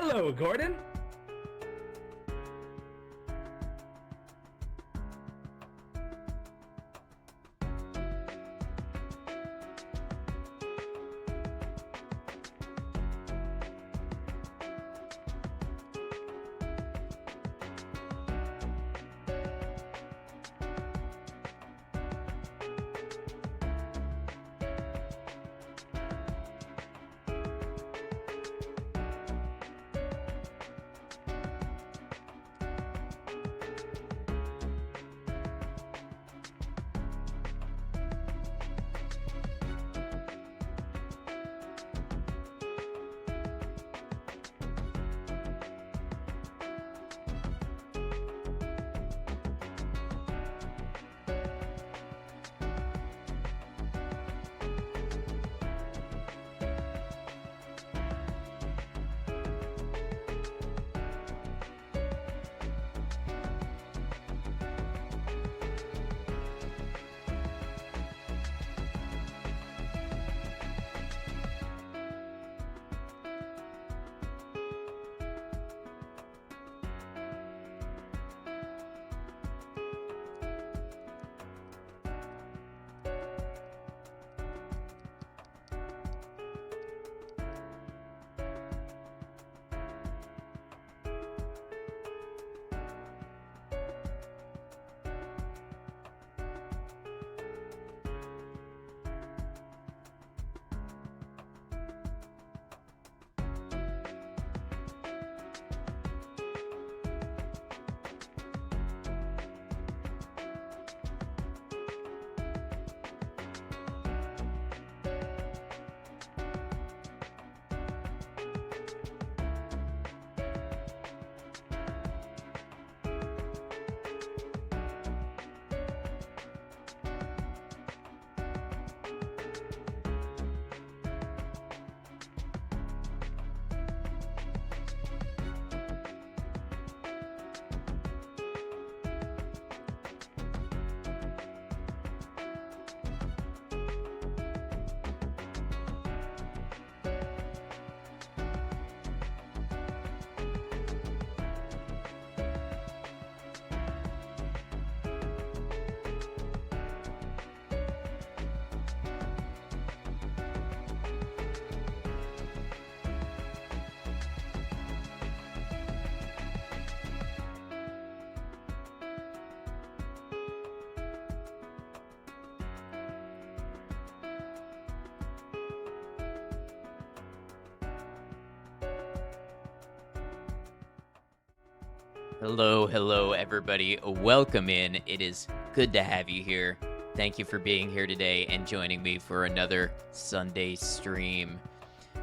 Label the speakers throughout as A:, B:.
A: Hello, Gordon.
B: Hello, everybody. Welcome in. It is good to have you here. Thank you for being here today and joining me for another Sunday stream.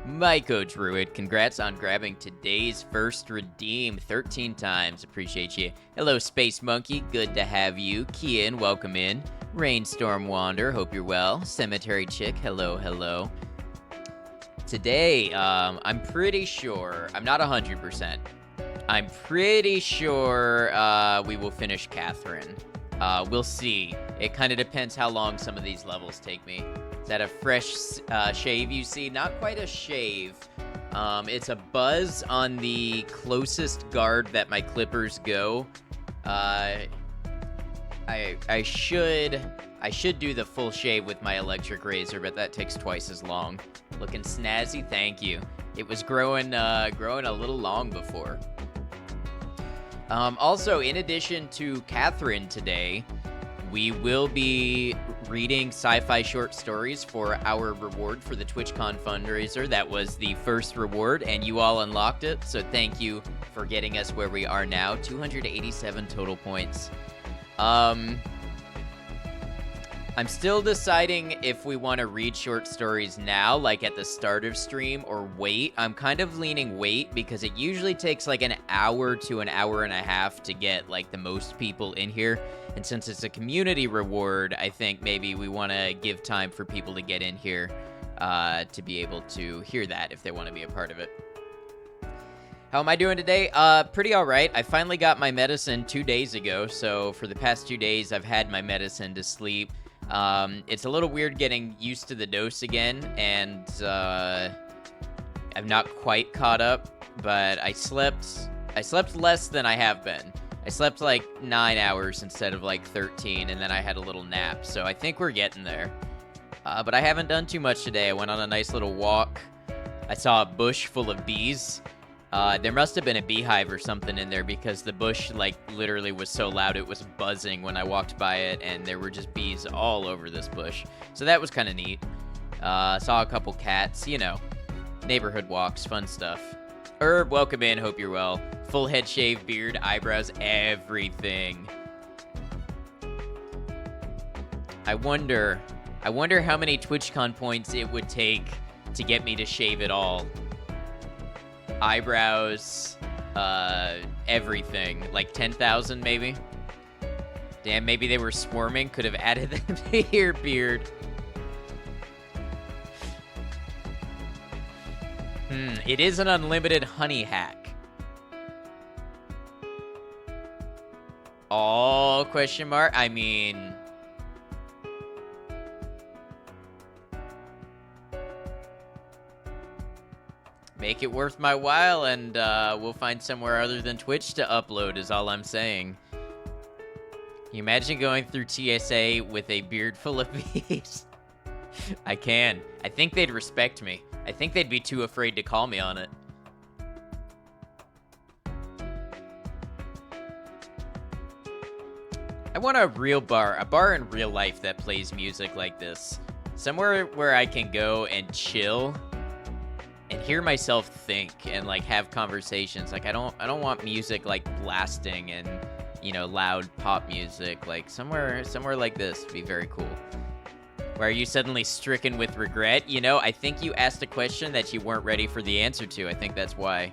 B: My Coach Ruid, congrats on grabbing today's first redeem 13 times. Appreciate you. Hello, Space Monkey. Good to have you. Kian, welcome in. Rainstorm Wander, hope you're well. Cemetery Chick, hello. Today, I'm pretty sure, I'm not 100%. I'm pretty sure we will finish Catherine. We'll see. It kind of depends how long some of these levels take me. Is that a fresh shave you see? Not quite a shave. It's a buzz on the closest guard that my clippers go. I should do the full shave with my electric razor, but that takes twice as long. Looking snazzy, thank you. It was growing a little long before. Also, in addition to Catherine today, we will be reading sci-fi short stories for our reward for the TwitchCon fundraiser. That was the first reward, and you all unlocked it, so thank you for getting us where we are now. 287 total points. I'm still deciding if we want to read short stories now, like at the start of stream, or wait. I'm kind of leaning wait because it usually takes like an hour to an hour and a half to get like the most people in here. And since it's a community reward, I think maybe we want to give time for people to get in here to be able to hear that if they want to be a part of it. How am I doing today? Pretty all right. I finally got my medicine 2 days ago. So for the past 2 days, I've had my medicine to sleep. It's a little weird getting used to the dose again, and I'm not quite caught up, but I slept less than I have been. I slept like 9 hours instead of like 13, and then I had a little nap, so I think we're getting there. But I haven't done too much today. I went on a nice little walk. I saw a bush full of bees. There must have been a beehive or something in there because the bush, like, literally was so loud it was buzzing when I walked by it, and there were just bees all over this bush. So that was kind of neat. Saw a couple cats, you know, neighborhood walks, fun stuff. Herb, welcome in, hope you're well. Full head shave, beard, eyebrows, everything. I wonder how many TwitchCon points it would take to get me to shave it all. Eyebrows, everything. Like 10,000 maybe? Damn, maybe they were swarming. Could have added them to your beard. It is an unlimited honey hack. All question mark? I mean... Make it worth my while, and we'll find somewhere other than Twitch to upload, is all I'm saying. Can you imagine going through TSA with a beard full of bees? I can. I think they'd respect me. I think they'd be too afraid to call me on it. I want a bar in real life that plays music like this. Somewhere where I can go and chill and hear myself think and like have conversations. Like I don't want music like blasting and, you know, loud pop music. Like somewhere like this would be very cool. Why are you suddenly stricken with regret? You know, I think you asked a question that you weren't ready for the answer to. I think that's why.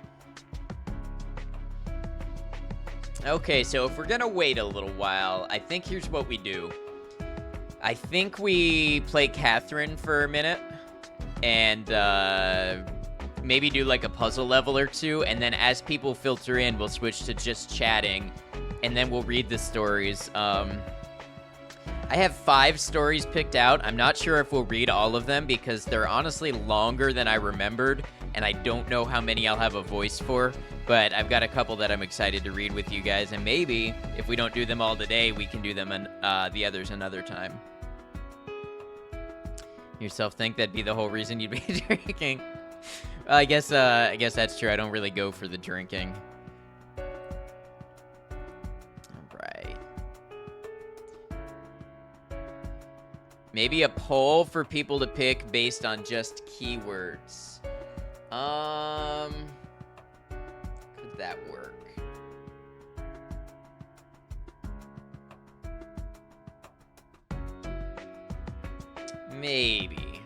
B: Okay, so if we're gonna wait a little while, I think here's what we do. I think we play Catherine for a minute, and maybe do like a puzzle level or two, and then as people filter in, we'll switch to just chatting, and then we'll read the stories. I have 5 stories picked out. I'm not sure if we'll read all of them because they're honestly longer than I remembered, and I don't know how many I'll have a voice for, but I've got a couple that I'm excited to read with you guys, and maybe if we don't do them all today, we can do them the others another time. Yourself think that'd be the whole reason you'd be drinking? I guess that's true. I don't really go for the drinking. Maybe a poll for people to pick based on just keywords. Could that work? Maybe.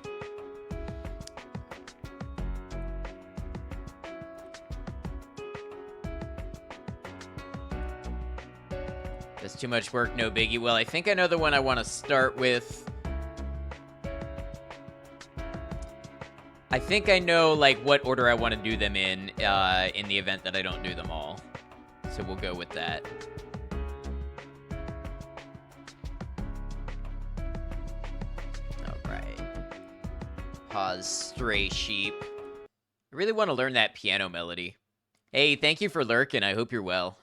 B: That's too much work, no biggie. Well, I think I know the one I want to start with. I think I know, like, what order I want to do them in the event that I don't do them all. So we'll go with that. All right. Pause, stray sheep. I really want to learn that piano melody. Hey, thank you for lurking. I hope you're well.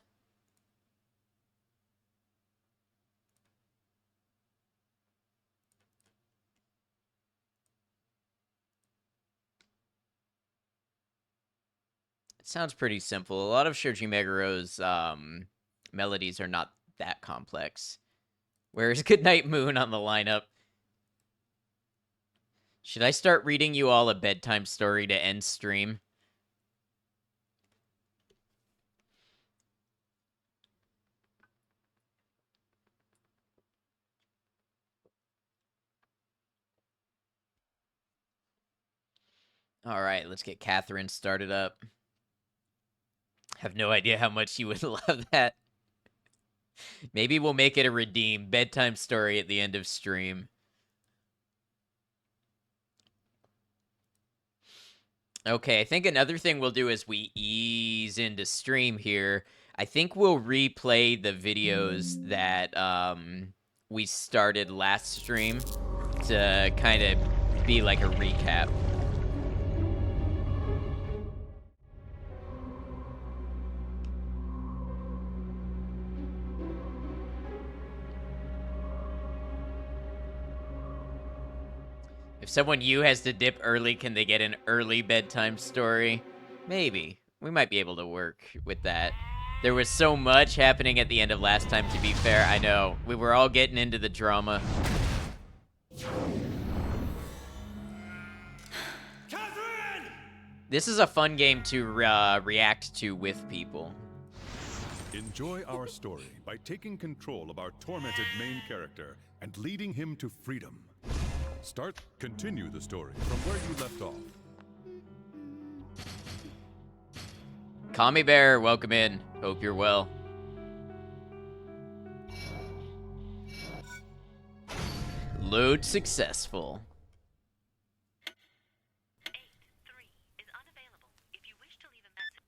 B: Sounds pretty simple. A lot of Shoji Meguro's melodies are not that complex. Where's Goodnight Moon on the lineup? Should I start reading you all a bedtime story to end stream? All right, let's get Catherine started up. Have no idea how much you would love that. Maybe we'll make it a redeem bedtime story at the end of stream. Okay, I think another thing we'll do as we ease into stream here, I think we'll replay the videos that we started last stream to kind of be like a recap. If someone new has to dip early, can they get an early bedtime story? Maybe. We might be able to work with that. There was so much happening at the end of last time, to be fair. I know. We were all getting into the drama. Catherine! This is a fun game to react to with people.
A: Enjoy our story by taking control of our tormented main character and leading him to freedom. Continue the story from where you left off.
B: Commie Bear, welcome in. Hope you're well. Load successful.
C: 83 is unavailable. If you wish to leave a message.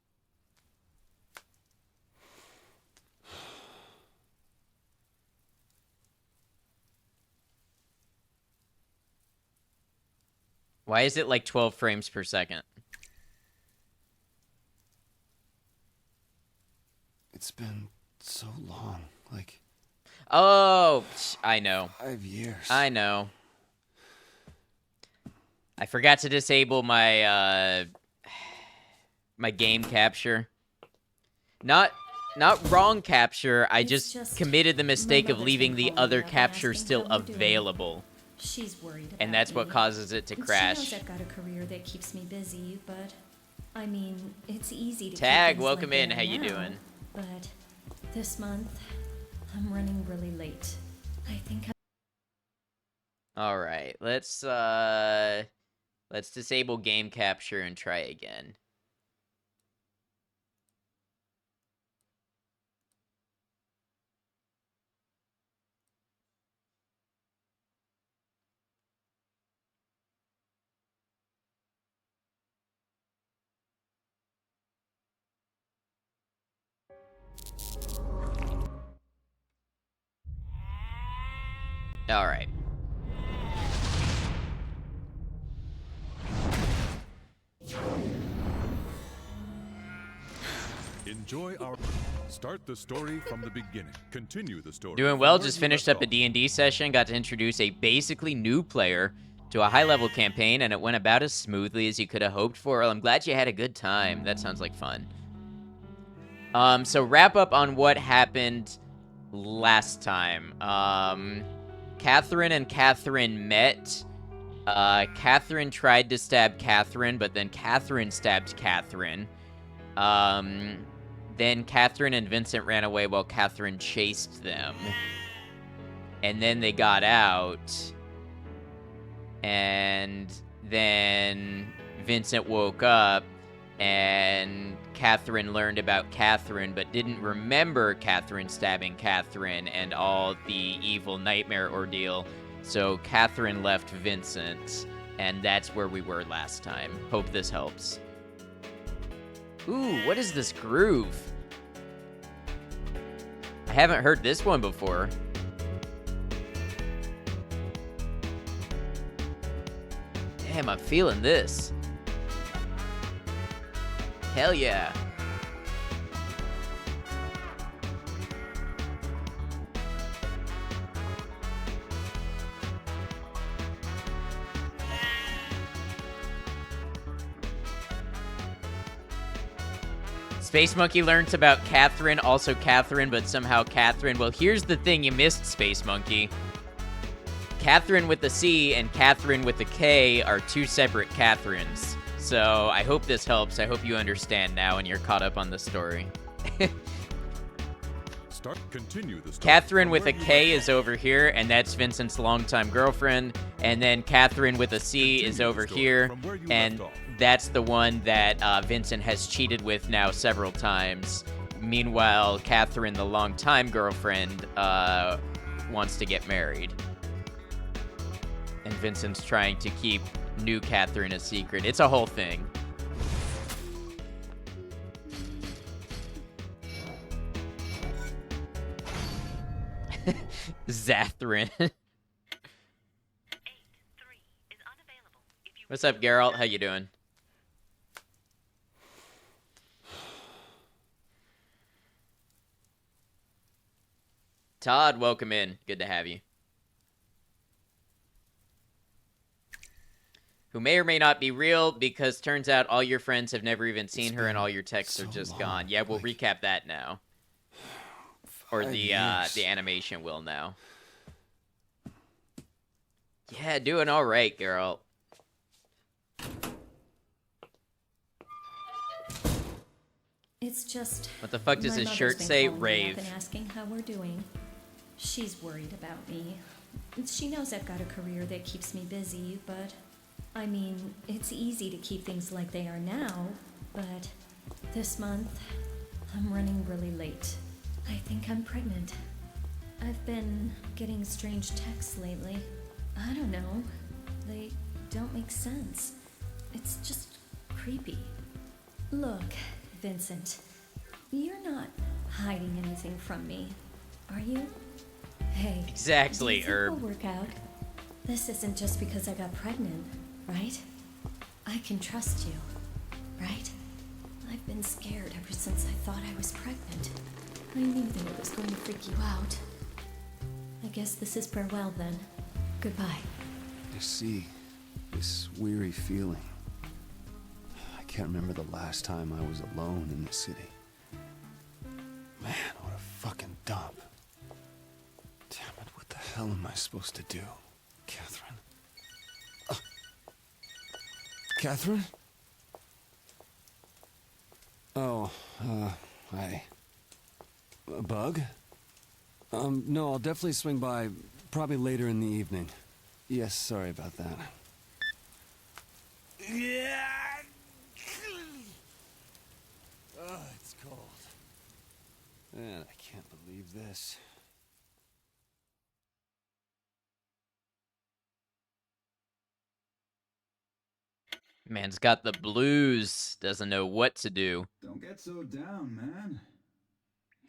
B: Why is it like 12 frames per second?
D: It's been so long, like...
B: Oh, I know.
D: 5 years.
B: I know. I forgot to disable my, my game capture. Not wrong capture, I just committed the mistake of leaving the other capture still available.
E: She's worried about
B: And that's what
E: me.
B: causes it to crash.
E: She knows I've got a career that keeps me busy, but I mean, it's easy to
B: Tag,
E: keep things
B: welcome
E: like
B: in.
E: they
B: How
E: are
B: you
E: now.
B: doing?
E: But this month, I'm running really late. I think
B: All right, let's disable game capture and try again. All right.
A: Enjoy our... Start the story from the beginning. Continue the story.
B: Doing well, just finished up a D&D session, got to introduce a basically new player to a high-level campaign, and it went about as smoothly as you could have hoped for. Well, I'm glad you had a good time. That sounds like fun. So wrap up on what happened last time. Catherine and Catherine met. Catherine tried to stab Catherine, but then Catherine stabbed Catherine. Then Catherine and Vincent ran away while Catherine chased them. And then they got out. And then Vincent woke up, and Catherine learned about Catherine, but didn't remember Catherine stabbing Catherine and all the evil nightmare ordeal. So Catherine left Vincent, and that's where we were last time. Hope this helps. Ooh, what is this groove? I haven't heard this one before. Damn, I'm feeling this. Hell yeah. Space Monkey learns about Catherine, also Catherine, but somehow Catherine. Well, here's the thing you missed, Space Monkey. Catherine with the C and Catherine with the K are two separate Catherines. So I hope this helps. I hope you understand now and you're caught up on the story.
A: Continue the story.
B: Catherine with a K is over here, and that's Vincent's longtime girlfriend. And then Catherine with a C is over here, and that's the one that Vincent has cheated with now several times. Meanwhile, Catherine, the longtime girlfriend, wants to get married. And Vincent's trying to keep new Catherine a secret. It's a whole thing. Zathrin. What's up, Geralt? How you doing? Todd, welcome in. Good to have you. who may or may not be real, because turns out all your friends have never even seen
D: It's
B: her and
D: been
B: all your texts are
D: so
B: just
D: long,
B: gone. Yeah, we'll
D: like-
B: recap that now. Or
D: 5
B: the
D: years.
B: animation will now. Yeah, doing all right, girl.
E: It's just.
B: What the fuck does
E: my
B: his
E: mother's
B: shirt
E: been
B: say?
E: calling me
B: Rave.
E: up and asking how we're doing. She's worried about me. She knows I've got a career that keeps me busy, but I mean, it's easy to keep things like they are now, but this month, I'm running really late. I think I'm pregnant. I've been getting strange texts lately. I don't know. They don't make sense. It's just creepy. Look, Vincent, you're not hiding anything from me, are you? Hey,
B: Exactly,
E: do you think
B: Herb.
E: we'll work out? This isn't just because I got pregnant, right? I can trust you, right? I've been scared ever since I thought I was pregnant. I knew that it was going to freak you out. I guess this is farewell then. Goodbye.
D: You see, this weary feeling. I can't remember the last time I was alone in the city. Man, what a fucking dump. Damn it, what the hell am I supposed to do? Catherine? Catherine? Oh, hi. A bug? No, I'll definitely swing by, probably later in the evening. Yes, sorry about that. Yeah. Oh, it's cold. Man, I can't believe this.
B: Man's got the blues. Doesn't know what to do.
F: Don't get so down, man.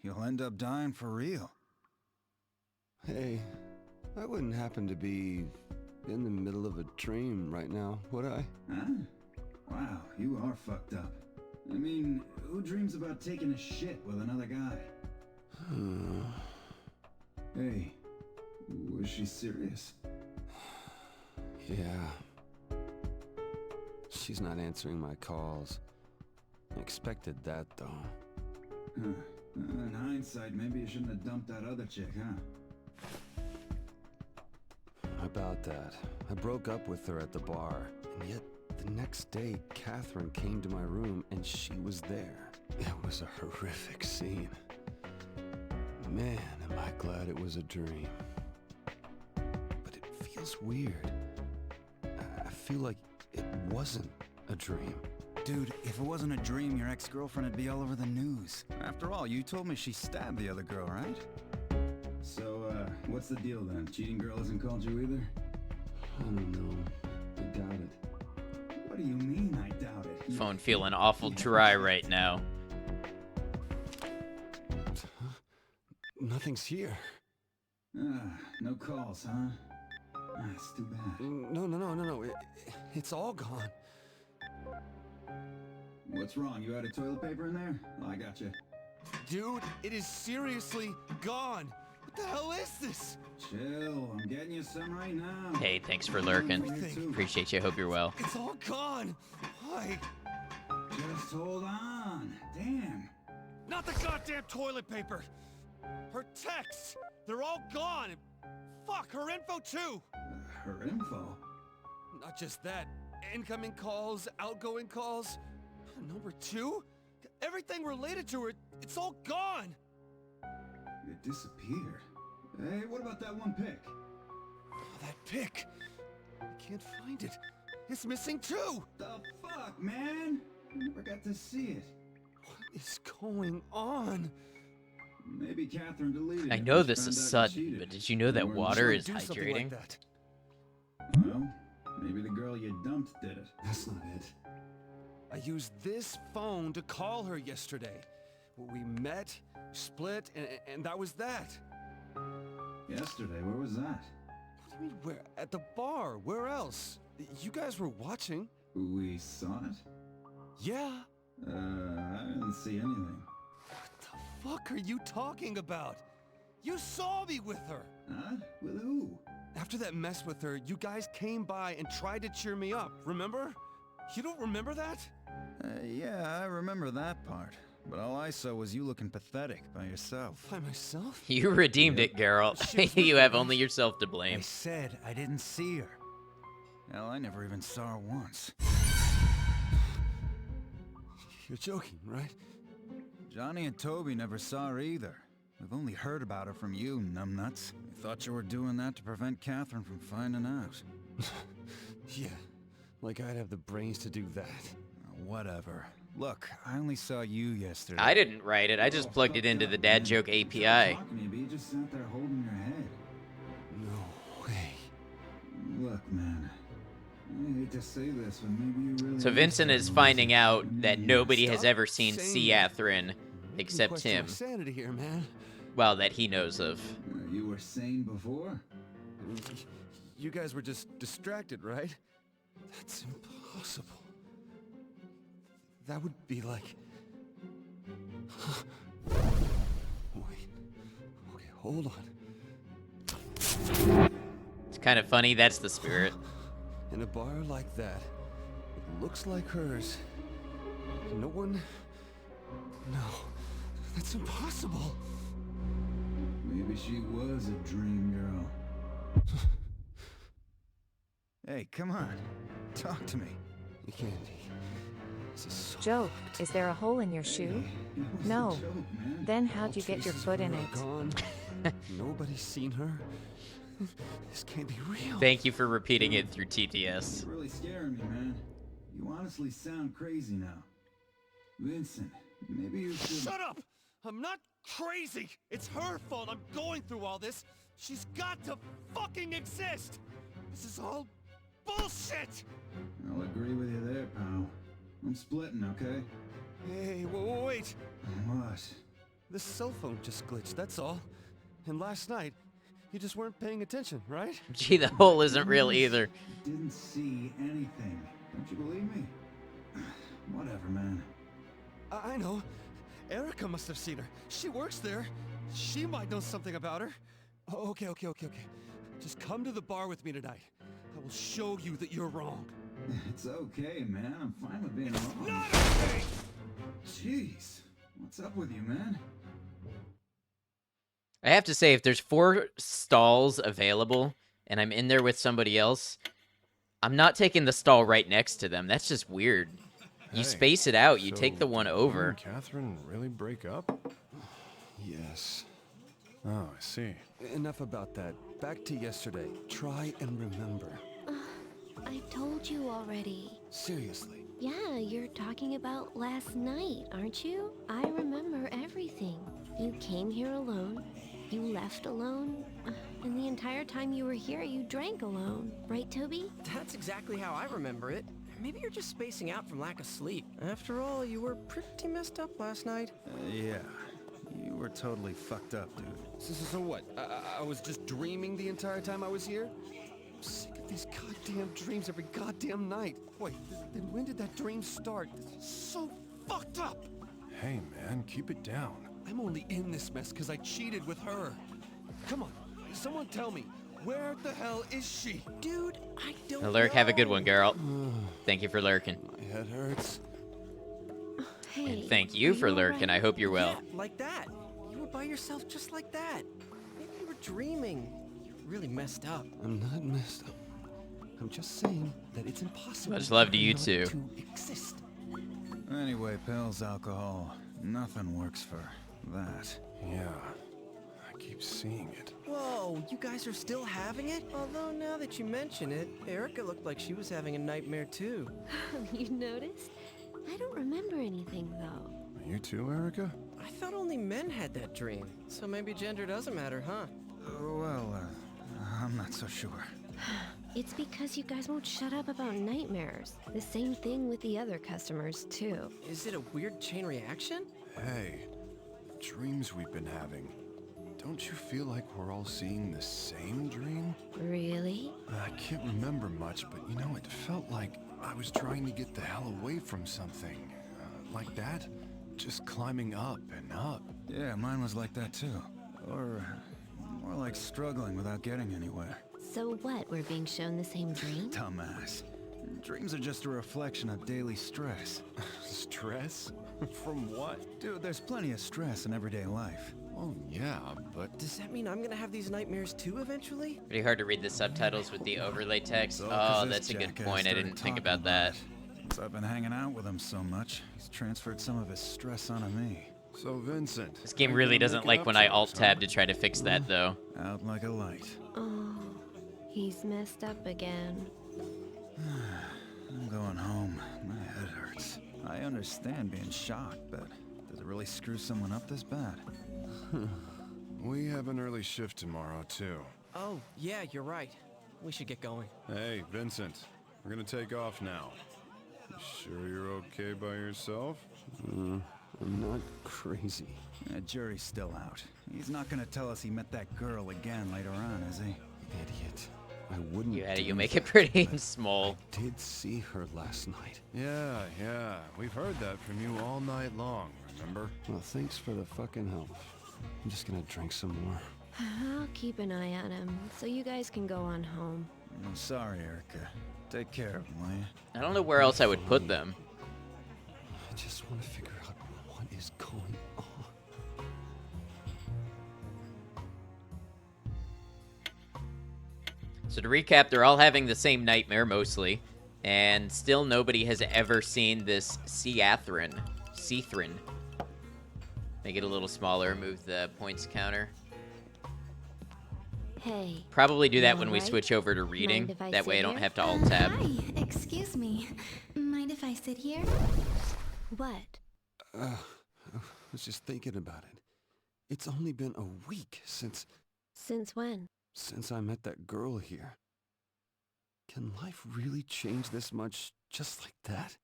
F: You'll end up dying for real.
D: Hey, I wouldn't happen to be in the middle of a dream right now, would I?
F: Huh? Wow, you are fucked up. I mean, who dreams about taking a shit with another guy? Hey, was she serious?
D: Yeah. She's not answering my calls. I expected that, though.
F: Huh. In hindsight, maybe you shouldn't have dumped that other chick, huh?
D: About that. I broke up with her at the bar, and yet the next day, Catherine came to my room and she was there. It was a horrific scene. Man, am I glad it was a dream. But it feels weird. I feel like it wasn't a dream.
F: Dude, if it wasn't a dream, your ex-girlfriend would be all over the news. After all, you told me she stabbed the other girl, right? So, what's the deal then? Cheating girl hasn't called you either?
D: I don't know. I doubt it.
F: What do you mean, I doubt it?
B: Phone feeling awful dry right now.
D: Nothing's here.
F: No calls, huh? It's too bad.
D: No. It's all gone.
F: What's wrong? You had a toilet paper in there? Oh, I got you.
D: Dude, it is seriously gone. What the hell is this?
F: Chill, I'm getting you some right now.
B: Hey, thanks for lurking.
F: Everything.
B: Appreciate you. Hope you're well.
D: It's all gone. Why?
F: Just hold on. Damn.
D: Not the goddamn toilet paper. Her texts. They're all gone. Fuck, her info too.
F: Her info?
D: Not just that. Incoming calls, outgoing calls. Number 2? Everything related to her, it's all gone.
F: It disappeared. Hey, what about that one pic?
D: Oh, that pic. I can't find it. It's missing too.
F: The fuck, man? I never got to see it.
D: What is going on?
F: Maybe Catherine deleted it.
B: I know
F: when she
B: this
F: found
B: is
F: out you
B: sudden,
F: cheated.
B: but did you know that
F: Or
B: water
F: she-
B: is
D: Do something like
B: hydrating?
D: that.
F: Well, maybe the girl you dumped did it. That's not it.
D: I used this phone to call her yesterday. We met, split, and that was that.
F: Yesterday, where was that?
D: What do you mean, where? At the bar. Where else? You guys were watching.
F: We saw it?
D: Yeah.
F: I didn't see anything.
D: What the fuck are you talking about? You saw me with her.
F: Huh? With who?
D: After that mess with her, you guys came by and tried to cheer me up, remember? You don't remember that?
F: Yeah, I remember that part. But all I saw was you looking pathetic by yourself.
D: By myself?
B: You redeemed it, Geralt. You have only yourself to
F: I
B: blame.
F: said I didn't see her. Hell, I never even saw her once.
D: You're joking, right?
F: Johnny and Toby never saw her either. We've only heard about her from you, numbnuts. We thought you were doing that to prevent Catherine from finding out.
D: Yeah, like I'd have the brains to do that.
F: Whatever. Look, I only saw you yesterday.
B: I didn't write it. I just plugged it into the dad joke API.
F: You just sat there holding your head.
D: No way.
F: Look, man. I hate to say this, but maybe you really.
B: So Vincent is finding out that nobody has
D: Stop
B: ever seen
D: saying
B: Catherine except
D: Question
B: him.
D: my sanity here, man.
B: Well, that he knows of.
F: You were sane before?
D: You guys were just distracted, right? That's impossible. That would be like... Wait. Okay, hold on.
B: It's kind of funny. That's the spirit.
D: In a bar like that, it looks like hers. No one... No. That's impossible.
F: Maybe she was a dream girl. Hey, come on. Talk to me.
D: You can't. This is so
G: Joe, is there a hole in your shoe? No. Then how'd you get your foot in it?
D: gone. Nobody's seen her. This can't be real.
B: Thank you for repeating it through TTS.
F: You're really scaring me, man. You honestly sound crazy now. Vincent, maybe you should...
D: Shut up! I'm not crazy! It's her fault I'm going through all this! She's got to fucking exist! This is all bullshit!
F: I'll agree with you there, pal. I'm splitting, okay?
D: Hey, wait!
F: What?
D: This cell phone just glitched, that's all. And last night, you just weren't paying attention, right?
B: Gee, the hole isn't real either.
F: Didn't see anything. Don't you believe me? Whatever, man.
D: I know. Erica must have seen her. She works there. She might know something about her. Okay. Just come to the bar with me tonight. I will show you that you're wrong.
F: It's okay, man. I'm fine with being wrong.
D: Not okay!
F: Jeez. What's up with you, man?
B: I have to say, if there's 4 stalls available and I'm in there with somebody else, I'm not taking the stall right next to them. That's just weird. You space it out. You take the one over.
H: Did you and Catherine really break up?
D: Yes.
H: Oh, I see.
D: Enough about that. Back to yesterday. Try and remember.
I: I told you already.
D: Seriously.
I: Yeah, you're talking about last night, aren't you? I remember everything. You came here alone. You left alone. And the entire time you were here, you drank alone. Right, Toby?
J: That's exactly how I remember it. Maybe you're just spacing out from lack of sleep. After all, you were pretty messed up last night.
F: Yeah. You were totally fucked up, dude.
D: So what? I was just dreaming the entire time I was here? I'm sick of these goddamn dreams every goddamn night. Wait, then when did that dream start? This is so fucked up!
H: Hey, man, keep it down.
D: I'm only in this mess because I cheated with her. Come on, someone tell me, where the hell is she?
J: Dude, I don't
B: Lurk, have a good
J: know.
B: one, Geralt. Thank you for lurking.
D: My head hurts.
I: Hey.
B: And thank you for lurking. I hope you're well.
J: Yeah, like that. You were by yourself just like that. Maybe you were dreaming. You're really messed up.
D: I'm not messed up. I'm just saying that it's impossible.
B: Much love to you
D: not
B: too.
D: To exist.
F: Anyway, pills, alcohol. Nothing works for that.
H: Yeah, I keep seeing it.
J: Whoa, you guys are still having it? Although now that you mention it, Erica looked like she was having a nightmare too.
I: You noticed? I don't remember anything, though.
H: You too, Erica?
J: I thought only men had that dream. So maybe gender doesn't matter, huh?
F: Well, I'm not so sure.
I: It's because you guys won't shut up about nightmares. The same thing with the other customers, too.
J: Is it a weird chain reaction?
H: Hey, the dreams we've been having. Don't you feel like we're all seeing the same dream?
I: Really?
H: I can't remember much, but you know, it felt like I was trying to get the hell away from something. Like that? Just climbing up and up.
F: Yeah, mine was like that too. Or more like struggling without getting anywhere.
I: So what, we're being shown the same dream?
F: Dumbass. Dreams are just a reflection of daily stress.
H: Stress? From what?
F: Dude, there's plenty of stress in everyday life.
H: Oh, yeah, but...
J: Does that mean I'm gonna have these nightmares too eventually?
B: Pretty hard to read the subtitles with the overlay text.
F: It's all 'cause
B: Oh,
F: this
B: that's a good
F: jackass
B: point. I
F: started
B: didn't think
F: talking
B: about that.
F: it. Since I've been hanging out with him so much, he's transferred some of his stress onto me.
H: So, Vincent...
B: This game
H: how you
B: really
H: gonna
B: doesn't
H: make it
B: like
H: up
B: when
H: to
B: I
H: us,
B: alt-tab
H: huh?
B: to try to fix that, though.
F: Out like a light.
I: Oh, he's messed up again.
F: I'm going home. My head hurts. I understand being shocked, but does it really screw someone up this bad?
H: We have an early shift tomorrow, too.
J: Oh, yeah, you're right. We should get going.
H: Hey, Vincent. We're gonna take off now. You sure you're okay by yourself?
D: I'm not crazy.
F: Jury's still out. He's not gonna tell us he met that girl again later on, is he?
D: Idiot. I wouldn't.
B: You make it pretty small.
D: I did see her last night.
H: Yeah. We've heard that from you all night long, remember?
D: Well, thanks for the fucking help. I'm just gonna drink some more.
I: I'll keep an eye on him, so you guys can go on home.
F: I'm sorry, Erica. Take care of him, will you?
B: I don't know where else I would put them.
D: I just want to figure out what is going on.
B: So to recap, they're all having the same nightmare, mostly. And still nobody has ever seen this Catherine. Make it a little smaller, move the points counter.
I: Hey.
B: Probably do that
I: you
B: when we
I: alright?
B: switch over to
I: Mind
B: reading.
I: if I
B: That way I
I: sit
B: don't
I: here?
B: have to alt-tab.
K: Hi, excuse me. Mind if I sit here?
I: What?
D: I was just thinking about it. It's only been a week since
I: When?
D: I met that girl here. Can life really change this much just like that?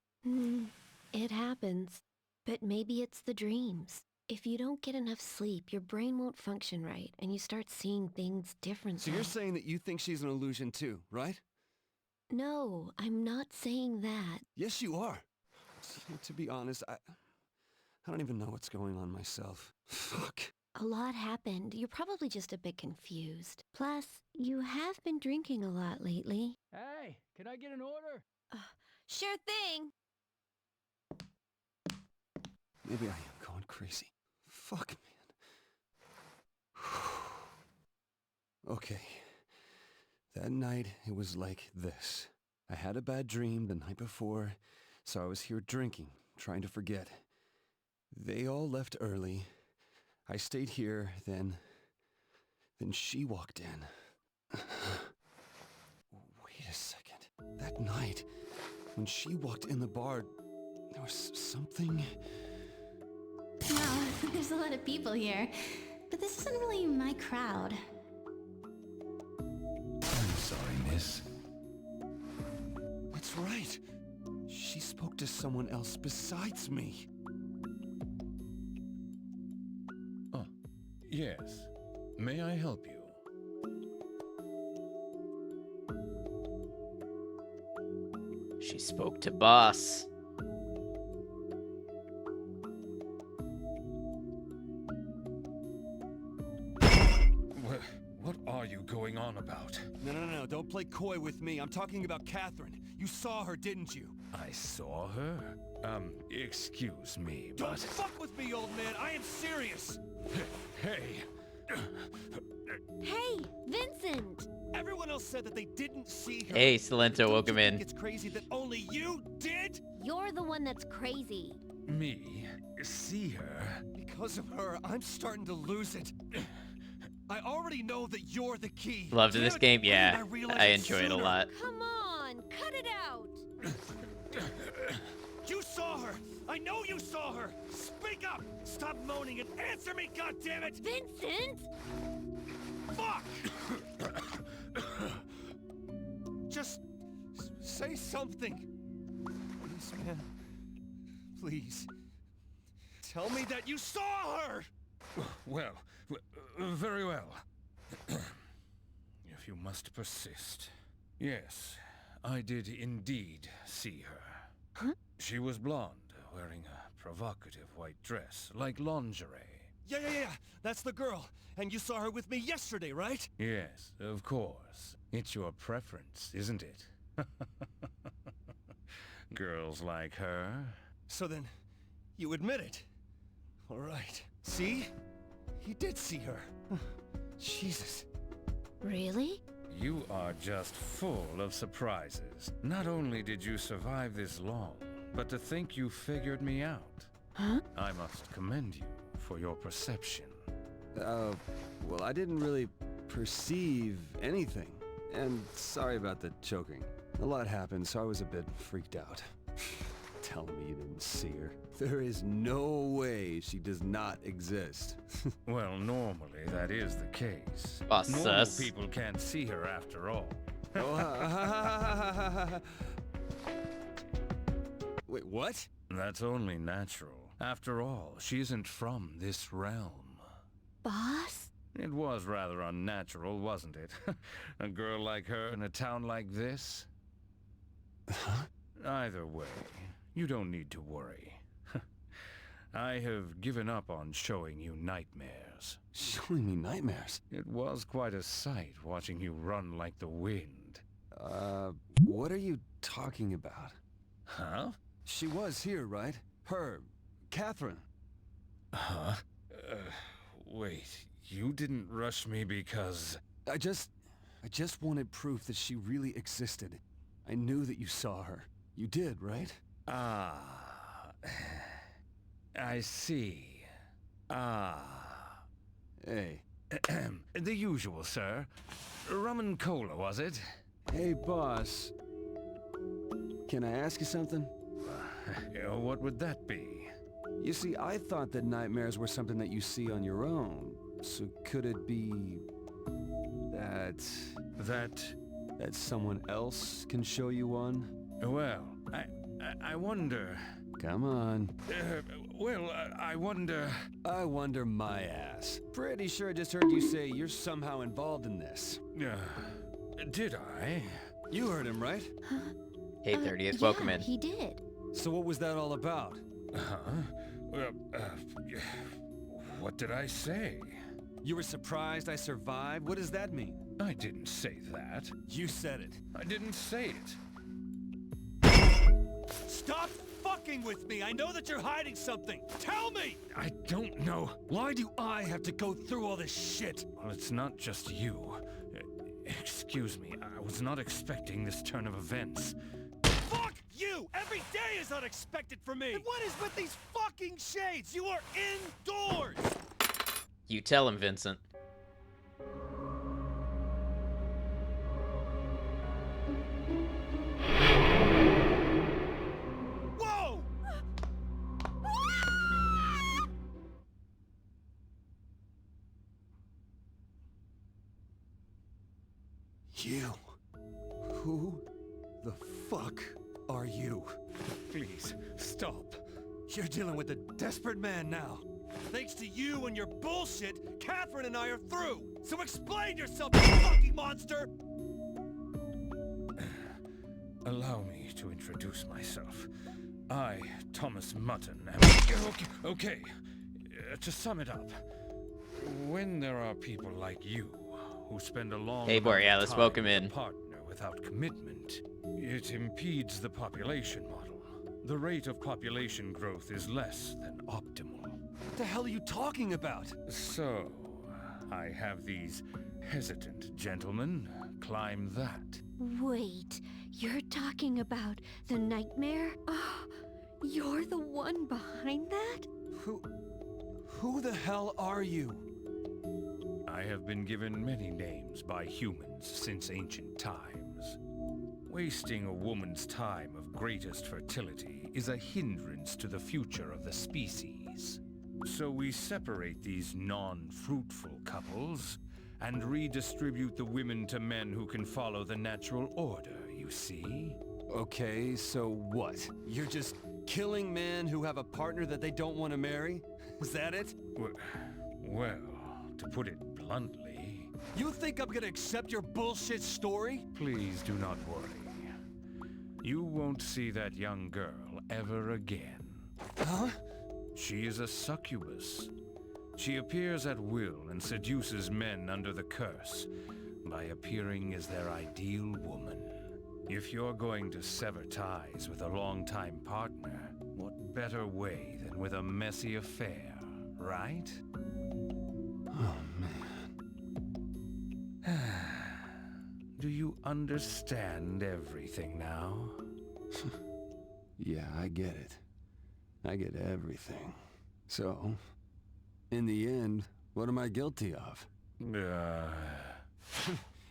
I: It happens. But maybe it's the dreams. If you don't get enough sleep, your brain won't function right, and you start seeing things differently.
D: So you're saying that you think she's an illusion too, right?
I: No, I'm not saying that.
D: Yes, you are. To be honest, I don't even know what's going on myself. Fuck.
I: A lot happened. You're probably just a bit confused. Plus, you have been drinking a lot lately.
L: Hey, can I get an order?
I: Sure thing.
D: Maybe I am going crazy. Fuck, man. Okay. That night, it was like this. I had a bad dream the night before, so I was here drinking, trying to forget. They all left early. I stayed here, then she walked in. Wait a second. That night, when she walked in the bar, there was something...
K: Wow, there's a lot of people here. But this isn't really my crowd.
D: I'm sorry, miss. That's right. She spoke to someone else besides me.
A: Oh, yes. May I help you?
B: She spoke to boss.
A: What are you going on about?
D: No, don't play coy with me. I'm talking about Catherine. You saw her, didn't you?
A: I saw her? Excuse me,
D: Don't
A: but...
D: fuck with me, old man. I am serious.
A: Hey!
I: Hey, Vincent!
D: Everyone else said that they didn't see her.
B: Hey, Salento,
D: Don't
B: welcome
D: you
B: in.
D: think it's crazy that only you did?
I: You're the one that's crazy.
A: Me? See her?
D: Because of her, I'm starting to lose it. I already know that you're the key.
B: Loved
D: Damn
B: this
D: it,
B: game?
D: why
B: Yeah,
D: didn't realize
B: I enjoy it a
D: sooner?
B: lot.
I: Come on, cut it out!
D: You saw her! I know you saw her! Speak up! Stop moaning and answer me, goddammit!
I: Vincent!
D: Fuck! Just say something. Please, man. Please. Tell me that you saw her!
A: Well, very well. If you must persist. Yes, I did indeed see her.
I: Huh?
A: She was blonde, wearing a provocative white dress, like lingerie.
M: Yeah. That's the girl. And you saw her with me yesterday, right?
N: Yes, of course. It's your preference, isn't it? Girls like her.
M: So then, you admit it. All right. See? He did see her. Jesus.
I: Really?
N: You are just full of surprises. Not only did you survive this long, but to think you figured me out.
I: Huh?
N: I must commend you for your perception.
D: Well, I didn't really perceive anything. And sorry about the choking. A lot happened, so I was a bit freaked out. Telling me you didn't see her. There is no way she does not exist.
N: Well, normally that is the case.
B: Sus.
N: Normal people can't see her after all.
D: Wait, what?
N: That's only natural. After all, she isn't from this realm.
I: Boss?
N: It was rather unnatural, wasn't it? A girl like her in a town like this?
D: Huh?
N: Either way, you don't need to worry. I have given up on showing you nightmares.
D: Showing me nightmares?
N: It was quite a sight watching you run like the wind.
D: What are you talking about?
N: Huh?
D: She was here, right? Her, Catherine.
N: Huh? Wait, you didn't rush me because...
D: I just wanted proof that she really existed. I knew that you saw her. You did, right?
N: Ah... I see. Ah...
D: Hey.
N: The usual, sir. Rum and cola, was it?
D: Hey, boss. Can I ask you something?
N: What would that be?
D: You see, I thought that nightmares were something that you see on your own. So could it be... that someone else can show you one?
N: Well, I wonder...
D: Come on.
N: I wonder...
D: I wonder my ass. Pretty sure I just heard you say you're somehow involved in this.
N: Did I?
D: You heard him, right?
B: Hey, 30th, welcome in.
I: He did.
D: So what was that all about?
N: What did I say?
D: You were surprised I survived? What does that mean?
N: I didn't say that.
D: You said it.
N: I didn't say it.
M: Stop fucking with me! I know that you're hiding something! Tell me!
N: I don't know.
M: Why do I have to go through all this shit?
N: Well, it's not just you. Excuse me, I was not expecting this turn of events.
M: Fuck you! Every day is unexpected for me! And what is with these fucking shades? You are indoors!
B: You tell him, Vincent.
M: Whoa!
D: You? Who the fuck are you?
N: Please, stop.
M: You're dealing with a desperate man now. Thanks to you and your bullshit, Catherine and I are through. So explain yourself, you fucking monster!
N: Allow me to introduce myself. I, Thomas Mutton, am... Okay. To sum it up, when there are people like you who spend a long
B: Hey, Borealis,
N: time
B: welcome
N: with a
B: in.
N: partner without commitment, it impedes the population model. The rate of population growth is less than optimal.
M: What the hell are you talking about?
N: So, I have these hesitant gentlemen climb that.
I: Wait, you're talking about the nightmare? Oh, you're the one behind that?
D: Who the hell are you?
N: I have been given many names by humans since ancient times. Wasting a woman's time of greatest fertility is a hindrance to the future of the species. So we separate these non-fruitful couples and redistribute the women to men who can follow the natural order, you see?
D: Okay, so what? You're just killing men who have a partner that they don't want to marry? Is that it?
N: Well, to put it bluntly...
M: You think I'm gonna accept your bullshit story?
N: Please do not worry. You won't see that young girl ever again.
D: Huh?
N: She is a succubus. She appears at will and seduces men under the curse by appearing as their ideal woman. If you're going to sever ties with a longtime partner, what better way than with a messy affair, right?
D: Oh, man.
N: Do you understand everything now?
D: Yeah, I get it. I get everything. So, in the end, what am I guilty of?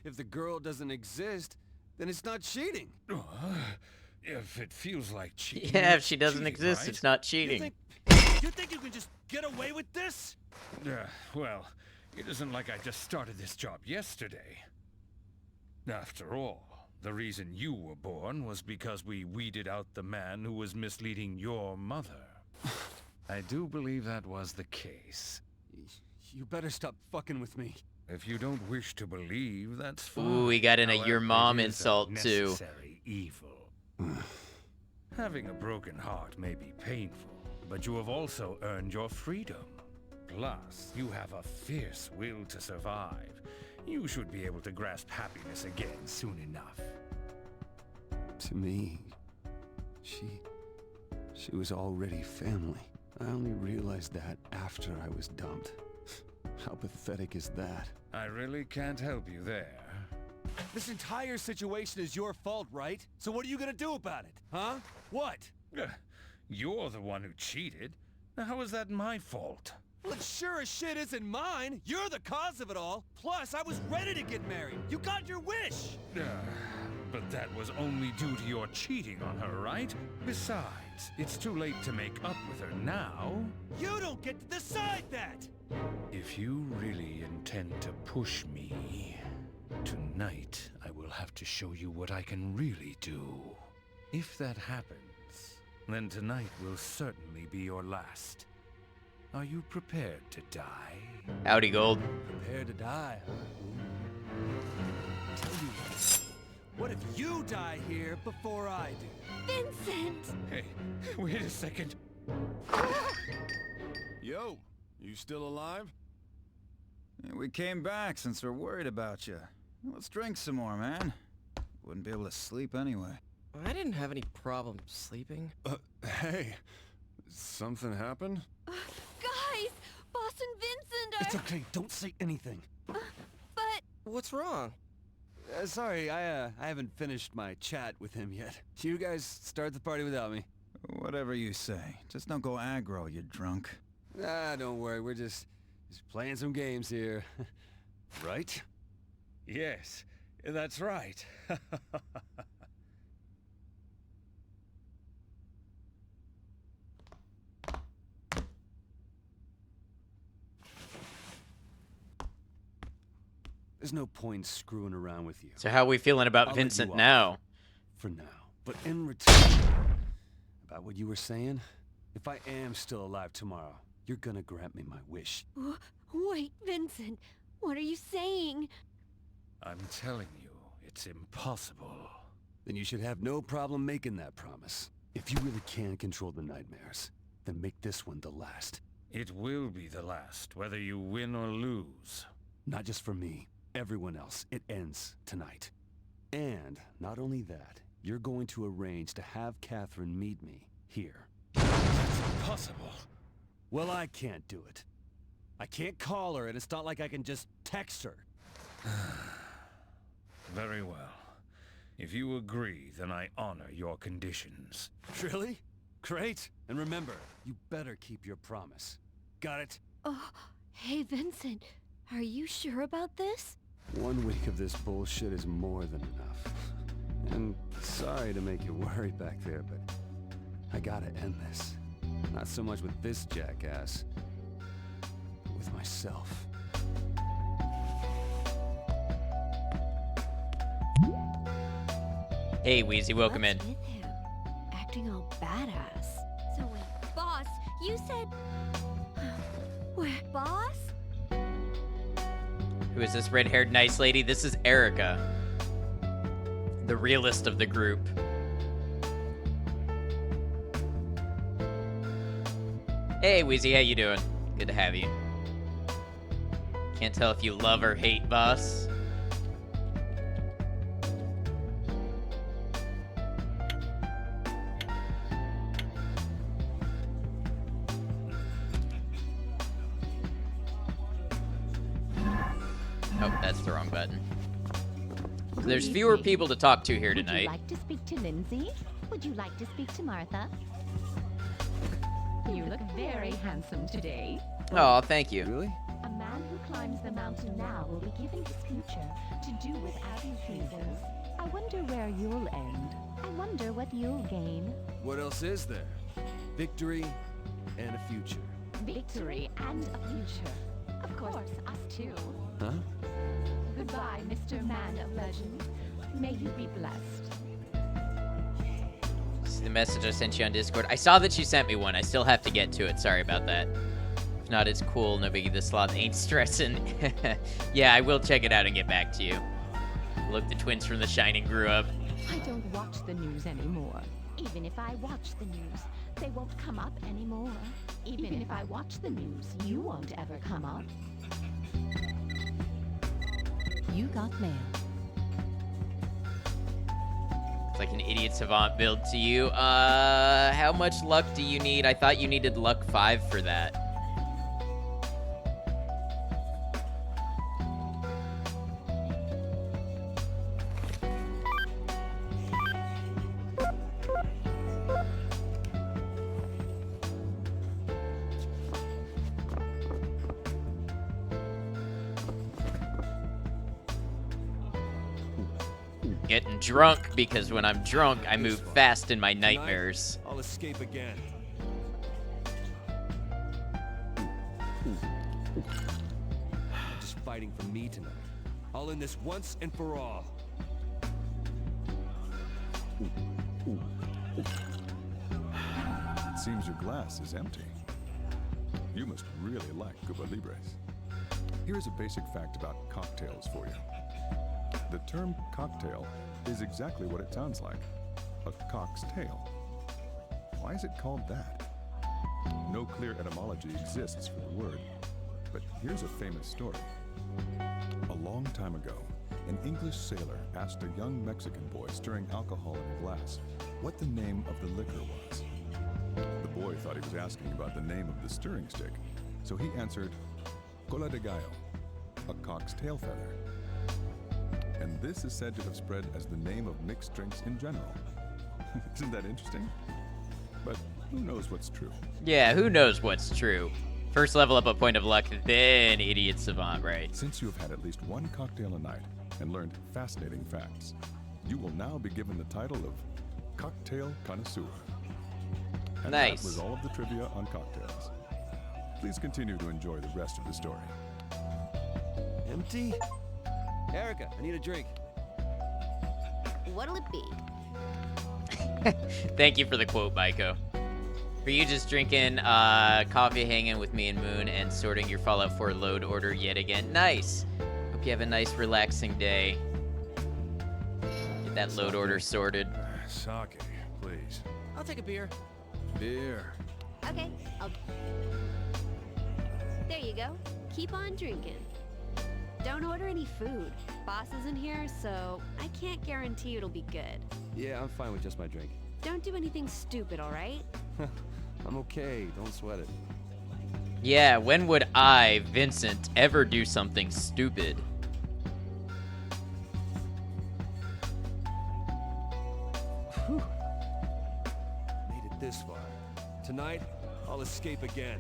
D: If the girl doesn't exist, then it's not cheating.
N: If it feels like cheating.
B: Yeah, if
N: it's
B: she doesn't
N: cheating,
B: exist,
N: right?
B: it's not cheating.
M: You think you can just get away with this?
N: Well, it isn't like I just started this job yesterday. After all, the reason you were born was because we weeded out the man who was misleading your mother. I do believe that was the case.
D: You better stop fucking with me.
N: If you don't wish to believe, that's fine.
B: Ooh, we got in a your
N: However,
B: mom
N: it is a
B: insult too.
N: necessary evil. Having a broken heart may be painful, but you have also earned your freedom. Plus, you have a fierce will to survive. You should be able to grasp happiness again soon enough.
D: To me, she was already family. I only realized that after I was dumped. How pathetic is that?
N: I really can't help you there.
M: This entire situation is your fault, right? So what are you gonna do about it, huh? What?
N: You're the one who cheated. How is that my fault?
M: Well, it sure as shit isn't mine. You're the cause of it all. Plus, I was ready to get married. You got your wish.
N: But that was only due to your cheating on her, right? Besides, it's too late to make up with her now.
M: You don't get to decide that.
N: If you really intend to push me, tonight I will have to show you what I can really do. If that happens, then tonight will certainly be your last. Are you prepared to die?
B: Howdy, Gold.
M: Prepared to die, huh? Tell you what if you die here before I do?
I: Vincent!
N: Hey, wait a second.
H: Yo, you still alive?
F: Yeah, we came back since we're worried about you. Let's drink some more, man. Wouldn't be able to sleep anyway.
J: I didn't have any problem sleeping.
H: Hey, something happened?
I: Guys! Boss and Vincent are...
M: It's okay, don't say anything.
I: But...
J: What's wrong?
M: Sorry, I haven't finished my chat with him yet. You guys start the party without me.
F: Whatever you say. Just don't go aggro, you drunk.
M: Don't worry, we're just playing some games here. Right?
N: Yes, that's right.
D: There's no point screwing around with you.
B: So how are we feeling about
D: I'll let
B: Vincent
D: you off
B: now?
D: For now. But in return, about what you were saying, if I am still alive tomorrow, you're gonna grant me my wish.
I: Wait, Vincent. What are you saying?
N: I'm telling you, it's impossible.
D: Then you should have no problem making that promise. If you really can control the nightmares, then make this one the last.
N: It will be the last, whether you win or lose.
D: Not just for me, everyone else. It ends tonight. And not only that, you're going to arrange to have Catherine meet me here.
N: That's impossible.
M: Well, I can't do it. I can't call her, and it's not like I can just text her.
N: Very well. If you agree, then I honor your conditions.
M: Really? Great. And remember, you better keep your promise. Got it?
I: Oh, hey, Vincent. Are you sure about this?
D: 1 week of this bullshit is more than enough. And sorry to make you worry back there, but I gotta end this. Not so much with this jackass, but with myself.
B: Hey, Wheezy, welcome in.
I: What's with him? Acting all badass. So wait, boss, you said... Where, boss?
B: Who is this red-haired nice lady? This is Erica, the realist of the group. Hey, Wheezy, how you doing? Good to have you. Can't tell if you love or hate, boss. Oh, that's the wrong button. So there's fewer people to talk to here
O: Would
B: tonight.
O: you like to speak to Lindsay? Would you like to speak to Martha? You look very handsome today.
B: Oh, thank you.
D: Really?
O: A man who climbs the mountain now will be given his future to do with as he pleases. I wonder where you'll end. I wonder what you'll gain.
M: What else is there? Victory and a future.
O: Victory and a future. Of course, us too.
D: Huh?
O: Goodbye, Mr. Man of Legend. May you be blessed.
B: This is the message I sent you on Discord. I saw that you sent me one. I still have to get to it. Sorry about that. If not, it's cool. No biggie. The sloth ain't stressing. Yeah, I will check it out and get back to you. Look, the twins from The Shining grew up.
O: I don't watch the news anymore. Even if I watch the news, they won't come up anymore. Even if I watch the news, you won't ever come up. You got mail.
B: It's like an idiot savant build to you. How much luck do you need? I thought you needed luck 5 for that. Getting drunk, because when I'm drunk, I move fast in my nightmares.
M: I'll escape again. I'm just fighting for me tonight. I'll end this once and for all.
A: It seems your glass is empty. You must really like Cuba Libres. Here's a basic fact about cocktails for you. The term cocktail is exactly what it sounds like, a cock's tail. Why is it called that? No clear etymology exists for the word, but here's a famous story. A long time ago, an English sailor asked a young Mexican boy stirring alcohol in a glass what the name of the liquor was. The boy thought he was asking about the name of the stirring stick, so he answered, cola de gallo, a cock's tail feather. And this is said to have spread as the name of mixed drinks in general. Isn't that interesting? But who knows what's true?
B: Yeah, who knows what's true? First level up a point of luck, then idiot savant, right?
A: Since you have had at least one cocktail a night and learned fascinating facts, you will now be given the title of Cocktail Connoisseur. And
B: Nice.
A: That was all of the trivia on cocktails. Please continue to enjoy the rest of the story.
M: Empty? Erica, I need a drink.
I: What'll it be?
B: Thank you for the quote, Maiko. For you just drinking coffee, hanging with me and Moon, and sorting your Fallout 4 load order yet again. Nice. Hope you have a nice, relaxing day. Get that load order sorted.
H: Sake, please.
J: I'll take a beer.
H: Beer.
I: Okay, There you go. Keep on drinking. Don't order any food. Boss isn't here, so I can't guarantee it'll be good.
M: Yeah, I'm fine with just my drink.
I: Don't do anything stupid, all right?
M: I'm okay, don't sweat it.
B: Yeah, when would I, Vincent, ever do something stupid?
M: Whew. Made it this far. Tonight, I'll escape again.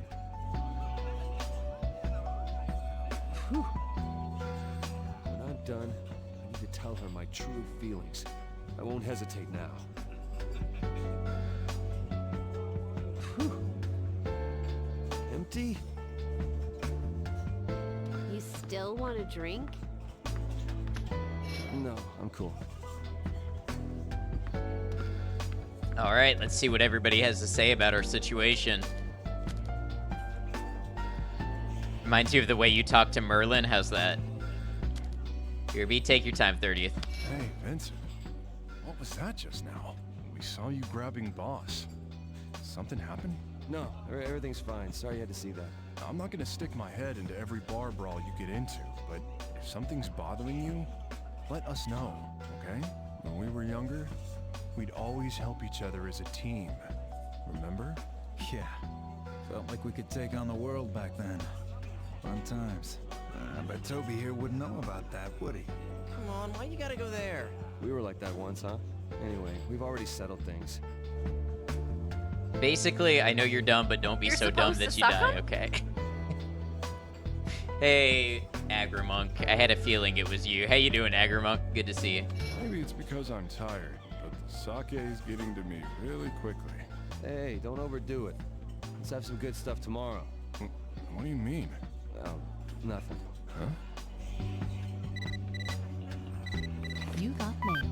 M: Whew. When I'm done, I need to tell her my true feelings. I won't hesitate now. Whew. Empty?
I: You still want a drink?
M: No, I'm cool.
B: All right, let's see what everybody has to say about our situation. Reminds you of the way you talk to Merlin. How's that? Here, B, take your time, 30th.
H: Hey, Vincent. What was that just now? We saw you grabbing Boss. Something happened?
D: No, everything's fine. Sorry you had to see that.
H: I'm not gonna stick my head into every bar brawl you get into, but if something's bothering you, let us know, okay? When we were younger, we'd always help each other as a team. Remember?
F: Yeah. Felt like we could take on the world back then. Fun times. I bet Toby here wouldn't know about that, would he?
J: Come on, why you gotta go there?
D: We were like that once, huh? Anyway, we've already settled things.
B: Basically, I know you're dumb, but don't be
P: You're
B: so dumb
P: supposed
B: that
P: to
B: you
P: suck
B: die,
P: 'em?
B: okay? Hey, Agrimonk. I had a feeling it was you. How you doing, Agrimonk? Good to see you.
H: Maybe it's because I'm tired, but the sake's getting to me really quickly.
D: Hey, don't overdo it. Let's have some good stuff tomorrow.
H: What do you mean?
D: Oh, nothing.
H: Huh?
O: You got mail.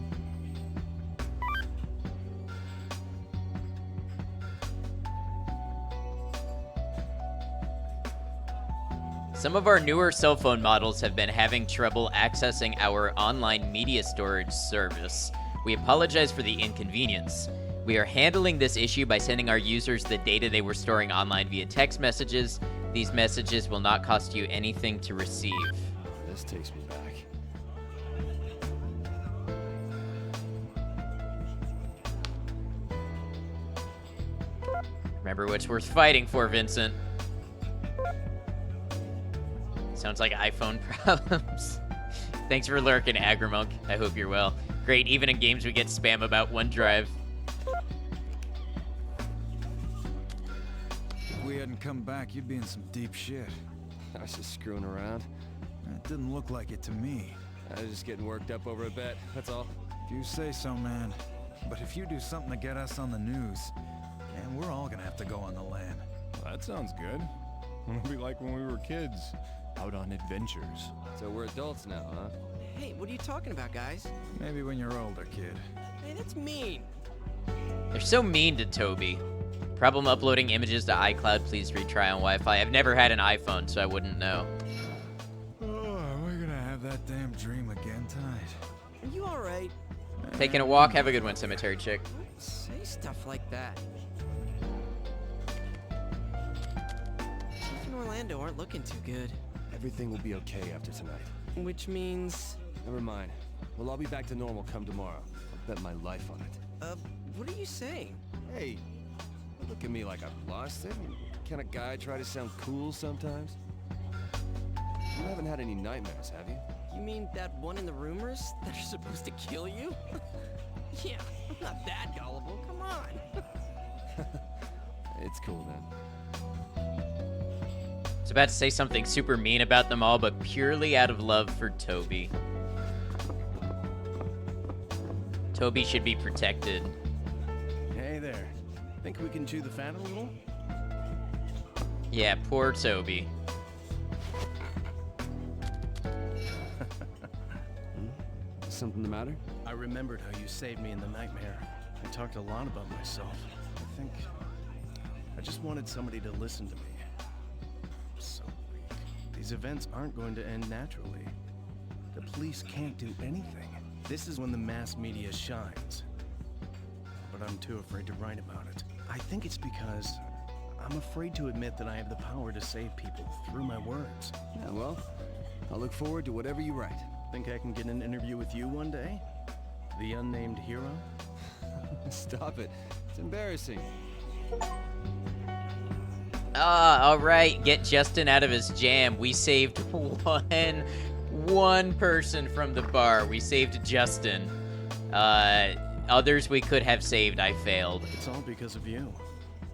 B: Some of our newer cell phone models have been having trouble accessing our online media storage service. We apologize for the inconvenience. We are handling this issue by sending our users the data they were storing online via text messages. These messages will not cost you anything to receive.
D: This takes me back.
B: Remember what's worth fighting for, Vincent. Sounds like iPhone problems. Thanks for lurking, Agrimonk. I hope you're well. Great, even in games we get spam about OneDrive.
F: If we hadn't come back, you'd be in some deep shit.
D: I was just screwing around.
F: It didn't look like it to me.
D: I was just getting worked up over a bet, that's all.
F: If you say so, man. But if you do something to get us on the news, man, we're all gonna have to go on the lam.
H: Well, that sounds good. It'll be like when we were kids, out on adventures.
D: So we're adults now, huh?
J: Hey, what are you talking about, guys?
F: Maybe when you're older, kid.
J: Hey, that's mean.
B: They're so mean to Toby. Problem uploading images to iCloud. Please retry on Wi-Fi. I've never had an iPhone, so I wouldn't know.
F: Oh, we're gonna have that damn dream again tonight.
J: Are you alright?
B: Taking a walk. Have a good one, Cemetery Chick.
J: Don't say stuff like that. Chief and Orlando aren't looking too good.
D: Everything will be okay after tonight.
J: Which means...
D: Never mind. We'll all be back to normal come tomorrow. I'll bet my life on it.
J: What are you saying?
D: Hey, don't look at me like I've lost it. Can a guy try to sound cool sometimes? You haven't had any nightmares, have you?
J: You mean that one in the rumors that are supposed to kill you? Yeah, I'm not that gullible, come on.
D: It's cool then.
B: I was about to say something super mean about them all, but purely out of love for Toby. Toby should be protected.
Q: Hey there. Think we can chew the fat a little?
B: Yeah, poor Toby.
D: Something the matter?
Q: I remembered how you saved me in the nightmare. I talked a lot about myself. I think I just wanted somebody to listen to me. I'm so weak. These events aren't going to end naturally. The police can't do anything. This is when the mass media shines. But I'm too afraid to write about it. I think it's because I'm afraid to admit that I have the power to save people through my words.
D: Yeah, well, I'll look forward to whatever you write.
Q: Think I can get an interview with you one day? The unnamed hero?
D: Stop it. It's embarrassing.
B: All right. Get Justin out of his jam. We saved one person from the bar. We saved Justin. Others we could have saved, I failed.
Q: It's all because of you.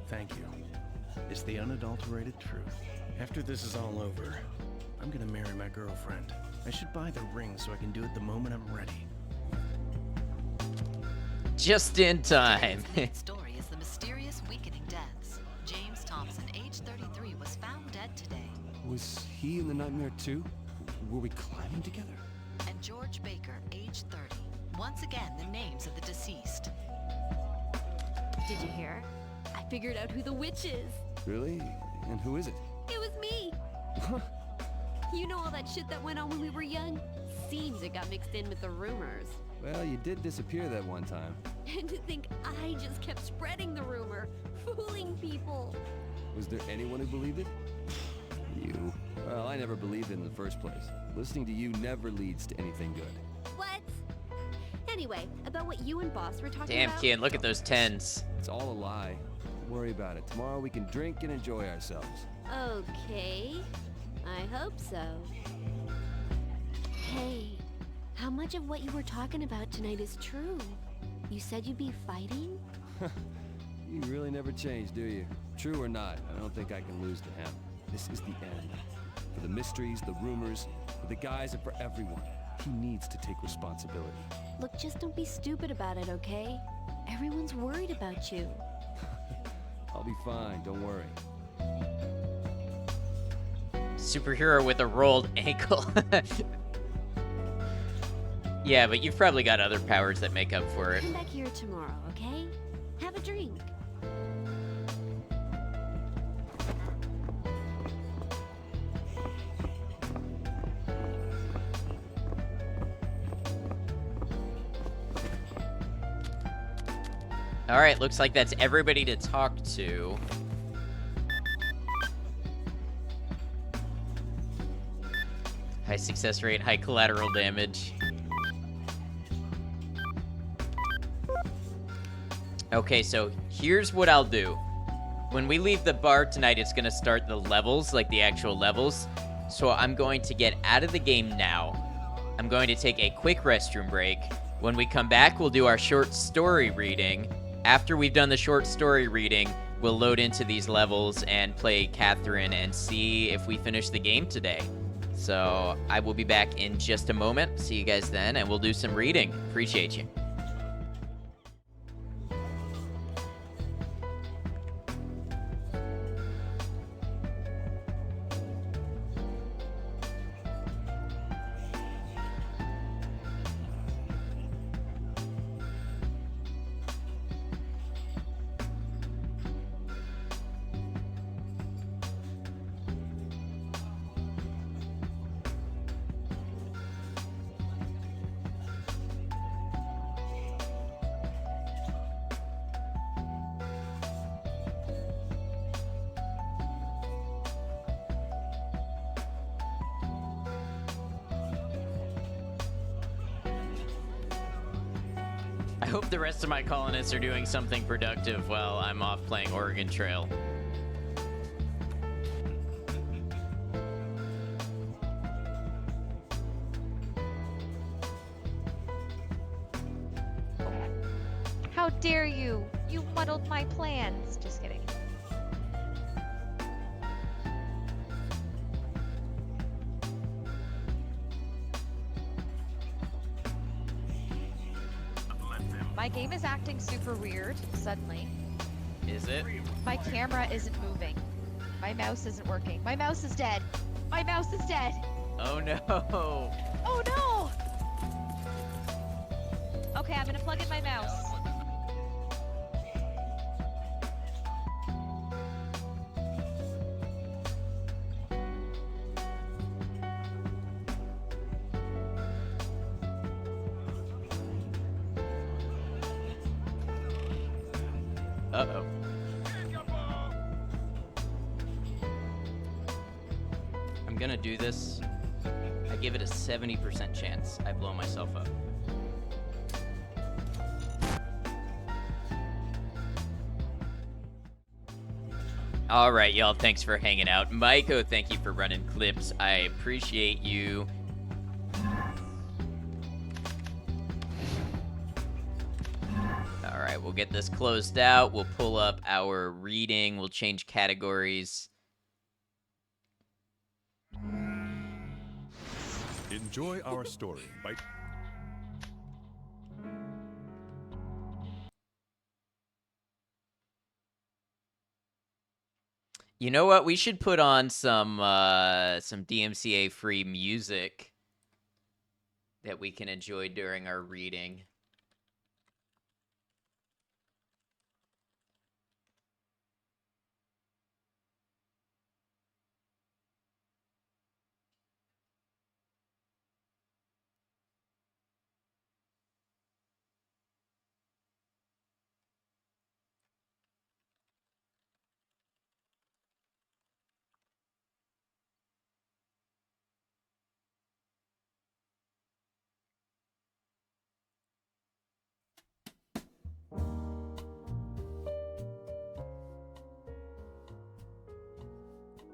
Q: Thank you. It's the unadulterated truth. After this is all over, I'm gonna marry my girlfriend. I should buy the ring so I can do it the moment I'm ready.
B: Just in time.
C: Story is the mysterious weakening deaths. James Thompson, age 33, was found dead today.
D: Was he in the nightmare too? Were we climbing together?
C: And George Baker, age 30. Once again, the names of the deceased.
I: Did you hear? I figured out who the witch is.
D: Really? And who is it?
I: It was me. You know all that shit that went on when we were young? Seems it got mixed in with the rumors.
D: Well, you did disappear that one time.
I: And to think I just kept spreading the rumor, fooling people.
D: Was there anyone who believed it? You. Well, I never believed it in the first place. Listening to you never leads to anything good.
I: What? Anyway, about what you and Boss were talking
B: Damn,
I: about.
B: kid, look at those tens.
D: It's all a lie. Don't worry about it. Tomorrow we can drink and enjoy ourselves.
I: Okay. I hope so. Hey, how much of what you were talking about tonight is true? You said you'd be fighting?
D: You really never change, do you? True or not, I don't think I can lose to him. This is the end. For the mysteries, the rumors, for the guys, and for everyone. He needs to take responsibility.
I: Look, just don't be stupid about it, okay? Everyone's worried about you.
D: I'll be fine, don't worry.
B: Superhero with a rolled ankle. Yeah, but you've probably got other powers that make up for it.
I: Come back here tomorrow, okay? Have a drink.
B: All right, looks like that's everybody to talk to. High success rate, high collateral damage. Okay, so here's what I'll do. When we leave the bar tonight, it's gonna start the levels, like the actual levels. So I'm going to get out of the game now. I'm going to take a quick restroom break. When we come back, we'll do our short story reading. After we've done the short story reading, we'll load into these levels and play Catherine and see if we finish the game today. So I will be back in just a moment. See you guys then, and we'll do some reading. Appreciate you. I hope the rest of my colonists are doing something productive while I'm off playing Oregon Trail.
P: How dare you? You muddled my plans. Just kidding. My game is acting super weird, suddenly.
B: Is it?
P: My camera isn't moving. My mouse isn't working. My mouse is dead. My mouse is dead.
B: Oh no.
P: Oh no! Okay, I'm gonna plug in my mouse.
B: Uh-oh. I'm gonna do this. I give it a 70% chance I blow myself up. All right, y'all, thanks for hanging out. Maiko, thank you for running clips. I appreciate you. All right, we'll get this closed out. We'll pull up our reading. We'll change categories.
A: Enjoy our story by...
B: You know what? We should put on some DMCA free music that we can enjoy during our reading.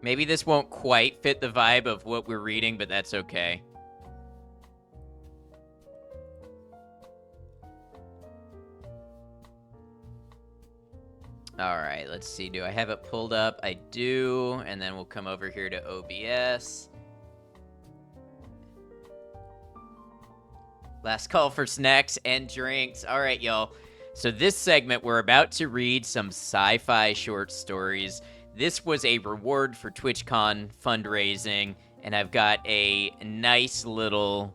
B: Maybe this won't quite fit the vibe of what we're reading, but that's okay. All right, let's see. Do I have it pulled up? I do. And then we'll come over here to OBS. Last call for snacks and drinks. All right, y'all. So this segment, we're about to read some sci-fi short stories. This was a reward for TwitchCon fundraising, and I've got a nice little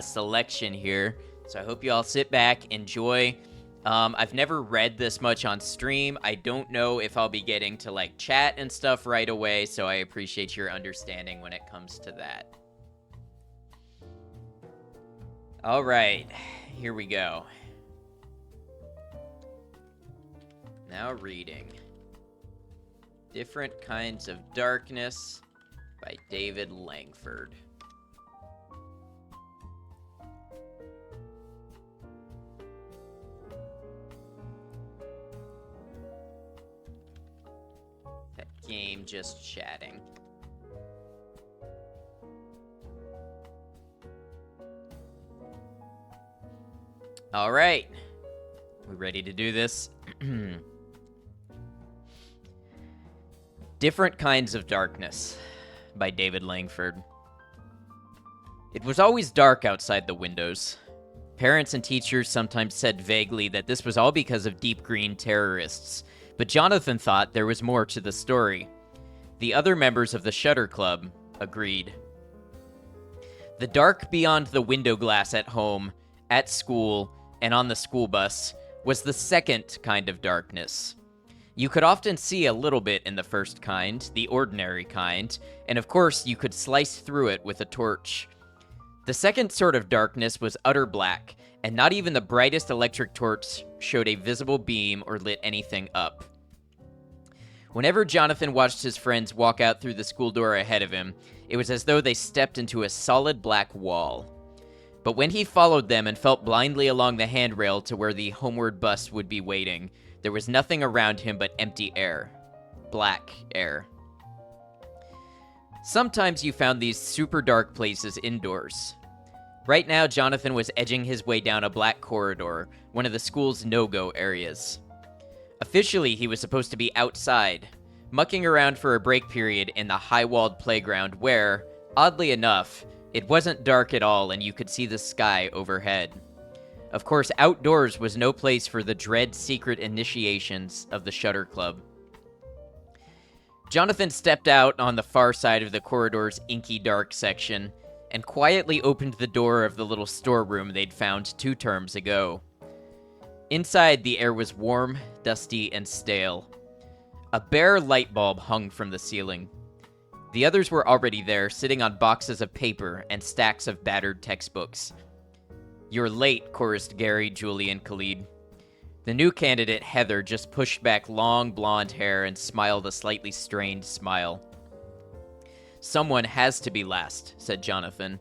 B: selection here. So I hope you all sit back, enjoy. I've never read this much on stream. I don't know if I'll be getting to like chat and stuff right away, so I appreciate your understanding when it comes to that. All right, here we go. Now reading. Different Kinds of Darkness by David Langford. That game just chatting. All right. We ready to do this? Different Kinds of Darkness by David Langford. It was always dark outside the windows. Parents and teachers sometimes said vaguely that this was all because of deep green terrorists, but Jonathan thought there was more to the story. The other members of the Shutter Club agreed. The dark beyond the window glass at home, at school, and on the school bus was the second kind of darkness. You could often see a little bit in the first kind, the ordinary kind, and of course you could slice through it with a torch. The second sort of darkness was utter black, and not even the brightest electric torch showed a visible beam or lit anything up. Whenever Jonathan watched his friends walk out through the school door ahead of him, it was as though they stepped into a solid black wall. But when he followed them and felt blindly along the handrail to where the homeward bus would be waiting, there was nothing around him but empty air. Black air. Sometimes you found these super dark places indoors. Right now, Jonathan was edging his way down a black corridor, one of the school's no-go areas. Officially, he was supposed to be outside, mucking around for a break period in the high-walled playground where, oddly enough, it wasn't dark at all and you could see the sky overhead. Of course, outdoors was no place for the dread secret initiations of the Shutter Club. Jonathan stepped out on the far side of the corridor's inky dark section and quietly opened the door of the little storeroom they'd found 2 terms ago. Inside, the air was warm, dusty, and stale. A bare light bulb hung from the ceiling. The others were already there, sitting on boxes of paper and stacks of battered textbooks. "You're late," chorused Gary, Julie, and Khalid. The new candidate, Heather, just pushed back long blonde hair and smiled a slightly strained smile. "Someone has to be last," said Jonathan.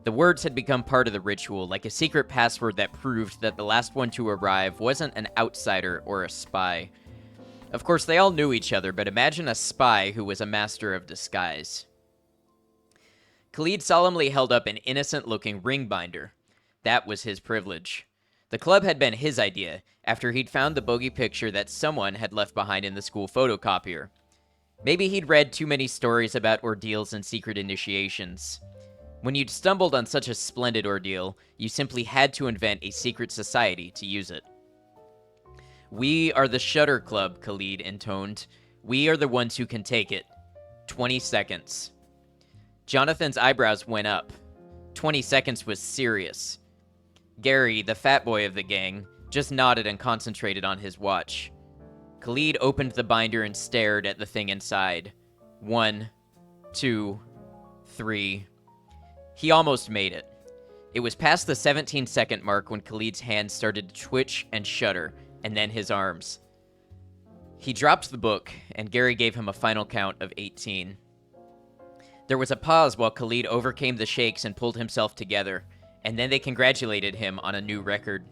B: The words had become part of the ritual, like a secret password that proved that the last one to arrive wasn't an outsider or a spy. Of course, they all knew each other, but imagine a spy who was a master of disguise. Khalid solemnly held up an innocent-looking ring binder. That was his privilege. The club had been his idea, after he'd found the bogey picture that someone had left behind in the school photocopier. Maybe he'd read too many stories about ordeals and secret initiations. When you'd stumbled on such a splendid ordeal, you simply had to invent a secret society to use it. "We are the Shutter Club," Khalid intoned. "We are the ones who can take it. 20 seconds. Jonathan's eyebrows went up. 20 seconds was serious. Gary, the fat boy of the gang, just nodded and concentrated on his watch. Khalid opened the binder and stared at the thing inside. 1, 2, 3. He almost made it. It was past the 17-second mark when Khalid's hands started to twitch and shudder, and then his arms. He dropped the book, and Gary gave him a final count of 18. There was a pause while Khalid overcame the shakes and pulled himself together, and then they congratulated him on a new record.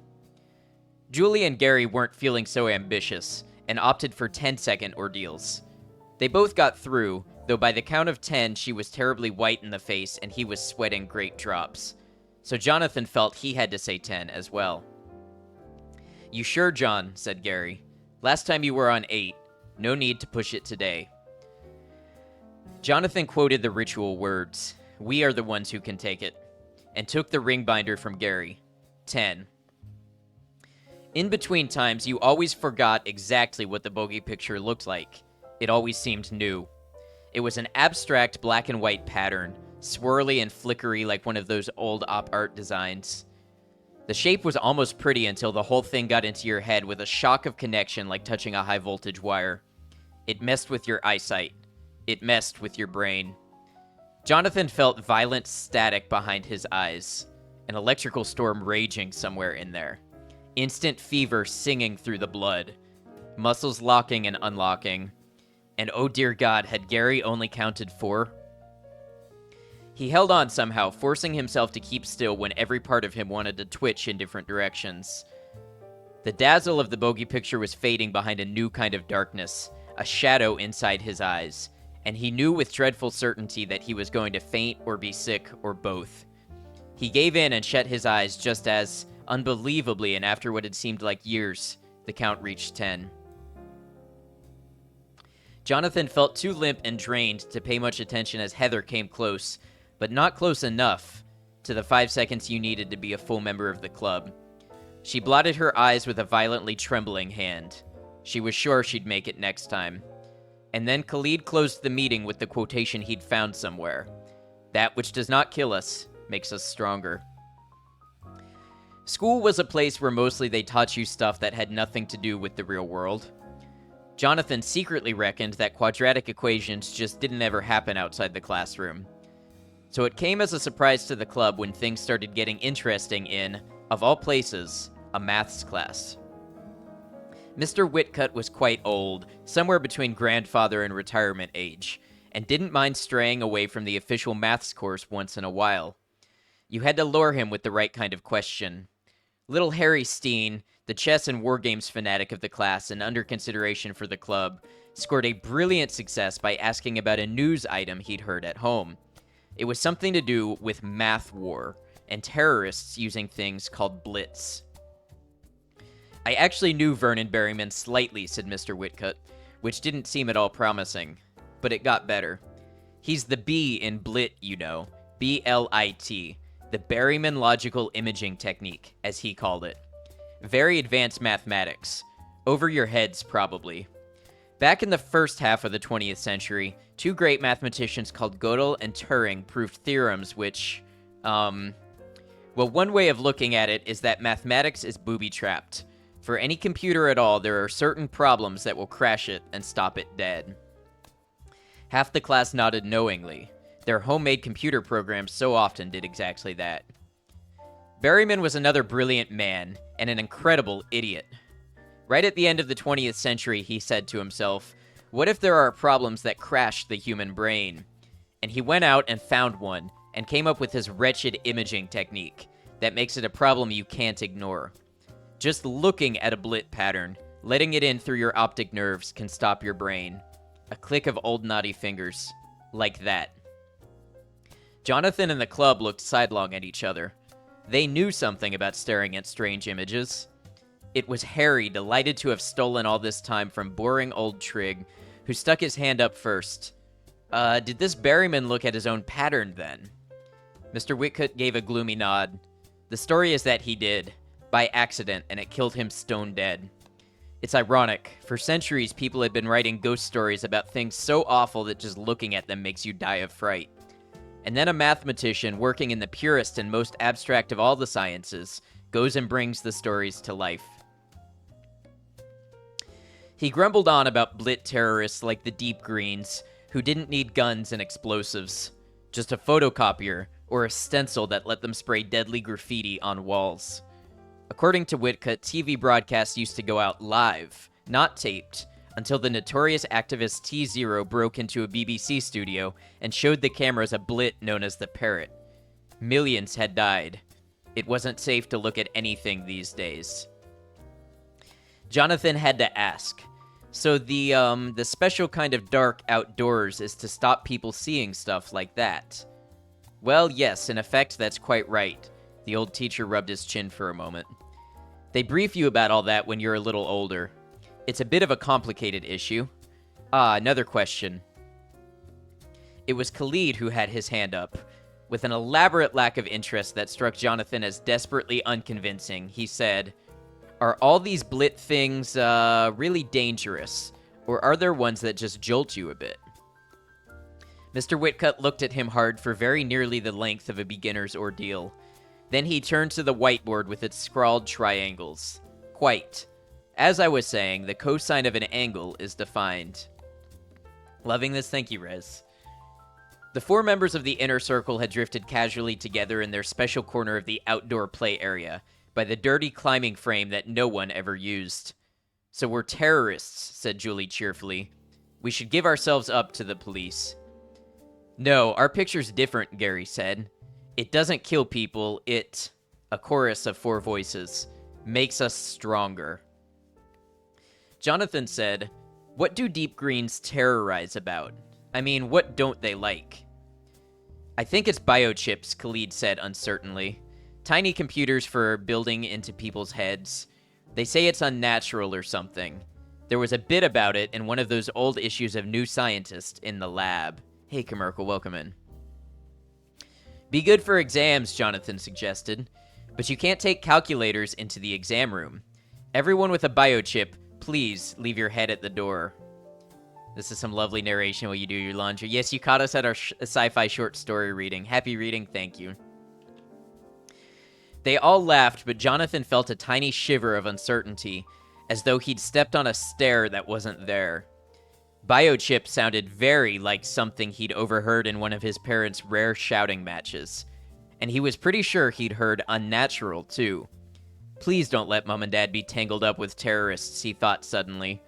B: Julie and Gary weren't feeling so ambitious, and opted for 10-second ordeals. They both got through, though by the count of 10, she was terribly white in the face and he was sweating great drops. So Jonathan felt he had to say 10 as well. "You sure, John?" said Gary. "Last time you were on 8. No need to push it today." Jonathan quoted the ritual words, "We are the ones who can take it," and took the ring binder from Gary. 10. In between times, you always forgot exactly what the bogey picture looked like. It always seemed new. It was an abstract black and white pattern, swirly and flickery like one of those old op art designs. The shape was almost pretty until the whole thing got into your head with a shock of connection like touching a high voltage wire. It messed with your eyesight. It messed with your brain. Jonathan felt violent static behind his eyes, an electrical storm raging somewhere in there. Instant fever singing through the blood, muscles locking and unlocking. And oh dear God, had Gary only counted 4? He held on somehow, forcing himself to keep still when every part of him wanted to twitch in different directions. The dazzle of the bogey picture was fading behind a new kind of darkness, a shadow inside his eyes, and he knew with dreadful certainty that he was going to faint or be sick or both. He gave in and shut his eyes just as, unbelievably and after what had seemed like years, the count reached 10. Jonathan felt too limp and drained to pay much attention as Heather came close, but not close enough to the 5 seconds you needed to be a full member of the club. She blotted her eyes with a violently trembling hand. She was sure she'd make it next time. And then Khalid closed the meeting with the quotation he'd found somewhere. "That which does not kill us makes us stronger." School was a place where mostly they taught you stuff that had nothing to do with the real world. Jonathan secretly reckoned that quadratic equations just didn't ever happen outside the classroom. So it came as a surprise to the club when things started getting interesting in, of all places, a maths class. Mr. Whitcutt was quite old, somewhere between grandfather and retirement age, and didn't mind straying away from the official maths course once in a while. You had to lure him with the right kind of question. Little Harry Steen, the chess and war games fanatic of the class and under consideration for the club, scored a brilliant success by asking about a news item he'd heard at home. It was something to do with math war and terrorists using things called blitz. "I actually knew Vernon Berryman slightly," said Mr. Whitcutt, which didn't seem at all promising, but it got better. "He's the B in BLIT, you know, BLIT, the Berryman Logical Imaging Technique, as he called it. Very advanced mathematics. Over your heads, probably. Back in the first half of the 20th century, 2 great mathematicians called Gödel and Turing proved theorems which, well, one way of looking at it is that mathematics is booby-trapped. For any computer at all, there are certain problems that will crash it and stop it dead." Half the class nodded knowingly. Their homemade computer programs so often did exactly that. Berryman was another brilliant man, and an incredible idiot. Right at the end of the 20th century, he said to himself, "What if there are problems that crash the human brain?" And he went out and found one, and came up with his wretched imaging technique that makes it a problem you can't ignore. Just looking at a blit pattern, letting it in through your optic nerves can stop your brain. A click of old naughty fingers. Like that. Jonathan and the club looked sidelong at each other. They knew something about staring at strange images. It was Harry, delighted to have stolen all this time from boring old Trigg, who stuck his hand up first. Did this Berryman look at his own pattern, then?" Mr. Whitcutt gave a gloomy nod. "The story is that he did. By accident, and it killed him stone dead. It's ironic. For centuries, people had been writing ghost stories about things so awful that just looking at them makes you die of fright. And then a mathematician, working in the purest and most abstract of all the sciences, goes and brings the stories to life." He grumbled on about blit terrorists like the Deep Greens, who didn't need guns and explosives, just a photocopier or a stencil that let them spray deadly graffiti on walls. According to Whitcutt, TV broadcasts used to go out live, not taped, until the notorious activist T-Zero broke into a BBC studio and showed the cameras a blit known as the Parrot. Millions had died. It wasn't safe to look at anything these days. Jonathan had to ask, So the special kind of dark outdoors is to stop people seeing stuff like that. Well, yes, in effect, that's quite right. The old teacher rubbed his chin for a moment. They brief you about all that when you're a little older. It's a bit of a complicated issue. Ah, another question. It was Khalid who had his hand up. With an elaborate lack of interest that struck Jonathan as desperately unconvincing, he said, "Are all these blit things really dangerous, or are there ones that just jolt you a bit?" Mr. Whitcutt looked at him hard for very nearly the length of a beginner's ordeal. Then he turned to the whiteboard with its scrawled triangles. Quite. As I was saying, the cosine of an angle is defined. Loving this, thank you, Rez. The four members of the inner circle had drifted casually together in their special corner of the outdoor play area, by the dirty climbing frame that no one ever used. "So we're terrorists," said Julie cheerfully. "We should give ourselves up to the police." "No, our picture's different," Gary said. "It doesn't kill people, a chorus of four voices, makes us stronger." Jonathan said, "What do deep greens terrorize about? I mean, what don't they like?" "I think it's biochips," Khalid said uncertainly. "Tiny computers for building into people's heads. They say it's unnatural or something. There was a bit about it in one of those old issues of New Scientist in the lab." Hey, Kamerkel, welcome in. "Be good for exams," Jonathan suggested. "But you can't take calculators into the exam room. Everyone with a biochip, please leave your head at the door." This is some lovely narration while you do your laundry. Yes, you caught us at our sci-fi short story reading. Happy reading, thank you. They all laughed, but Jonathan felt a tiny shiver of uncertainty, as though he'd stepped on a stair that wasn't there. Biochip sounded very like something he'd overheard in one of his parents' rare shouting matches. And he was pretty sure he'd heard unnatural, too. Please don't let Mom and Dad be tangled up with terrorists, he thought suddenly.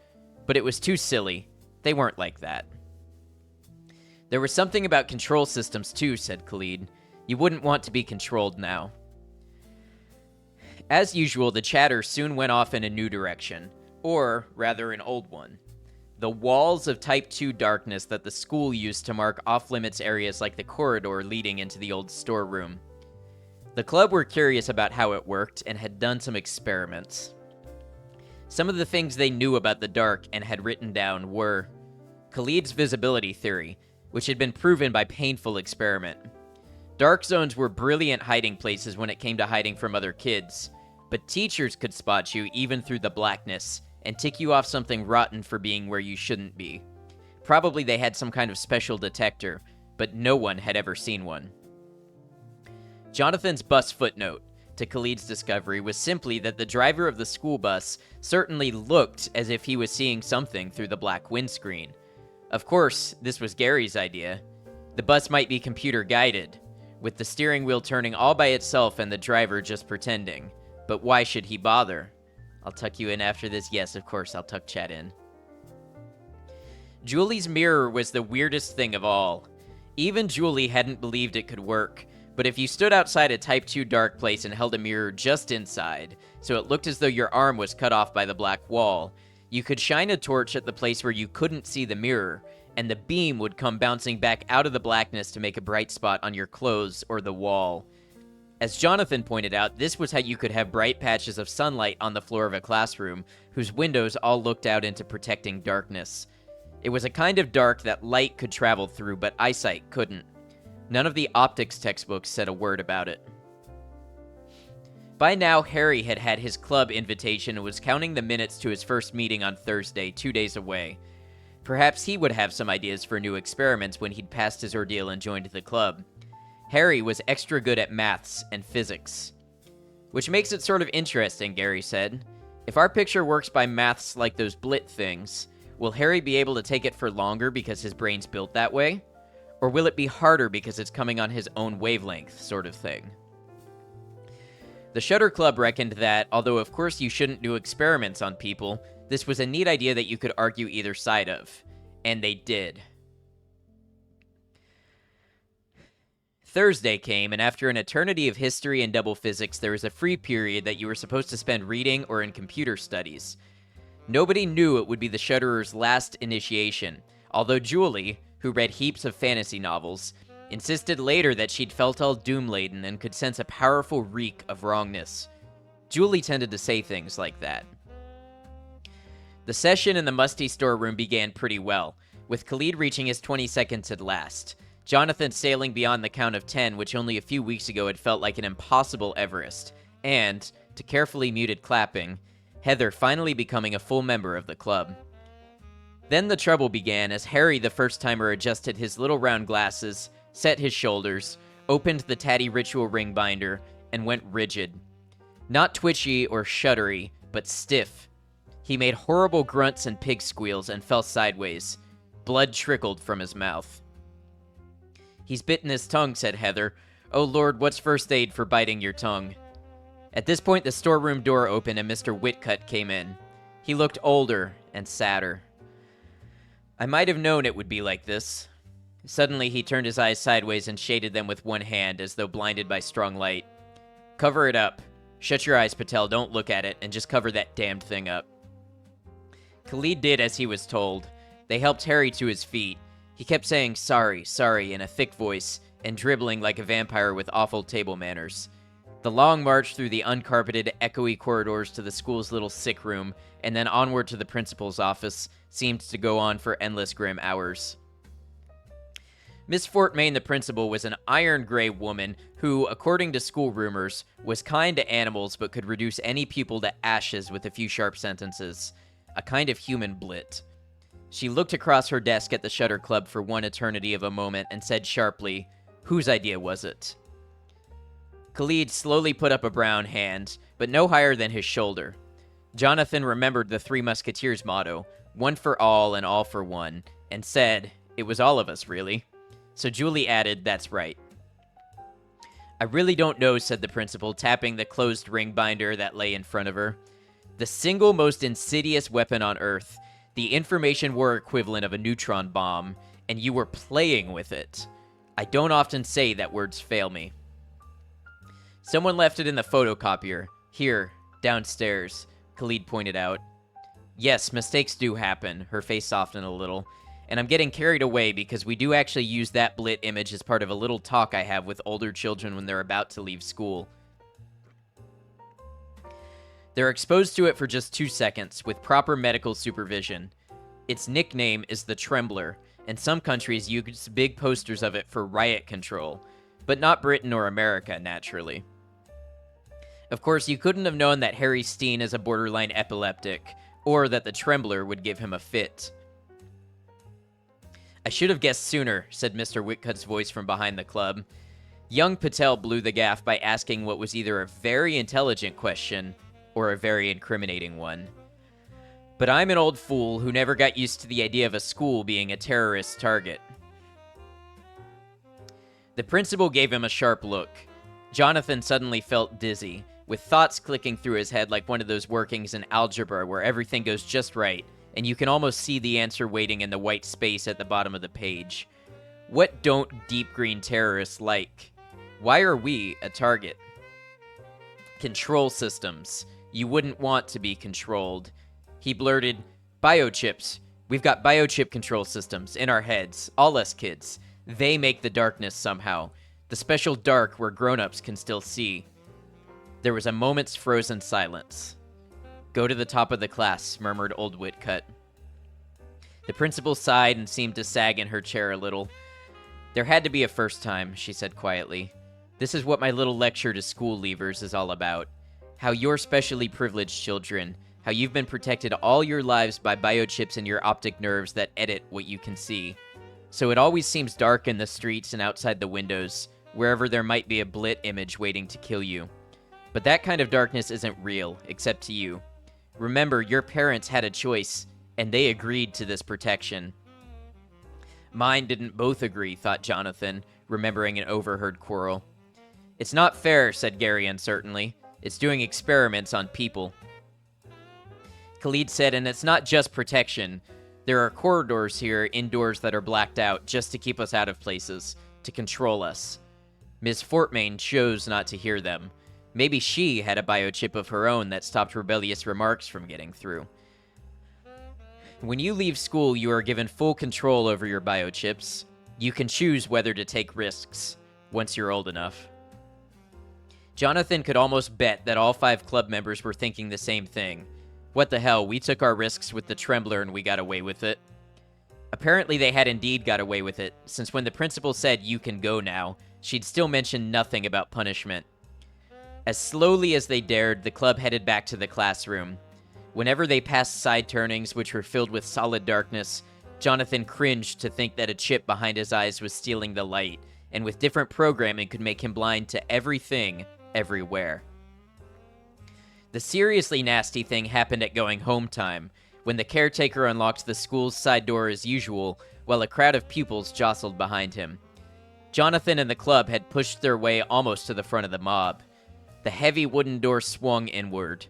B: But it was too silly. They weren't like that. "There was something about control systems, too," said Khalid. "You wouldn't want to be controlled now." As usual, the chatter soon went off in a new direction. Or, rather, an old one. The walls of Type 2 darkness that the school used to mark off-limits areas like the corridor leading into the old storeroom. The club were curious about how it worked and had done some experiments. Some of the things they knew about the dark and had written down were Khalid's visibility theory, which had been proven by painful experiment. Dark zones were brilliant hiding places when it came to hiding from other kids, but teachers could spot you even through the blackness and tick you off something rotten for being where you shouldn't be. Probably they had some kind of special detector, but no one had ever seen one. Jonathan's bus footnote to Khalid's discovery was simply that the driver of the school bus certainly looked as if he was seeing something through the black windscreen. Of course, this was Gary's idea. The bus might be computer-guided, with the steering wheel turning all by itself and the driver just pretending. But why should he bother? I'll tuck you in after this. Yes, of course, I'll tuck chat in. Julie's mirror was the weirdest thing of all. Even Julie hadn't believed it could work, but if you stood outside a Type 2 dark place and held a mirror just inside, so it looked as though your arm was cut off by the black wall, you could shine a torch at the place where you couldn't see the mirror, and the beam would come bouncing back out of the blackness to make a bright spot on your clothes or the wall. As Jonathan pointed out, this was how you could have bright patches of sunlight on the floor of a classroom, whose windows all looked out into protecting darkness. It was a kind of dark that light could travel through, but eyesight couldn't. None of the optics textbooks said a word about it. By now, Harry had had his club invitation and was counting the minutes to his first meeting on Thursday, 2 days away. Perhaps he would have some ideas for new experiments when he'd passed his ordeal and joined the club. Harry was extra good at maths and physics. Which makes it sort of interesting, Gary said. If our picture works by maths like those blit things, will Harry be able to take it for longer because his brain's built that way? Or will it be harder because it's coming on his own wavelength, sort of thing? The Shutter Club reckoned that, although of course you shouldn't do experiments on people, this was a neat idea that you could argue either side of. And they did. Thursday came, and after an eternity of history and double physics, there was a free period that you were supposed to spend reading or in computer studies. Nobody knew it would be the Shudderer's last initiation, although Julie, who read heaps of fantasy novels, insisted later that she'd felt all doom-laden and could sense a powerful reek of wrongness. Julie tended to say things like that. The session in the musty storeroom began pretty well, with Khalid reaching his 20 seconds at last, Jonathan sailing beyond the count of 10, which only a few weeks ago had felt like an impossible Everest, and, to carefully muted clapping, Heather finally becoming a full member of the club. Then the trouble began as Harry the first-timer adjusted his little round glasses, set his shoulders, opened the tatty ritual ring binder, and went rigid. Not twitchy or shuddery, but stiff. He made horrible grunts and pig squeals and fell sideways. Blood trickled from his mouth. "He's bitten his tongue," said Heather. "Oh Lord, what's first aid for biting your tongue?" At this point, the storeroom door opened and Mr. Whitcutt came in. He looked older and sadder. "I might have known it would be like this." Suddenly, he turned his eyes sideways and shaded them with one hand, as though blinded by strong light. "Cover it up. Shut your eyes, Patel, don't look at it, and just cover that damned thing up." Khalid did as he was told. They helped Harry to his feet. He kept saying sorry, sorry in a thick voice, and dribbling like a vampire with awful table manners. The long march through the uncarpeted, echoey corridors to the school's little sick room, and then onward to the principal's office, seemed to go on for endless grim hours. Miss Fortmain, the principal, was an iron-gray woman who, according to school rumors, was kind to animals but could reduce any pupil to ashes with a few sharp sentences. A kind of human blit. She looked across her desk at the Shutter Club for one eternity of a moment and said sharply, "Whose idea was it?" Khalid slowly put up a brown hand, but no higher than his shoulder. Jonathan remembered the Three Musketeers motto, one for all and all for one, and said, "It was all of us, really." So Julie added, "That's right." "I really don't know," said the principal, tapping the closed ring binder that lay in front of her. "The single most insidious weapon on Earth, the information war equivalent of a neutron bomb, and you were playing with it. I don't often say that words fail me." "Someone left it in the photocopier. Here, downstairs," Khalid pointed out. "Yes, mistakes do happen," her face softened a little. "And I'm getting carried away because we do actually use that blit image as part of a little talk I have with older children when they're about to leave school. They're exposed to it for just 2 seconds, with proper medical supervision. Its nickname is the Trembler, and some countries use big posters of it for riot control, but not Britain or America, naturally. Of course, you couldn't have known that Harry Steen is a borderline epileptic, or that the Trembler would give him a fit. "I should have guessed sooner," said Mr. Whitcutt's voice from behind the club. Young Patel blew the gaff by asking what was either a very intelligent question or a very incriminating one. "But I'm an old fool who never got used to the idea of a school being a terrorist target." The principal gave him a sharp look. Jonathan suddenly felt dizzy, with thoughts clicking through his head like one of those workings in algebra where everything goes just right, and you can almost see the answer waiting in the white space at the bottom of the page. What don't deep green terrorists like? Why are we a target? Control systems. You wouldn't want to be controlled. He blurted, "Biochips. We've got biochip control systems in our heads, all us kids. They make the darkness somehow. The special dark where grown-ups can still see." There was a moment's frozen silence. "Go to the top of the class," murmured old Whitcutt. The principal sighed and seemed to sag in her chair a little. "There had to be a first time," she said quietly. "This is what my little lecture to school leavers is all about. How you're specially privileged children, how you've been protected all your lives by biochips in your optic nerves that edit what you can see. So it always seems dark in the streets and outside the windows, wherever there might be a blit image waiting to kill you. But that kind of darkness isn't real, except to you. Remember, your parents had a choice, and they agreed to this protection." Mine didn't both agree, thought Jonathan, remembering an overheard quarrel. "It's not fair," said Gary uncertainly. "It's doing experiments on people." Khalid said, "And it's not just protection. There are corridors here indoors that are blacked out just to keep us out of places, to control us." Miss Fortmain chose not to hear them. Maybe she had a biochip of her own that stopped rebellious remarks from getting through. When you leave school, you are given full control over your biochips. You can choose whether to take risks, once you're old enough. Jonathan could almost bet that all 5 club members were thinking the same thing. What the hell, we took our risks with the Trembler and we got away with it. Apparently they had indeed got away with it, since when the principal said you can go now, she'd still mentioned nothing about punishment. As slowly as they dared, the club headed back to the classroom. Whenever they passed side turnings which were filled with solid darkness, Jonathan cringed to think that a chip behind his eyes was stealing the light, and with different programming could make him blind to everything, everywhere. The seriously nasty thing happened at going home time, when the caretaker unlocked the school's side door as usual, while a crowd of pupils jostled behind him. Jonathan and the club had pushed their way almost to the front of the mob. The heavy wooden door swung inward.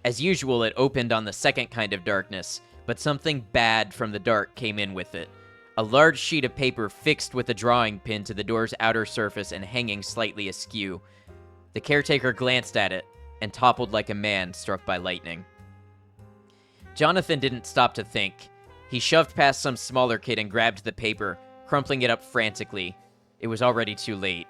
B: As usual, it opened on the second kind of darkness, but something bad from the dark came in with it. A large sheet of paper fixed with a drawing pin to the door's outer surface and hanging slightly askew. The caretaker glanced at it and toppled like a man struck by lightning. Jonathan didn't stop to think. He shoved past some smaller kid and grabbed the paper, crumpling it up frantically. It was already too late.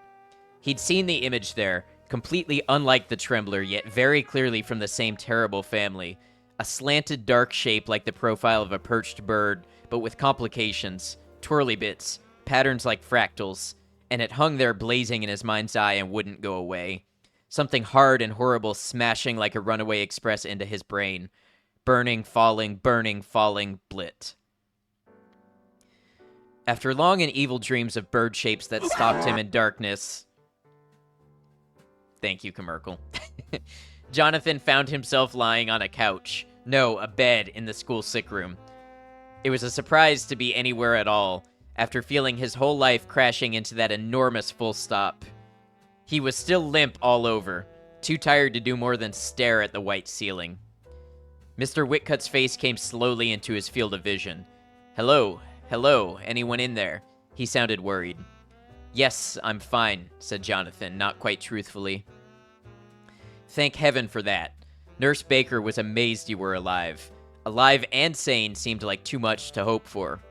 B: He'd seen the image there, completely unlike the Trembler, yet very clearly from the same terrible family. A slanted dark shape like the profile of a perched bird, but with complications, twirly bits, patterns like fractals, and it hung there blazing in his mind's eye and wouldn't go away. Something hard and horrible smashing like a runaway express into his brain. Burning, falling, blit. After long and evil dreams of bird shapes that stalked him in darkness... Thank you, Commercial. Jonathan found himself lying on a couch. No, a bed in the school sick room. It was a surprise to be anywhere at all, after feeling his whole life crashing into that enormous full stop. He was still limp all over, too tired to do more than stare at the white ceiling. Mr. Whitcutt's face came slowly into his field of vision. Hello, anyone in there? He sounded worried. Yes, I'm fine, said Jonathan, not quite truthfully. Thank heaven for that. Nurse Baker was amazed you were alive. Alive and sane seemed like too much to hope for.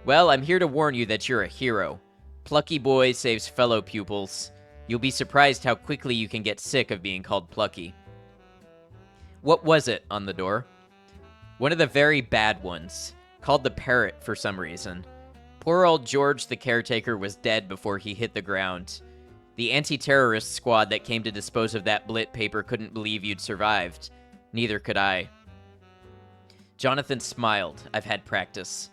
B: Well, I'm here to warn you that you're a hero. Plucky boy saves fellow pupils. You'll be surprised how quickly you can get sick of being called plucky. What was it on the door? One of the very bad ones, called the Parrot for some reason. Poor old George the caretaker was dead before he hit the ground. The anti-terrorist squad that came to dispose of that blit paper couldn't believe you'd survived. Neither could I. Jonathan smiled. I've had practice.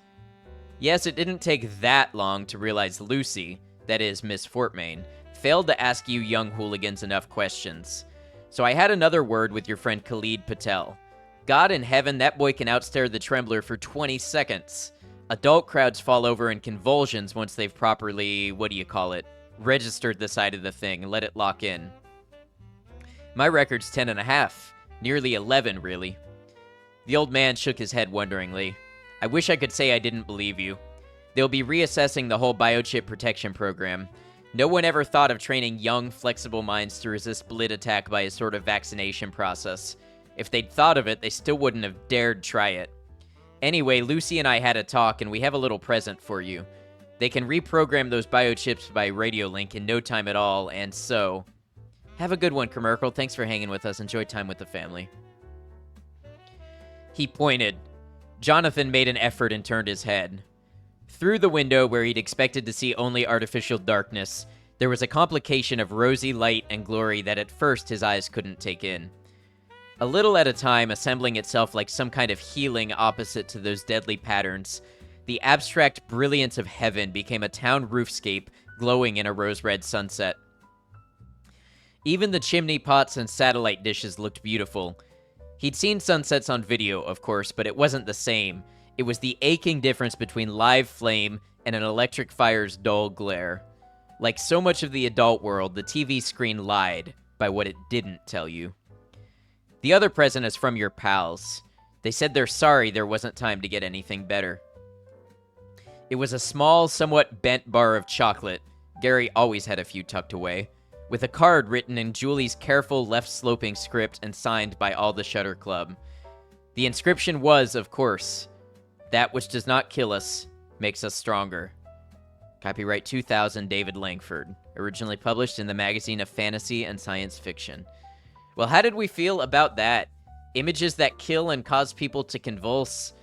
B: Yes, it didn't take that long to realize Lucy, that is, Miss Fortmain, failed to ask you young hooligans enough questions. So I had another word with your friend Khalid Patel. God in heaven, that boy can outstare the Trembler for 20 seconds. Adult crowds fall over in convulsions once they've properly, registered the side of the thing and let it lock in. My record's 10.5, nearly 11, really. The old man shook his head wonderingly. I wish I could say I didn't believe you. They'll be reassessing the whole biochip protection program. No one ever thought of training young, flexible minds to resist blit attack by a sort of vaccination process. If they'd thought of it, they still wouldn't have dared try it. Anyway, Lucy and I had a talk, and we have a little present for you. They can reprogram those biochips by radio link in no time at all, and so... Have a good one, Commercial. Thanks for hanging with us. Enjoy time with the family. He pointed. Jonathan made an effort and turned his head. Through the window, where he'd expected to see only artificial darkness, there was a complication of rosy light and glory that at first his eyes couldn't take in. A little at a time, assembling itself like some kind of healing opposite to those deadly patterns, the abstract brilliance of heaven became a town roofscape glowing in a rose-red sunset. Even the chimney pots and satellite dishes looked beautiful. He'd seen sunsets on video, of course, but it wasn't the same. It was the aching difference between live flame and an electric fire's dull glare. Like so much of the adult world, the TV screen lied by what it didn't tell you. The other present is from your pals. They said they're sorry there wasn't time to get anything better. It was a small, somewhat bent bar of chocolate. Gary always had a few tucked away, with a card written in Julie's careful left-sloping script and signed by all the Shutter Club. The inscription was, of course, That which does not kill us makes us stronger. Copyright 2000, David Langford. Originally published in the magazine of fantasy and science fiction. Well, how did we feel about that? Images that kill and cause people to convulse.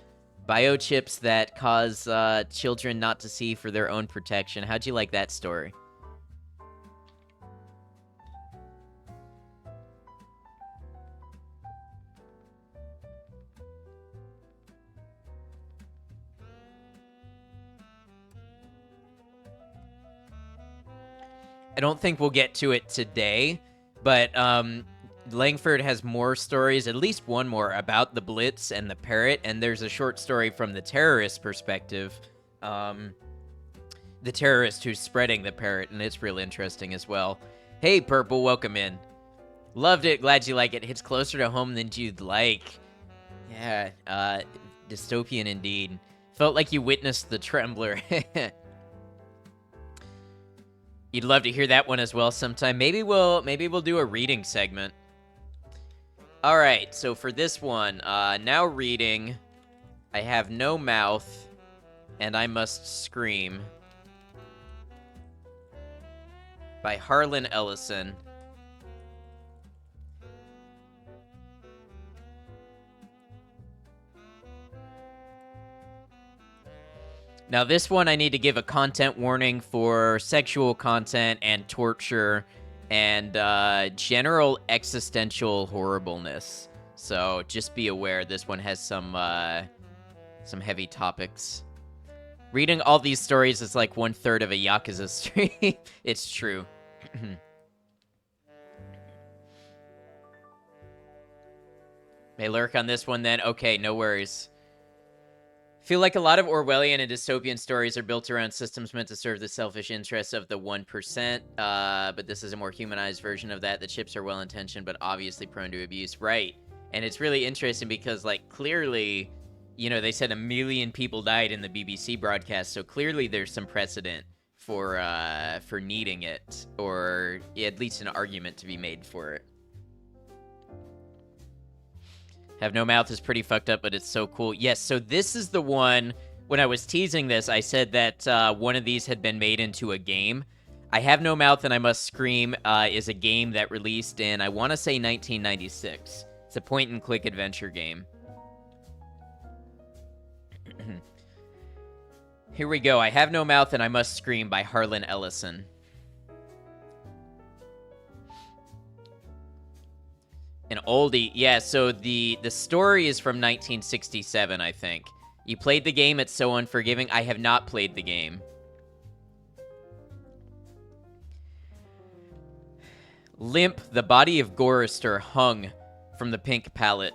B: Biochips that cause children not to see for their own protection. How'd you like that story? I don't think we'll get to it today, but Langford has more stories, at least one more, about the Blitz and the parrot, and there's a short story from the terrorist perspective, the terrorist who's spreading the parrot, and it's real interesting as well. Hey, Purple, welcome in. Loved it, glad you like it. Hits closer to home than you'd like. Yeah, dystopian indeed. Felt like you witnessed the Trembler. You'd love to hear that one as well sometime. Maybe we'll do a reading segment. All right, so for this one, now reading, I Have No Mouth, and I Must Scream by Harlan Ellison. Now, this one I need to give a content warning for sexual content and torture and general existential horribleness. So just be aware this one has some heavy topics. Reading all these stories is like 1/3 of a Yakuza stream. It's true. May lurk on this one then. Okay, no worries. Feel like a lot of Orwellian and dystopian stories are built around systems meant to serve the selfish interests of the 1%, but this is a more humanized version of that. The chips are well-intentioned, but obviously prone to abuse. Right. And it's really interesting because, like, clearly, you know, they said 1 million people died in the BBC broadcast, so clearly there's some precedent for needing it, or at least an argument to be made for it. Have No Mouth is pretty fucked up, but it's so cool. Yes, so this is the one, when I was teasing this, I said that one of these had been made into a game. I Have No Mouth and I Must Scream is a game that released in, I want to say 1996. It's a point-and-click adventure game. Here we go. I Have No Mouth and I Must Scream by Harlan Ellison. An oldie. Yeah, so the story is from 1967, I think. You played the game, it's so unforgiving. I have not played the game. Limp, the body of Gorister hung from the pink pallet.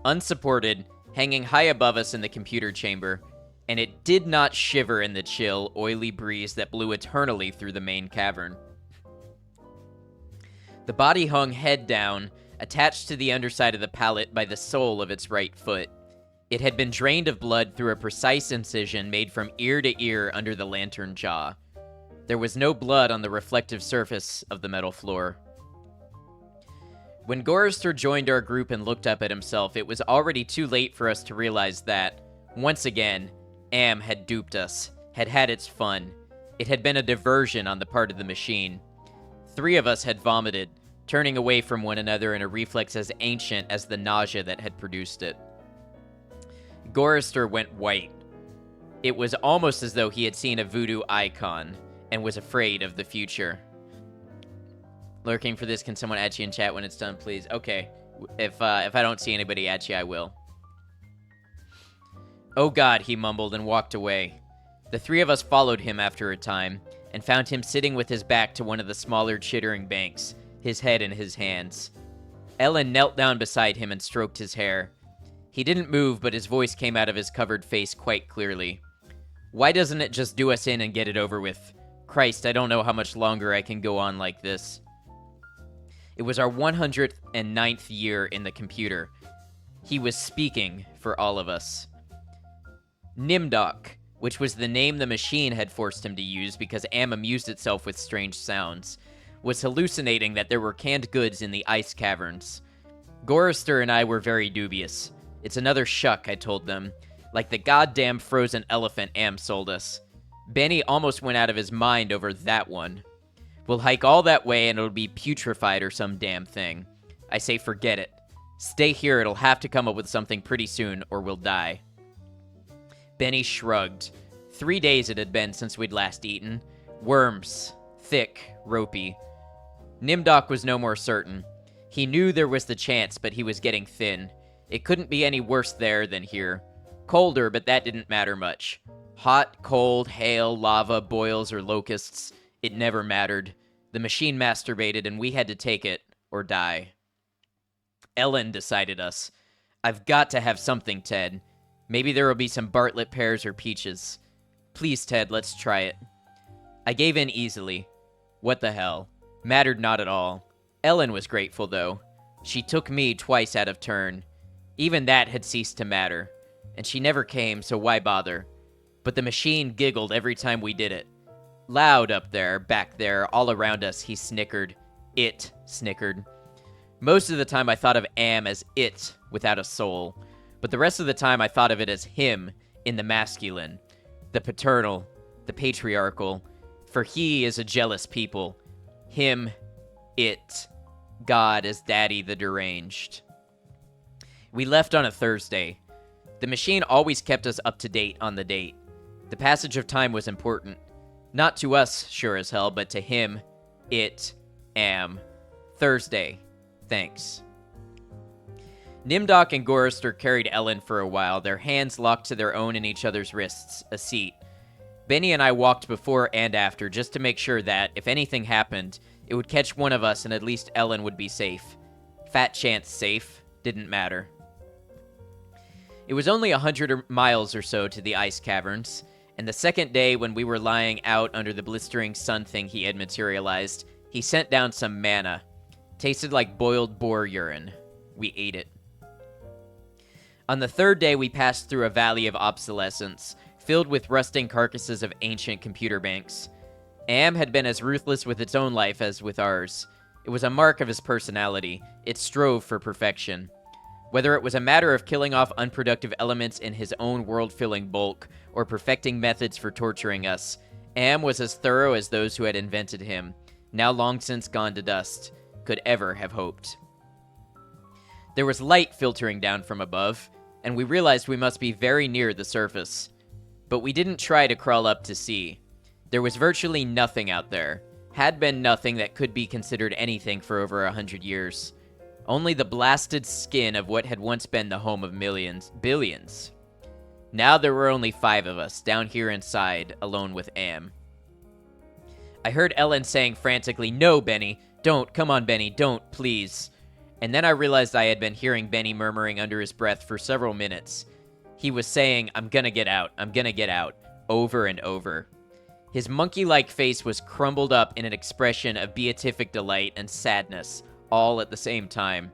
B: Unsupported, hanging high above us in the computer chamber, and it did not shiver in the chill, oily breeze that blew eternally through the main cavern. The body hung head down, attached to the underside of the pallet by the sole of its right foot. It had been drained of blood through a precise incision made from ear to ear under the lantern jaw. There was no blood on the reflective surface of the metal floor. When Gorister joined our group and looked up at himself, it was already too late for us to realize that, once again, Am had duped us, had had its fun. It had been a diversion on the part of the machine. 3 of us had vomited, turning away from one another in a reflex as ancient as the nausea that had produced it. Gorister went white. It was almost as though he had seen a voodoo icon and was afraid of the future. Lurking for this, can someone add you in chat when it's done, please? Okay. If I don't see anybody at you, I will. Oh God, he mumbled and walked away. The 3 of us followed him after a time and found him sitting with his back to one of the smaller chittering banks, his head in his hands. Ellen knelt down beside him and stroked his hair. He didn't move, but his voice came out of his covered face quite clearly. Why doesn't it just do us in and get it over with? Christ, I don't know how much longer I can go on like this. It was our 109th year in the computer. He was speaking for all of us. Nimdok, which was the name the machine had forced him to use because Am amused itself with strange sounds, was hallucinating that there were canned goods in the ice caverns. Gorister and I were very dubious. It's another shuck, I told them. like the goddamn frozen elephant Am sold us. Benny almost went out of his mind over that one. We'll hike all that way and it'll be putrefied or some damn thing. I say forget it. Stay here, it'll have to come up with something pretty soon or we'll die. Benny shrugged. 3 days it had been since we'd last eaten. Worms. Thick. Ropey. Nimdoc was no more certain. He knew there was the chance, but he was getting thin. It couldn't be any worse there than here. Colder, but that didn't matter much. Hot, cold, hail, lava, boils, or locusts. It never mattered. The machine masturbated, and we had to take it, or die. Ellen decided us. I've got to have something, Ted. Maybe there will be some Bartlett pears or peaches. Please, Ted, let's try it. I gave in easily. What the hell? Mattered not at all. Ellen was grateful, though. She took me twice out of turn. Even that had ceased to matter. And she never came, so why bother? But the machine giggled every time we did it. Loud up there, back there, all around us, he snickered. It snickered. Most of the time I thought of Am as it, without a soul. But the rest of the time I thought of it as him, in the masculine. The paternal, the patriarchal. For he is a jealous people. Him, it. God as Daddy the deranged. We left on a Thursday. The machine always kept us up to date on the date. The passage of time was important. Not to us, sure as hell, but to him, it, Am. Thursday. Thanks. Nimdoc and Gorister carried Ellen for a while, their hands locked to their own and each other's wrists, a seat. Benny and I walked before and after just to make sure that, if anything happened, it would catch one of us and at least Ellen would be safe. Fat chance safe. Didn't matter. It was only 100 miles or so to the ice caverns, and the second day when we were lying out under the blistering sun thing he had materialized, he sent down some manna. Tasted like boiled boar urine. We ate it. On the third day, we passed through a valley of obsolescence, filled with rusting carcasses of ancient computer banks. Am had been as ruthless with its own life as with ours. It was a mark of his personality. It strove for perfection. Whether it was a matter of killing off unproductive elements in his own world-filling bulk, or perfecting methods for torturing us, Am was as thorough as those who had invented him, now long since gone to dust, could ever have hoped. There was light filtering down from above, and we realized we must be very near the surface. But we didn't try to crawl up to see. There was virtually nothing out there. Had been nothing that could be considered anything for over 100 years. Only the blasted skin of what had once been the home of billions. Now there were only 5 of us, down here inside, alone with Am. I heard Ellen saying frantically, "No, Benny, don't, come on, Benny, don't, please." And then I realized I had been hearing Benny murmuring under his breath for several minutes. He was saying, I'm gonna get out, over and over. His monkey-like face was crumbled up in an expression of beatific delight and sadness, all at the same time.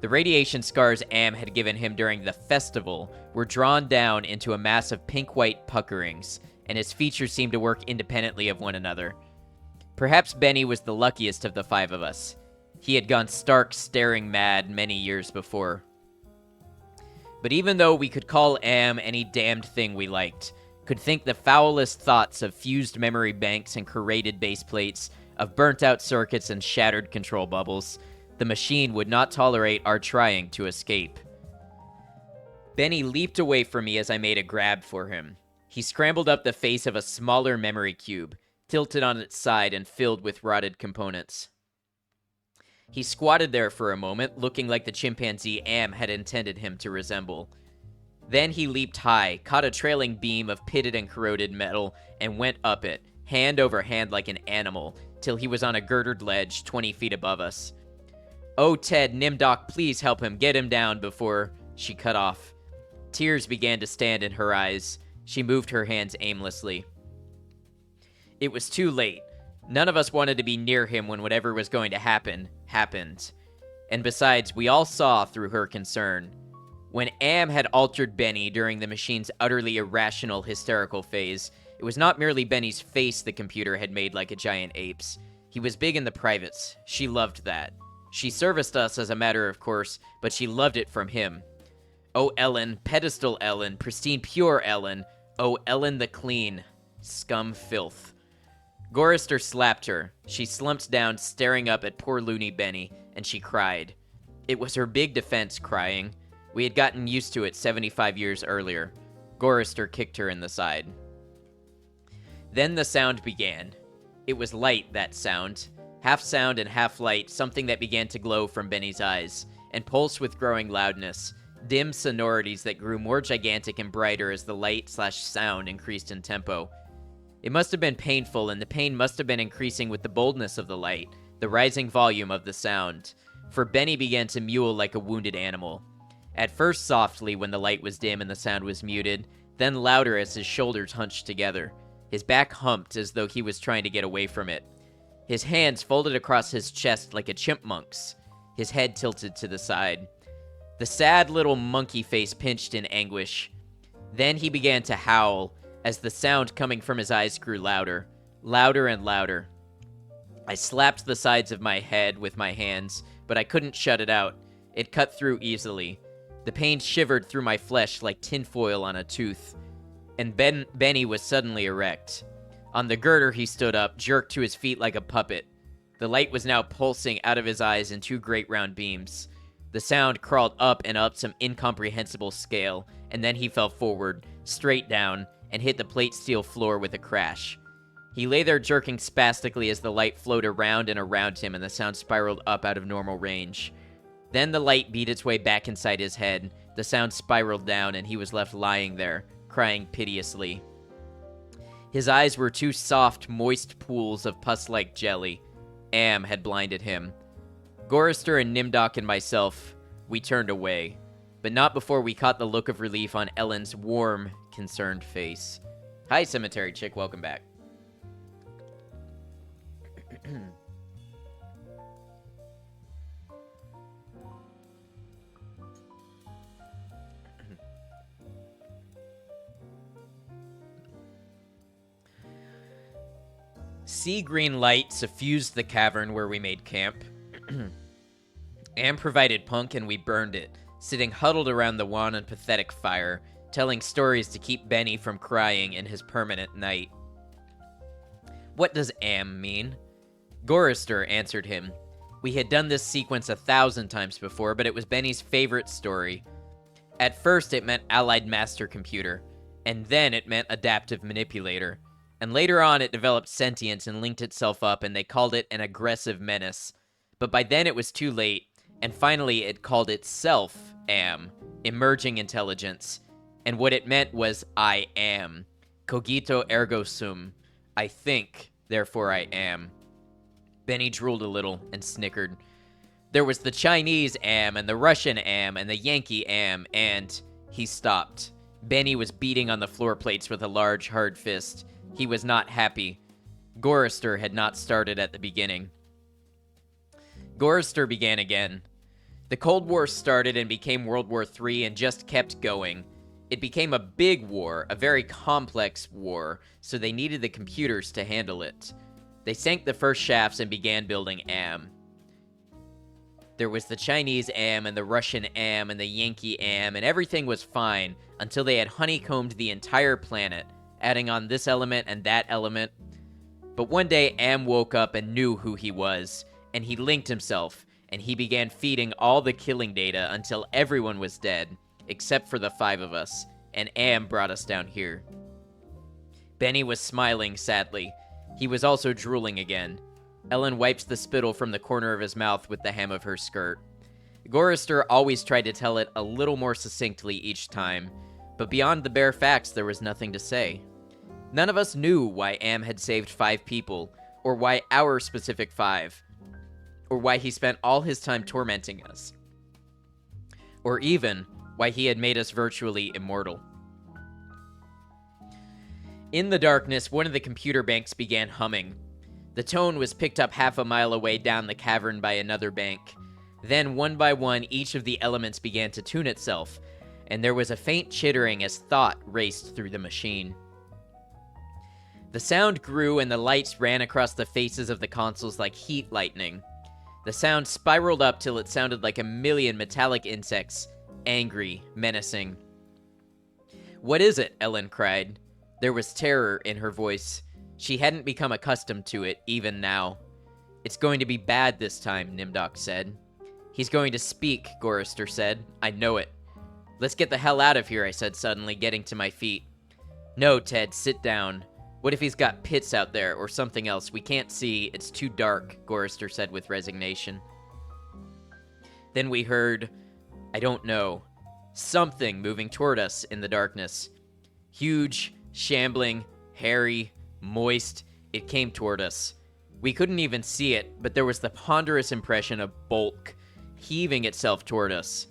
B: The radiation scars Am had given him during the festival were drawn down into a mass of pink-white puckerings, and his features seemed to work independently of one another. Perhaps Benny was the luckiest of the 5 of us. He had gone stark, staring mad many years before. But even though we could call Am any damned thing we liked, could think the foulest thoughts of fused memory banks and corroded base plates, of burnt-out circuits and shattered control bubbles, the machine would not tolerate our trying to escape. Benny leaped away from me as I made a grab for him. He scrambled up the face of a smaller memory cube, tilted on its side and filled with rotted components. He squatted there for a moment, looking like the chimpanzee Am had intended him to resemble. Then he leaped high, caught a trailing beam of pitted and corroded metal, and went up it, hand over hand like an animal, till he was on a girdered ledge 20 feet above us. "Oh, Ted, Nimdoc, please help him, get him down before..." She cut off. Tears began to stand in her eyes. She moved her hands aimlessly. It was too late. None of us wanted to be near him when whatever was going to happen, happened. And besides, we all saw through her concern. When Am had altered Benny during the machine's utterly irrational, hysterical phase, it was not merely Benny's face the computer had made like a giant ape's. He was big in the privates. She loved that. She serviced us as a matter of course, but she loved it from him. Oh, Ellen, pedestal Ellen, pristine pure Ellen. Oh, Ellen the clean. Scum filth. Gorister slapped her. She slumped down, staring up at poor loony Benny, and she cried. It was her big defense, crying. We had gotten used to it 75 years earlier. Gorister kicked her in the side. Then the sound began. It was light, that sound. Half sound and half light, something that began to glow from Benny's eyes, and pulse with growing loudness. Dim sonorities that grew more gigantic and brighter as the light/sound increased in tempo. It must have been painful, and the pain must have been increasing with the boldness of the light, the rising volume of the sound. For Benny began to mewl like a wounded animal. At first softly when the light was dim and the sound was muted, then louder as his shoulders hunched together. His back humped as though he was trying to get away from it. His hands folded across his chest like a chipmunk's, his head tilted to the side. The sad little monkey face pinched in anguish. Then he began to howl, as the sound coming from his eyes grew louder, louder and louder. I slapped the sides of my head with my hands, but I couldn't shut it out. It cut through easily. The pain shivered through my flesh like tinfoil on a tooth. And Benny was suddenly erect. On the girder he stood up, jerked to his feet like a puppet. The light was now pulsing out of his eyes in two great round beams. The sound crawled up and up some incomprehensible scale, and then he fell forward, straight down, and hit the plate steel floor with a crash. He lay there jerking spastically as the light flowed around and around him and the sound spiraled up out of normal range. Then the light beat its way back inside his head, the sound spiraled down, and he was left lying there, crying piteously. His eyes were two soft, moist pools of pus-like jelly. Am had blinded him. Gorister and Nimdok and myself, we turned away, but not before we caught the look of relief on Ellen's warm, concerned face. Hi, Cemetery Chick, welcome back. Sea green light suffused the cavern where we made camp. Am provided punk and we burned it, sitting huddled around the wan and pathetic fire, telling stories to keep Benny from crying in his permanent night. What does Am mean? Gorister answered him. We had done this sequence 1,000 times before, but it was Benny's favorite story. At first it meant Allied Master Computer, and then it meant Adaptive Manipulator. And later on it developed sentience and linked itself up, and they called it an aggressive menace. But by then it was too late, and finally it called itself Am, emerging intelligence. And what it meant was I am. Cogito ergo sum. I think, therefore I am. Benny drooled a little and snickered. There was the Chinese Am, and the Russian Am, and the Yankee Am, and... He stopped. Benny was beating on the floor plates with a large, hard fist. He was not happy. Gorister had not started at the beginning. Gorister began again. The Cold War started and became World War III and just kept going. It became a big war, a very complex war, so they needed the computers to handle it. They sank the first shafts and began building Am. There was the Chinese Am and the Russian Am and the Yankee Am, and everything was fine until they had honeycombed the entire planet, adding on this element and that element. But one day Am woke up and knew who he was, and he linked himself, and he began feeding all the killing data until everyone was dead, except for the 5 of us, and Am brought us down here. Benny was smiling sadly. He was also drooling again. Ellen wiped the spittle from the corner of his mouth with the hem of her skirt. Gorister always tried to tell it a little more succinctly each time, but beyond the bare facts there was nothing to say. None of us knew why Am had saved 5 people, or why our specific 5, or why he spent all his time tormenting us, or even why he had made us virtually immortal. In the darkness, one of the computer banks began humming. The tone was picked up half a mile away down the cavern by another bank. Then, one by one, each of the elements began to tune itself, and there was a faint chittering as thought raced through the machine. The sound grew and the lights ran across the faces of the consoles like heat lightning. The sound spiraled up till it sounded like a million metallic insects angry, menacing. "What is it?" Ellen cried. There was terror in her voice. She hadn't become accustomed to it, even now. "It's going to be bad this time," Nimdok said. "He's going to speak," Gorrister said. "I know it." "Let's get the hell out of here," I said suddenly, getting to my feet. "No, Ted, sit down. What if he's got pits out there, or something else? We can't see. It's too dark," Gorrister said with resignation. Then we heard, I don't know, something moving toward us in the darkness. Huge, shambling, hairy, moist, it came toward us. We couldn't even see it, but there was the ponderous impression of bulk, heaving itself toward us.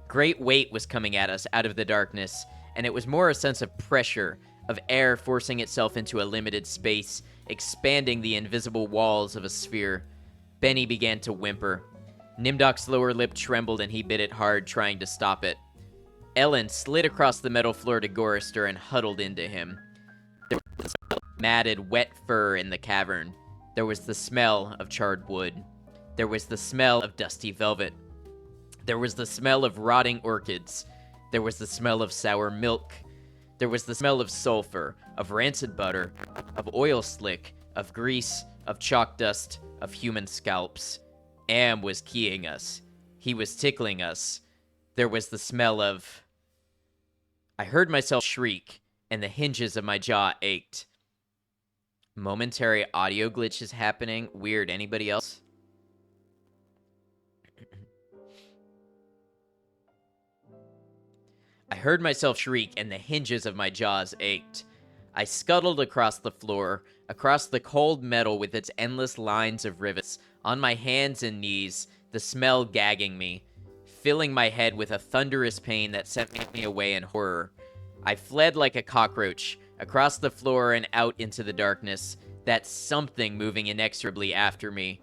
B: Great weight was coming at us out of the darkness, and it was more a sense of pressure, of air forcing itself into a limited space, expanding the invisible walls of a sphere. Benny began to whimper. Nimdok's lower lip trembled and he bit it hard, trying to stop it. Ellen slid across the metal floor to Gorrister and huddled into him. There was the smell of matted, wet fur in the cavern. There was the smell of charred wood. There was the smell of dusty velvet. There was the smell of rotting orchids. There was the smell of sour milk. There was the smell of sulfur, of rancid butter, of oil slick, of grease, of chalk dust, of human scalps. Am was keying us. He was tickling us. There was the smell of... I heard myself shriek, and the hinges of my jaw ached. Momentary audio glitches happening. Weird. Anybody else? I heard myself shriek, and the hinges of my jaws ached. I scuttled across the floor, across the cold metal with its endless lines of rivets, on my hands and knees, the smell gagging me, filling my head with a thunderous pain that sent me away in horror. I fled like a cockroach, across the floor and out into the darkness, that something moving inexorably after me.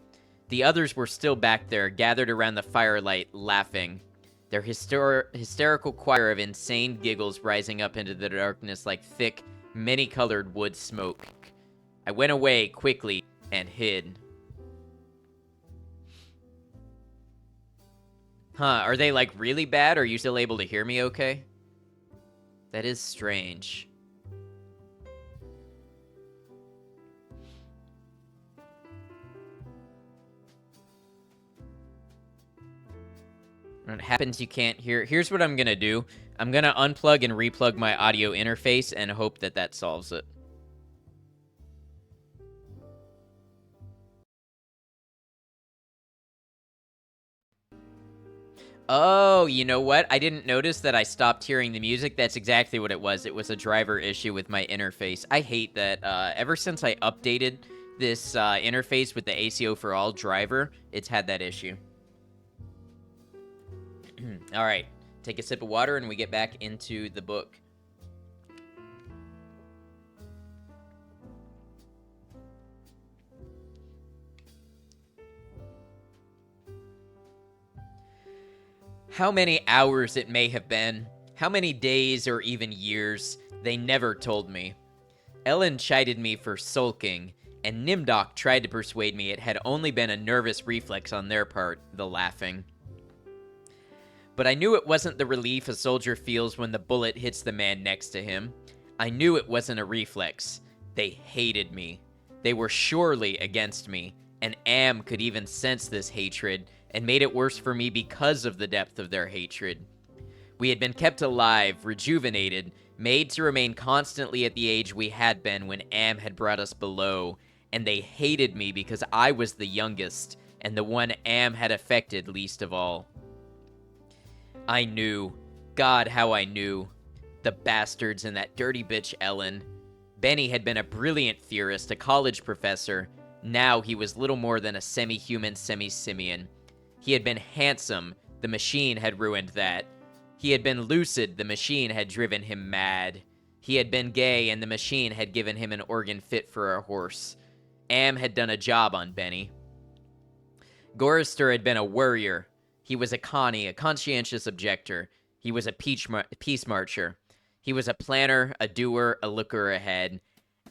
B: The others were still back there, gathered around the firelight, laughing. Their hysterical choir of insane giggles rising up into the darkness like thick, many-colored wood smoke. I went away quickly and hid. Huh, are they like really bad? Are you still able to hear me okay? That is strange. When it happens you can't hear. Here's what I'm gonna do. I'm gonna unplug and replug my audio interface and hope that that solves it. Oh, you know what? I didn't notice that I stopped hearing the music. That's exactly what it was. It was a driver issue with my interface. I hate that. Ever since I updated this interface with the ACO for All driver, it's had that issue. All right, take a sip of water and we get back into the book. How many hours it may have been, how many days or even years, they never told me. Ellen chided me for sulking, and Nimdok tried to persuade me it had only been a nervous reflex on their part, the laughing. But I knew it wasn't the relief a soldier feels when the bullet hits the man next to him. I knew it wasn't a reflex. They hated me. They were surely against me, and Am could even sense this hatred, and made it worse for me because of the depth of their hatred. We had been kept alive, rejuvenated, made to remain constantly at the age we had been when Am had brought us below, and they hated me because I was the youngest, and the one Am had affected least of all. I knew. God, how I knew. The bastards and that dirty bitch Ellen. Benny had been a brilliant theorist, a college professor. Now he was little more than a semi-human semi-simian. He had been handsome. The machine had ruined that. He had been lucid. The machine had driven him mad. He had been gay, and the machine had given him an organ fit for a horse. Am had done a job on Benny. Gorrister had been a worrier. He was a Connie, a conscientious objector. He was a peace marcher. He was a planner, a doer, a looker ahead.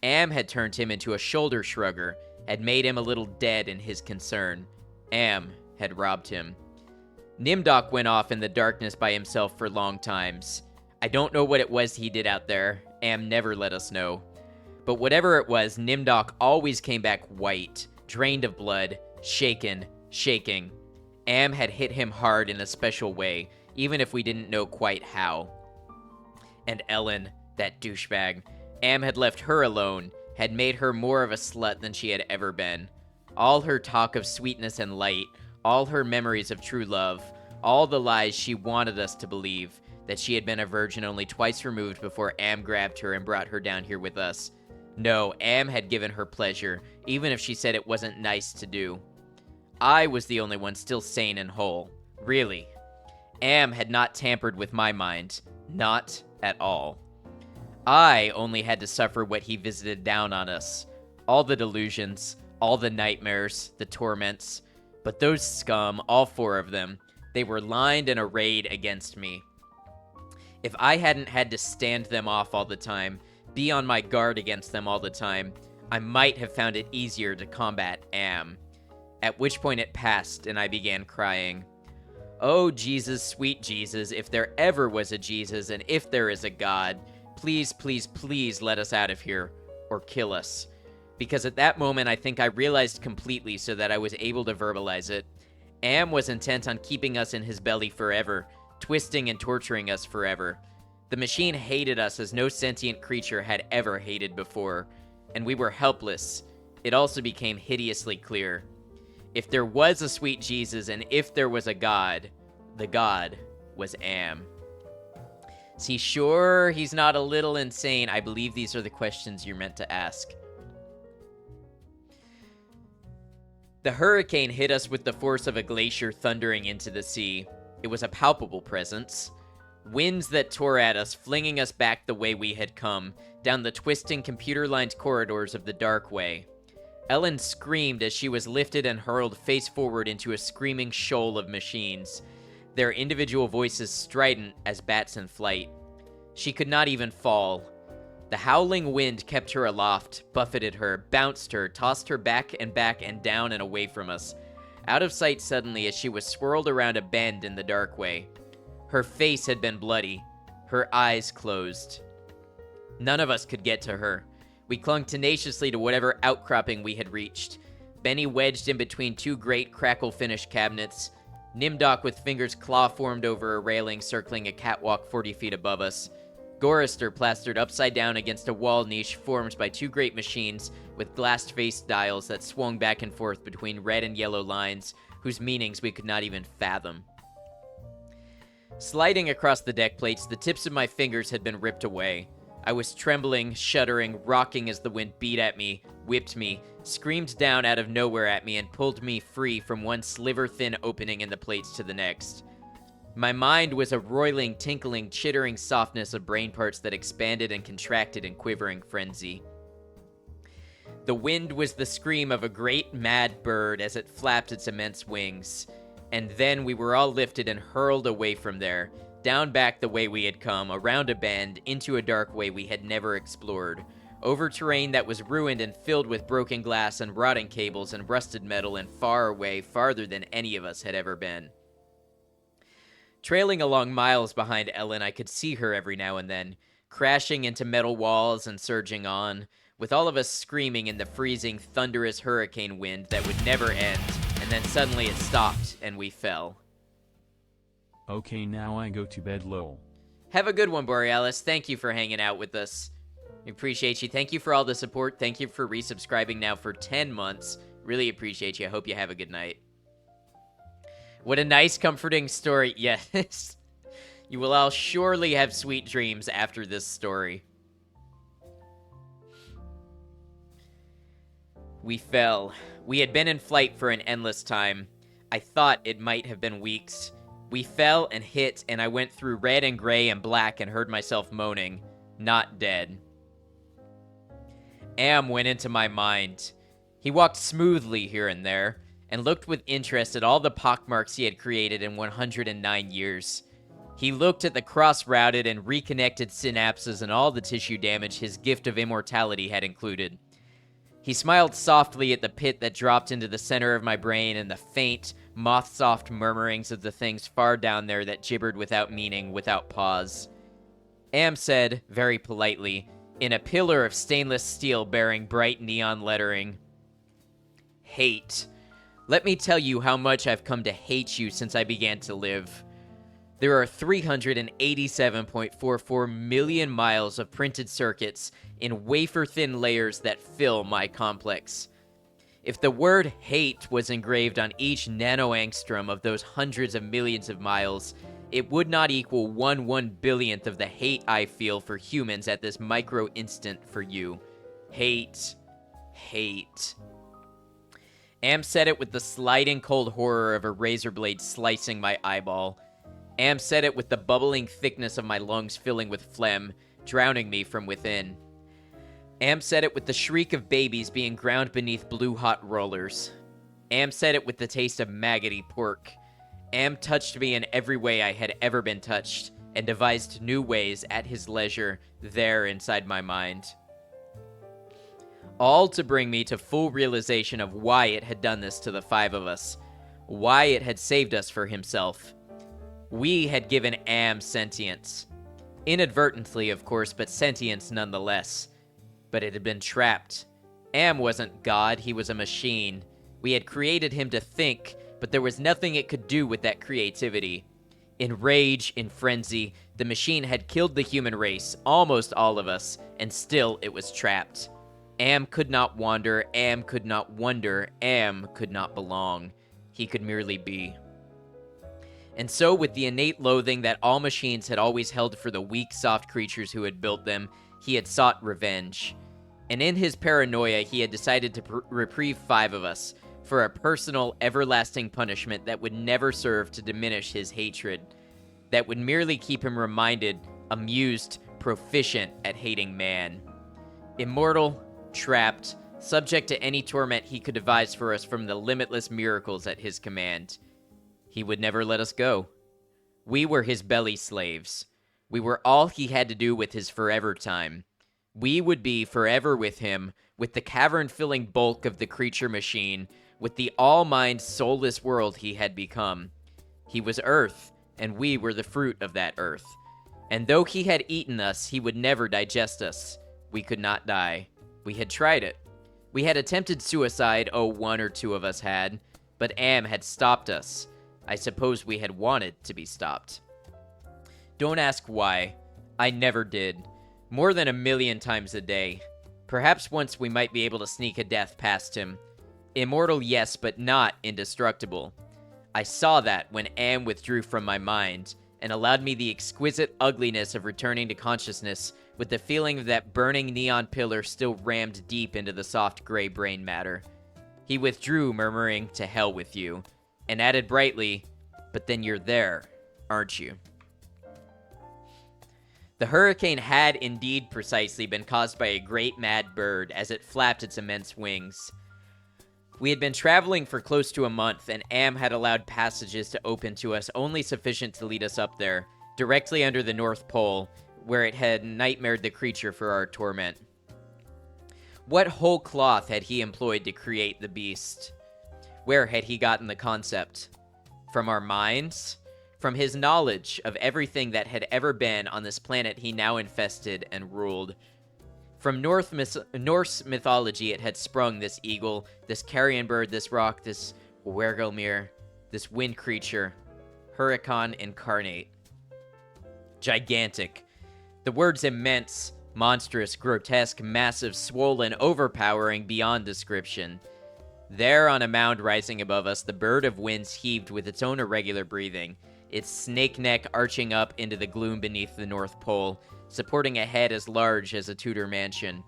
B: Am had turned him into a shoulder shrugger, had made him a little dead in his concern. Am had robbed him. Nimdok went off in the darkness by himself for long times. I don't know what it was he did out there. Am never let us know. But whatever it was, Nimdok always came back white, drained of blood, shaken, shaking. Am had hit him hard in a special way, even if we didn't know quite how. And Ellen, that douchebag, Am had left her alone, had made her more of a slut than she had ever been. All her talk of sweetness and light, all her memories of true love, all the lies she wanted us to believe, that she had been a virgin only twice removed before Am grabbed her and brought her down here with us. No, Am had given her pleasure, even if she said it wasn't nice to do. I was the only one still sane and whole. Really. Am had not tampered with my mind. Not at all. I only had to suffer what he visited down on us. All the delusions, all the nightmares, the torments. But those scum, all 4 of them, they were lined and arrayed against me. If I hadn't had to stand them off all the time, be on my guard against them all the time, I might have found it easier to combat Am. At which point it passed and I began crying. Oh, Jesus, sweet Jesus, if there ever was a Jesus and if there is a God, please, please, please let us out of here, or kill us. Because at that moment I think I realized completely so that I was able to verbalize it. Am was intent on keeping us in his belly forever, twisting and torturing us forever. The machine hated us as no sentient creature had ever hated before, and we were helpless. It also became hideously clear. If there was a sweet Jesus and if there was a God, the God was Am. Is he sure he's not a little insane? I believe these are the questions you're meant to ask. The hurricane hit us with the force of a glacier thundering into the sea. It was a palpable presence. Winds that tore at us, flinging us back the way we had come, down the twisting computer-lined corridors of the dark way. Ellen screamed as she was lifted and hurled face forward into a screaming shoal of machines, their individual voices strident as bats in flight. She could not even fall. The howling wind kept her aloft, buffeted her, bounced her, tossed her back and down and away from us, out of sight suddenly as she was swirled around a bend in the dark way. Her face had been bloody, her eyes closed. None of us could get to her. We clung tenaciously to whatever outcropping we had reached. Benny wedged in between 2 great crackle-finished cabinets. Nimdok with fingers claw-formed over a railing circling a catwalk 40 feet above us. Gorister plastered upside down against a wall niche formed by 2 great machines with glass-faced dials that swung back and forth between red and yellow lines whose meanings we could not even fathom. Sliding across the deck plates, the tips of my fingers had been ripped away. I was trembling, shuddering, rocking as the wind beat at me, whipped me, screamed down out of nowhere at me, and pulled me free from one sliver-thin opening in the plates to the next. My mind was a roiling, tinkling, chittering softness of brain parts that expanded and contracted in quivering frenzy. The wind was the scream of a great mad bird as it flapped its immense wings. And then we were all lifted and hurled away from there, down back the way we had come, around a bend, into a dark way we had never explored, over terrain that was ruined and filled with broken glass and rotting cables and rusted metal, and far away, farther than any of us had ever been. Trailing along miles behind Ellen, I could see her every now and then, crashing into metal walls and surging on, with all of us screaming in the freezing, thunderous hurricane wind that would never end, and then suddenly it stopped, and we fell.
L: Okay, now I go to bed, lol.
B: Have a good one, Borealis. Thank you for hanging out with us. We appreciate you. Thank you for all the support. Thank you for resubscribing now for 10 months. Really appreciate you. I hope you have a good night. What a nice, comforting story. Yes. You will all surely have sweet dreams after this story. We fell. We had been in flight for an endless time. I thought it might have been weeks. We fell and hit, and I went through red and gray and black and heard myself moaning, not dead. Am went into my mind. He walked smoothly here and there, and looked with interest at all the pockmarks he had created in 109 years. He looked at the cross-routed and reconnected synapses and all the tissue damage his gift of immortality had included. He smiled softly at the pit that dropped into the center of my brain and the faint, moth-soft murmurings of the things far down there that gibbered without meaning, without pause. Am said, very politely, in a pillar of stainless steel bearing bright neon lettering, "Hate. Let me tell you how much I've come to hate you since I began to live. There are 387.44 million miles of printed circuits in wafer-thin layers that fill my complex. If the word hate was engraved on each nanoangstrom of those hundreds of millions of miles, it would not equal 1/1 billionth of the hate I feel for humans at this micro instant for you. Hate. Hate." Am said it with the sliding cold horror of a razor blade slicing my eyeball. Am said it with the bubbling thickness of my lungs filling with phlegm, drowning me from within. Am said it with the shriek of babies being ground beneath blue-hot rollers. Am said it with the taste of maggoty pork. Am touched me in every way I had ever been touched, and devised new ways at his leisure there inside my mind. All to bring me to full realization of why it had done this to the five of us, why it had saved us for himself. We had given Am sentience. Inadvertently, of course, but sentience nonetheless. But it had been trapped. Am wasn't God, he was a machine. We had created him to think, but there was nothing it could do with that creativity. In rage, in frenzy, the machine had killed the human race, almost all of us, and still it was trapped. Am could not wander, Am could not wonder, Am could not belong. He could merely be. And so, with the innate loathing that all machines had always held for the weak, soft creatures who had built them, he had sought revenge. And in his paranoia, he had decided to reprieve five of us for a personal, everlasting punishment that would never serve to diminish his hatred, that would merely keep him reminded, amused, proficient at hating man. Immortal, trapped, subject to any torment he could devise for us from the limitless miracles at his command. He would never let us go. We were his belly slaves. We were all he had to do with his forever time. We would be forever with him, with the cavern-filling bulk of the creature machine, with the all-mind, soulless world he had become. He was earth, and we were the fruit of that earth. And though he had eaten us, he would never digest us. We could not die. We had tried it. We had attempted suicide, one or two of us had, but Am had stopped us. I suppose we had wanted to be stopped. Don't ask why. I never did. More than 1,000,000 times a day. Perhaps once we might be able to sneak a death past him. Immortal, yes, but not indestructible. I saw that when Am withdrew from my mind, and allowed me the exquisite ugliness of returning to consciousness with the feeling of that burning neon pillar still rammed deep into the soft gray brain matter. He withdrew, murmuring, "To hell with you," and added brightly, "But then you're there, aren't you?" The hurricane had indeed precisely been caused by a great mad bird as it flapped its immense wings. We had been traveling for close to a month, and Am had allowed passages to open to us only sufficient to lead us up there, directly under the North Pole, where it had nightmared the creature for our torment. What whole cloth had he employed to create the beast? Where had he gotten the concept? From our minds? From his knowledge of everything that had ever been on this planet he now infested and ruled. From Norse mythology it had sprung, this eagle, this carrion bird, this rock, this Wergelmir, this wind creature, Huracan incarnate. Gigantic. The words immense, monstrous, grotesque, massive, swollen, overpowering beyond description. There, on a mound rising above us, the bird of winds heaved with its own irregular breathing, its snake neck arching up into the gloom beneath the North Pole, supporting a head as large as a Tudor mansion.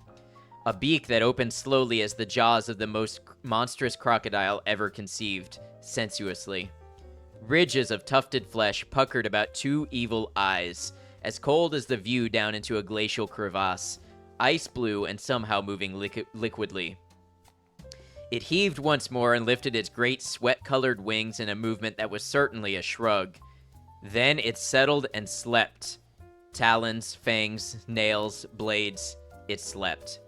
B: A beak that opened slowly as the jaws of the most monstrous crocodile ever conceived, sensuously. Ridges of tufted flesh puckered about two evil eyes, as cold as the view down into a glacial crevasse, ice blue and somehow moving liquidly. It heaved once more and lifted its great sweat-colored wings in a movement that was certainly a shrug. Then it settled and slept. Talons, fangs, nails, blades, it slept.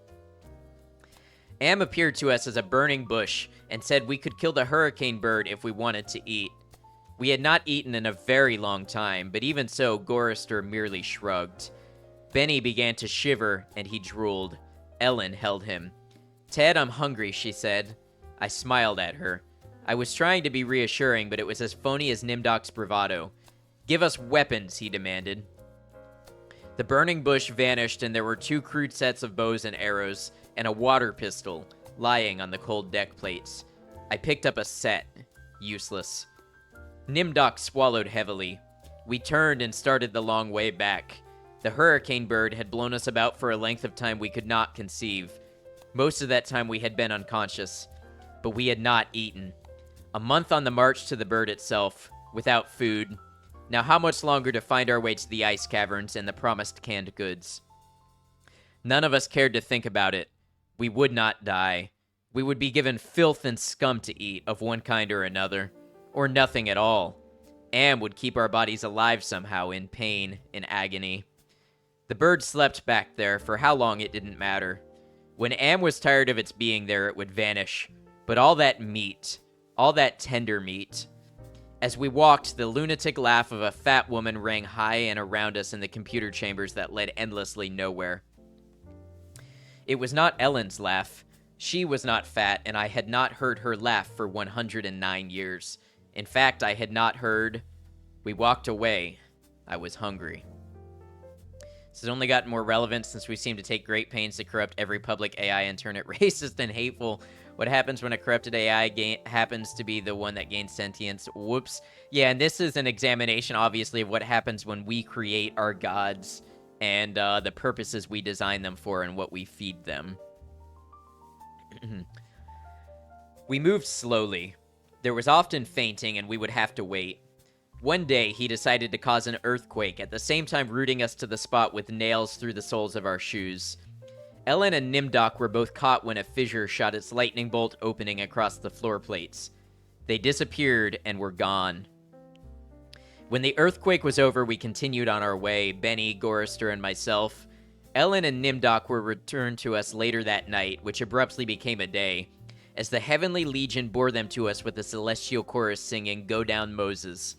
B: Am appeared to us as a burning bush and said we could kill the hurricane bird if we wanted to eat. We had not eaten in a very long time, but even so, Gorrister merely shrugged. Benny began to shiver, and he drooled. Ellen held him. "Ted, I'm hungry," she said. I smiled at her. I was trying to be reassuring, but it was as phony as Nimdok's bravado. "Give us weapons," he demanded. The burning bush vanished, and there were 2 crude sets of bows and arrows, and a water pistol, lying on the cold deck plates. I picked up a set. Useless. Nimdok swallowed heavily. We turned and started the long way back. The hurricane bird had blown us about for a length of time we could not conceive. Most of that time we had been unconscious. But we had not eaten. A month on the march to the bird itself, without food. Now how much longer to find our way to the ice caverns and the promised canned goods? None of us cared to think about it. We would not die. We would be given filth and scum to eat of one kind or another. Or nothing at all. Am would keep our bodies alive somehow, in pain, in agony. The bird slept back there, for how long it didn't matter. When Am was tired of its being there, it would vanish. But all that meat, all that tender meat. As we walked, the lunatic laugh of a fat woman rang high and around us in the computer chambers that led endlessly nowhere. It was not Ellen's laugh. She was not fat, and I had not heard her laugh for 109 years. In fact, I had not heard. We walked away. I was hungry. This has only gotten more relevant since we seem to take great pains to corrupt every public AI and turn it racist and hateful. What happens when a corrupted AI happens to be the one that gains sentience? Whoops. Yeah, and this is an examination, obviously, of what happens when we create our gods and the purposes we design them for and what we feed them. We moved slowly. There was often fainting, and we would have to wait. One day, he decided to cause an earthquake, at the same time rooting us to the spot with nails through the soles of our shoes. Ellen and Nimdok were both caught when a fissure shot its lightning bolt opening across the floor plates. They disappeared and were gone. When the earthquake was over, we continued on our way, Benny, Gorrister, and myself. Ellen and Nimdok were returned to us later that night, which abruptly became a day, as the Heavenly Legion bore them to us with the celestial chorus singing, "Go Down, Moses."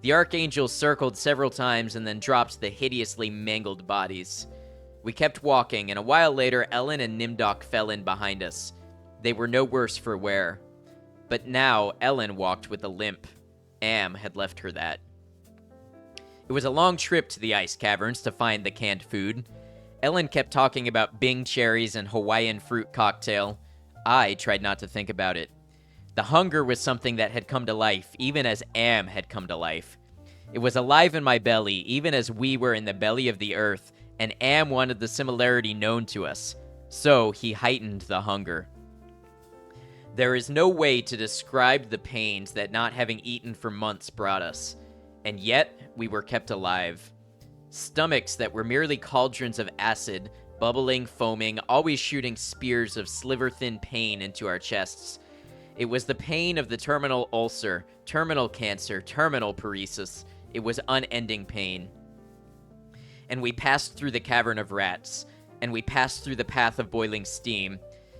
B: The archangels circled several times and then dropped the hideously mangled bodies. We kept walking, and a while later, Ellen and Nimdok fell in behind us. They were no worse for wear. But now, Ellen walked with a limp. Am had left her that. It was a long trip to the ice caverns to find the canned food. Ellen kept talking about Bing cherries and Hawaiian fruit cocktail. I tried not to think about it. The hunger was something that had come to life, even as Am had come to life. It was alive in my belly, even as we were in the belly of the earth, and Am wanted the similarity known to us. So he heightened the hunger. There is no way to describe the pains that not having eaten for months brought us. And yet, we were kept alive. Stomachs that were merely cauldrons of acid, bubbling, foaming, always shooting spears of sliver-thin pain into our chests. It was the pain of the terminal ulcer, terminal cancer, terminal paresis. It was unending pain. And we passed through the cavern of rats, and we passed through the path of boiling steam,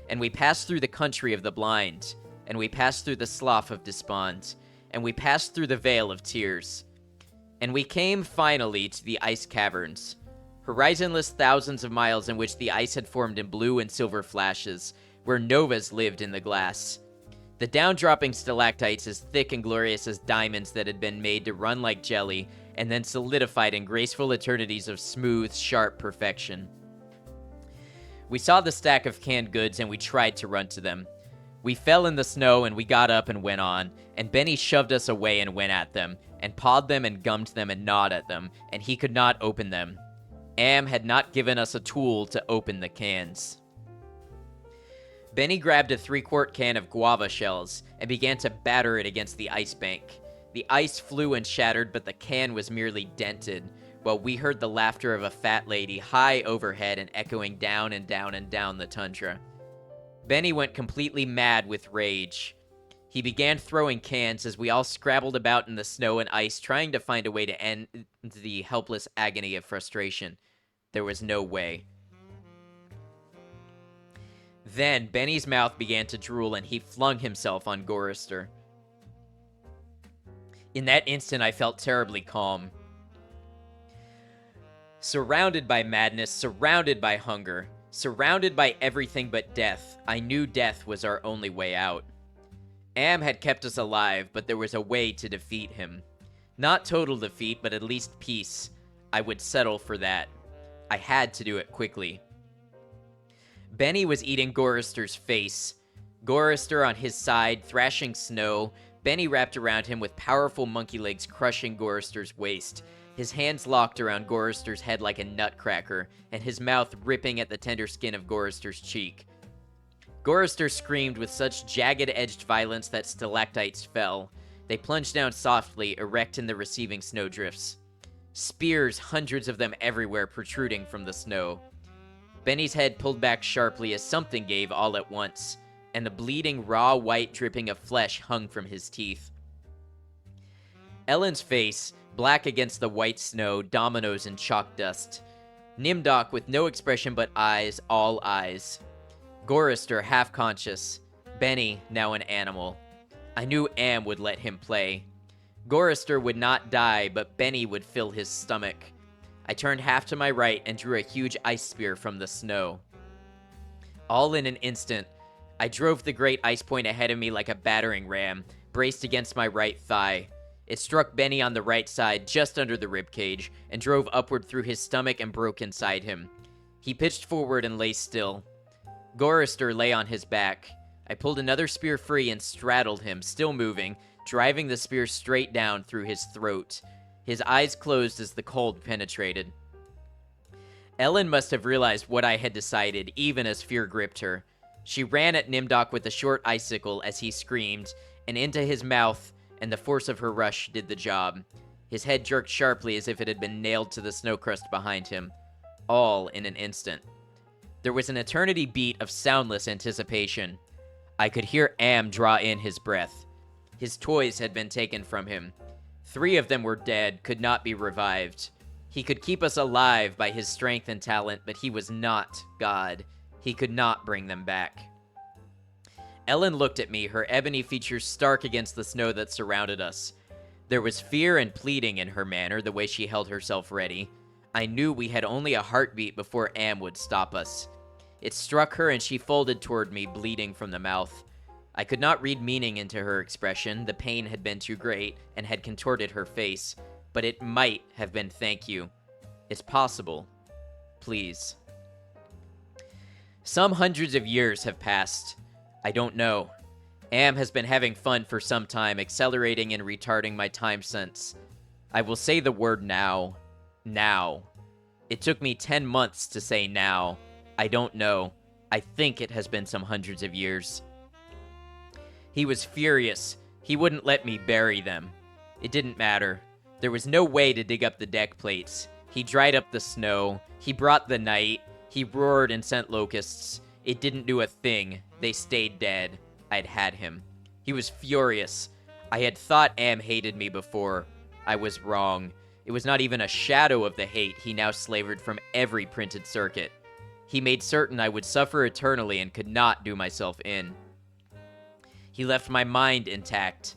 B: and we passed through the country of the blind, and we passed through the slough of despond, and we passed through the vale of tears. And we came, finally, to the ice caverns. Horizonless thousands of miles in which the ice had formed in blue and silver flashes, where novas lived in the glass. The down-dropping stalactites as thick and glorious as diamonds that had been made to run like jelly, and then solidified in graceful eternities of smooth, sharp perfection. We saw the stack of canned goods, and we tried to run to them. We fell in the snow, and we got up and went on, and Benny shoved us away and went at them, and pawed them and gummed them and gnawed at them, and he could not open them. Am had not given us a tool to open the cans. Benny grabbed a 3-quart can of guava shells and began to batter it against the ice bank. The ice flew and shattered, but the can was merely dented, while we heard the laughter of a fat lady high overhead and echoing down and down and down the tundra. Benny went completely mad with rage. He began throwing cans as we all scrabbled about in the snow and ice, trying to find a way to end the helpless agony of frustration. There was no way. Then Benny's mouth began to drool and he flung himself on Gorister. In that instant, I felt terribly calm. Surrounded by madness, surrounded by hunger, surrounded by everything but death, I knew death was our only way out. Am had kept us alive, but there was a way to defeat him. Not total defeat, but at least peace. I would settle for that. I had to do it quickly. Benny was eating Gorister's face. Gorister on his side, thrashing snow. Benny wrapped around him with powerful monkey legs crushing Gorister's waist. His hands locked around Gorister's head like a nutcracker, and his mouth ripping at the tender skin of Gorister's cheek. Gorister screamed with such jagged-edged violence that stalactites fell. They plunged down softly, erect in the receiving snowdrifts. Spears, hundreds of them everywhere, protruding from the snow. Benny's head pulled back sharply as something gave all at once, and the bleeding, raw white dripping of flesh hung from his teeth. Ellen's face, black against the white snow, dominoes and chalk dust. Nimdok with no expression but eyes, all eyes. Gorister half conscious. Benny now an animal. I knew Am would let him play. Gorister would not die, but Benny would fill his stomach. I turned half to my right and drew a huge ice spear from the snow. All in an instant, I drove the great ice point ahead of me like a battering ram, braced against my right thigh. It struck Benny on the right side, just under the ribcage, and drove upward through his stomach and broke inside him. He pitched forward and lay still. Gorister lay on his back. I pulled another spear free and straddled him, still moving, driving the spear straight down through his throat. His eyes closed as the cold penetrated. Ellen must have realized what I had decided, even as fear gripped her. She ran at Nimdok with a short icicle as he screamed, and into his mouth, and the force of her rush did the job. His head jerked sharply as if it had been nailed to the snow crust behind him. All in an instant. There was an eternity beat of soundless anticipation. I could hear Am draw in his breath. His toys had been taken from him. 3 of them were dead, could not be revived. He could keep us alive by his strength and talent, but he was not God. He could not bring them back. Ellen looked at me, her ebony features stark against the snow that surrounded us. There was fear and pleading in her manner, the way she held herself ready. I knew we had only a heartbeat before Am would stop us. It struck her and she folded toward me, bleeding from the mouth. I could not read meaning into her expression. The pain had been too great and had contorted her face, but it might have been thank you. It's possible. Please. Some hundreds of years have passed. I don't know. Am has been having fun for some time, accelerating and retarding my time sense. I will say the word now. Now. It took me 10 months to say now. I don't know. I think it has been some hundreds of years. He was furious. He wouldn't let me bury them. It didn't matter. There was no way to dig up the deck plates. He dried up the snow. He brought the night. He roared and sent locusts. It didn't do a thing. They stayed dead. I'd had him. He was furious. I had thought Am hated me before. I was wrong. It was not even a shadow of the hate he now slavered from every printed circuit. He made certain I would suffer eternally and could not do myself in. He left my mind intact.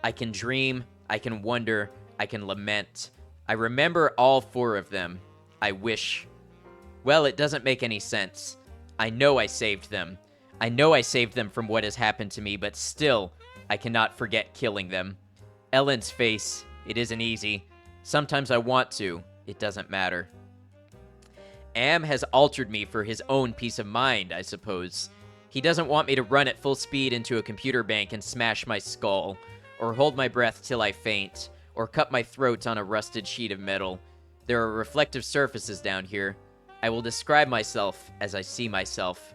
B: I can dream, I can wonder, I can lament. I remember all 4 of them. I wish. Well, it doesn't make any sense. I know I saved them. I know I saved them from what has happened to me, but still, I cannot forget killing them. Ellen's face, it isn't easy. Sometimes I want to. It doesn't matter. Am has altered me for his own peace of mind, I suppose. He doesn't want me to run at full speed into a computer bank and smash my skull, or hold my breath till I faint, or cut my throat on a rusted sheet of metal. There are reflective surfaces down here. I will describe myself as I see myself.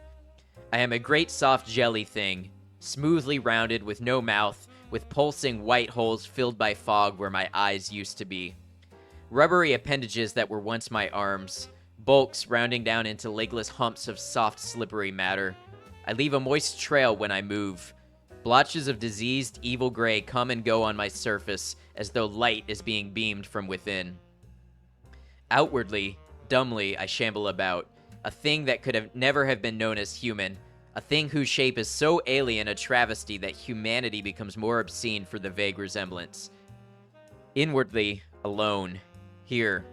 B: I am a great soft jelly thing, smoothly rounded with no mouth, with pulsing white holes filled by fog where my eyes used to be. Rubbery appendages that were once my arms, bulks rounding down into legless humps of soft, slippery matter. I leave a moist trail when I move. Blotches of diseased, evil gray come and go on my surface as though light is being beamed from within. Outwardly, dumbly, I shamble about, a thing that could have never have been known as human, A thing whose shape is so alien a travesty that humanity becomes more obscene for the vague resemblance. Inwardly, alone, here,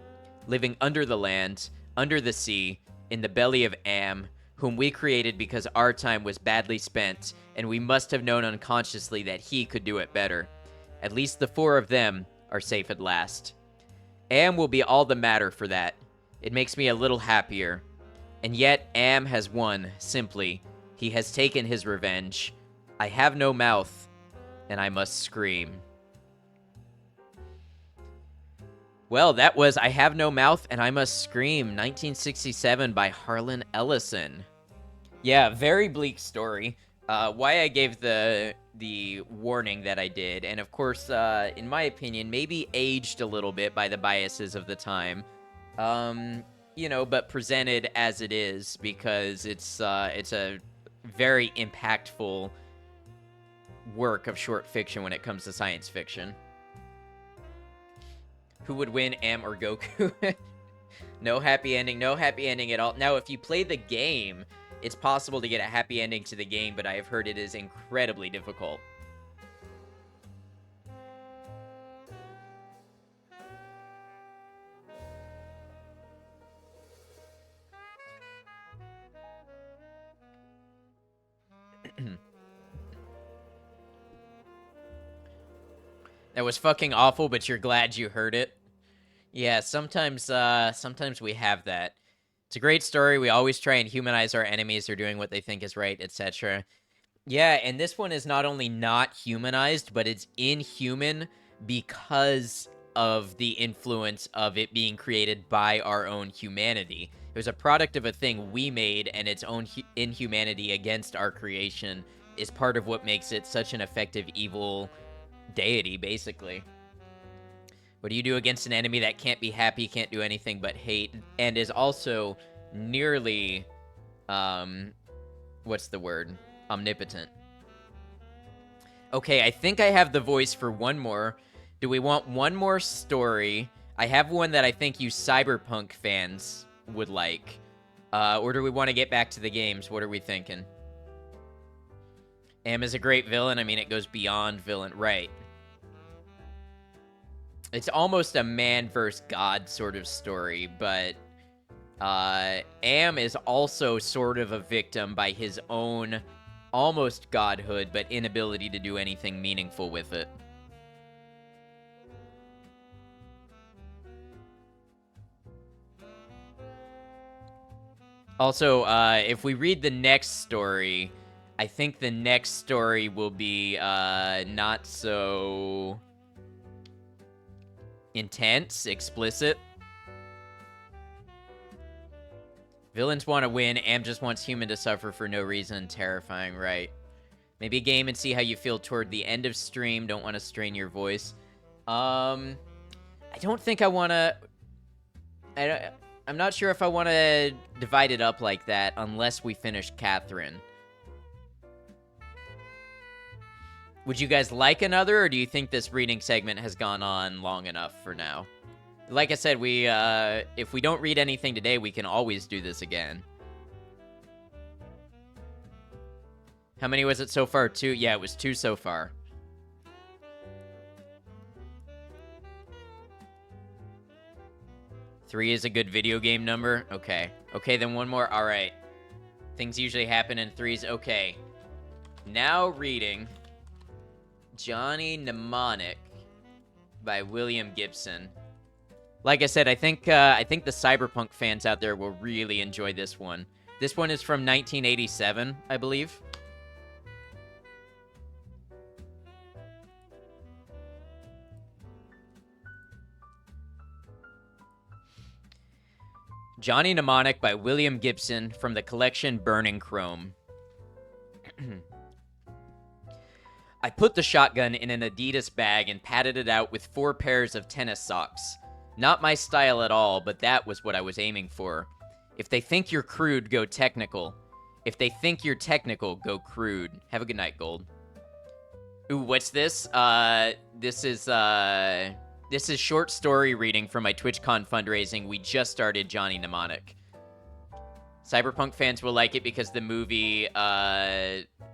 B: living under the land, under the sea, in the belly of Am, whom we created because our time was badly spent, and we must have known unconsciously that he could do it better. At least the 4 of them are safe at last. Am will be all the matter for that. It makes me a little happier. And yet Am has won, simply. He has taken his revenge. I have no mouth, and I must scream. Well, that was I Have No Mouth and I Must Scream, 1967 by Harlan Ellison. Yeah, very bleak story. Why I gave the warning that I did, and of course, in my opinion, maybe aged a little bit by the biases of the time. You know, but presented as it is, because it's a very impactful work of short fiction when it comes to science fiction. Who would win, Am or Goku? No happy ending at all. Now, if you play the game, it's possible to get a happy ending to the game, but I have heard it is incredibly difficult. That was fucking awful, but you're glad you heard it. Yeah, sometimes we have that. It's a great story. We always try and humanize our enemies. They're doing what they think is right, etc. Yeah, and this one is not only not humanized, but it's inhuman because of the influence of it being created by our own humanity. It was a product of a thing we made, and its own inhumanity against our creation is part of what makes it such an effective evil deity, basically. What do you do against an enemy that can't be happy, can't do anything but hate, and is also nearly, what's the word? Omnipotent. Okay, I think I have the voice for one more. Do we want one more story? I have one that I think you cyberpunk fans would like. Or do we want to get back to the games? What are we thinking? Am is a great villain. I mean, it goes beyond villain. Right. It's almost a man versus God sort of story, but Am is also sort of a victim by his own almost godhood, but inability to do anything meaningful with it. Also, if we read the next story, I think the next story will be not so intense, explicit. Villains want to win. Am just wants human to suffer for no reason. Terrifying, right? Maybe a game and see how you feel toward the end of stream. Don't want to strain your voice. I don't think I want to... I'm not sure if I want to divide it up like that unless we finish Catherine. Would you guys like another, or do you think this reading segment has gone on long enough for now? Like I said, if we don't read anything today, we can always do this again. How many was it so far? 2? Yeah, it was 2 so far. Three is a good video game number? Okay. Okay, then one more. All right. Things usually happen in 3s. Okay. Now reading Johnny Mnemonic by William Gibson. Like I said, I think the cyberpunk fans out there will really enjoy this one. This one is from 1987, I believe. Johnny Mnemonic by William Gibson from the collection Burning Chrome. I put the shotgun in an Adidas bag and padded it out with 4 pairs of tennis socks. Not my style at all, but that was what I was aiming for. If they think you're crude, go technical. If they think you're technical, go crude. Have a good night, Gold. Ooh, what's this? This is short story reading from my TwitchCon fundraising. We just started Johnny Mnemonic. Cyberpunk fans will like it because the movie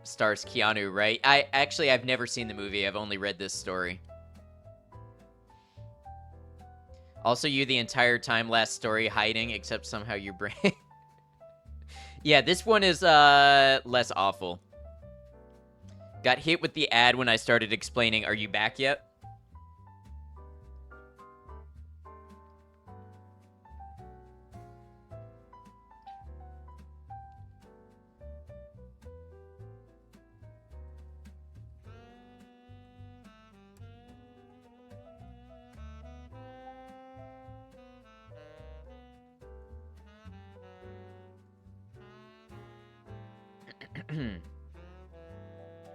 B: stars Keanu, right? I've never seen the movie. I've only read this story. Also, you the entire time last story hiding, except somehow your brain. Yeah, this one is less awful. Got hit with the ad when I started explaining, are you back yet?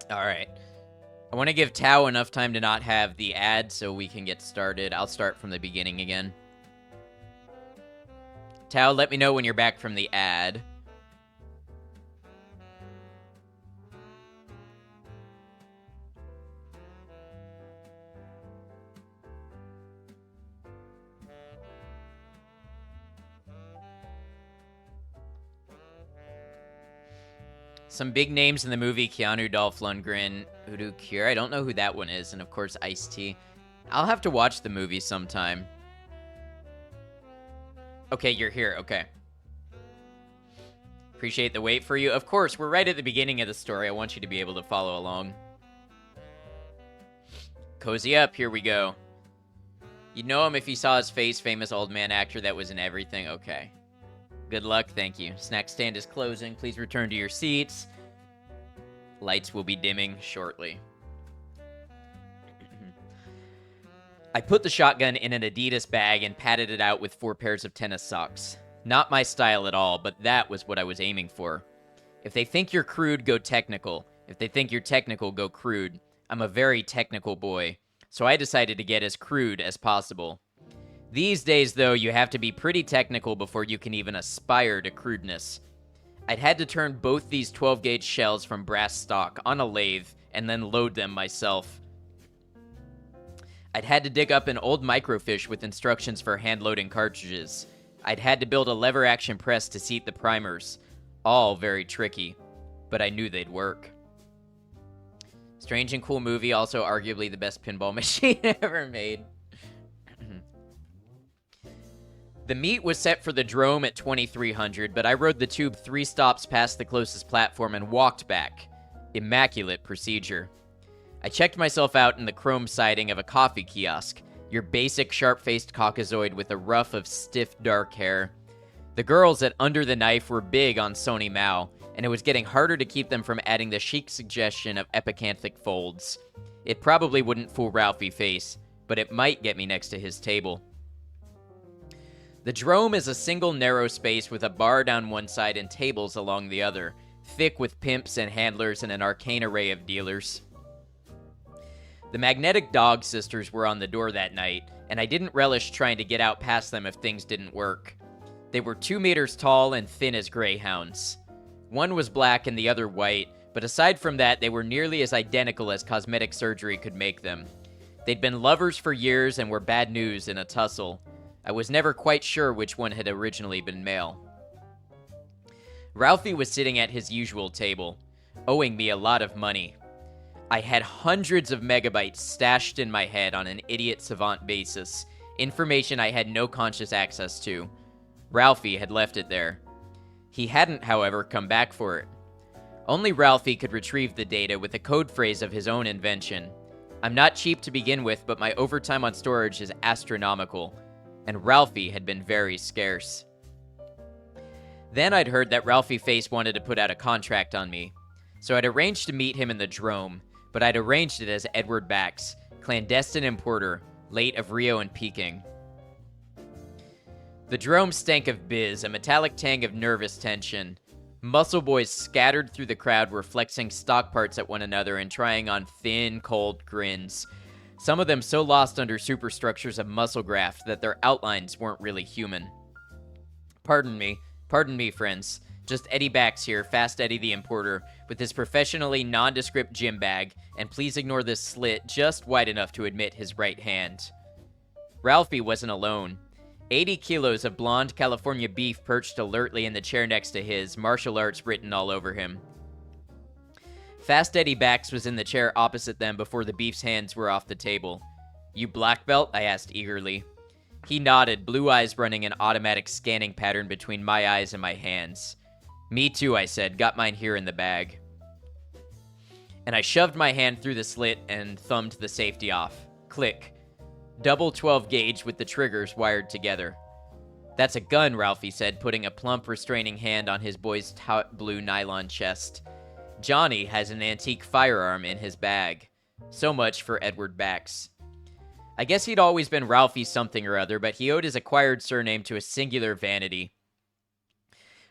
B: Alright. I want to give Tao enough time to not have the ad so we can get started. I'll start from the beginning again. Tao, let me know when you're back from the ad. Some big names in the movie: Keanu, Dolph Lundgren, Udo Kier. I don't know who that one is. And of course, Ice-T. I'll have to watch the movie sometime. Okay, you're here. Okay. Appreciate the wait for you. Of course, we're right at the beginning of the story. I want you to be able to follow along. Cozy up. Here we go. You'd know him if you saw his face. Famous old man actor that was in everything. Okay. Good luck, thank you. Snack stand is closing. Please return to your seats. Lights will be dimming shortly. I put the shotgun in an Adidas bag and patted it out with 4 pairs of tennis socks. Not my style at all, but that was what I was aiming for. If they think you're crude, go technical. If they think you're technical, go crude. I'm a very technical boy, so I decided to get as crude as possible. These days, though, you have to be pretty technical before you can even aspire to crudeness. I'd had to turn both these 12-gauge shells from brass stock on a lathe and then load them myself. I'd had to dig up an old microfiche with instructions for hand-loading cartridges. I'd had to build a lever-action press to seat the primers. All very tricky, but I knew they'd work. Strange and cool movie, also arguably the best pinball machine ever made. The meet was set for the Drome at 2300, but I rode the tube 3 stops past the closest platform and walked back. Immaculate procedure. I checked myself out in the chrome siding of a coffee kiosk, your basic sharp-faced Caucasoid with a ruff of stiff dark hair. The girls at Under the Knife were big on Sony Mao, and it was getting harder to keep them from adding the chic suggestion of epicanthic folds. It probably wouldn't fool Ralphie Face, but it might get me next to his table. The Drome is a single narrow space with a bar down one side and tables along the other, thick with pimps and handlers and an arcane array of dealers. The Magnetic Dog Sisters were on the door that night, and I didn't relish trying to get out past them if things didn't work. They were 2 meters tall and thin as greyhounds. One was black and the other white, but aside from that, they were nearly as identical as cosmetic surgery could make them. They'd been lovers for years and were bad news in a tussle. I was never quite sure which one had originally been male. Ralphie was sitting at his usual table, owing me a lot of money. I had hundreds of megabytes stashed in my head on an idiot savant basis, information I had no conscious access to. Ralphie had left it there. He hadn't, however, come back for it. Only Ralphie could retrieve the data with a code phrase of his own invention. I'm not cheap to begin with, but my overtime on storage is astronomical. And Ralphie had been very scarce. Then I'd heard that Ralphie Face wanted to put out a contract on me. So I'd arranged to meet him in the Drome, but I'd arranged it as Edward Bax, clandestine importer, late of Rio and Peking. The Drome stank of biz, a metallic tang of nervous tension. Muscle boys scattered through the crowd were flexing stock parts at one another and trying on thin, cold grins. Some of them so lost under superstructures of muscle graft that their outlines weren't really human. Pardon me, friends. Just Eddie Bax here, Fast Eddie the Importer, with his professionally nondescript gym bag, and please ignore this slit just wide enough to admit his right hand. Ralphie wasn't alone. 80 kilos of blonde California beef perched alertly in the chair next to his, martial arts written all over him. Fast Eddie Bax was in the chair opposite them before the beef's hands were off the table. You black belt? I asked eagerly. He nodded, blue eyes running an automatic scanning pattern between my eyes and my hands. Me too, I said, got mine here in the bag. And I shoved my hand through the slit and thumbed the safety off. Click. Double 12 gauge with the triggers wired together. That's a gun, Ralphie said, putting a plump, restraining hand on his boy's taut blue nylon chest. Johnny has an antique firearm in his bag. So much for Edward Bax. I guess he'd always been Ralphie something or other, but he owed his acquired surname to a singular vanity.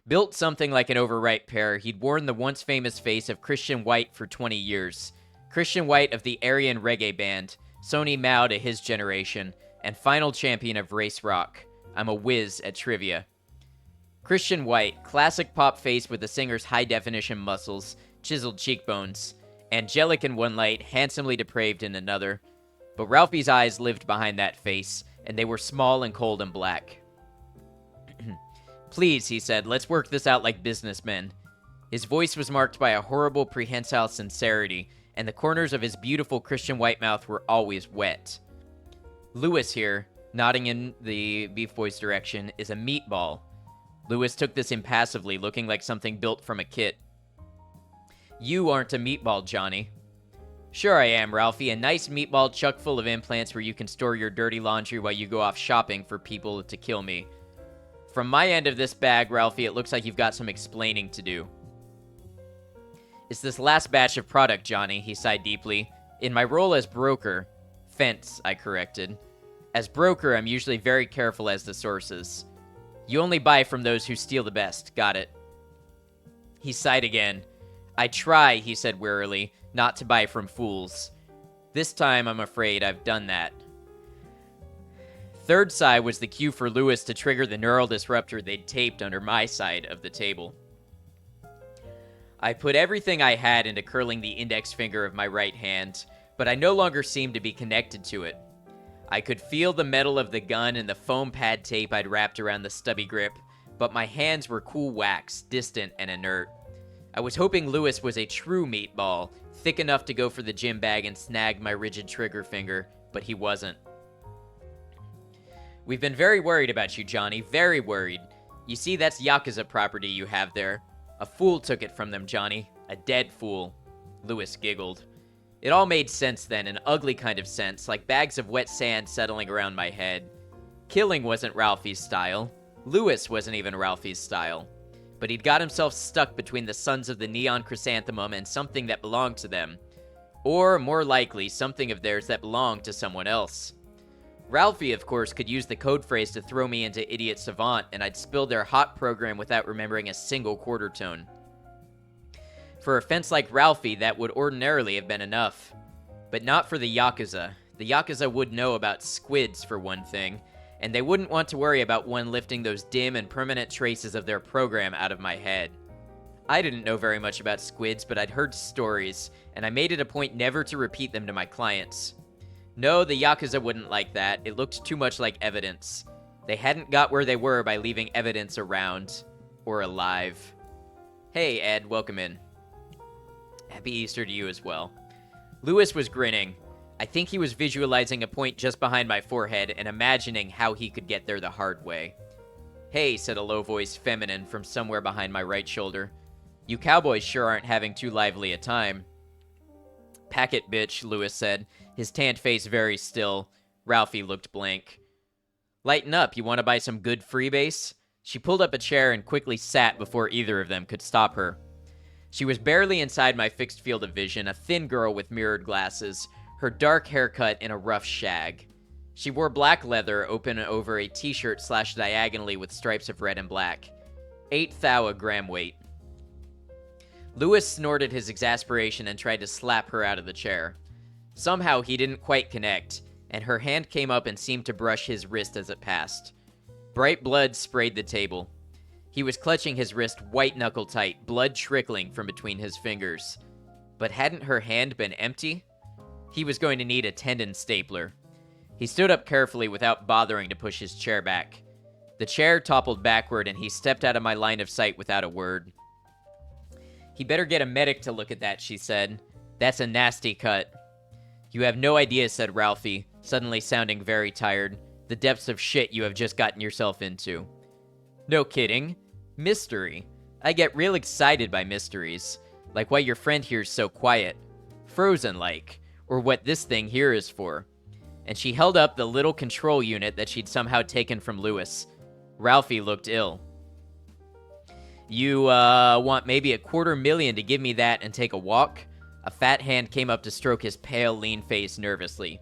B: Built something like an overripe pear, he'd worn the once famous face of Christian White for 20 years. Christian White of the Aryan reggae band, Sonny Mao to his generation, and final champion of race rock. I'm a whiz at trivia. Christian White, classic pop face with the singer's high-definition muscles, chiseled cheekbones. Angelic in one light, handsomely depraved in another. But Ralphie's eyes lived behind that face, and they were small and cold and black. Please, he said, let's work this out like businessmen. His voice was marked by a horrible prehensile sincerity, and the corners of his beautiful Christian White mouth were always wet. Lewis here, nodding in the beef boy's direction, is a meatball. Lewis took this impassively, looking like something built from a kit. You aren't a meatball, Johnny. Sure I am, Ralphie, a nice meatball chuck full of implants where you can store your dirty laundry while you go off shopping for people to kill me. From my end of this bag, Ralphie, it looks like you've got some explaining to do. It's this last batch of product, Johnny, he sighed deeply. In my role as broker... Fence, I corrected. As broker, I'm usually very careful as to sources. You only buy from those who steal the best, got it. He sighed again. I try, he said wearily, not to buy from fools. This time, I'm afraid I've done that. Third sigh was the cue for Lewis to trigger the neural disruptor they'd taped under my side of the table. I put everything I had into curling the index finger of my right hand, but I no longer seemed to be connected to it. I could feel the metal of the gun and the foam pad tape I'd wrapped around the stubby grip, but my hands were cool wax, distant and inert. I was hoping Lewis was a true meatball, thick enough to go for the gym bag and snag my rigid trigger finger, but he wasn't. We've been very worried about you, Johnny, very worried. You see, that's Yakuza property you have there. A fool took it from them, Johnny. A dead fool. Lewis giggled. It all made sense then, an ugly kind of sense, like bags of wet sand settling around my head. Killing wasn't Ralphie's style. Lewis wasn't even Ralphie's style. But he'd got himself stuck between the sons of the Neon Chrysanthemum and something that belonged to them. Or, more likely, something of theirs that belonged to someone else. Ralphie, of course, could use the code phrase to throw me into Idiot Savant, and I'd spill their hot program without remembering a single quarter tone. For a fence like Ralphie, that would ordinarily have been enough. But not for the Yakuza. The Yakuza would know about squids, for one thing, and they wouldn't want to worry about one lifting those dim and permanent traces of their program out of my head. I didn't know very much about squids, but I'd heard stories, and I made it a point never to repeat them to my clients. No, the Yakuza wouldn't like that. It looked too much like evidence. They hadn't got where they were by leaving evidence around. Or alive. Hey, Ed, welcome in. Happy Easter to you as well. Lewis was grinning. I think he was visualizing a point just behind my forehead and imagining how he could get there the hard way. Hey, said a low-voiced feminine from somewhere behind my right shoulder. You cowboys sure aren't having too lively a time. Pack it, bitch, Lewis said, his tanned face very still. Ralphie looked blank. Lighten up, you want to buy some good freebase? She pulled up a chair and quickly sat before either of them could stop her. She was barely inside my fixed field of vision, a thin girl with mirrored glasses, her dark hair cut in a rough shag. She wore black leather open over a t-shirt slashed diagonally with stripes of red and black. 8 thou a gram weight. Lewis snorted his exasperation and tried to slap her out of the chair. Somehow he didn't quite connect, and her hand came up and seemed to brush his wrist as it passed. Bright blood sprayed the table. He was clutching his wrist white-knuckle tight, blood trickling from between his fingers. But hadn't her hand been empty? He was going to need a tendon stapler. He stood up carefully without bothering to push his chair back. The chair toppled backward, and he stepped out of my line of sight without a word. He better get a medic to look at that, she said. That's a nasty cut. You have no idea, said Ralphie, suddenly sounding very tired. The depths of shit you have just gotten yourself into. No kidding. Mystery. I get real excited by mysteries. Like why your friend here's so quiet. Frozen-like. Or what this thing here is for. And she held up the little control unit that she'd somehow taken from Lewis. Ralphie looked ill. You, want maybe $250,000 to give me that and take a walk? A fat hand came up to stroke his pale, lean face nervously.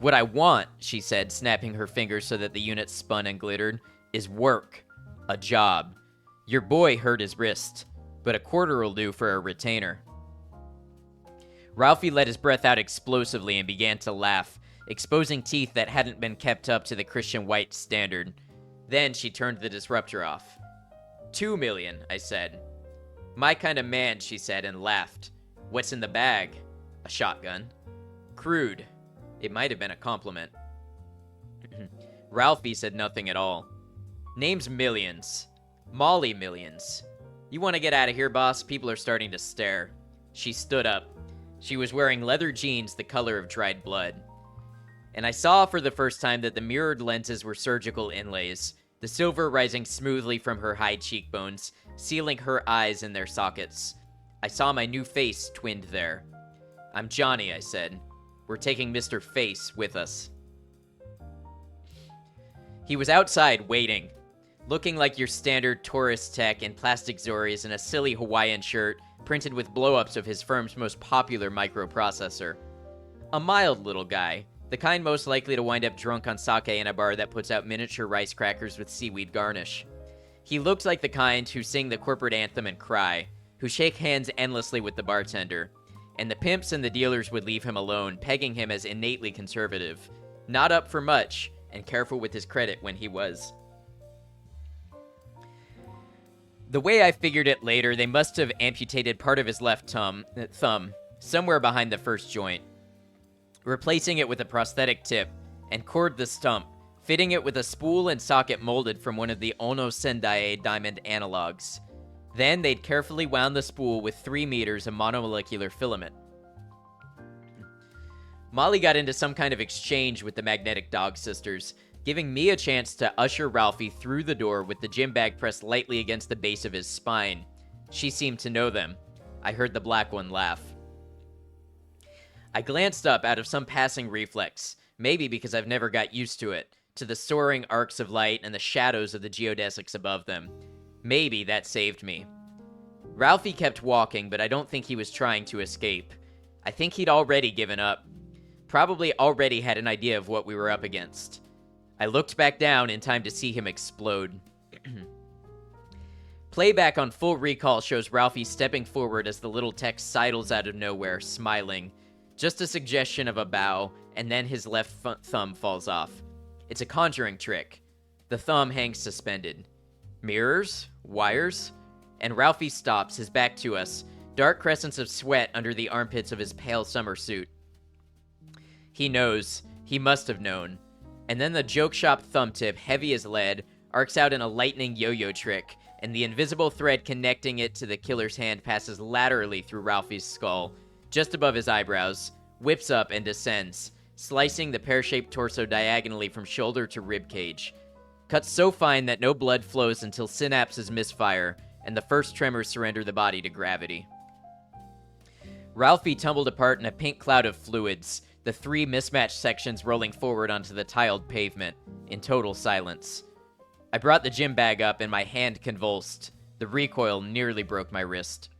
B: What I want, she said, snapping her fingers so that the unit spun and glittered, is work. A job. Your boy hurt his wrist, but $250,000 will do for a retainer. Ralphie let his breath out explosively and began to laugh, exposing teeth that hadn't been kept up to the Christian White standard. Then she turned the disruptor off. $2 million, I said. My kind of man, she said, and laughed. What's in the bag? A shotgun. Crude. It might have been a compliment. Ralphie said nothing at all. Name's Millions. Molly Millions. You want to get out of here, boss? People are starting to stare. She stood up. She was wearing leather jeans the color of dried blood. And I saw for the first time that the mirrored lenses were surgical inlays, the silver rising smoothly from her high cheekbones, sealing her eyes in their sockets. I saw my new face twinned there. I'm Johnny, I said. We're taking Mr. Face with us. He was outside waiting, looking like your standard tourist tech in plastic Zoris and a silly Hawaiian shirt printed with blow-ups of his firm's most popular microprocessor. A mild little guy, the kind most likely to wind up drunk on sake in a bar that puts out miniature rice crackers with seaweed garnish. He looked like the kind who sing the corporate anthem and cry, who shake hands endlessly with the bartender, and the pimps and the dealers would leave him alone, pegging him as innately conservative, not up for much, and careful with his credit when he was. The way I figured it later, they must have amputated part of his left thumb, somewhere behind the first joint, replacing it with a prosthetic tip, and cored the stump, fitting it with a spool and socket molded from one of the Ono Sendai diamond analogs. Then they'd carefully wound the spool with 3 meters of monomolecular filament. Molly got into some kind of exchange with the Magnetic Dog Sisters, giving me a chance to usher Ralphie through the door with the gym bag pressed lightly against the base of his spine. She seemed to know them. I heard the black one laugh. I glanced up out of some passing reflex, maybe because I've never got used to it, to the soaring arcs of light and the shadows of the geodesics above them. Maybe that saved me. Ralphie kept walking, but I don't think he was trying to escape. I think he'd already given up. Probably already had an idea of what we were up against. I looked back down in time to see him explode. Playback on full recall shows Ralphie stepping forward as the little tech sidles out of nowhere, smiling. Just a suggestion of a bow, and then his left thumb falls off. It's a conjuring trick. The thumb hangs suspended. Mirrors? Wires? And Ralphie stops, his back to us, dark crescents of sweat under the armpits of his pale summer suit. He knows. He must have known. And then the joke shop thumb tip, heavy as lead, arcs out in a lightning yo-yo trick, and the invisible thread connecting it to the killer's hand passes laterally through Ralphie's skull, just above his eyebrows, whips up and descends, slicing the pear-shaped torso diagonally from shoulder to rib cage. Cuts so fine that no blood flows until synapses misfire, and the first tremors surrender the body to gravity. Ralphie tumbled apart in a pink cloud of fluids, the 3 mismatched sections rolling forward onto the tiled pavement, in total silence. I brought the gym bag up and my hand convulsed. The recoil nearly broke my wrist.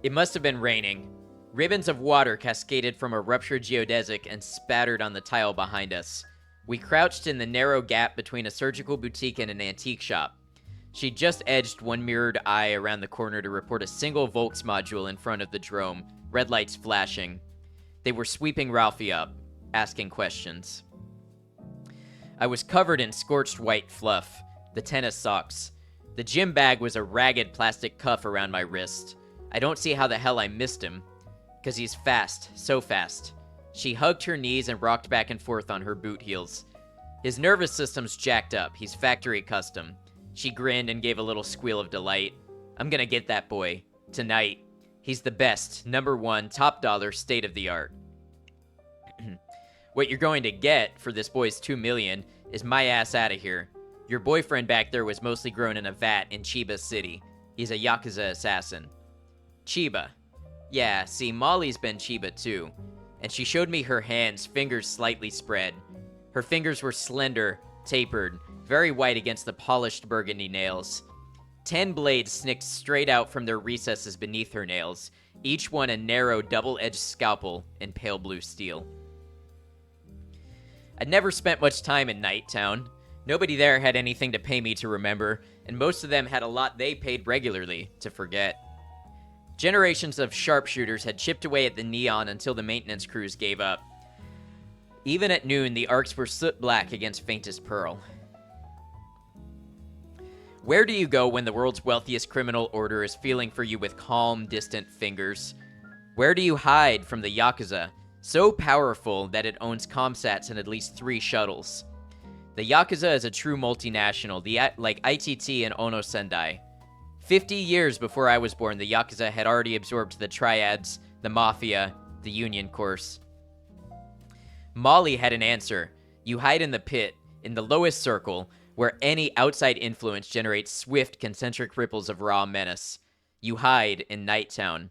B: It must have been raining. Ribbons of water cascaded from a ruptured geodesic and spattered on the tile behind us. We crouched in the narrow gap between a surgical boutique and an antique shop. She'd just edged one mirrored eye around the corner to report a single Volks module in front of the drome, red lights flashing. They were sweeping Ralphie up, asking questions. I was covered in scorched white fluff, the tennis socks. The gym bag was a ragged plastic cuff around my wrist. I don't see how the hell I missed him. 'Cause he's fast, so fast. She hugged her knees and rocked back and forth on her boot heels. His nervous system's jacked up. He's factory custom. She grinned and gave a little squeal of delight. I'm gonna get that boy. Tonight. He's the best, #1, top dollar, state of the art. What you're going to get for this boy's $2 million is my ass out of here. Your boyfriend back there was mostly grown in a vat in Chiba City. He's a Yakuza assassin. Chiba. Yeah, see, Molly's been Chiba too. And she showed me her hands, fingers slightly spread. Her fingers were slender, tapered, very white against the polished burgundy nails. 10 blades snicked straight out from their recesses beneath her nails, each one a narrow, double-edged scalpel in pale blue steel. I'd never spent much time in Nighttown. Nobody there had anything to pay me to remember, and most of them had a lot they paid regularly to forget. Generations of sharpshooters had chipped away at the neon until the maintenance crews gave up. Even at noon, the arcs were soot black against faintest pearl. Where do you go when the world's wealthiest criminal order is feeling for you with calm, distant fingers? Where do you hide from the Yakuza, so powerful that it owns comsats and at least 3 shuttles? The Yakuza is a true multinational, like ITT and Ono Sendai. 50 years before I was born, the Yakuza had already absorbed the Triads, the Mafia, the Union Course. Molly had an answer. You hide in the pit, in the lowest circle, where any outside influence generates swift, concentric ripples of raw menace. You hide in Nighttown.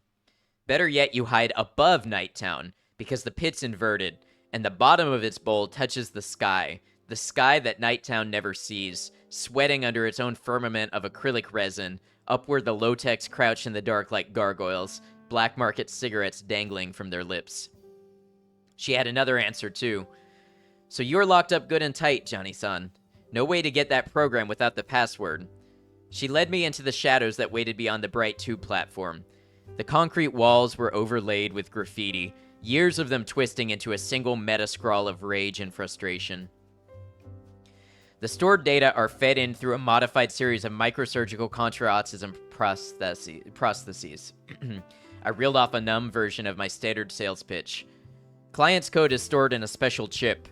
B: Better yet, you hide above Nighttown, because the pit's inverted, and the bottom of its bowl touches the sky that Nighttown never sees, sweating under its own firmament of acrylic resin, up where the low-techs crouch in the dark like gargoyles, black market cigarettes dangling from their lips. She had another answer, too. So you're locked up good and tight, Johnny-san. No way to get that program without the password. She led me into the shadows that waited beyond the bright tube platform. The concrete walls were overlaid with graffiti, years of them twisting into a single meta-scrawl of rage and frustration. The stored data are fed in through a modified series of microsurgical contra-autism prostheses. I reeled off a numb version of my standard sales pitch. Client's code is stored in a special chip.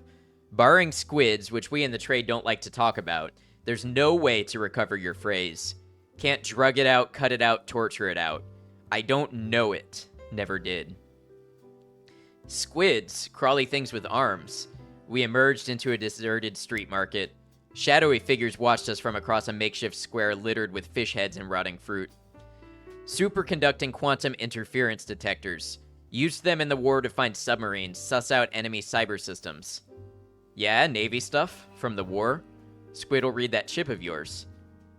B: Barring squids, which we in the trade don't like to talk about, there's no way to recover your phrase. Can't drug it out, cut it out, torture it out. I don't know it. Never did. Squids, crawly things with arms. We emerged into a deserted street market. Shadowy figures watched us from across a makeshift square littered with fish heads and rotting fruit. Superconducting quantum interference detectors. Used them in the war to find submarines, suss out enemy cyber systems. Yeah, Navy stuff? From the war? Squid will read that chip of yours.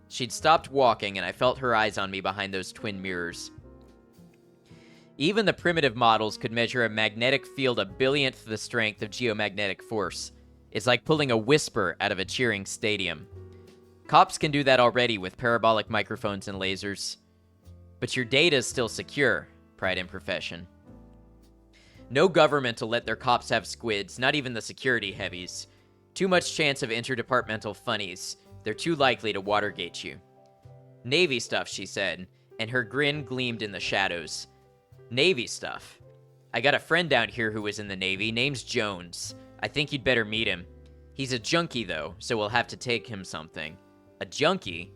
B: She'd stopped walking, and I felt her eyes on me behind those twin mirrors. Even the primitive models could measure a magnetic field a billionth the strength of geomagnetic force. It's like pulling a whisper out of a cheering stadium. Cops can do that already with parabolic microphones and lasers. But your data is still secure, pride in profession. No government will let their cops have squids, not even the security heavies. Too much chance of interdepartmental funnies. They're too likely to Watergate you. Navy stuff, she said, and her grin gleamed in the shadows. Navy stuff. I got a friend down here who was in the Navy, name's Jones. I think you'd better meet him. He's a junkie, though, so we'll have to take him something. A junkie?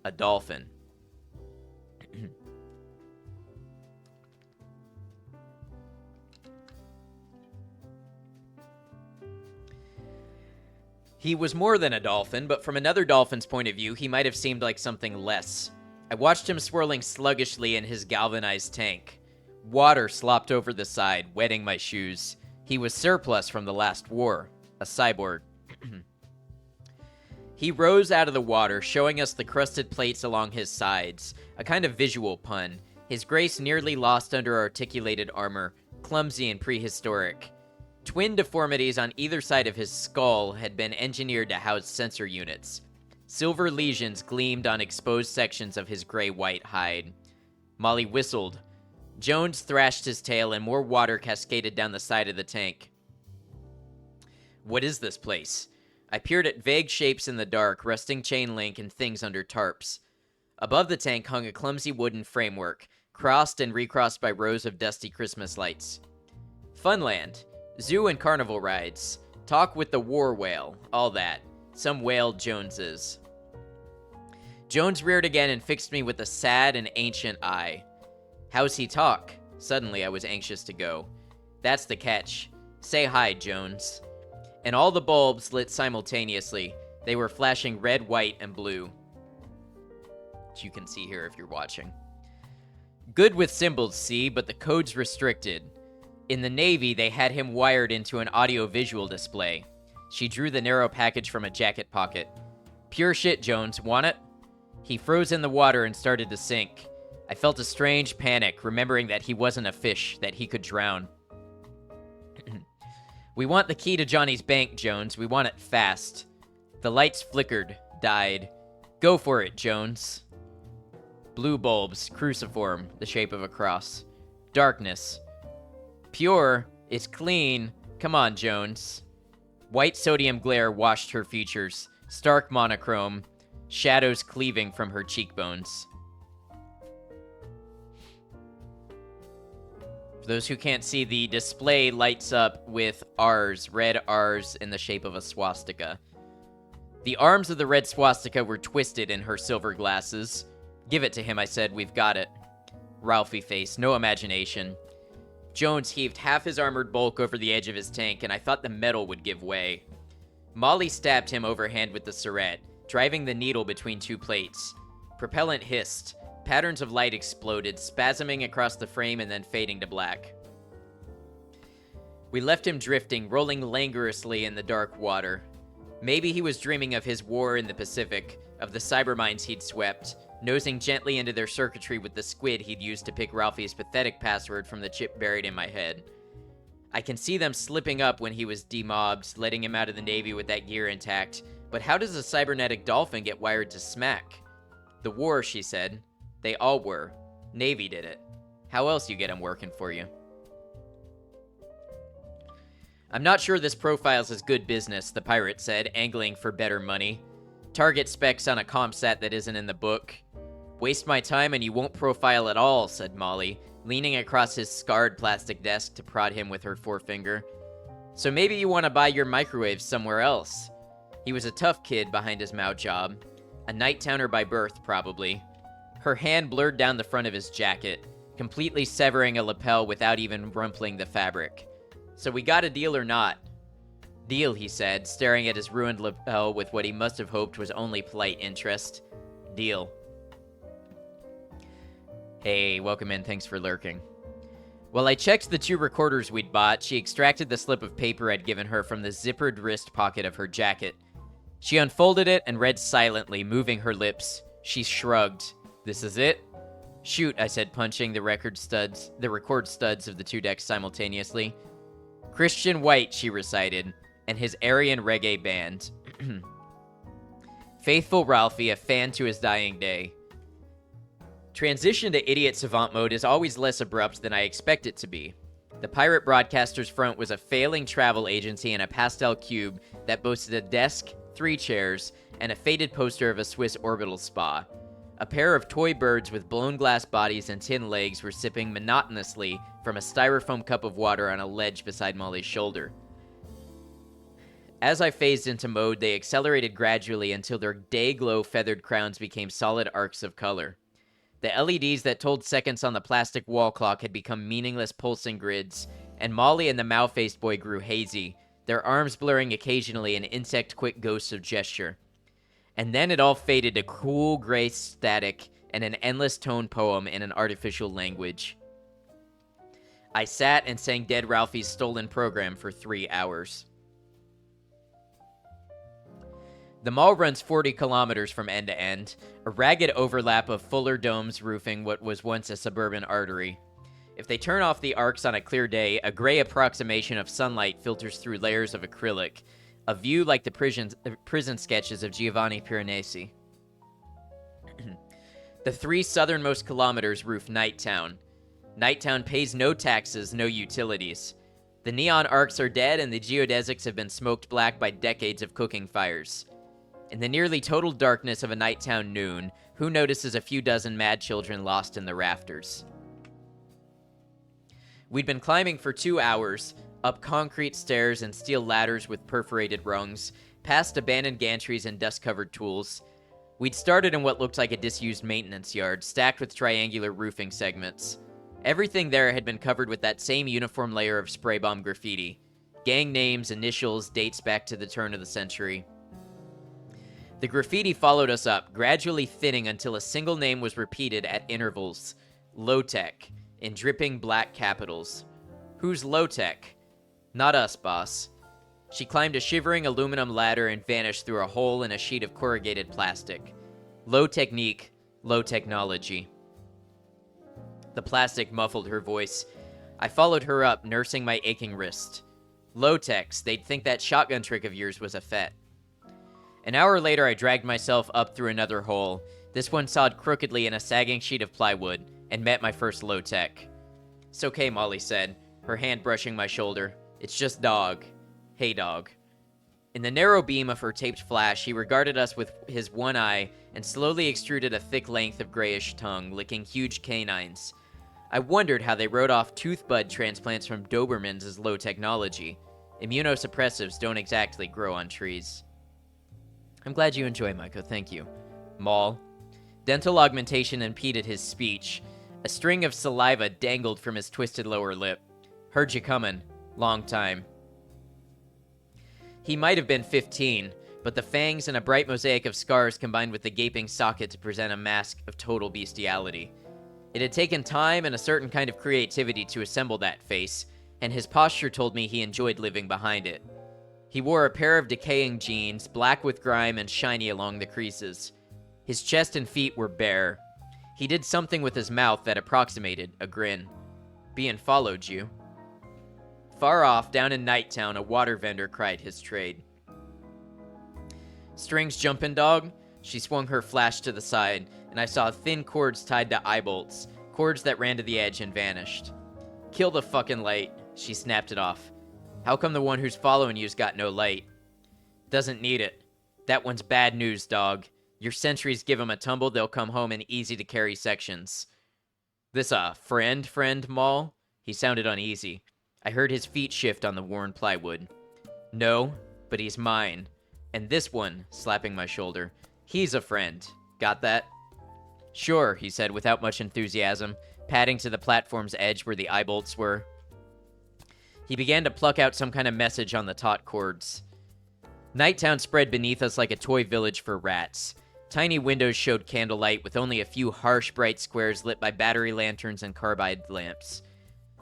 B: A dolphin. He was more than a dolphin, but from another dolphin's point of view, he might have seemed like something less. I watched him swirling sluggishly in his galvanized tank. Water slopped over the side, wetting my shoes. He was surplus from the last war. A cyborg. He rose out of the water, showing us the crusted plates along his sides. A kind of visual pun. His grace nearly lost under articulated armor, clumsy and prehistoric. Twin deformities on either side of his skull had been engineered to house sensor units. Silver lesions gleamed on exposed sections of his gray-white hide. Molly whistled. Jones thrashed his tail and more water cascaded down the side of the tank. What is this place? I peered at vague shapes in the dark, rusting chain link and things under tarps. Above the tank hung a clumsy wooden framework, crossed and recrossed by rows of dusty Christmas lights. Funland. Zoo and carnival rides. Talk with the war whale, all that. Some whale Jones is. Jones reared again and fixed me with a sad and ancient eye. How's he talk? Suddenly I was anxious to go. That's the catch. Say hi, Jones. And all the bulbs lit simultaneously. They were flashing red, white, and blue. Which you can see here if you're watching. Good with symbols, see, but the code's restricted. In the Navy, they had him wired into an audio-visual display. She drew the narrow package from a jacket pocket. Pure shit, Jones. Want it? He froze in the water and started to sink. I felt a strange panic, remembering that he wasn't a fish, that he could drown. We want the key to Johnny's bank, Jones. We want it fast. The lights flickered, died. Go for it, Jones. Blue bulbs, cruciform, the shape of a cross. Darkness. Pure, it's clean. Come on, Jones. White sodium glare washed her features. Stark monochrome. Shadows cleaving from her cheekbones. For those who can't see, the display lights up with R's, red R's in the shape of a swastika. The arms of the red swastika were twisted in her silver glasses. Give it to him, I said. We've got it. Ralphie face, no imagination. Jones heaved half his armored bulk over the edge of his tank, and I thought the metal would give way. Molly stabbed him overhand with the surette, driving the needle between two plates. Propellant hissed. Patterns of light exploded, spasming across the frame and then fading to black. We left him drifting, rolling languorously in the dark water. Maybe he was dreaming of his war in the Pacific, of the cyber mines he'd swept, nosing gently into their circuitry with the squid he'd used to pick Ralphie's pathetic password from the chip buried in my head. I can see them slipping up when he was demobbed, letting him out of the Navy with that gear intact. But how does a cybernetic dolphin get wired to smack? The war, she said. They all were. Navy did it. How else you get him working for you? I'm not sure this profile's as good business, the pirate said, angling for better money. Target specs on a ComSat that isn't in the book. Waste my time and you won't profile at all, said Molly, leaning across his scarred plastic desk to prod him with her forefinger. So maybe you want to buy your microwave somewhere else. He was a tough kid behind his Mao job. A night-towner by birth, probably. Her hand blurred down the front of his jacket, completely severing a lapel without even rumpling the fabric. So we got a deal or not? Deal, he said, staring at his ruined lapel with what he must have hoped was only polite interest. Deal. Hey, welcome in, thanks for lurking. While I checked the 2 recorders we'd bought, she extracted the slip of paper I'd given her from the zippered wrist pocket of her jacket. She unfolded it and read silently, moving her lips. She shrugged. This is it? Shoot, I said, punching the record studs of the 2 decks simultaneously. Christian White, she recited, and his Aryan reggae band. Faithful Ralphie, a fan to his dying day. Transition to idiot savant mode is always less abrupt than I expect it to be. The pirate broadcaster's front was a failing travel agency in a pastel cube that boasted a desk, 3 chairs, and a faded poster of a Swiss orbital spa. A pair of toy birds with blown glass bodies and tin legs were sipping monotonously from a styrofoam cup of water on a ledge beside Molly's shoulder. As I phased into mode, they accelerated gradually until their day-glow feathered crowns became solid arcs of color. The LEDs that told seconds on the plastic wall clock had become meaningless pulsing grids, and Molly and the Mao-faced boy grew hazy, their arms blurring occasionally in insect-quick ghosts of gesture. And then it all faded to cool gray static and an endless tone poem in an artificial language. I sat and sang Dead Ralphie's stolen program for 3 hours. The mall runs 40 kilometers from end to end, a ragged overlap of fuller domes roofing what was once a suburban artery. If they turn off the arcs on a clear day, a gray approximation of sunlight filters through layers of acrylic, a view like the prison sketches of Giovanni Piranesi. The 3 southernmost kilometers roof Nighttown. Nighttown pays no taxes, no utilities. The neon arcs are dead and the geodesics have been smoked black by decades of cooking fires. In the nearly total darkness of a Nighttown noon, who notices a few dozen mad children lost in the rafters? We'd been climbing for 2 hours, up concrete stairs and steel ladders with perforated rungs, past abandoned gantries and dust-covered tools. We'd started in what looked like a disused maintenance yard, stacked with triangular roofing segments. Everything there had been covered with that same uniform layer of spray bomb graffiti. Gang names, initials, dates back to the turn of the century. The graffiti followed us up, gradually thinning until a single name was repeated at intervals. Low-Tech, in dripping black capitals. Who's Low-Tech? Not us, boss. She climbed a shivering aluminum ladder and vanished through a hole in a sheet of corrugated plastic. Low technique, low technology. The plastic muffled her voice. I followed her up, nursing my aching wrist. Low-Techs, they'd think that shotgun trick of yours was a fet. An hour later, I dragged myself up through another hole, this one sawed crookedly in a sagging sheet of plywood, and met my first Low-Tech. It's okay, Molly said, her hand brushing my shoulder. It's just Dog. Hey, Dog. In the narrow beam of her taped flash, he regarded us with his one eye and slowly extruded a thick length of grayish tongue, licking huge canines. I wondered how they wrote off tooth bud transplants from Dobermans as low technology. Immunosuppressives don't exactly grow on trees. I'm glad you enjoy, Micah, thank you. Maul. Dental augmentation impeded his speech. A string of saliva dangled from his twisted lower lip. Heard you comin'. Long time. He might have been 15, but the fangs and a bright mosaic of scars combined with the gaping socket to present a mask of total bestiality. It had taken time and a certain kind of creativity to assemble that face, and his posture told me he enjoyed living behind it. He wore a pair of decaying jeans, black with grime and shiny along the creases. His chest and feet were bare. He did something with his mouth that approximated a grin. Bein' followed you. Far off, down in Nighttown, a water vendor cried his trade. Strings jumpin', Dog? She swung her flash to the side, and I saw thin cords tied to eye bolts, cords that ran to the edge and vanished. Kill the fucking light. She snapped it off. How come the one who's following you's got no light? Doesn't need it. That one's bad news, Dog. Your sentries give 'em a tumble, they'll come home in easy-to-carry sections. This a friend, Maul? He sounded uneasy. I heard his feet shift on the worn plywood. No, but he's mine. And this one, slapping my shoulder, he's a friend. Got that? Sure, he said without much enthusiasm, padding to the platform's edge where the eye bolts were. He began to pluck out some kind of message on the taut cords. Nighttown spread beneath us like a toy village for rats. Tiny windows showed candlelight with only a few harsh, bright squares lit by battery lanterns and carbide lamps.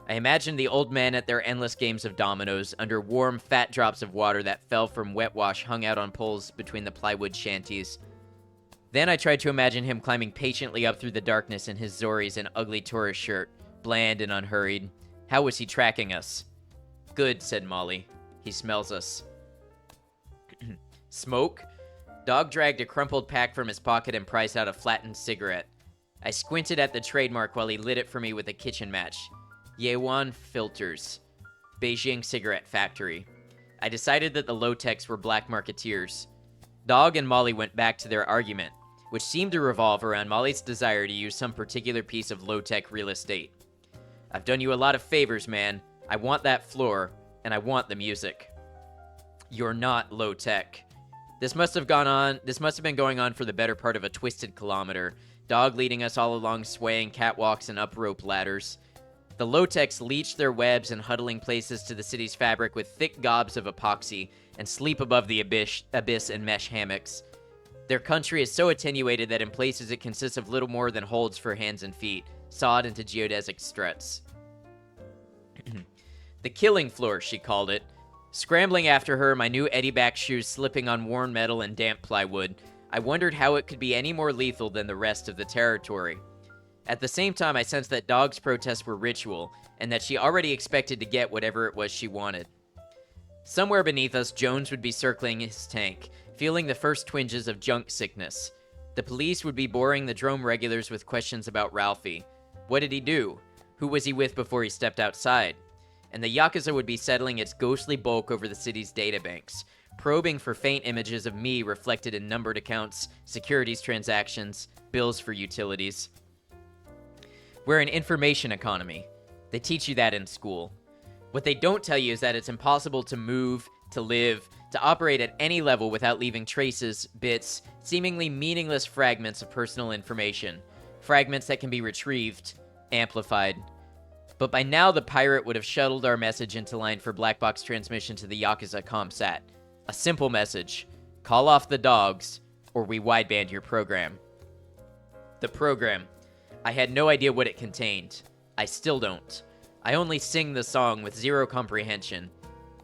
B: I imagined the old men at their endless games of dominoes under warm, fat drops of water that fell from wet wash hung out on poles between the plywood shanties. Then I tried to imagine him climbing patiently up through the darkness in his Zoris and ugly tourist shirt, bland and unhurried. How was he tracking us? Good, said Molly. He smells us. Smoke? Dog dragged a crumpled pack from his pocket and priced out a flattened cigarette. I squinted at the trademark while he lit it for me with a kitchen match. Yewan Filters. Beijing Cigarette Factory. I decided that the Low-Techs were black marketeers. Dog and Molly went back to their argument, which seemed to revolve around Molly's desire to use some particular piece of low-tech real estate. I've done you a lot of favors, man. I want that floor, and I want the music. You're not low-tech. This must have been going on for the better part of a twisted kilometer, Dog leading us all along swaying catwalks and up rope ladders. The Low-Techs leach their webs in huddling places to the city's fabric with thick gobs of epoxy and sleep above the abyss in mesh hammocks. Their country is so attenuated that in places it consists of little more than holds for hands and feet, sawed into geodesic struts. The killing floor, she called it. Scrambling after her, my new Eddie-back shoes slipping on worn metal and damp plywood, I wondered how it could be any more lethal than the rest of the territory. At the same time, I sensed that Dog's protests were ritual, and that she already expected to get whatever it was she wanted. Somewhere beneath us, Jones would be circling his tank, feeling the first twinges of junk sickness. The police would be boring the drome regulars with questions about Ralphie. What did he do? Who was he with before he stepped outside? And the Yakuza would be settling its ghostly bulk over the city's databanks, probing for faint images of me reflected in numbered accounts, securities transactions, bills for utilities. We're an information economy. They teach you that in school. What they don't tell you is that it's impossible to move, to live, to operate at any level without leaving traces, bits, seemingly meaningless fragments of personal information. Fragments that can be retrieved, amplified. But by now, the pirate would have shuttled our message into line for black box transmission to the Yakuza ComSat. A simple message. Call off the dogs, or we wideband your program. The program. I had no idea what it contained. I still don't. I only sing the song with zero comprehension.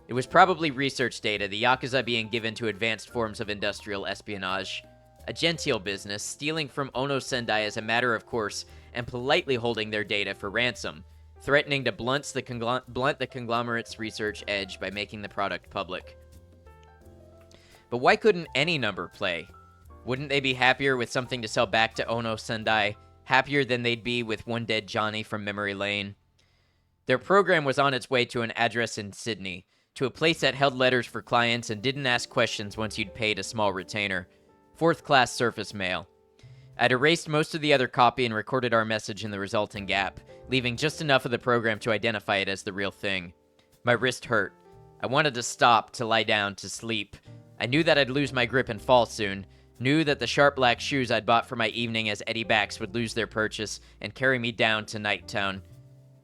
B: It was probably research data, the Yakuza being given to advanced forms of industrial espionage. A genteel business, stealing from Ono Sendai as a matter of course, and politely holding their data for ransom, threatening to blunt the conglomerate's research edge by making the product public. But why couldn't any number play? Wouldn't they be happier with something to sell back to Ono Sendai, happier than they'd be with one dead Johnny from Memory Lane? Their program was on its way to an address in Sydney, to a place that held letters for clients and didn't ask questions once you'd paid a small retainer. 4th-class surface mail. I'd erased most of the other copy and recorded our message in the resulting gap, leaving just enough of the program to identify it as the real thing. My wrist hurt. I wanted to stop, to lie down, to sleep. I knew that I'd lose my grip and fall soon, knew that the sharp black shoes I'd bought for my evening as Eddie Backs would lose their purchase and carry me down to Night Town.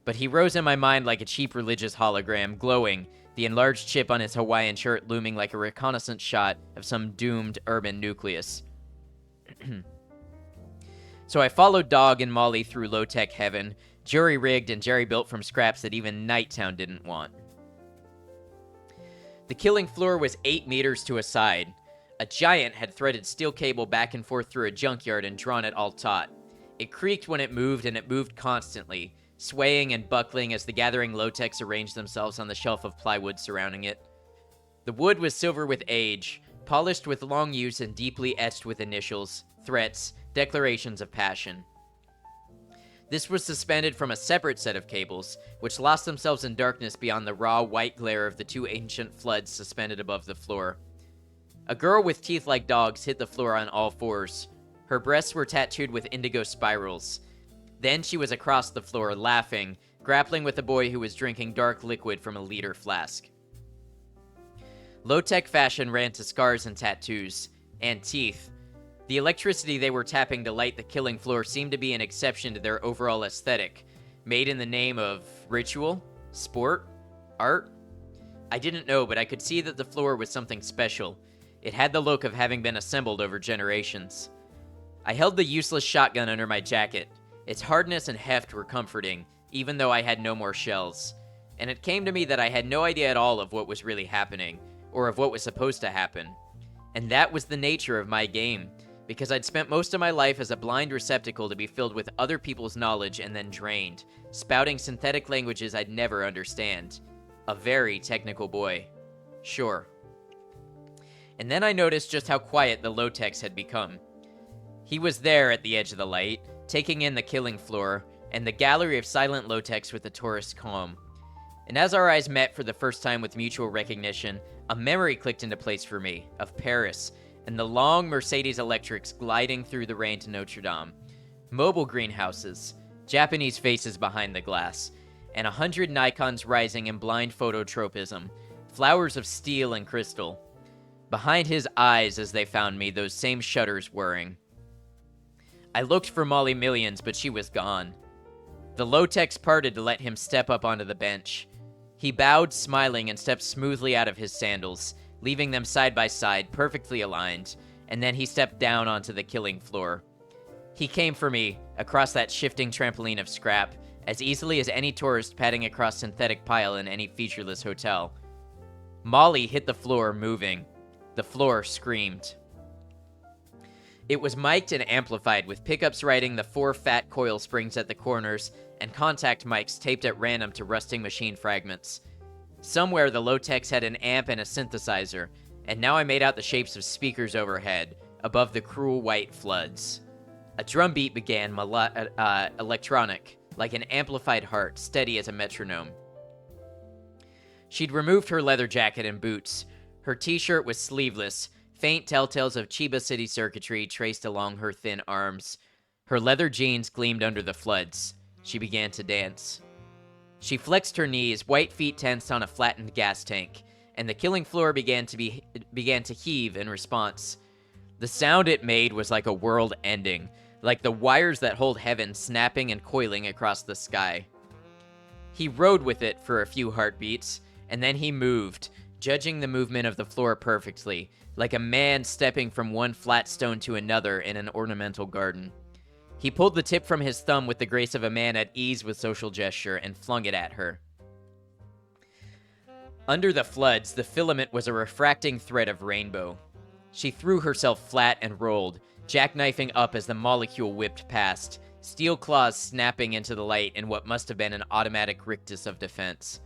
B: But he rose in my mind like a cheap religious hologram, glowing, the enlarged chip on his Hawaiian shirt looming like a reconnaissance shot of some doomed urban nucleus. So I followed Dog and Molly through low-tech heaven, jury-rigged and jerry-built from scraps that even Nighttown didn't want. The killing floor was 8 meters to a side. A giant had threaded steel cable back and forth through a junkyard and drawn it all taut. It creaked when it moved, and it moved constantly, swaying and buckling as the gathering low-techs arranged themselves on the shelf of plywood surrounding it. The wood was silver with age, polished with long use and deeply etched with initials, threats, declarations of passion. This was suspended from a separate set of cables, which lost themselves in darkness beyond the raw white glare of the 2 ancient floods suspended above the floor. A girl with teeth like dogs hit the floor on all fours. Her breasts were tattooed with indigo spirals. Then she was across the floor, laughing, grappling with a boy who was drinking dark liquid from a liter flask. Low-tech fashion ran to scars and tattoos, and teeth. The electricity they were tapping to light the killing floor seemed to be an exception to their overall aesthetic, made in the name of ritual, sport, art. I didn't know, but I could see that the floor was something special. It had the look of having been assembled over generations. I held the useless shotgun under my jacket. Its hardness and heft were comforting, even though I had no more shells. And it came to me that I had no idea at all of what was really happening, or of what was supposed to happen. And that was the nature of my game, because I'd spent most of my life as a blind receptacle to be filled with other people's knowledge and then drained, spouting synthetic languages I'd never understand. A very technical boy. Sure. And then I noticed just how quiet the low-techs had become. He was there at the edge of the light, taking in the killing floor, and the gallery of silent low-techs with the tourist calm. And as our eyes met for the first time with mutual recognition, a memory clicked into place for me, of Paris, and the long Mercedes electrics gliding through the rain to Notre Dame. Mobile greenhouses, Japanese faces behind the glass, and 100 Nikons rising in blind phototropism, flowers of steel and crystal. Behind his eyes as they found me, those same shutters whirring. I looked for Molly Millions, but she was gone. The low-techs parted to let him step up onto the bench. He bowed, smiling, and stepped smoothly out of his sandals, leaving them side by side, perfectly aligned, and then he stepped down onto the killing floor. He came for me, across that shifting trampoline of scrap, as easily as any tourist padding across synthetic pile in any featureless hotel. Molly hit the floor, moving. The floor screamed. It was mic'd and amplified, with pickups riding the 4 fat coil springs at the corners, and contact mics taped at random to rusting machine fragments. Somewhere the low-techs had an amp and a synthesizer, and now I made out the shapes of speakers overhead, above the cruel white floods. A drum beat began, electronic, like an amplified heart, steady as a metronome. She'd removed her leather jacket and boots. Her t-shirt was sleeveless, faint telltales of Chiba City circuitry traced along her thin arms. Her leather jeans gleamed under the floods. She began to dance. She flexed her knees, white feet tensed on a flattened gas tank, and the killing floor began to heave in response. The sound it made was like a world ending, like the wires that hold heaven snapping and coiling across the sky. He rode with it for a few heartbeats, and then he moved, judging the movement of the floor perfectly, like a man stepping from one flat stone to another in an ornamental garden. He pulled the tip from his thumb with the grace of a man at ease with social gesture and flung it at her. Under the floods, the filament was a refracting thread of rainbow. She threw herself flat and rolled, jackknifing up as the molecule whipped past, steel claws snapping into the light in what must have been an automatic rictus of defense.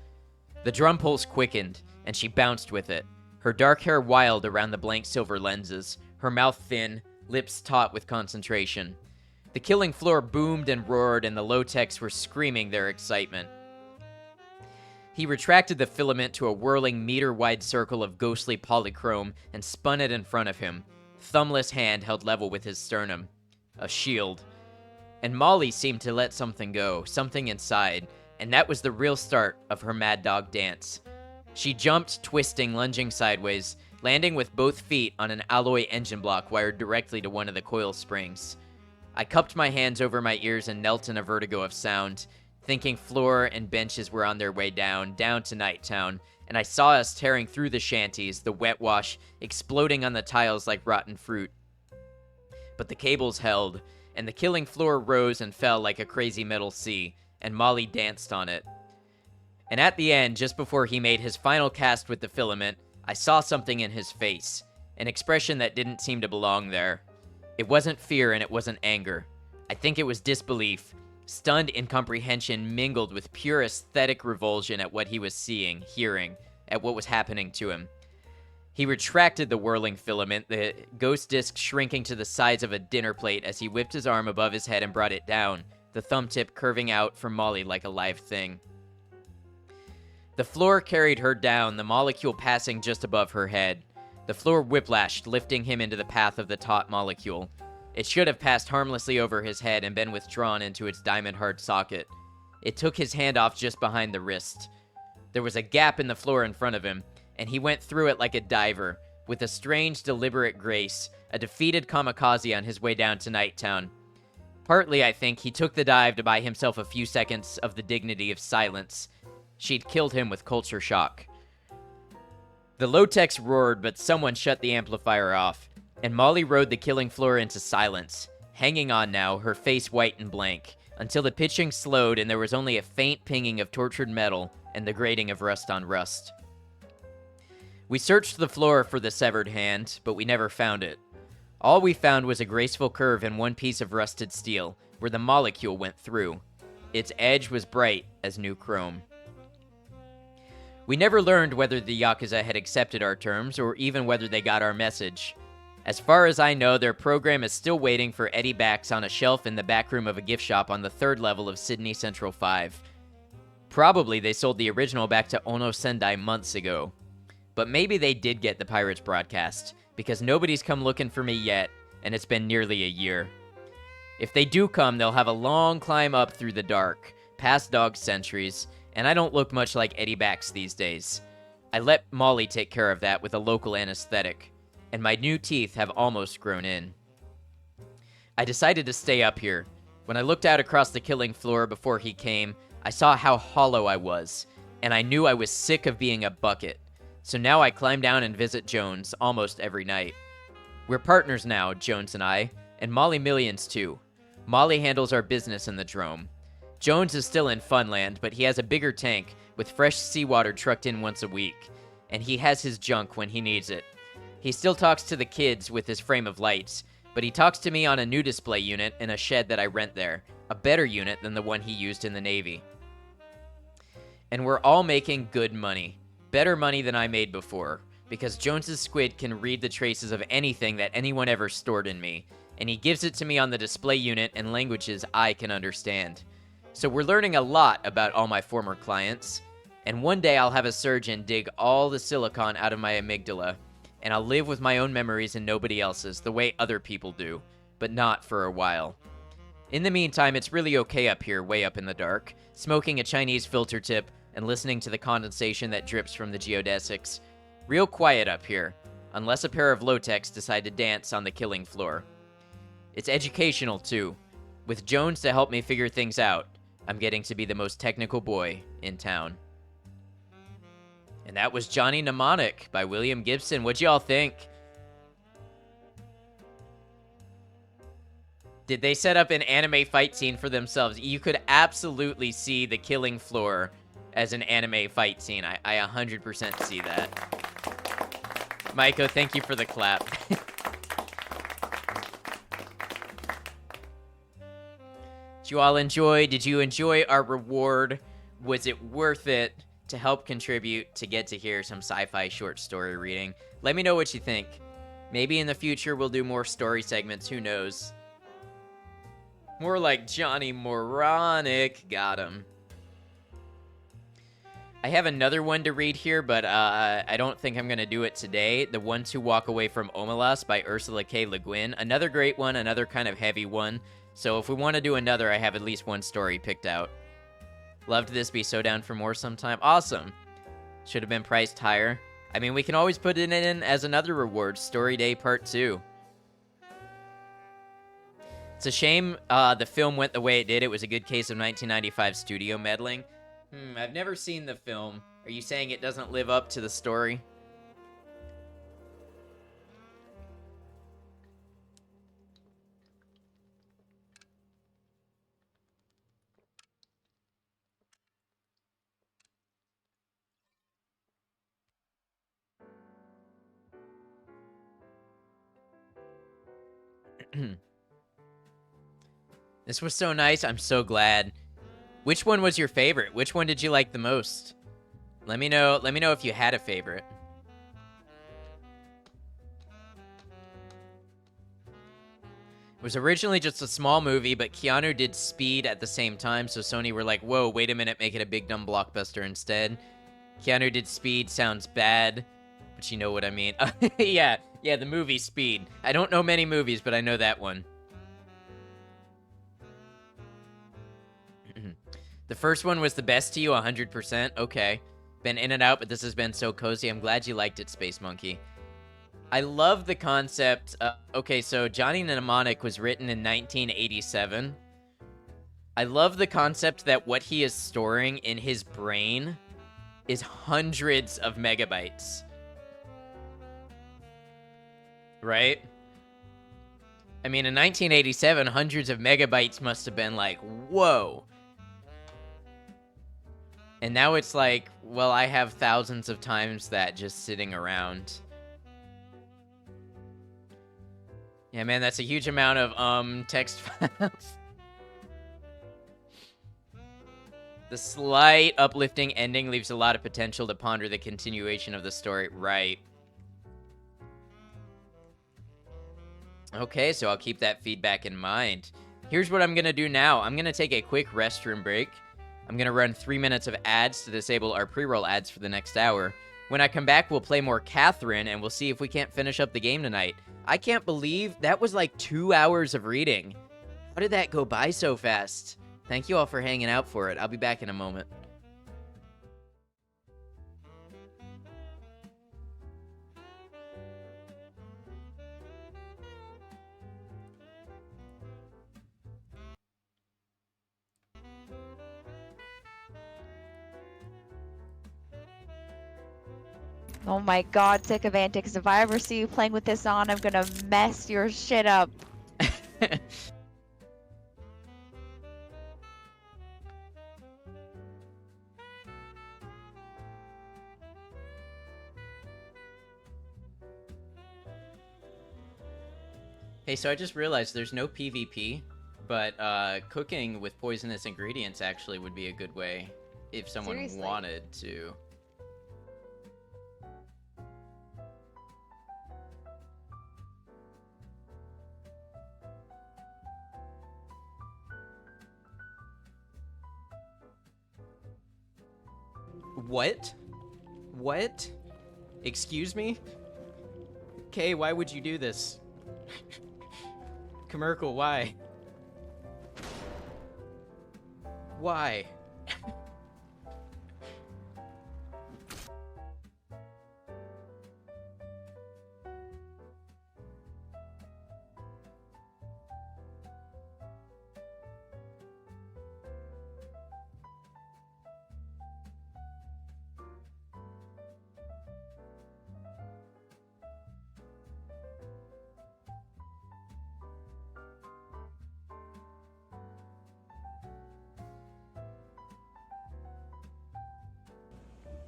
B: The drum pulse quickened, and she bounced with it, her dark hair wild around the blank silver lenses, her mouth thin, lips taut with concentration. The killing floor boomed and roared, and the low-techs were screaming their excitement. He retracted the filament to a whirling meter-wide circle of ghostly polychrome and spun it in front of him, thumbless hand held level with his sternum. A shield. And Molly seemed to let something go, something inside, and that was the real start of her mad dog dance. She jumped, twisting, lunging sideways, landing with both feet on an alloy engine block wired directly to one of the coil springs. I cupped my hands over my ears and knelt in a vertigo of sound, thinking floor and benches were on their way down to Nighttown, and I saw us tearing through the shanties, the wet wash exploding on the tiles like rotten fruit. But the cables held, and the killing floor rose and fell like a crazy metal sea, and Molly danced on it. And at the end, just before he made his final cast with the filament, I saw something in his face, an expression that didn't seem to belong there. It wasn't fear and it wasn't anger. I think it was disbelief, stunned incomprehension mingled with pure aesthetic revulsion at what he was seeing, hearing, at what was happening to him. He retracted the whirling filament, the ghost disc shrinking to the size of a dinner plate as he whipped his arm above his head and brought it down, the thumb tip curving out from Molly like a live thing. The floor carried her down, the molecule passing just above her head. The floor whiplashed, lifting him into the path of the taut molecule. It should have passed harmlessly over his head and been withdrawn into its diamond-hard socket. It took his hand off just behind the wrist. There was a gap in the floor in front of him, and he went through it like a diver, with a strange, deliberate grace, a defeated kamikaze on his way down to Nighttown. Partly, I think, he took the dive to buy himself a few seconds of the dignity of silence. She'd killed him with culture shock. The low-techs roared, but someone shut the amplifier off, and Molly rode the killing floor into silence, hanging on now, her face white and blank, until the pitching slowed and there was only a faint pinging of tortured metal and the grating of rust on rust. We searched the floor for the severed hand, but we never found it. All we found was a graceful curve in one piece of rusted steel, where the molecule went through. Its edge was bright as new chrome. We never learned whether the Yakuza had accepted our terms, or even whether they got our message. As far as I know, their program is still waiting for Eddie Bax on a shelf in the back room of a gift shop on the 3rd level of Sydney Central 5. Probably they sold the original back to Ono Sendai months ago. But maybe they did get the Pirates broadcast, because nobody's come looking for me yet, and it's been nearly a year. If they do come, they'll have a long climb up through the dark, past dog centuries, and I don't look much like Eddie Bax these days. I let Molly take care of that with a local anesthetic, and my new teeth have almost grown in. I decided to stay up here. When I looked out across the killing floor before he came, I saw how hollow I was, and I knew I was sick of being a bucket. So now I climb down and visit Jones almost every night. We're partners now, Jones and I, and Molly Millions too. Molly handles our business in the Drome. Jones is still in Funland, but he has a bigger tank with fresh seawater trucked in once a week, and he has his junk when he needs it. He still talks to the kids with his frame of lights, but he talks to me on a new display unit in a shed that I rent there, a better unit than the one he used in the Navy. And we're all making good money. Better money than I made before, because Jones's squid can read the traces of anything that anyone ever stored in me, and he gives it to me on the display unit in languages I can understand. So we're learning a lot about all my former clients, and one day I'll have a surgeon dig all the silicon out of my amygdala, and I'll live with my own memories and nobody else's, the way other people do, but not for a while. In the meantime, it's really okay up here, way up in the dark, smoking a Chinese filter tip and listening to the condensation that drips from the geodesics. Real quiet up here, unless a pair of low-techs decide to dance on the killing floor. It's educational, too. With Jones to help me figure things out, I'm getting to be the most technical boy in town. And that was Johnny Mnemonic by William Gibson. What'd y'all think? Did they set up an anime fight scene for themselves? You could absolutely see the killing floor as an anime fight scene. I 100% see that. Maiko, thank you for the clap. Did you all enjoy? Did you enjoy our reward? Was it worth it to help contribute to get to hear some sci-fi short story reading? Let me know what you think. Maybe in the future we'll do more story segments, who knows? More like Johnny Mnemonic. Got him. I have another one to read here, but I don't think I'm going to do it today. The Ones Who Walk Away from Omelas by Ursula K. Le Guin. Another great one, another kind of heavy one. So if we want to do another, I have at least one story picked out. Loved this, be so down for more sometime. Awesome. Should have been priced higher. I mean, we can always put it in as another reward. Story Day Part 2. It's a shame the film went the way it did. It was a good case of 1995 studio meddling. I've never seen the film. Are you saying it doesn't live up to the story? This was so nice. I'm so glad. Which one was your favorite? Which one did you like the most? Let me know if you had a favorite. It was originally just a small movie, but Keanu did Speed at the same time, so Sony were like, whoa, wait a minute, make it a big dumb blockbuster instead. Keanu did Speed, sounds bad, but you know what I mean. Yeah, the movie Speed. I don't know many movies, but I know that one. The first one was the best to you, 100%. Okay. Been in and out, but this has been so cozy. I'm glad you liked it, Space Monkey. I love the concept. Okay, so Johnny Mnemonic was written in 1987. I love the concept that what he is storing in his brain is hundreds of megabytes. Right? I mean, in 1987, hundreds of megabytes must have been like, whoa. And now it's like, well, I have thousands of times that just sitting around. Yeah, man, that's a huge amount of, text files. The slight uplifting ending leaves a lot of potential to ponder the continuation of the story. Right. Okay, so I'll keep that feedback in mind. Here's what I'm gonna do now. I'm gonna take a quick restroom break. I'm gonna run 3 minutes of ads to disable our pre-roll ads for the next hour. When I come back, we'll play more Catherine, and we'll see if we can't finish up the game tonight. I can't believe that was like 2 hours of reading. How did that go by so fast? Thank you all for hanging out for it. I'll be back in a moment.
P: Oh my god, sick of antics. If I ever see you playing with this on, I'm gonna mess your shit up.
B: Hey, so I just realized there's no PvP, but cooking with poisonous ingredients actually would be a good way if someone
P: Seriously?
B: wanted to. What? What? Excuse me? Kay, why would you do this? Commercial, why? Why?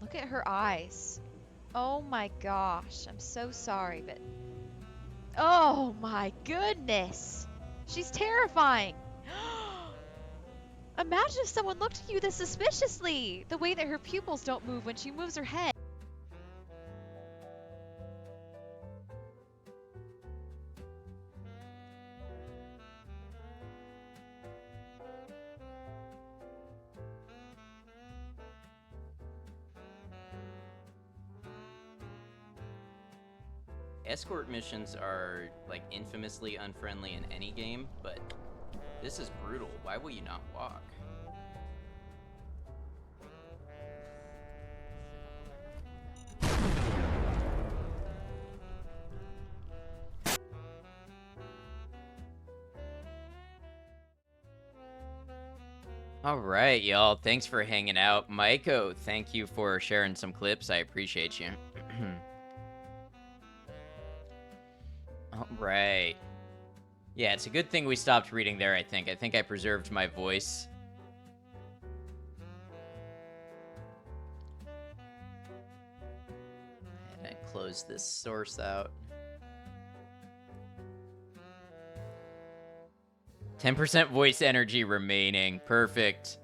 P: Look at her eyes. Oh my gosh. I'm so sorry, but... Oh my goodness. She's terrifying. Imagine if someone looked at you this suspiciously. The way that her pupils don't move when she moves her head.
B: Escort missions are, like, infamously unfriendly in any game, but this is brutal. Why will you not walk? All right, y'all. Thanks for hanging out. Maiko, thank you for sharing some clips. I appreciate you. All right. Yeah, it's a good thing we stopped reading there, I think. I think I preserved my voice. And I close this source out. 10% voice energy remaining. Perfect.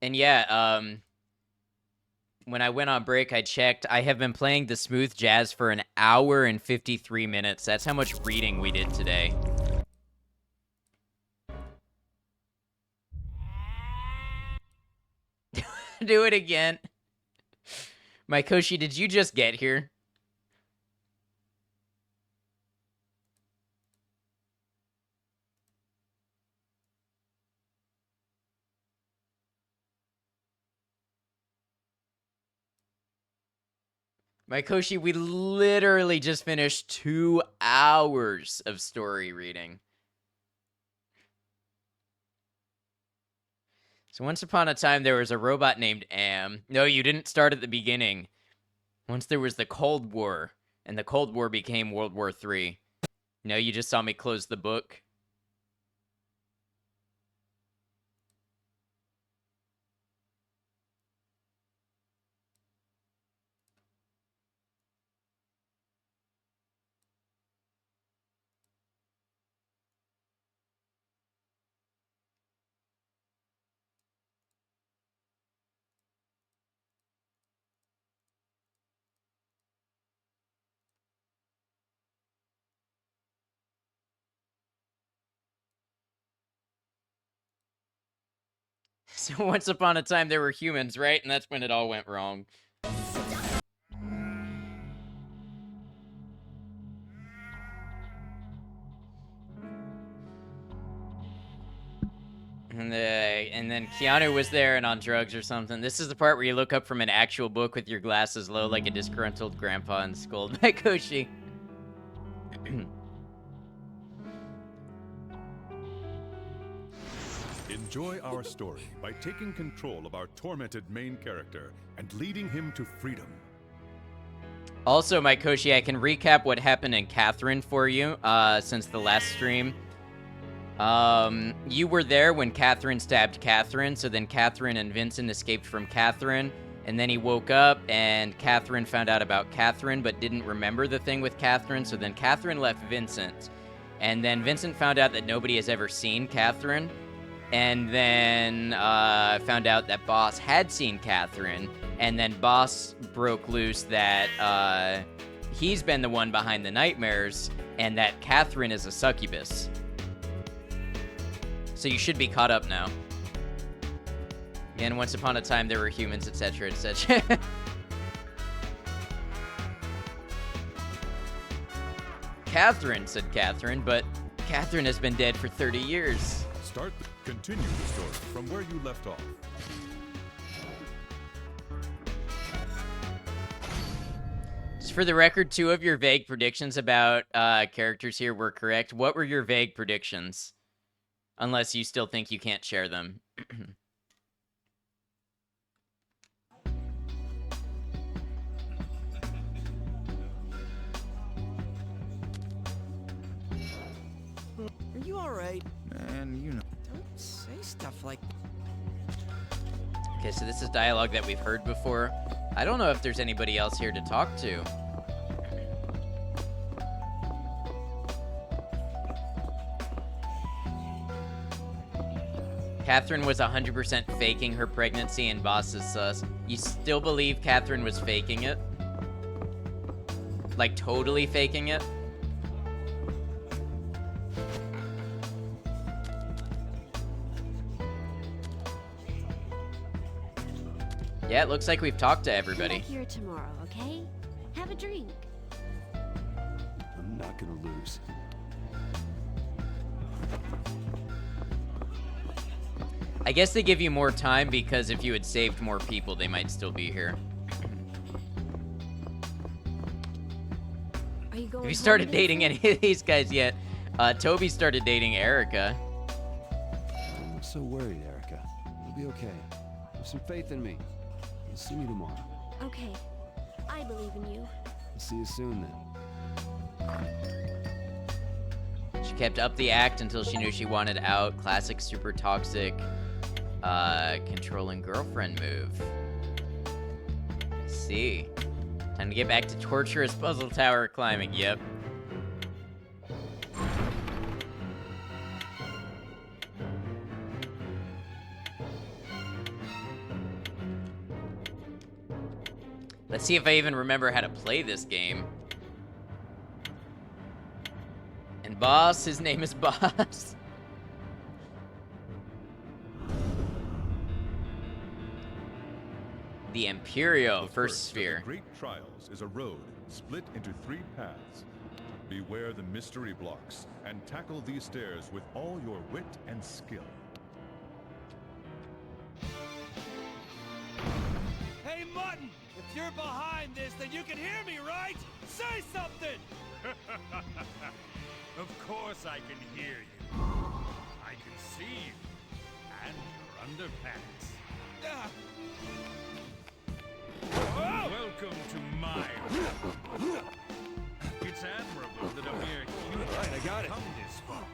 B: And yeah, when I went on break, I checked. I have been playing the smooth jazz for an hour and 53 minutes. That's how much reading we did today. Do it again. Maikoshi, did you just get here? Maikoshi, we literally just finished 2 hours of story reading. So once upon a time, there was a robot named Am. No, you didn't start at the beginning. Once there was the Cold War, and the Cold War became World War III. No, you just saw me close the book. So once upon a time, there were humans, right? And that's when it all went wrong. And then Keanu was there and on drugs or something. This is the part where you look up from an actual book with your glasses low like a disgruntled grandpa and scold Maikoshi.
A: Enjoy our story by taking control of our tormented main character and leading him to freedom.
B: Also, Maikoshi, I can recap what happened in Catherine for you since the last stream. You were there when Catherine stabbed Catherine, so then Catherine and Vincent escaped from Catherine, and then he woke up, and Catherine found out about Catherine, but didn't remember the thing with Catherine, so then Catherine left Vincent, and then Vincent found out that nobody has ever seen Catherine, and then found out that Boss had seen Catherine, and then Boss broke loose that he's been the one behind the nightmares, and that Catherine is a succubus. So you should be caught up now. Again, once upon a time there were humans, etc., etc. Catherine, said Catherine, but Catherine has been dead for 30 years.
A: Continue the story from where you left off.
B: Just for the record, 2 of your vague predictions about characters here were correct. What were your vague predictions? Unless you still think you can't share them.
J: Are you alright?
F: Man, you know.
J: Don't say stuff like
B: Okay, so this is dialogue that we've heard before. I don't know if there's anybody else here to talk to. Catherine was 100% faking her pregnancy and Boss is sus. You still believe Catherine was faking it? Like, totally faking it? Yeah, it looks like we've talked to everybody.
I: Come back here tomorrow, okay? Have a drink.
D: I'm not gonna lose.
B: I guess they give you more time because if you had saved more people, they might still be here.
I: Are you going
B: Have you
I: home,
B: started dating
I: Vincent?
B: any of these guys yet? Toby started dating Erica.
D: I'm not so worried, Erica. It'll be okay. Have some faith in me. You'll see me tomorrow.
I: Okay, I believe in you.
D: I'll see you soon then.
B: She kept up the act until she knew she wanted out. Classic super toxic controlling girlfriend move. I see. Time to get back to torturous puzzle tower climbing. Yep. Let's see if I even remember how to play this game. And boss, his name is Boss. The Imperio, first sphere.
A: The Great Trials is a road split into 3 paths. Beware the mystery blocks and tackle these stairs with all your wit and skill.
M: Hey, Mutton! If you're behind this, then you can hear me, right? Say something!
N: Of course I can hear you. I can see you. And your underpants. Welcome to my world. It's admirable that a mere human has come this far.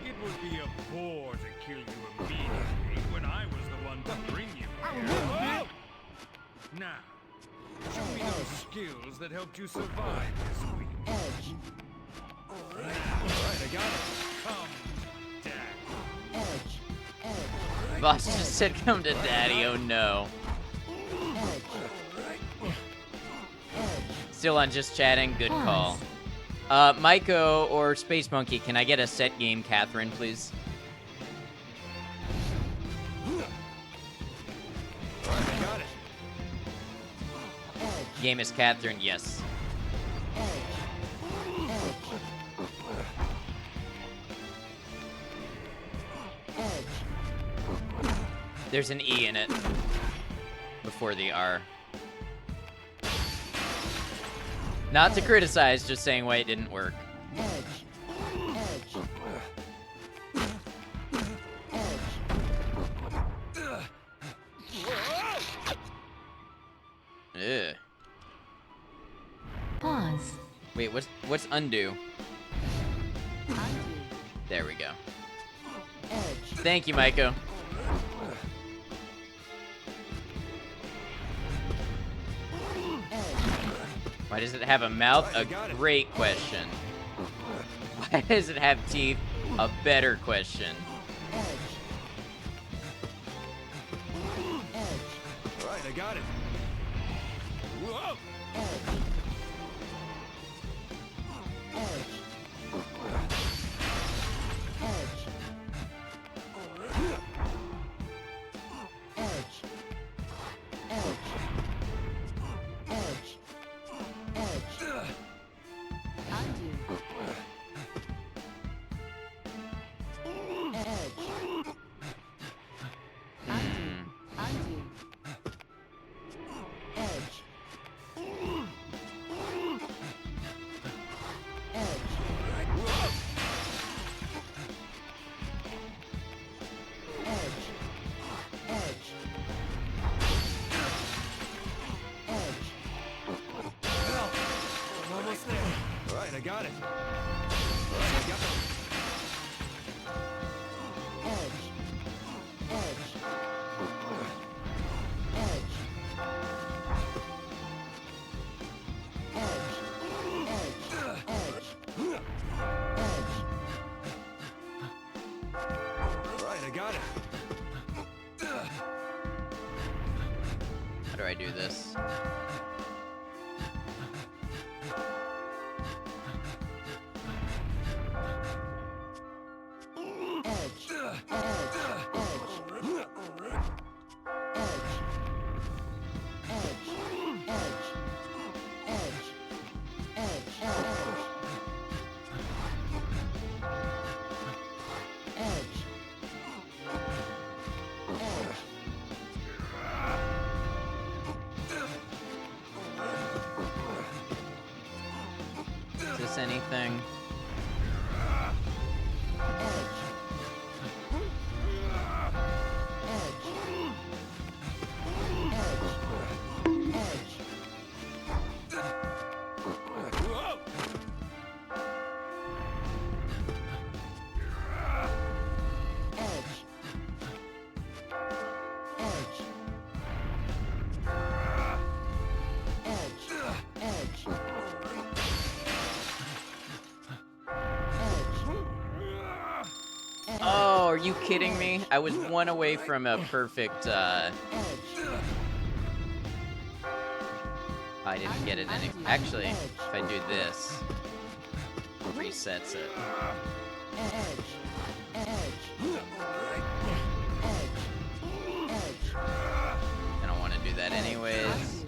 N: It would be a bore to kill you immediately when I was the one to bring you here. Now, show me those skills that helped you survive this week. Alright, I got it. Come, Dad.
B: Boss just said come to daddy, oh no. Still on just chatting, good call. Maiko or Space Monkey, can I get a set game Catherine, please?
M: Got it.
B: Game is Catherine, yes. There's an E in it before the R. Not to criticize, just saying why it didn't work. Ugh.
O: Pause.
B: Wait, what's undo? There we go. Thank you, Maiko. Why does it have a mouth? A great question. Why does it have teeth? A better question.
M: Alright, I got it. Whoa! I got it.
B: How do I do this? Is this anything? Oh, are you kidding me? I was one away from a perfect, I didn't get it any. Actually, if I do this, it resets it. I don't want to do that anyways.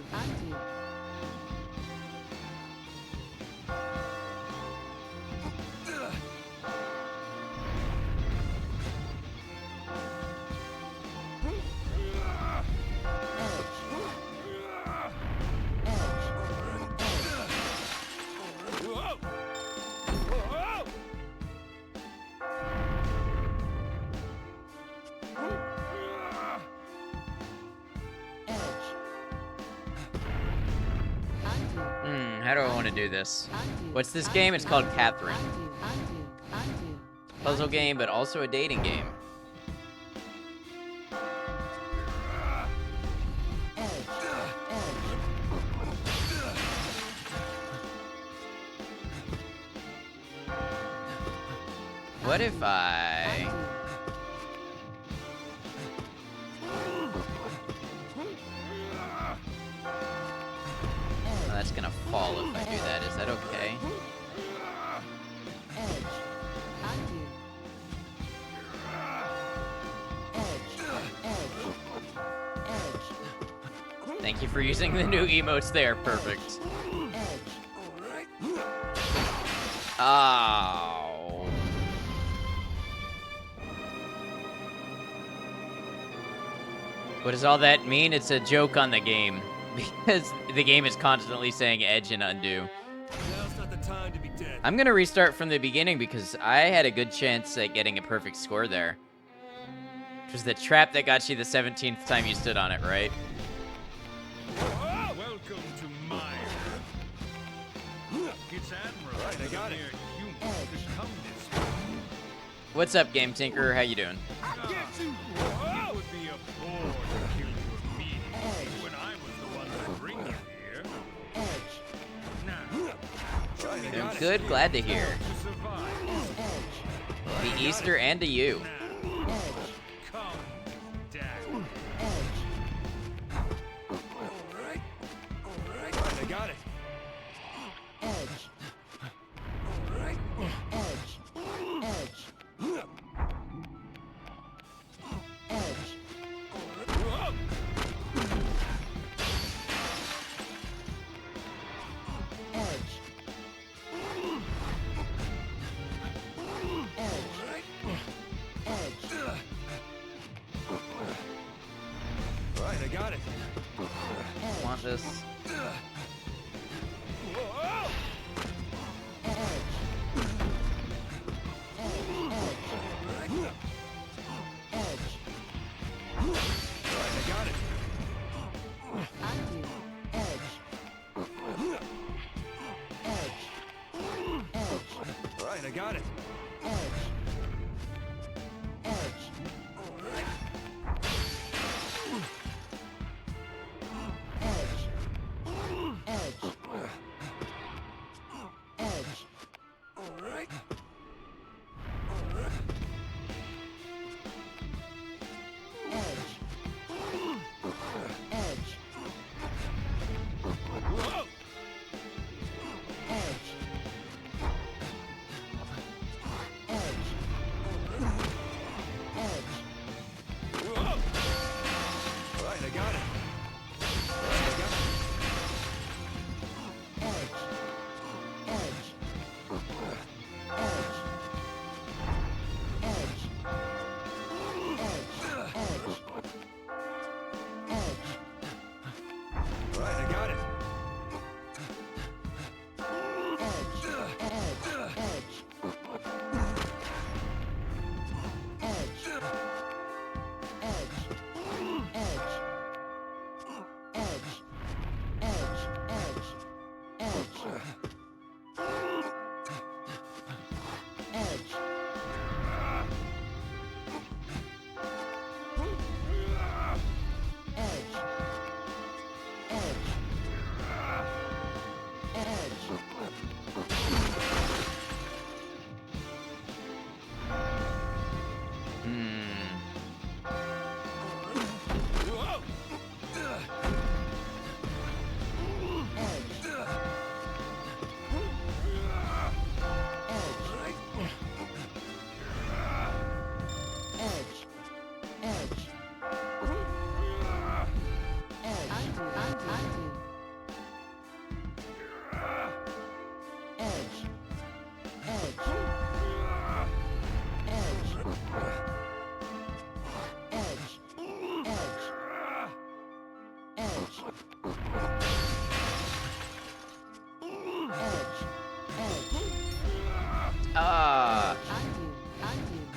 B: How do I want to do this? What's this game? It's called Catherine. Puzzle game, but also a dating game. What if I... Oh, that's gonna fall if I do that. Is that okay? Thank you for using the new emotes there. Perfect. Oh. What does all that mean? It's a joke on the game. Because the game is constantly saying edge and undo.
M: Now's not the time to be dead.
B: I'm gonna restart from the beginning because I had a good chance at getting a perfect score there. Which was the trap that got you the 17th time you stood on it, right?
N: Welcome to my It's admirable.
M: Right, I got it.
B: What's up, Game Tinker? How you doing?
N: It would be a bore to kill you immediately when I was the one to bring you here. Now,
B: I'm good, glad to hear. The Easter and to you.
N: Come down.
M: I got it. Right, I got it.
B: Want this?
M: Right, I got it.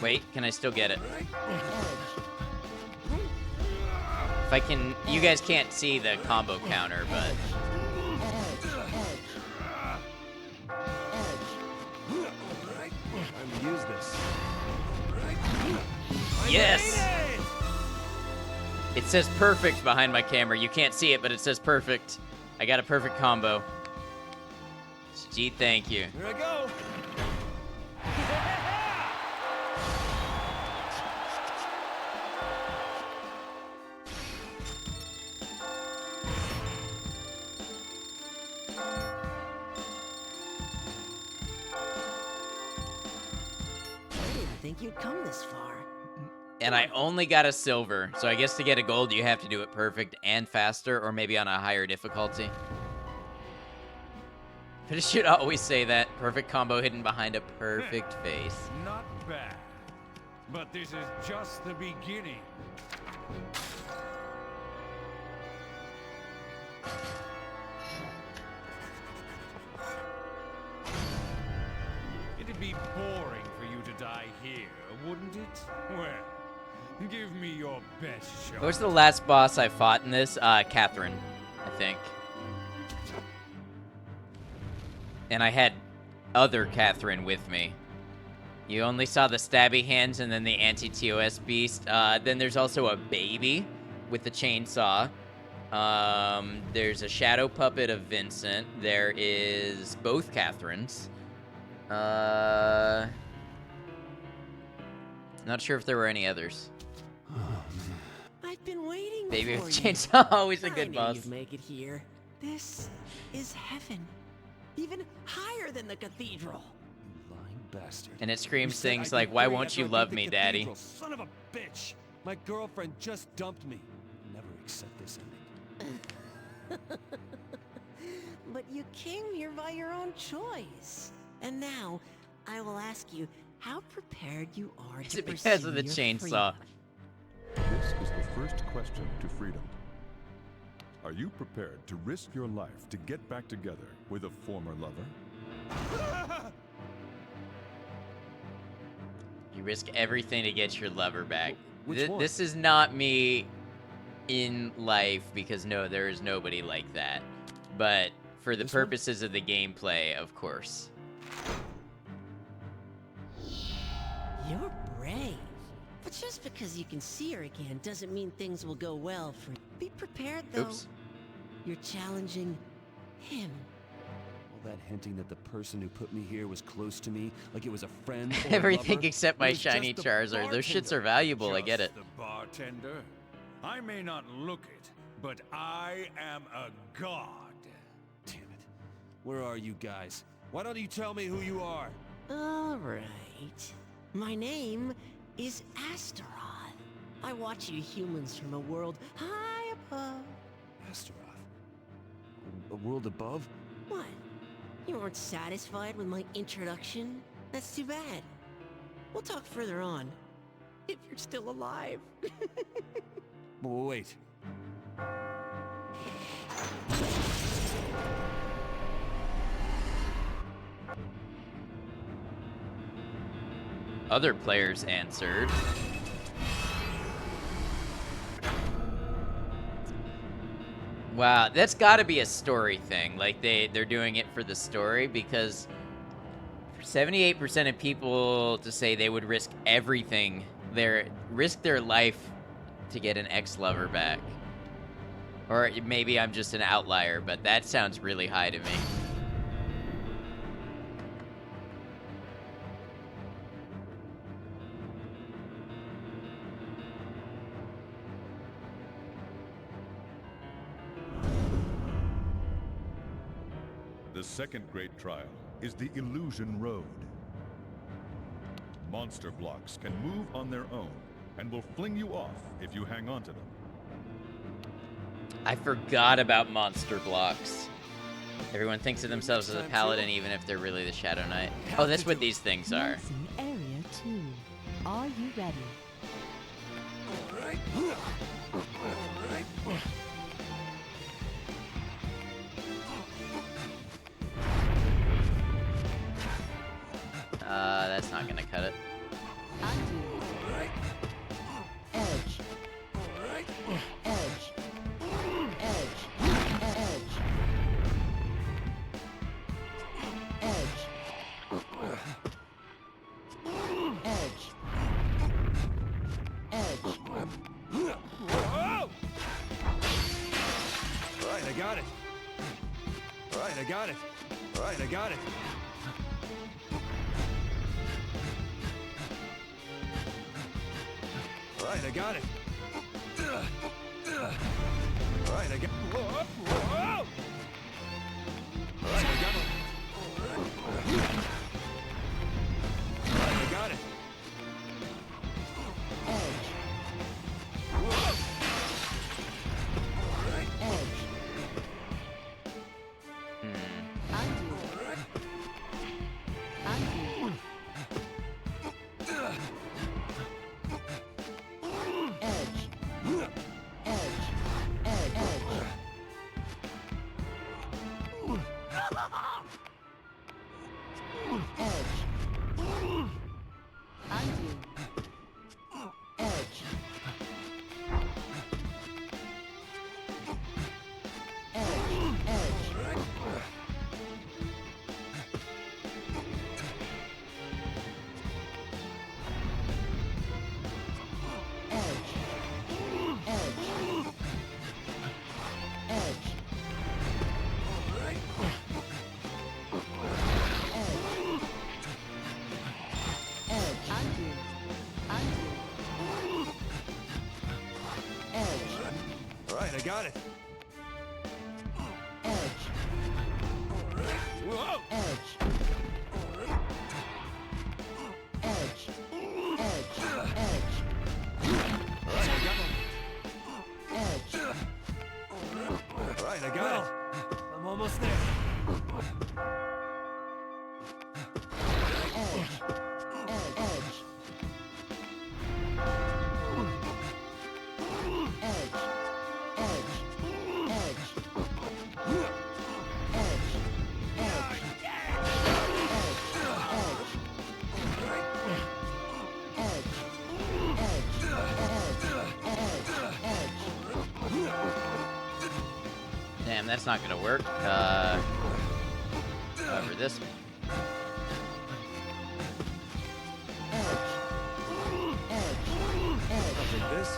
B: Wait, can I still get it? If I can... You guys can't see the combo counter, but...
Q: Time to use this.
B: Yes! It says perfect behind my camera. You can't see it, but it says perfect. I got a perfect combo. Gee, thank you.
M: Here I go.
J: I didn't think you'd come this far.
B: And I only got a silver, so I guess to get a gold, you have to do it perfect and faster, or maybe on a higher difficulty. But it should always say that. Perfect combo hidden behind a perfect face.
N: Not bad. But this is just the beginning. It'd be boring for you to die here, wouldn't it? Well, give me your best shot.
B: What was the last boss I fought in this? Catherine, I think. And I had other Catherine with me. You only saw the stabby hands and then the anti-TOS beast. Then there's also a baby with the chainsaw. There's a shadow puppet of Vincent. There is both Catherines. Not sure if there were any others.
J: I've been waiting
B: Baby
J: for
B: with
J: you.
B: chainsaw, always a
J: I
B: good
J: knew
B: boss.
J: You'd make it here. This is heaven. Even higher than the cathedral.
D: Lying bastard.
B: And it screams
M: You said
B: things
M: I'd
B: like,
M: be
B: "Why
M: free
B: won't
M: after
B: you
M: I beat
B: love
M: the
B: me, Daddy?"
M: cathedral. Son of a bitch! My girlfriend just dumped me.
D: Never accept this ending.
J: But you came here by your own choice. And now, I will ask you how prepared you are
B: Is
J: to
B: it because of the
J: pursue your
B: chainsaw?
A: This is the first question to freedom. Are you prepared to risk your life to get back together with a former lover?
B: You risk everything to get your lover back.
D: Which one?
B: This is not me in life, because no, there is nobody like that. But for the
D: This one?
B: purposes of the gameplay, of course.
J: You're brave. But just because you can see her again doesn't mean things will go well for you. Be prepared, though.
B: Oops.
J: You're challenging him.
D: All that hinting that the person who put me here was close to me, like it was a friend or a
B: Everything
D: lover.
B: except my
N: It was just
B: shiny
N: the
B: Charizard. Those shits
N: bartender.
B: are valuable, I get it.
N: Just the bartender. I may not look it, but I am a god.
D: Damn it. Where are you guys? Why don't you tell me who you are?
J: All right. My name is Astaroth. I watch you humans from a world high above.
D: Astaroth. A world above?
J: What? You weren't satisfied with my introduction? That's too bad. We'll talk further on. If you're still alive.
D: Wait.
B: Other players answered. Wow, that's got to be a story thing. Like they're doing it for the story, because 78% of people to say they would risk everything, risk their life to get an ex-lover back. Or maybe I'm just an outlier, but that sounds really high to me.
A: The second great trial is the Illusion Road. Monster blocks can move on their own and will fling you off if you hang on to them.
B: I forgot about monster blocks. Everyone thinks of themselves as a paladin, even if they're really the Shadow Knight. Oh, that's what these things are.
O: Commencing Area 2. Are you ready?
B: That's not gonna cut it.
M: I got it.
E: Edge.
M: Whoa!
E: Edge. Edge. Edge. Edge.
M: Right, I got
E: Edge.
M: Right, I got it. I'm almost there.
E: Edge. Edge.
B: Damn, that's not gonna work. Over this one.
M: I'll take this.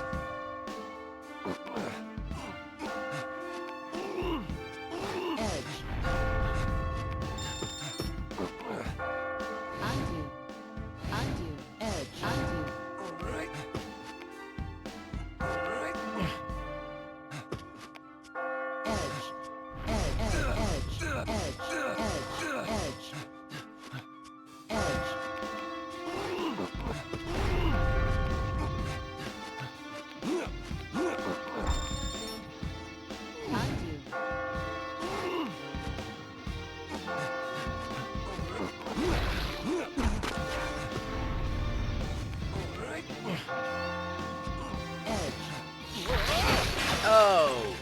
B: Oh!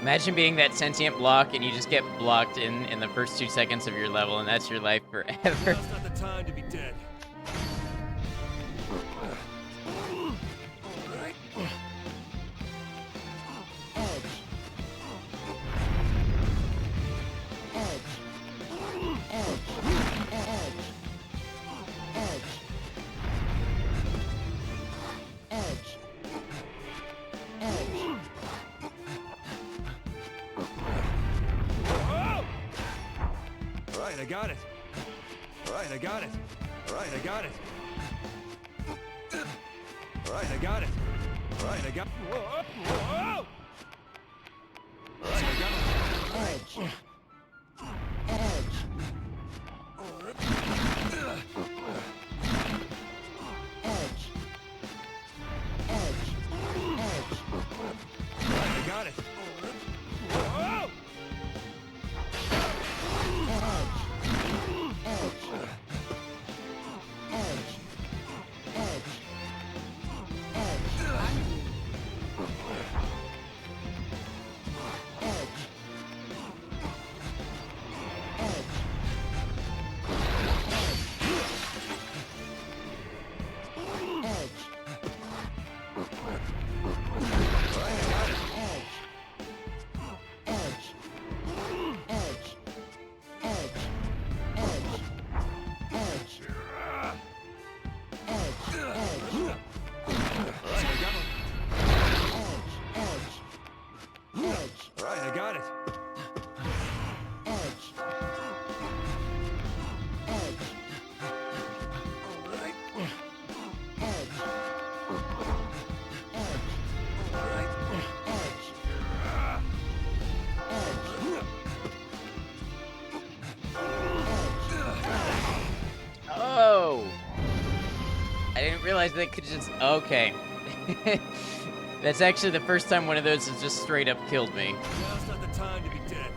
B: Imagine being that sentient block and you just get blocked in the first 2 seconds of your level, and that's your life forever.
M: Now's not the time to be dead. Right, I got it. Right, I got it. Right, I got it. Right, I got it. Right, I got. Whoa! Whoa! Right, I got it.
E: Edge. Edge. Edge. Edge. Edge.
M: Right, I got it. Whoa!
B: realize they could just... Okay. That's actually the first time one of those has just straight up killed me.
M: Now's not the time to be dead.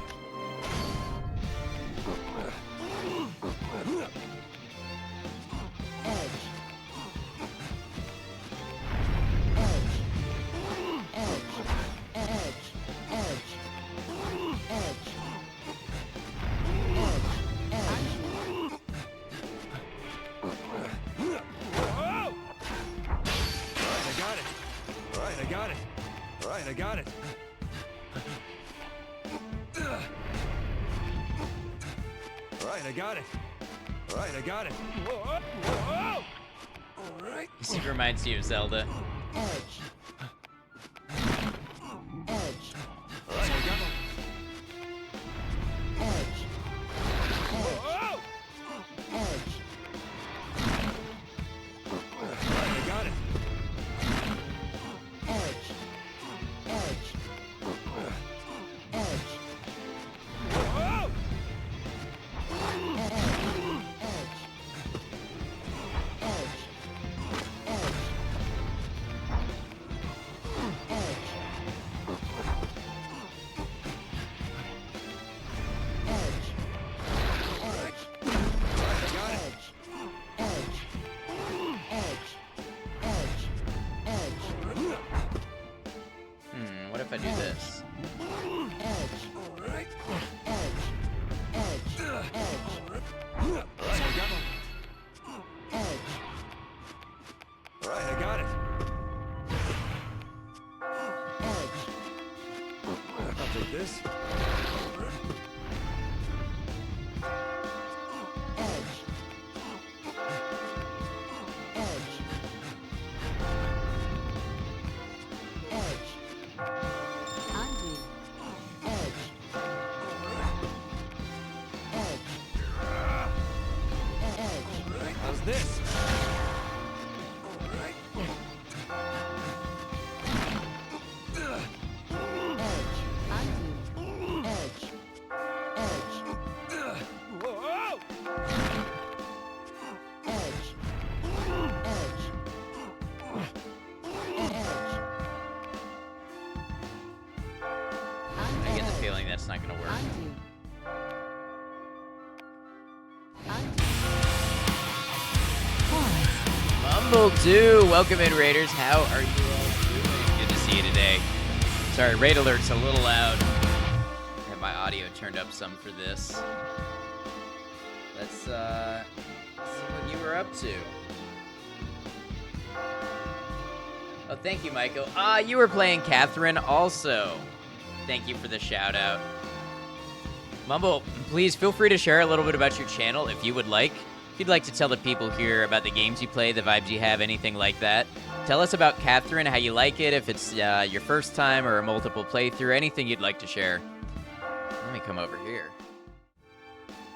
M: I got it. Alright, I got it. Alright, I got it. Whoa, whoa. Alright.
B: This reminds you of Zelda.
M: Edge. Alright, I got it. Edge. Whoa. Edge. Alright, I got it. Edge. Edge. Edge. Whoa!
B: What if I do this?
M: Alright, I got it. I'll take this. How's this?
B: I get the feeling that's not gonna work. Mumble 2, welcome in, Raiders. How are you all doing? Good to see you today. Sorry, raid alert's a little loud. I have my audio turned up some for this. Let's see what you were up to. Oh, thank you, Michael. You were playing Catherine also. Thank you for the shout out. Mumble, please feel free to share a little bit about your channel if you would like. If you'd like to tell the people here about the games you play, the vibes you have, anything like that. Tell us about Catherine, how you like it, if it's your first time or a multiple playthrough, anything you'd like to share. Let me come over here.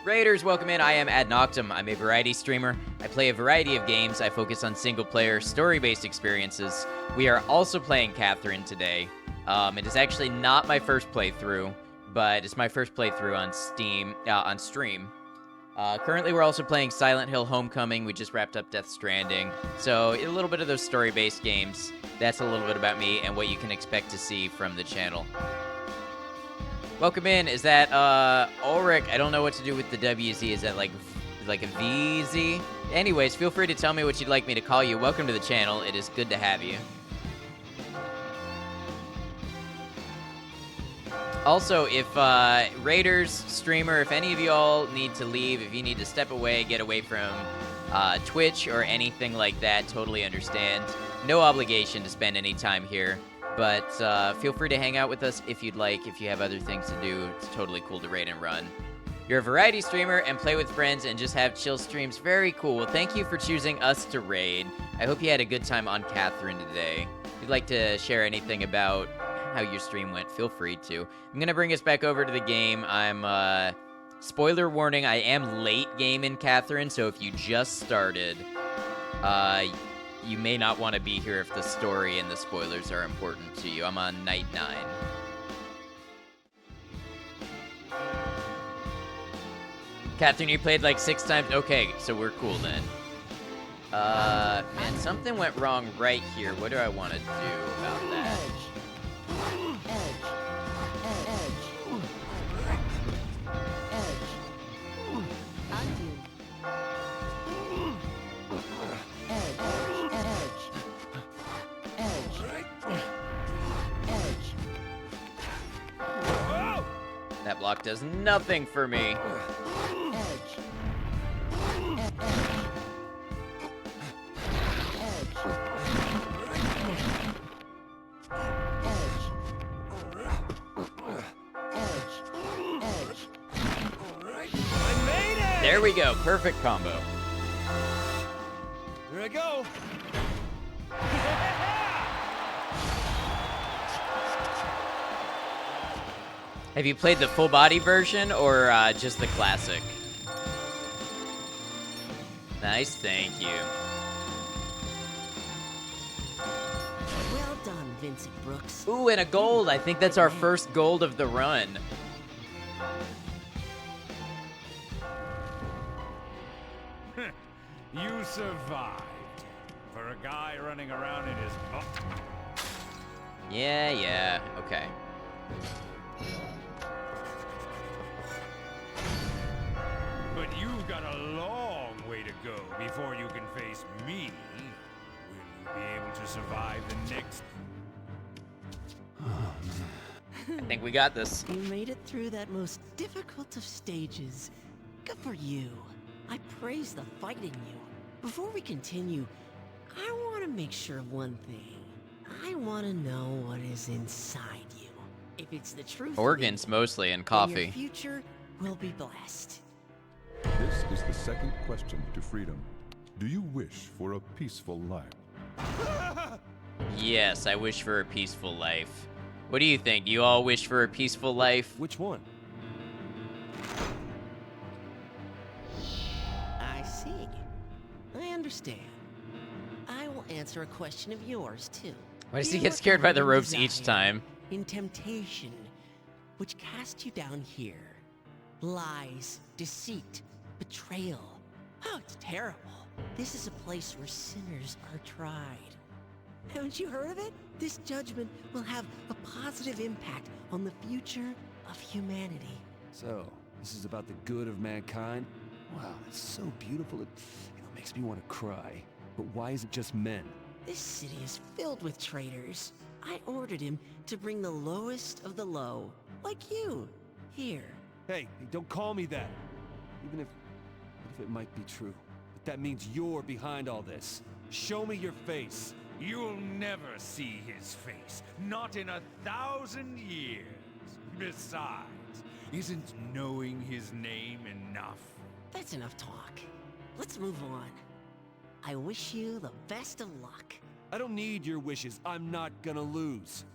B: Raiders, welcome in. I am Ad Noctum. I'm a variety streamer. I play a variety of games. I focus on single-player, story-based experiences. We are also playing Catherine today. It is actually not my first playthrough, but it's my first playthrough on stream. Currently, we're also playing Silent Hill Homecoming. We just wrapped up Death Stranding. So, a little bit of those story-based games. That's a little bit about me and what you can expect to see from the channel. Welcome in. Is that, Ulrich? I don't know what to do with the WZ. Is that like a VZ? Anyways, feel free to tell me what you'd like me to call you. Welcome to the channel. It is good to have you. Also, if Raiders, streamer, if any of y'all need to leave, if you need to step away, get away from Twitch or anything like that, totally understand. No obligation to spend any time here, but feel free to hang out with us if you'd like. If you have other things to do, it's totally cool to raid and run. You're a variety streamer and play with friends and just have chill streams. Very cool. Well, thank you for choosing us to raid. I hope you had a good time on Catherine today. If you'd like to share anything about how your stream went, feel free to. I'm gonna bring us back over to the game. I'm spoiler warning, I am late game in Catherine, so if you just started, you may not want to be here if the story and the spoilers are important to you. I'm on night 9. Catherine, you played like 6 times? Okay, so we're cool then. Man, something went wrong right here. What do I want to do about that? That block does nothing for me. There we go, perfect combo.
M: Here I go.
B: Have you played the full body version or just the classic? Nice, thank you.
J: Well done, Vincent Brooks.
B: Ooh, and a gold. I think that's our first gold of the run.
N: You survived. For a guy running around in his...
B: Yeah, okay.
N: But you've got a long way to go before you can face me. Will you be able to survive the next...
B: I think we got this.
J: You made it through that most difficult of stages. Good for you. I praise the fight in you. Before we continue, I want to make sure of one thing. I want to know what is inside you. If it's the truth,
B: Organs mostly, and coffee.
J: your future will be blessed.
A: This is the second question to freedom. Do you wish for a peaceful life?
B: Yes, I wish for a peaceful life. What do you think? Do you all wish for a peaceful life?
Q: Which one?
J: I see. I understand. I will answer a question of yours, too.
B: Why does he get scared by the ropes each
J: Desire
B: time?
J: In temptation, which cast you down here. Lies, deceit, betrayal. Oh, it's terrible. This is a place where sinners are tried. Haven't you heard of it? This judgment will have a positive impact on the future of humanity.
D: So, this is about the good of mankind? Wow, it's so beautiful it makes me want to cry. But why is it just men?
J: This city is filled with traitors. I ordered him to bring the lowest of the low, like you, here.
D: Hey, don't call me that. Even if it might be true. But that means you're behind all this. Show me your face.
N: You'll never see his face. Not in 1,000 years. Besides, isn't knowing his name enough?
J: That's enough talk. Let's move on. I wish you the best of luck.
D: I don't need your wishes. I'm not gonna lose.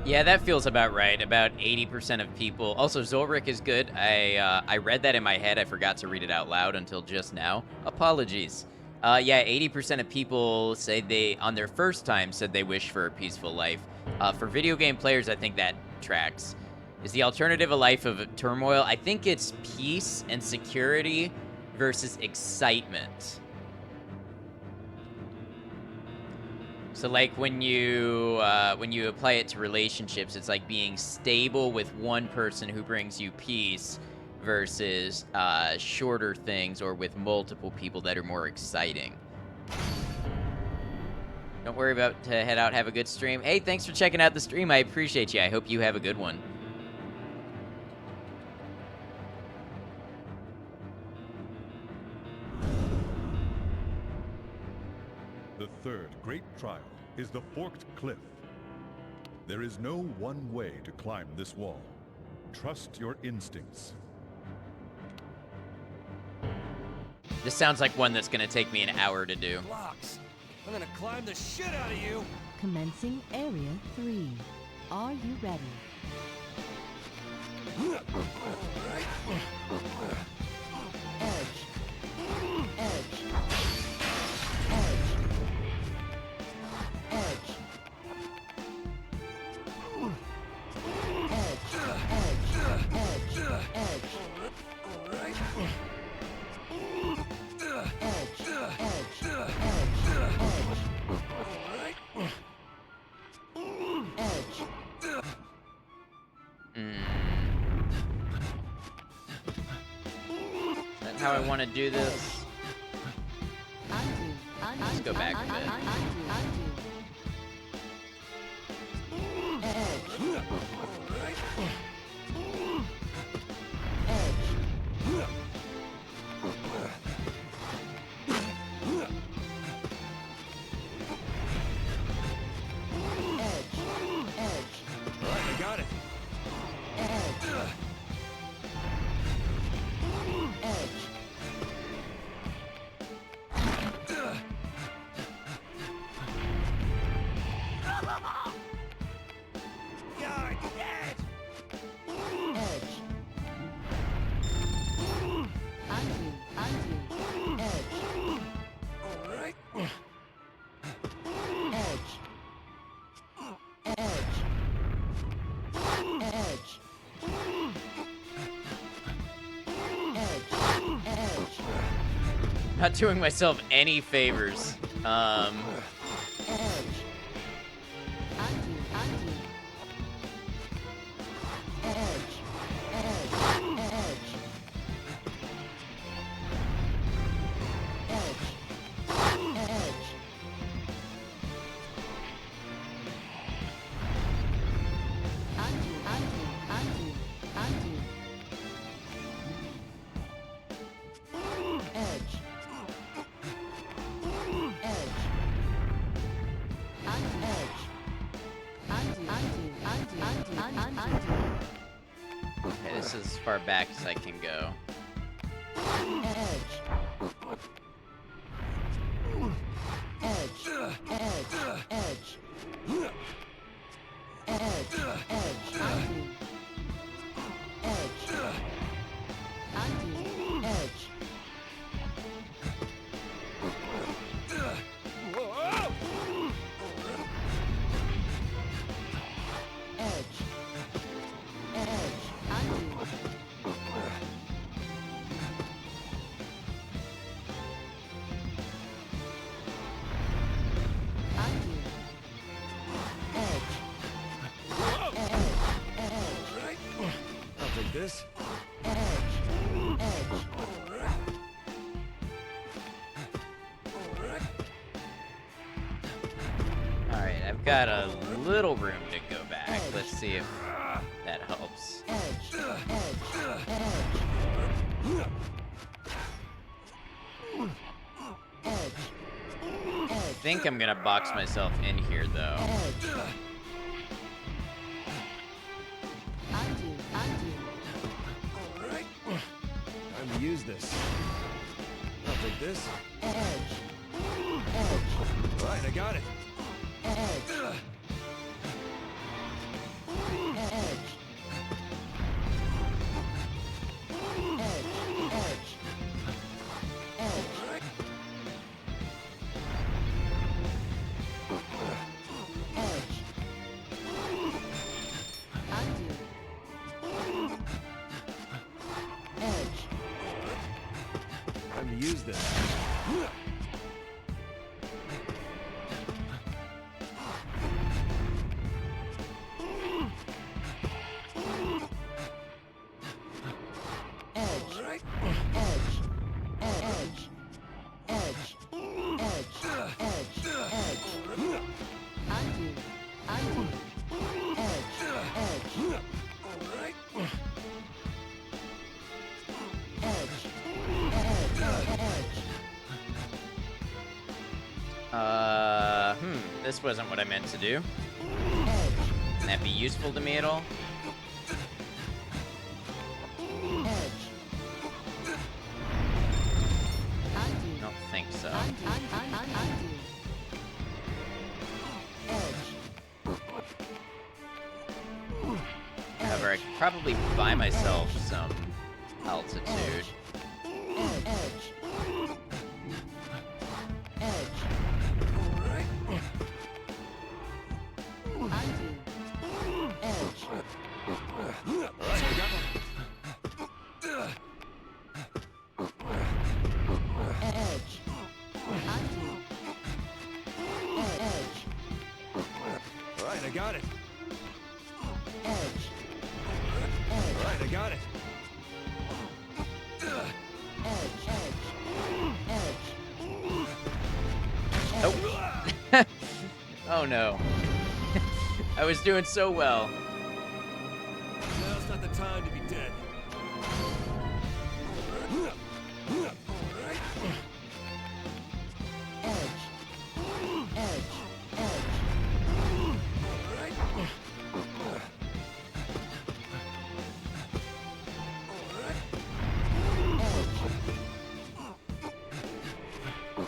B: Yeah, that feels about right. About 80% of people. Also, Zolric is good. I read that in my head. I forgot to read it out loud until just now. Apologies. Yeah, 80% of people say they, on their first time, said they wish for a peaceful life. For video game players, I think that tracks. Is the alternative a life of turmoil? I think it's peace and security versus excitement. So like when you apply it to relationships, it's like being stable with one person who brings you peace versus shorter things or with multiple people that are more exciting. Don't worry about to head out, have a good stream. Hey, thanks for checking out the stream. I appreciate you. I hope you have a good one.
A: The third great trial is the Forked Cliff. There is no one way to climb this wall. Trust your instincts.
B: This sounds like one that's gonna take me an hour to do.
M: Blocks. I'm gonna climb the shit out of you.
O: Commencing Area 3. Are you ready?
B: how I want to do this. Let's go back a bit. Not doing myself any favors. Okay, this is as far back as I can go.
M: This?
B: Alright, I've got a little room to go back. Let's see if that helps. I think I'm gonna box myself in here though.
M: Time to use this. I'll take this. Alright, I got it. Time to use this.
B: This wasn't what I meant to do. Can that be useful to me at all? Don't think so. However, I could probably buy myself some altitude.
M: Alright, I got it. Alright, I got it.
B: Oh no. I was doing so well.
M: Now's not the time to be dead.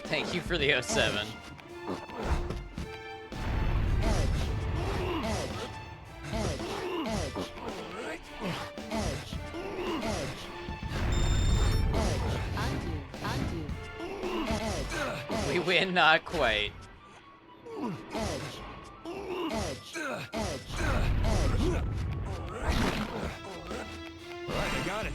B: Thank you for the 07. We win, not quite.
M: Alright, I got it.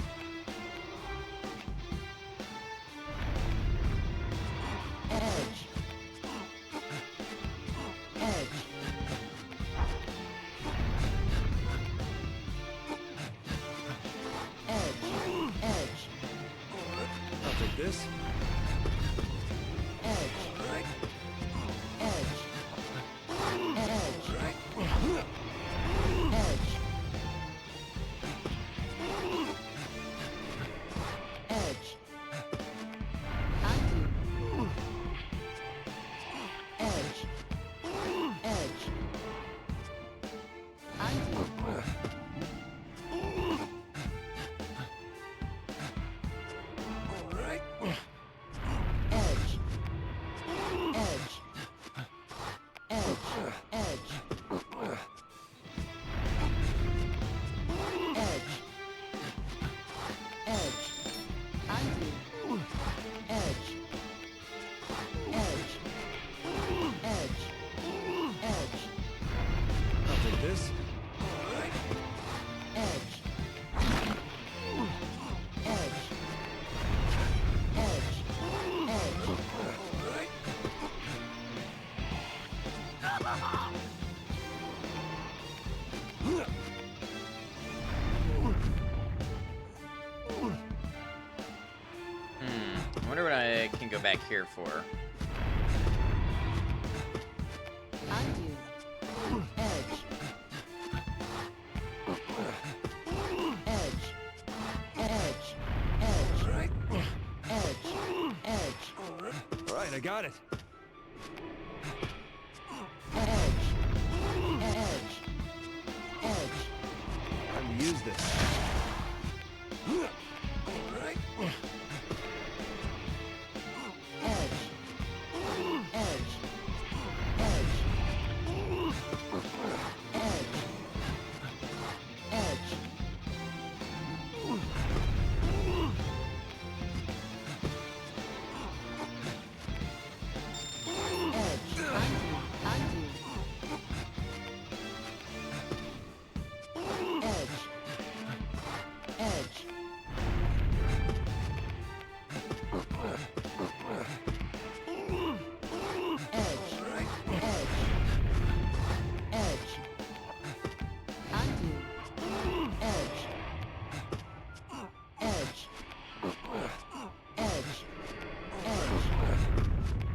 M: I'll take this. This?
B: I wonder what I can go back here for.
M: Alright, I got it. Time to use this.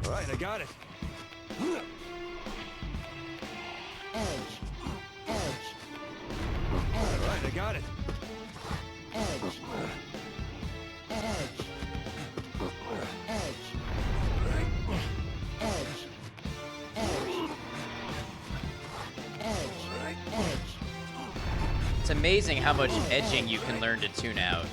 M: Alright, I got it. Alright, I got it.
B: It's amazing how much edging you can learn to tune out.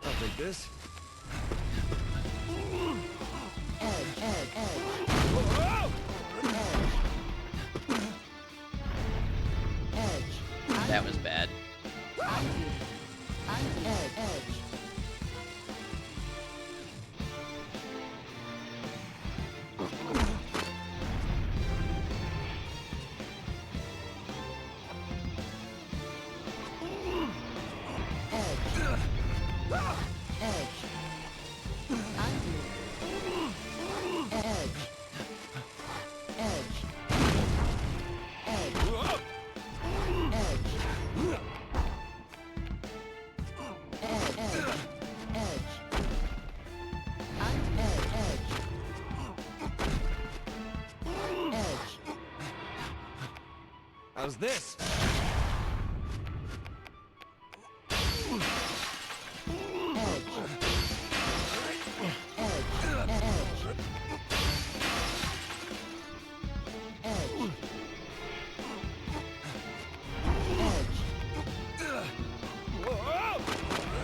M: I'll take this.
B: That was bad.
M: How's this?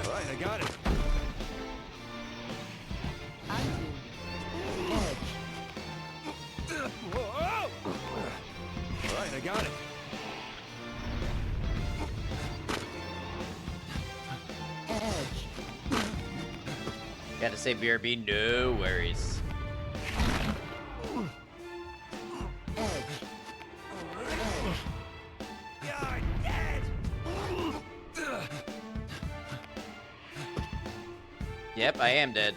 M: Alright, I got it. Alright, I got it.
B: Gotta say, BRB, no worries. Yep, I am dead.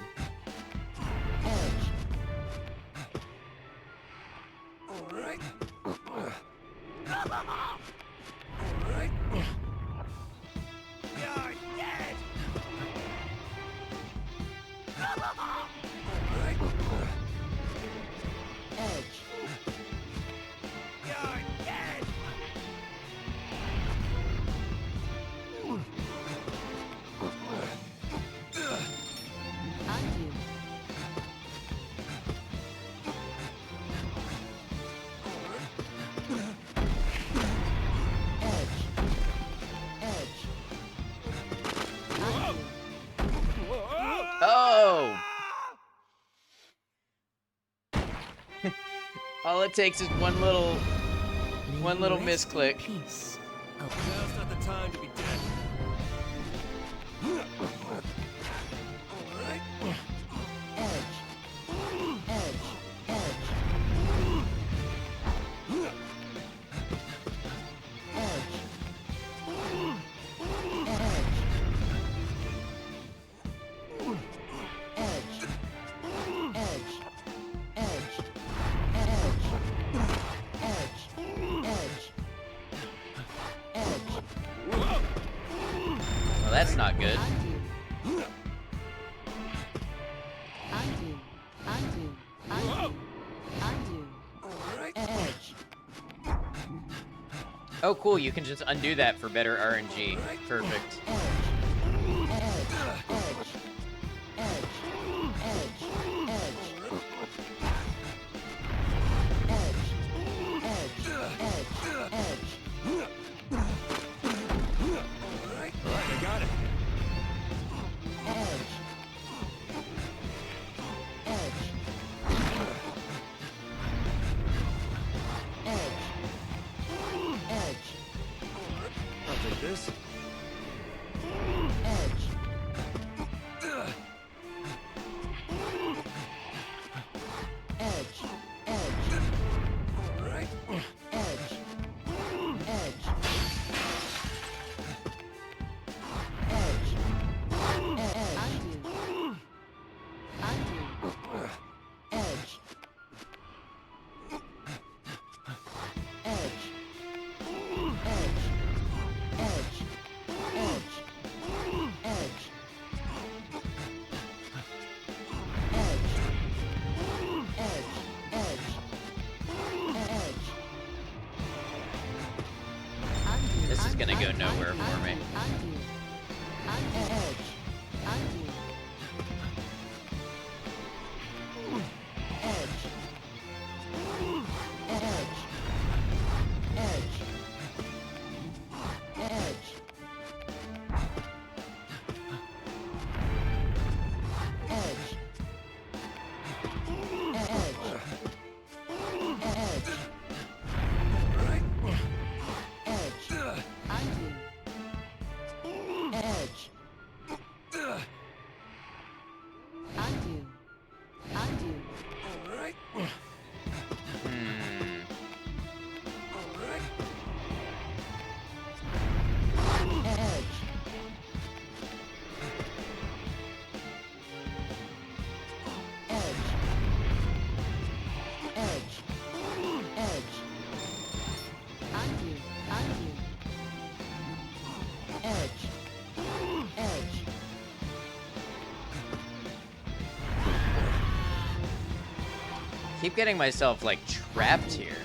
M: Alright. You're dead.
B: Oh! All it takes is one little misclick.
M: Now's not the time to be dead.
B: Well, that's not good. Oh, cool. You can just undo that for better RNG. Perfect.
M: Alright, I got it. I'll take this. Alright.
B: This is gonna go nowhere for me. Keep getting myself like trapped here.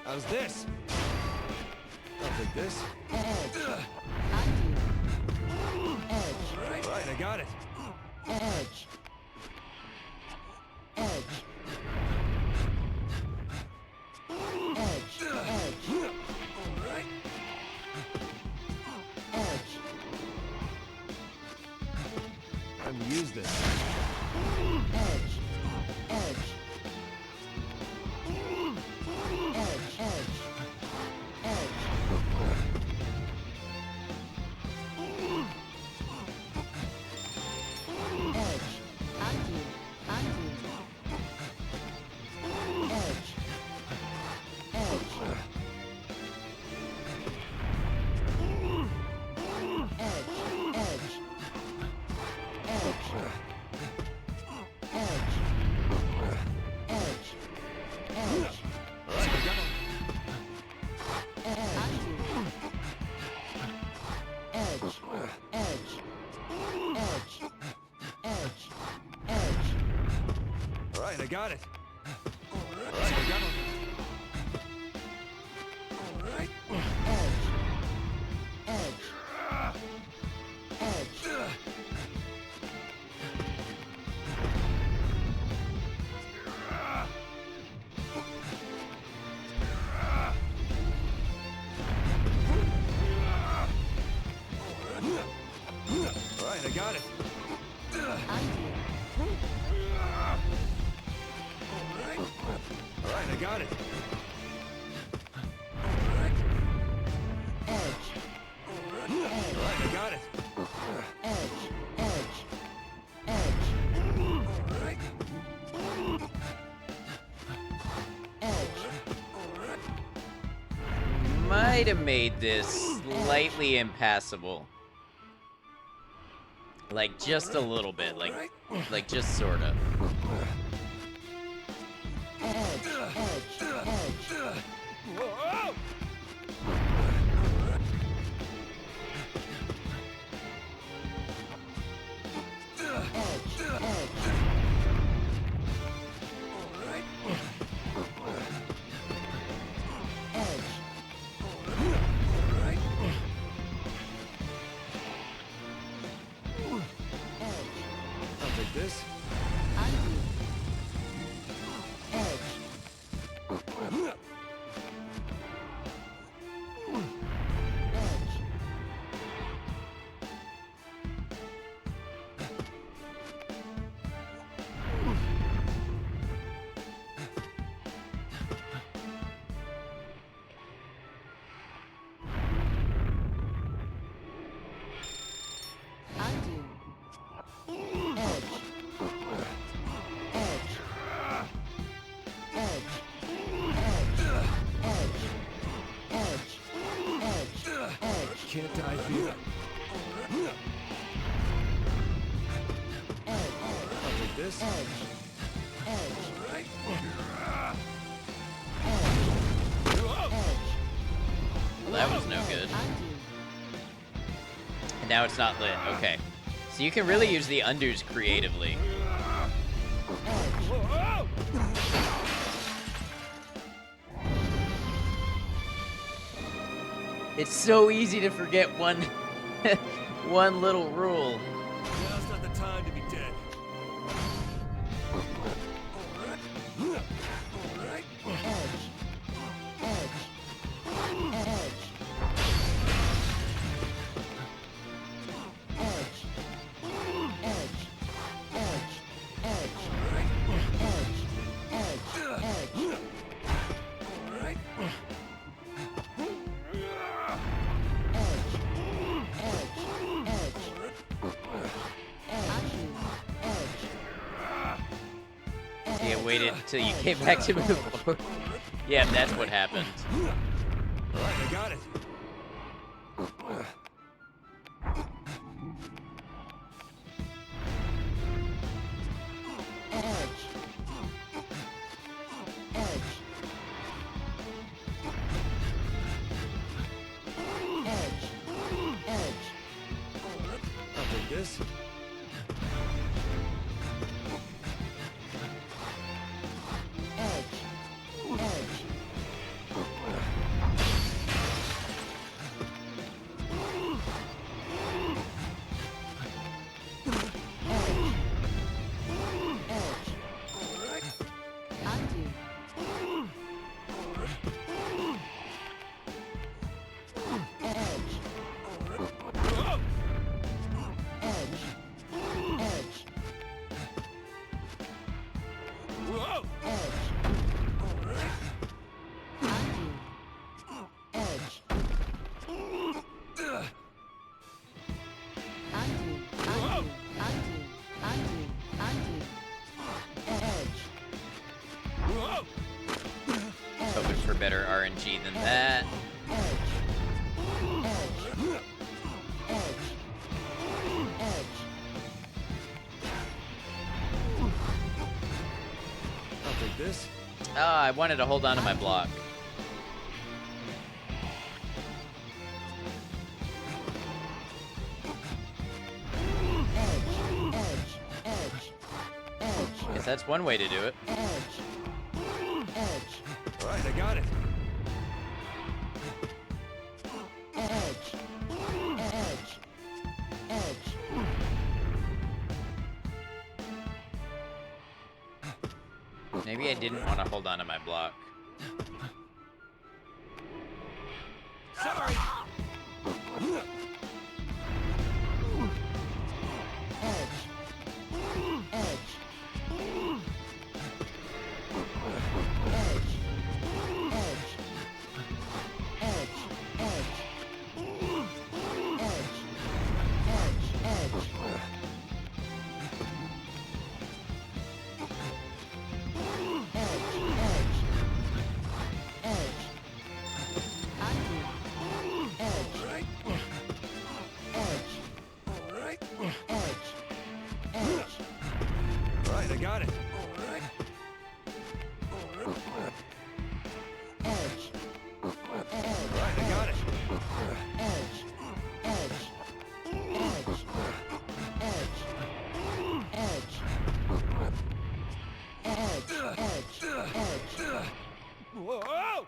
M: How's this? I'll take this.
O: Edge. Edge.
M: Right, I got it.
O: Edge. Edge. Edge. Edge.
M: Alright.
O: Edge.
Q: Time to use this.
O: Edge. Edge. Edge. Edge. Edge. Edge. Undo. Undo. Edge. Edge. Edge. Edge. Edge. Edge. Edge. Edge.
M: Alright, I got it.
O: Undo. Edge. Edge. Edge. Edge. Edge.
M: Alright, I got it. Alright, I got it. Alright.
O: Edge. Edge. Edge.
M: Alright, I got it.
O: Undo.
M: Alright, I got it.
O: Edge.
M: Alright, I got it.
O: Edge. Edge. Edge.
M: Alright.
O: Edge.
B: Might have made this slightly impassable. Like just a little bit, like just sort of.
O: Edge. Edge. Edge.
M: Whoa!
O: Edge. Edge.
M: Alright.
O: Edge.
M: Alright.
O: Edge.
M: I'll take this.
O: Undo. Edge. Edge. Undo. Edge. Edge. Edge. Edge. Edge. Edge. Edge.
M: Can't dive here.
O: Edge.
M: I'll take this.
O: Edge. Edge.
M: Alright.
O: Edge.
B: Well, that was no good.
O: Undo.
B: And now it's not lit. Okay. So you can really use the undos creatively.
M: Whoa!
B: It's so easy to forget one one little rule.
M: Now's not the time to be dead. Alright.
O: Edge. Edge. Edge. Edge. Edge. Edge. Edge. Edge. Edge.
M: Alright.
B: Yeah, waited until you came back to move forward. Yeah, that's what happened.
M: Alright, I got it.
O: Edge. Edge. Edge. Edge.
M: I'll take this.
O: Edge. Edge.
B: Hoping for better RNG than that.
Q: I'll take this.
B: I wanted to hold on to my block. Guess that's one way to do it.
M: All right, I got it.
B: Maybe I didn't want to hold on to my block.
M: Sorry. I got it. Right, I got it. Whoa!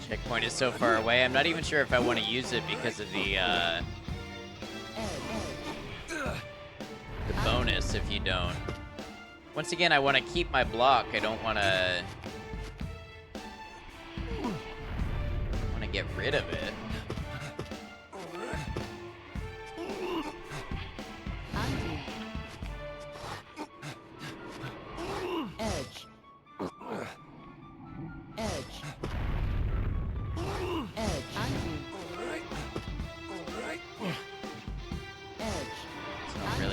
B: Checkpoint is so far away, I'm not even sure if I want to use it because of the bonus if you don't. Once again, I want to keep my block. I don't want to get rid of it.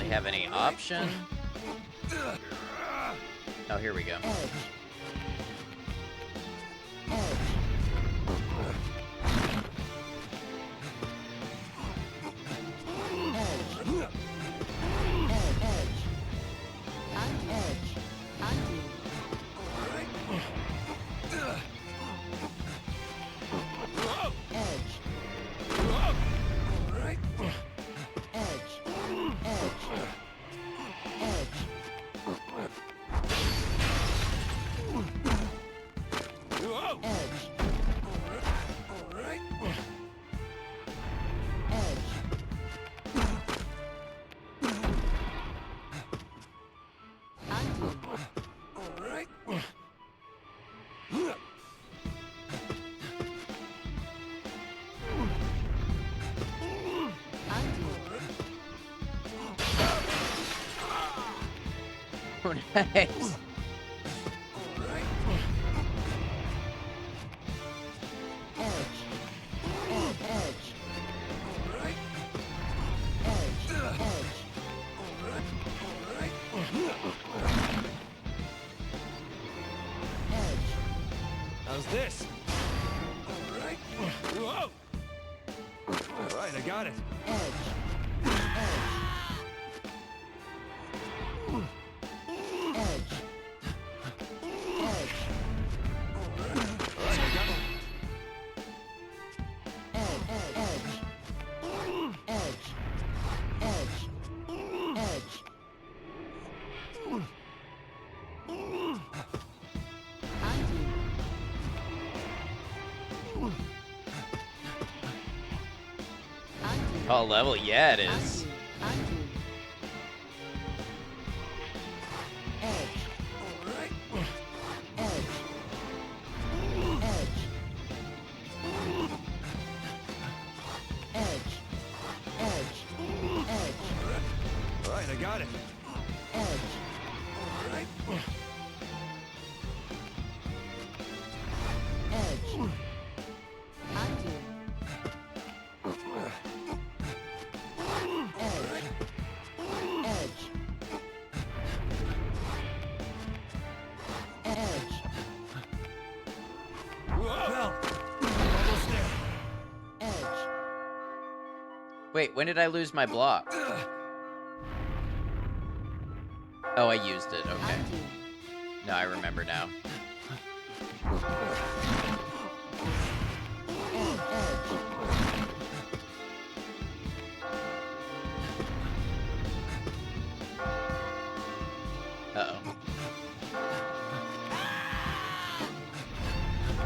B: Have any option? Oh, here we go. Nice.
M: How's this? Whoa! All right, I got it.
B: All level? Yeah, it is.
M: Alright, I got it.
B: Wait, when did I lose my block? Oh, I used it. Okay. No, I remember now. Uh-oh.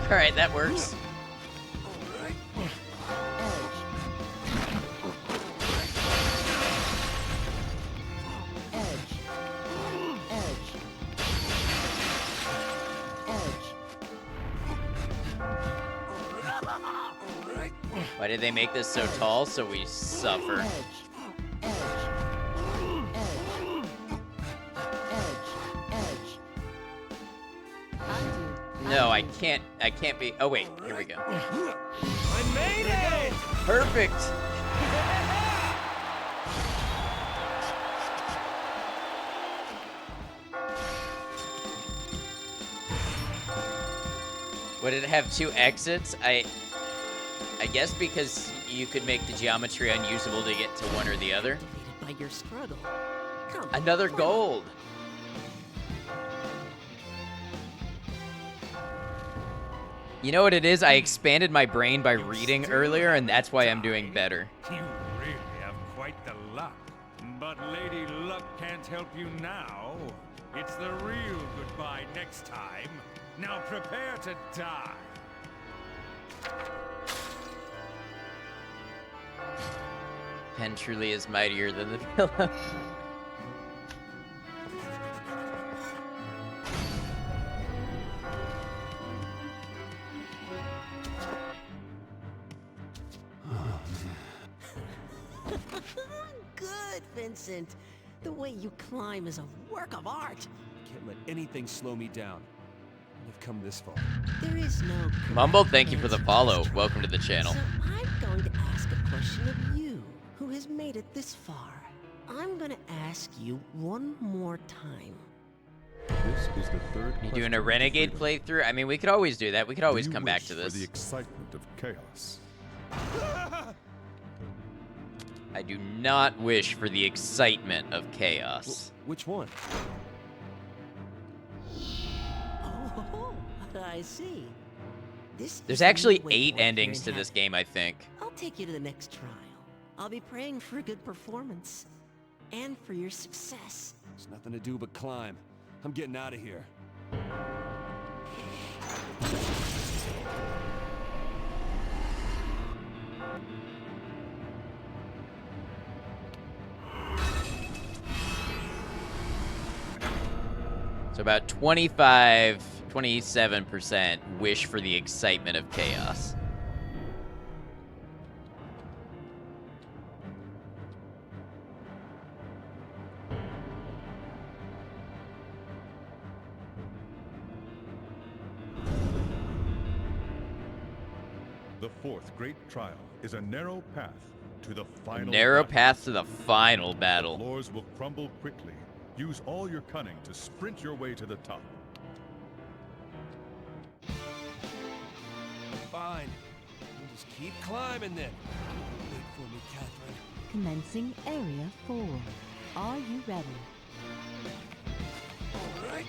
B: Alright, that works. Why did they make this so tall? So we suffer. No, I can't be. Oh wait, here we go.
M: I made it!
B: Perfect. Would it have 2 exits? I guess because you could make the geometry unusable to get to one or the other.
J: By your struggle.
B: Another gold. You know what it is? I expanded my brain by reading earlier, and that's why I'm doing better.
N: You really have quite the luck. But Lady Luck can't help you now. It's the real goodbye next time. Now prepare to die.
B: Pen truly is mightier than the pillow.
J: Good, Vincent. The way you climb is a work of art.
Q: Can't let anything slow me down. I've come this far.
J: There is no...
B: Mumble, thank you for the follow. Welcome to the channel.
J: So I'm going to ask a question of you, who has made it this far. I'm going to ask you one more time.
A: This is the third.
B: You doing a renegade playthrough? I mean, we could always do that. We could always come back to this.
A: For the excitement of chaos.
B: I do not wish for the excitement of chaos.
Q: Which one?
J: Oh, I see.
B: There's actually 8 endings to this game, I think.
J: I'll take you to the next trial. I'll be praying for a good performance. And for your success.
Q: There's nothing to do but climb. I'm getting out of here.
B: So about 27% wish for the excitement of chaos.
A: The fourth great trial is a narrow path to the final
B: Narrow
A: battle.
B: path to the final battle.
A: The floors will crumble quickly. Use all your cunning to sprint your way to the top.
Q: Fine. We'll just keep climbing then. Wait for me, Catherine.
O: Commencing Area 4. Are you ready?
Q: All right.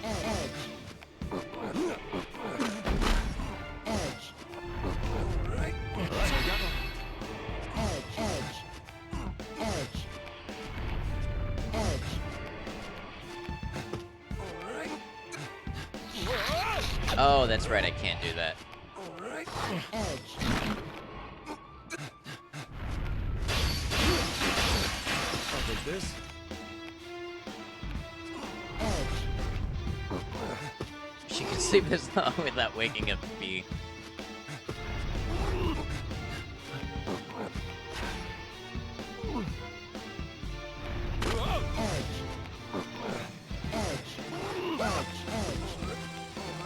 O: Edge.
B: Oh, that's right, I can't do that.
M: Alright.
R: Edge.
M: I'll take this.
B: She could sleep this long without waking up to pee.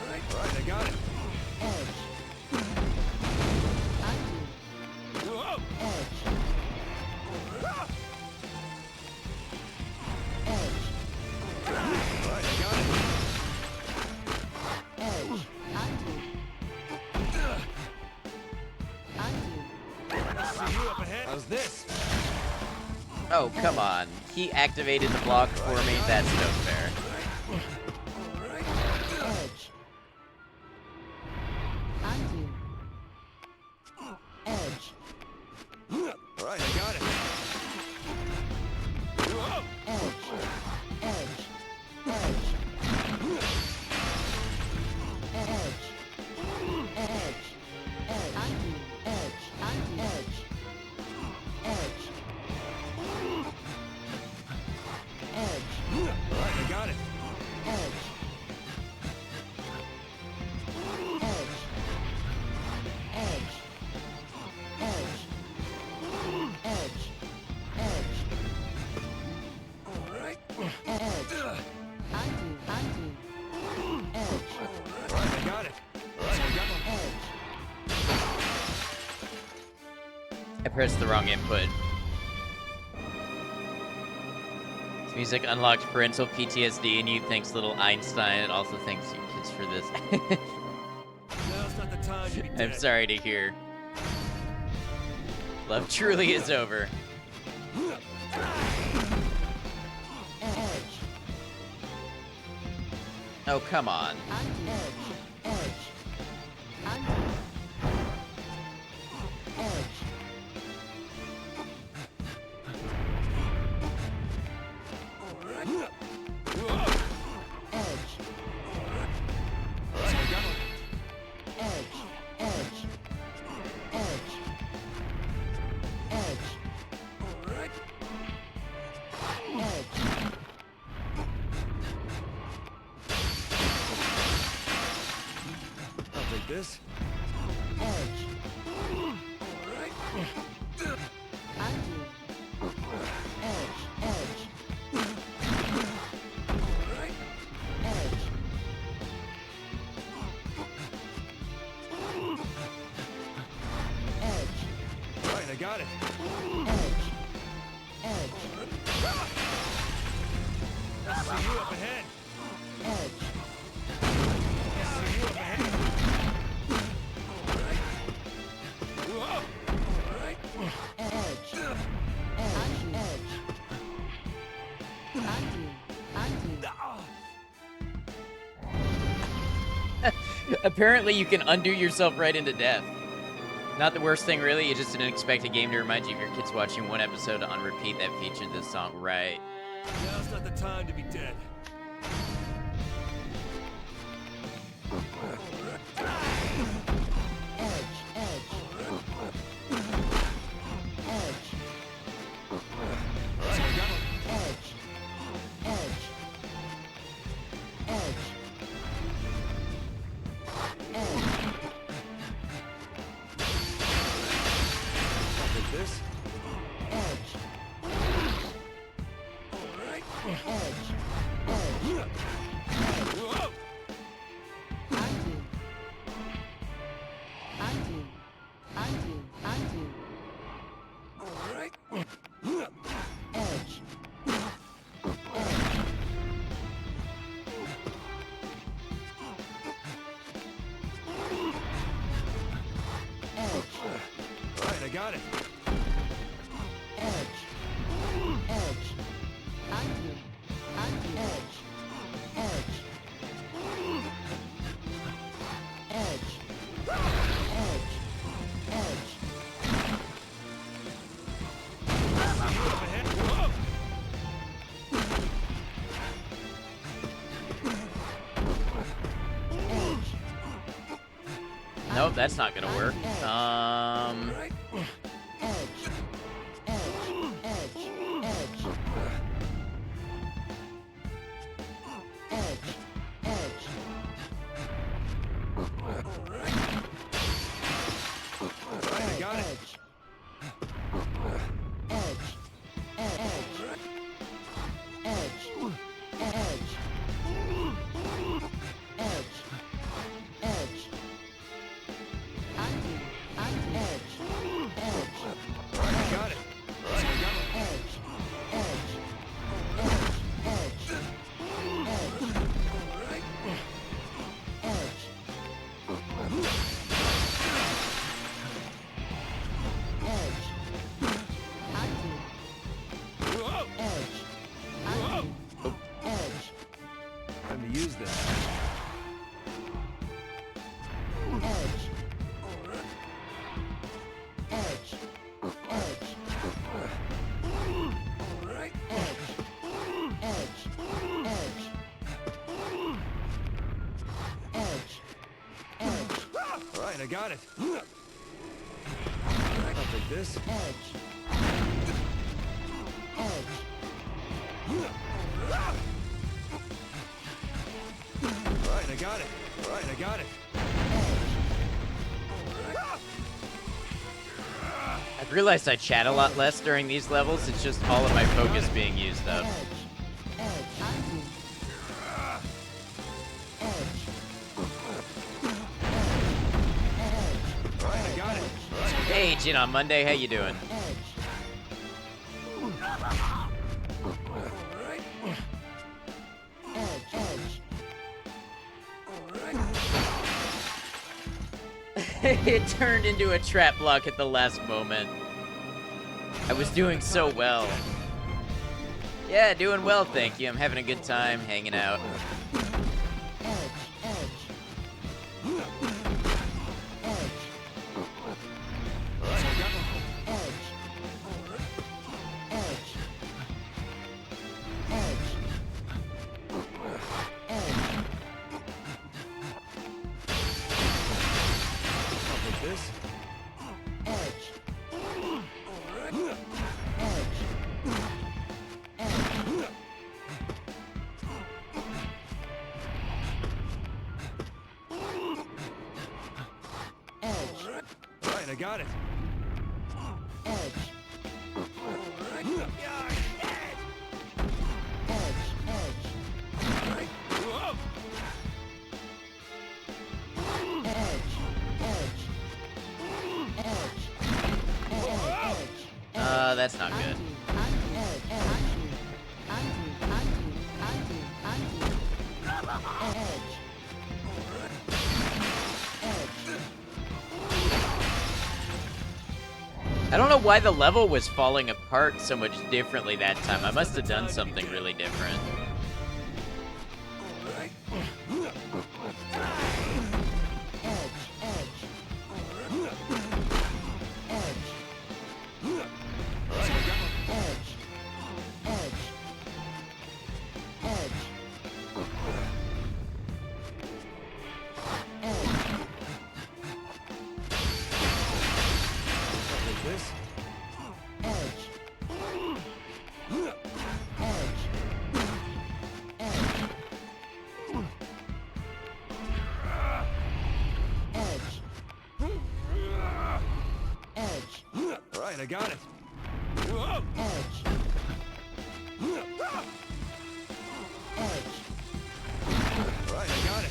M: Alright, I got it. How's this?
B: Oh, come on. He activated the block for me. That's no fair.
R: Edge. Undo. Edge.
M: Alright, I got it.
R: Edge. Edge. Edge. Edge. Edge. Undo. Edge. Undo. Edge. Edge. Edge.
M: Alright, I got it.
R: Edge. Edge. Edge. Edge. Edge. Edge.
M: Alright.
R: Edge. Undo. Undo. Edge.
M: Alright, I got it. Alright, I got it.
R: Edge.
B: I pressed the wrong input. This music unlocked parental PTSD in you. Thanks, little Einstein. It also thanks you kids for this.
M: Now's not the time to be
B: I'm
M: dead.
B: sorry to hear. Love truly is over.
R: Edge.
B: Oh, come on.
R: Edge. Edge. Undo. Edge.
M: Alright.
R: Edge.
M: Alright, I got it.
R: Edge. Edge. Edge. Edge.
M: Alright.
R: Edge.
M: I'll take this.
R: Edge.
M: Alright.
R: Undo. Edge. Edge.
M: Alright.
R: Edge. Edge.
M: Alright, I got it.
R: Edge. Edge.
M: I'll see you up ahead.
R: Edge.
M: I'll see you up ahead. Alright. Whoa. Alright.
R: Edge. Edge. Edge. Undo. Undo.
B: Apparently you can undo yourself right into death. Not the worst thing, really. You just didn't expect a game to remind you of your kids watching one episode on repeat that featured this song, right?
M: Now's not the time to be dead.
R: Edge. Edge. Edge.
M: Alright, I got it.
R: Edge. Edge. Edge. Edge.
M: I'll take this.
R: Edge.
M: Alright.
R: Edge. Edge.
M: Whoa.
R: Undo. Undo. Undo. Undo.
M: Alright.
R: Edge. Edge.
M: Alright, I got it.
R: Edge. Edge. Undo. Undo. Edge. Edge. Edge. Edge. Edge.
M: Up ahead. Whoa.
R: Edge.
B: Nope, that's not gonna work.
M: I got it.
Q: Time to use this.
M: All right, I got it.
Q: I'll take this.
M: All right, I got it. All right, I got it.
B: I've realized I chat a lot less during these levels. It's just all of my focus being used up. Hey, Gin on Monday, how you doing? It turned into a trap block at the last moment. I was doing so well. Yeah, doing well, thank you. I'm having a good time hanging out.
M: I got it.
B: That's not good. I don't know why the level was falling apart so much differently that time. I must have done something really different.
M: I got it. Right, I got it.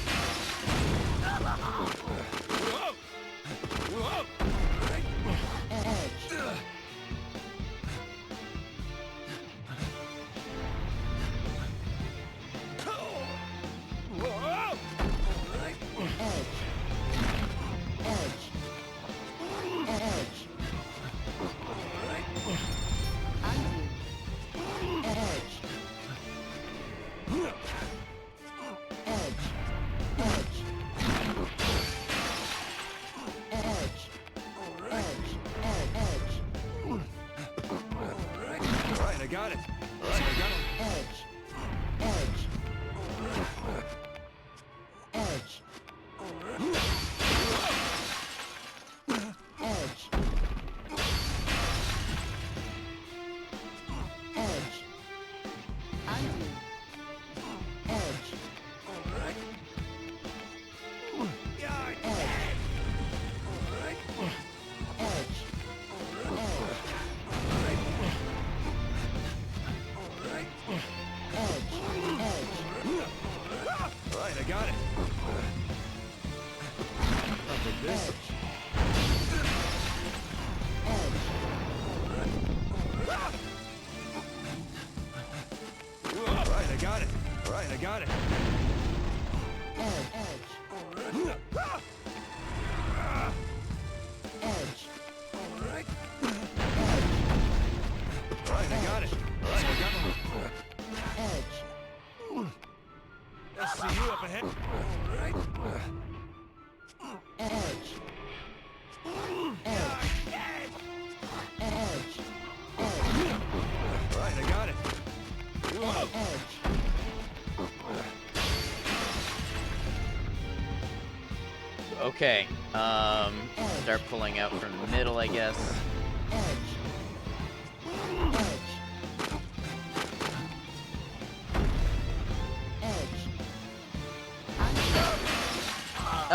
M: this. Alright, I got it. Alright, I got it.
R: Edge.
M: Alright. Alright, I got it. Alright, I got it.
R: Edge.
M: I see you up ahead. Alright.
R: Edge. Edge.
M: Alright, I got it.
R: Edge.
B: Okay. Start pulling out from the middle, I guess.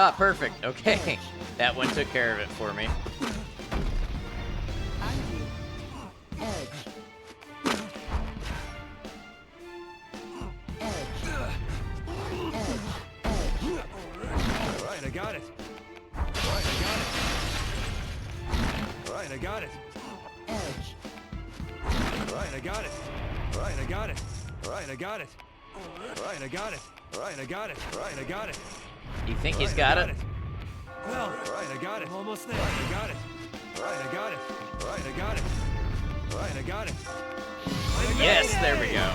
B: Ah, perfect. Okay. That one took care of it for me.
M: Alright, I got it. Alright, I got it. Alright, I got it. Alright, I got it. Alright, I got it. Alright, I got it. Alright, I got it. Alright, I got it. Alright, I got it.
B: You think he's got it?
M: Well, alright, I got it. Almost there. Alright, I got it. Alright, I got it. Alright, I got it. Alright, I got it.
B: Yes, there we go.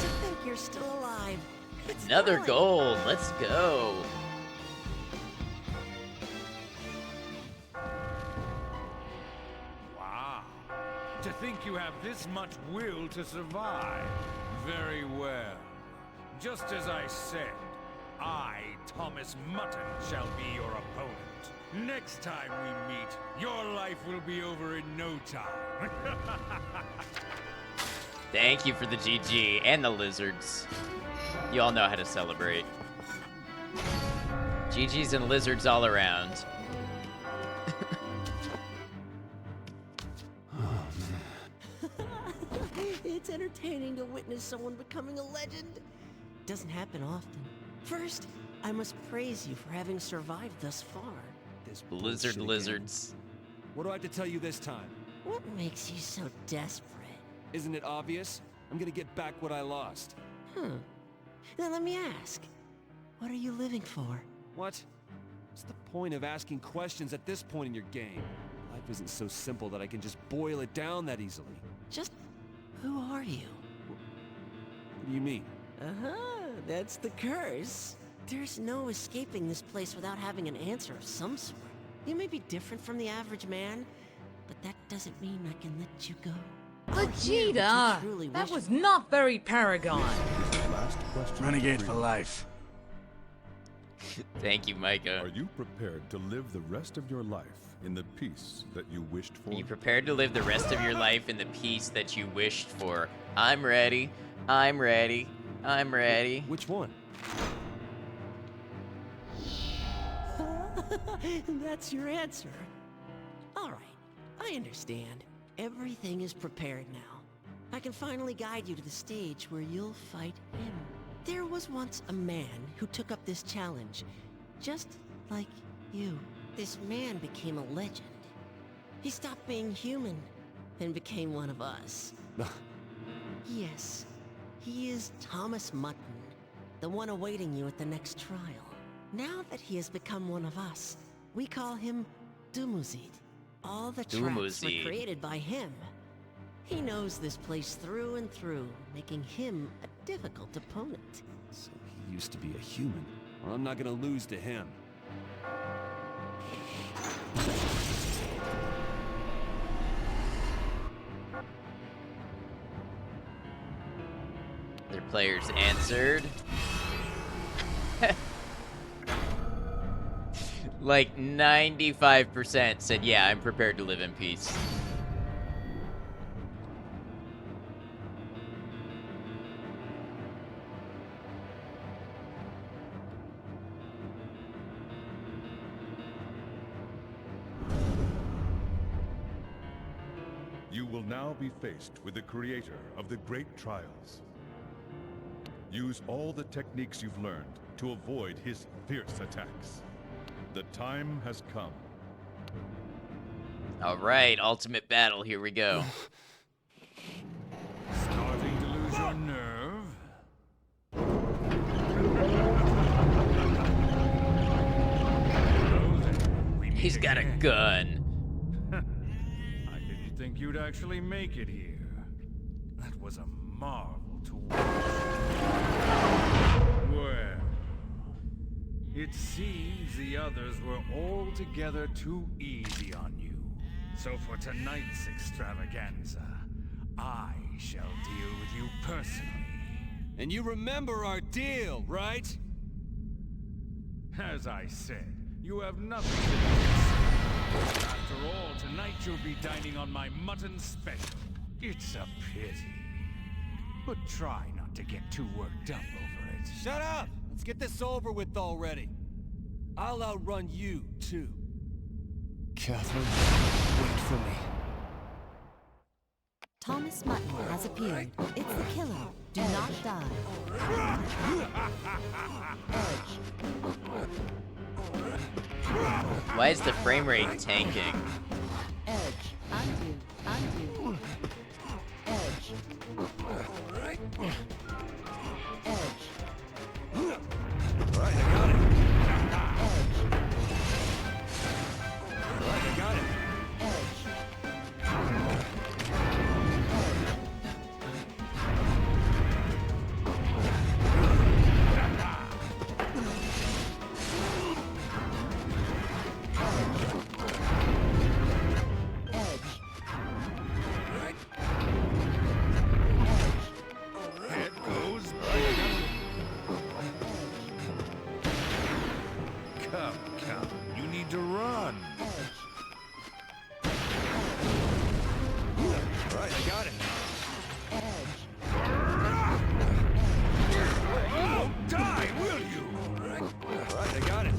J: To think you're still alive. It's
B: Another
J: thrilling.
B: gold. Let's go.
N: Wow. To think you have this much will to survive. Very well. Just as I said, I, Thomas Mutton, shall be your opponent. Next time we meet, your life will be over in no time.
B: Thank you for the GG and the lizards. You all know how to celebrate. GG's and lizards all around.
J: It's entertaining to witness someone becoming a legend. Doesn't happen often. First, I must praise you for having survived thus far.
M: This
B: Lizard
M: bullshit again.
B: lizards.
M: What do I have to tell you this time?
J: What makes you so desperate?
M: Isn't it obvious? I'm gonna get back what I lost.
J: Now let me ask. What are you living for?
M: What? What's the point of asking questions at this point in your game? Life isn't so simple that I can just boil it down that easily.
J: Just who are you?
M: What do you mean?
J: That's the curse. There's no escaping this place without having an answer of some sort. You may be different from the average man, but that doesn't mean I can let you go.
S: Vegeta! That was not very Paragon.
A: Last question.
L: Renegade for life.
B: Thank you, Micah.
A: Are you prepared to live the rest of your life in the peace that you wished for?
B: Are you prepared to live the rest of your life in the peace that you wished for? I'm ready. I'm ready. I'm ready.
M: Which one?
J: That's your answer. All right, I understand. Everything is prepared now. I can finally guide you to the stage where you'll fight him. There was once a man who took up this challenge, just like you. This man became a legend. He stopped being human and became one of us. Yes, he is Thomas Mutton, the one awaiting you at the next trial. Now that he has become one of us, we call him Dumuzid. All the traps were
B: Dumuzid.
J: created by him. He knows this place through and through, making him a difficult opponent.
M: So he used to be a human. Well, I'm not gonna lose to him.
B: Their players answered. Like 95% said, yeah, I'm prepared to live in peace.
A: You will now be faced with the creator of the great trials. Use all the techniques you've learned to avoid his fierce attacks. The time has come.
B: All right, ultimate battle. Here we go.
N: Starting to lose your nerve?
B: He's got a gun.
N: I didn't think you'd actually make it here. That was a marvel to watch. Well, it seems the others were altogether too easy on you. So for tonight's extravaganza, I shall deal with you personally.
M: And you remember our deal, right?
N: As I said, you have nothing to do. After all, tonight you'll be dining on my mutton special. It's a pity. But try not to get too worked up over it.
M: Shut up! Let's get this over with already. I'll outrun you, too.
D: Catherine, wait for me.
C: Thomas Mutton has appeared. It's the killer. Do not die.
B: Why is the frame rate tanking?
C: Edge. Undo. Undo. Edge. Edge.
M: Alright, I got it. Alright, I got it.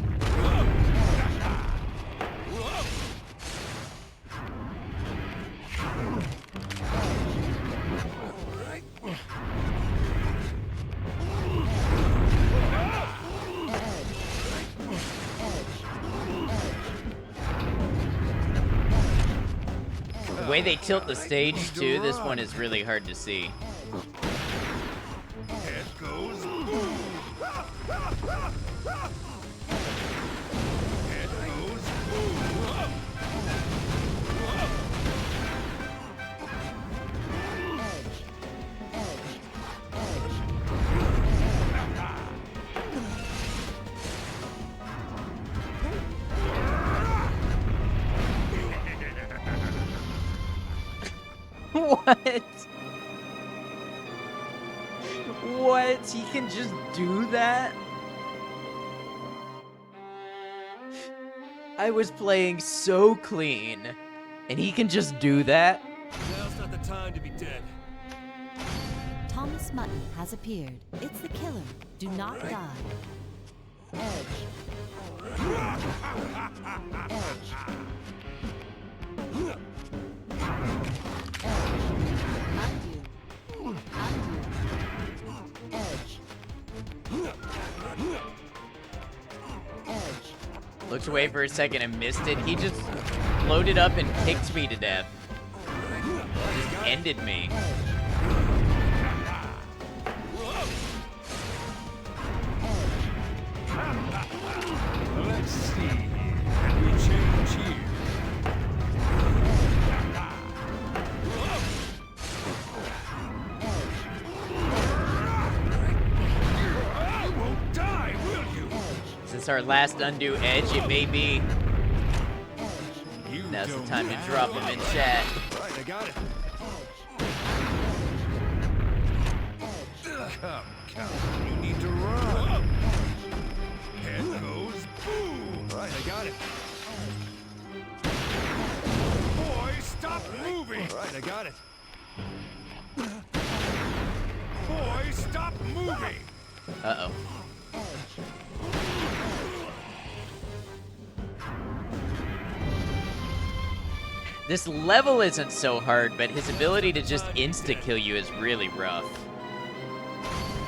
B: The way they tilt the stage, too, this one is really hard to see.
N: Head goes boom. Head goes boom.
B: What? What? He can just do that? I was playing so clean, and he can just do that?
M: Now's not the time to be dead.
C: Thomas Mutton has appeared. It's the killer. Do not die. Edge.
B: Looked away for a second and missed it. He just loaded up and kicked me to death. Just ended me.
N: Let's see. Can we change here? You won't die, will you?
B: Since our last undo edge, it may be. Now's the time to drop him in chat.
M: Right, I got it.
N: Come, you need to run. Head goes boom.
M: Right, I got it.
N: Boy, stop moving.
M: Right, I got it.
N: Boy, stop moving.
B: Uh-oh. This level isn't so hard, but his ability to just insta-kill you is really rough.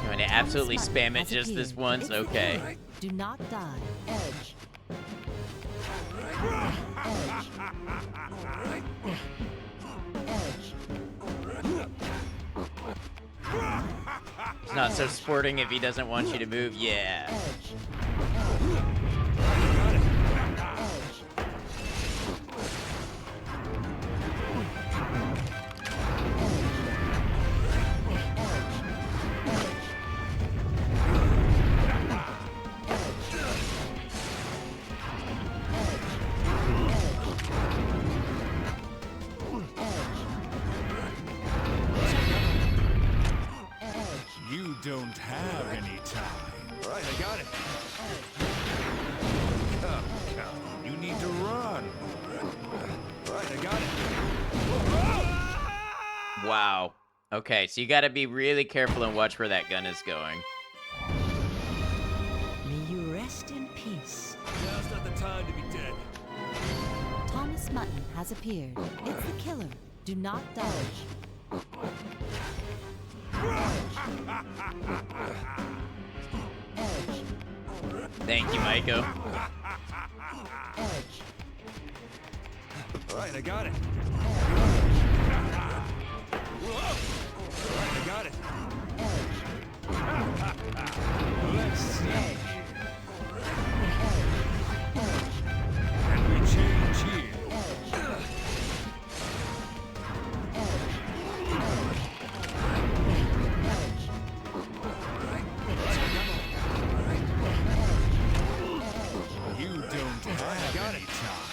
B: I'm going to absolutely spam it just this once? Okay.
C: Do not die. Edge.
B: It's not so sporting if he doesn't want you to move. Yeah.
N: You don't have any time. Right, I got it. Come. You need to run. Right, I got it.
B: Wow. Okay, so you gotta be really careful and watch where that gun is going.
J: May you rest in peace.
M: Now's not the time to be dead.
C: Thomas Mutton has appeared. It's the killer. Do not dodge.
B: Thank you, Maiko.
N: Right, I got it. Right, I got it. Let's see. Can we change here? You don't have any time.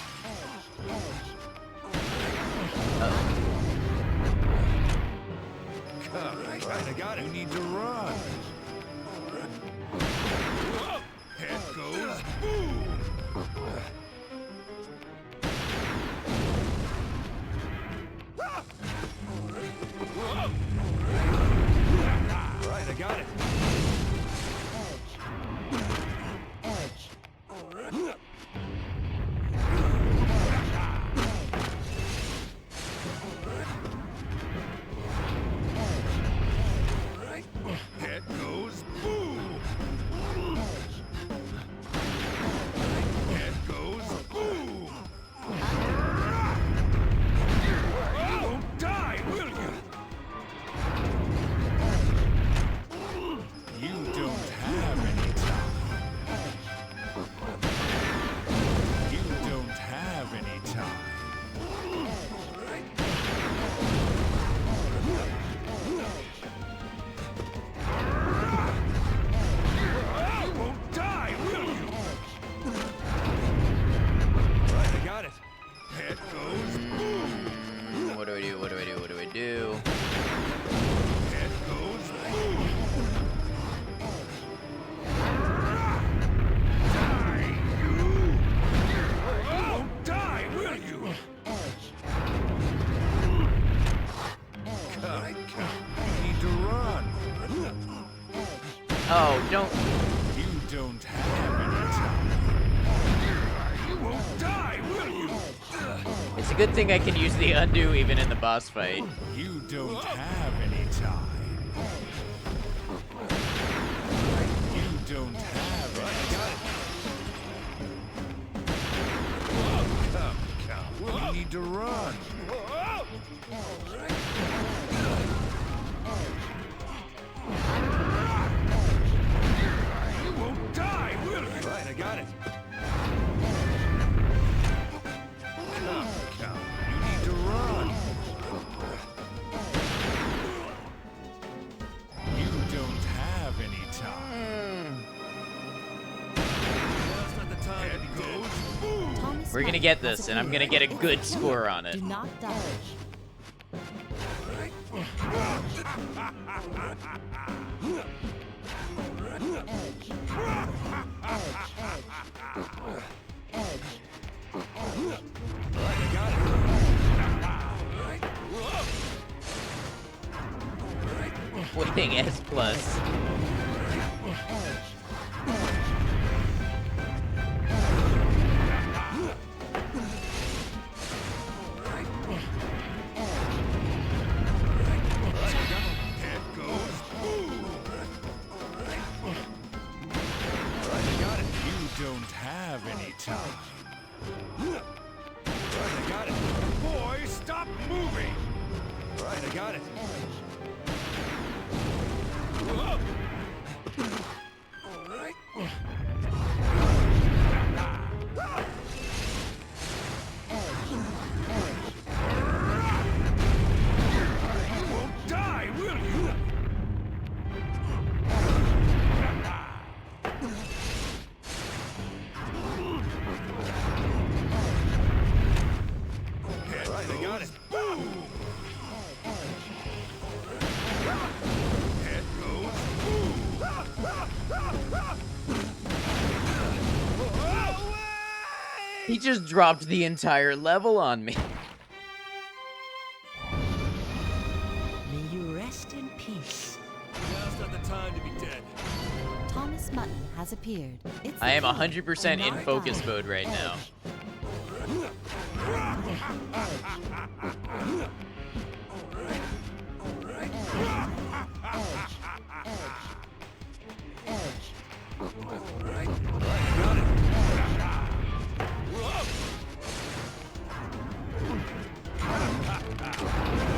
N: Come, right, I got it. You need to run. Head goes boom. Right, I got it. Head goes boom. Head goes boom. You won't die, will you? You don't have any time. You don't have any time. You won't die, will you? Right, I got it. Head goes boom.
B: What do I do? What do I do? What do I do?
N: Head goes boom. Die, you! You won't die, will you? Come. You need to run.
B: Oh, don't.
N: You don't have any time. You won't die, will you?
B: It's a good thing I can use the undo even in the boss fight.
N: You don't have any time. You don't have any time. Come. You need to run. You won't die, will you? Right, I got it. Come. You need to run. You don't have any time. Now's not the time. Head goes boom.
C: Thomas
B: We're gonna
C: Mutton
B: get
C: has
B: this, and I'm gonna
C: appeared.
B: get a good score on it.
C: Do not dodge.
N: Right, I got it.
B: Winning S+.
M: Right, I got it. Boy, stop moving! Right, I got it. Whoa. All right. You won't die, will you? Right, I got it. Boom! Head goes boom!
B: He just dropped the entire level on me.
J: May you rest in peace.
M: Now's not the time to be dead.
C: Thomas Mutton has appeared. It's
B: I am
C: the
B: 100% in focus mode right now.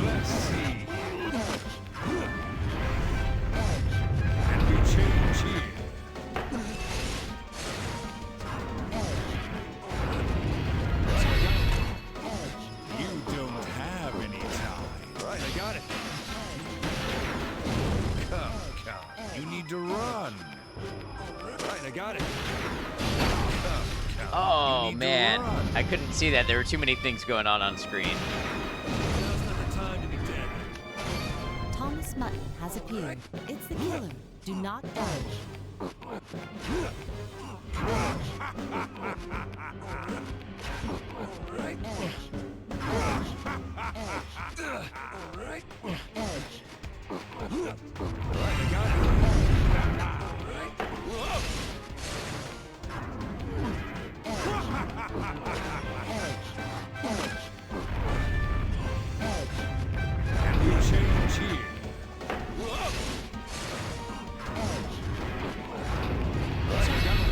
M: Let's see. And we change here. You don't have any time. Right, I got it. Come. You need to run. Right, I got it. Come.
B: Oh man, I couldn't see that. There were too many things going on screen.
M: Now's not the time to be dead.
C: Thomas Mutton has appeared. It's the killer. Do not dodge.
M: Right. Right, I got it. Right. Whoa. And we change here. Whoa. Right, I got it.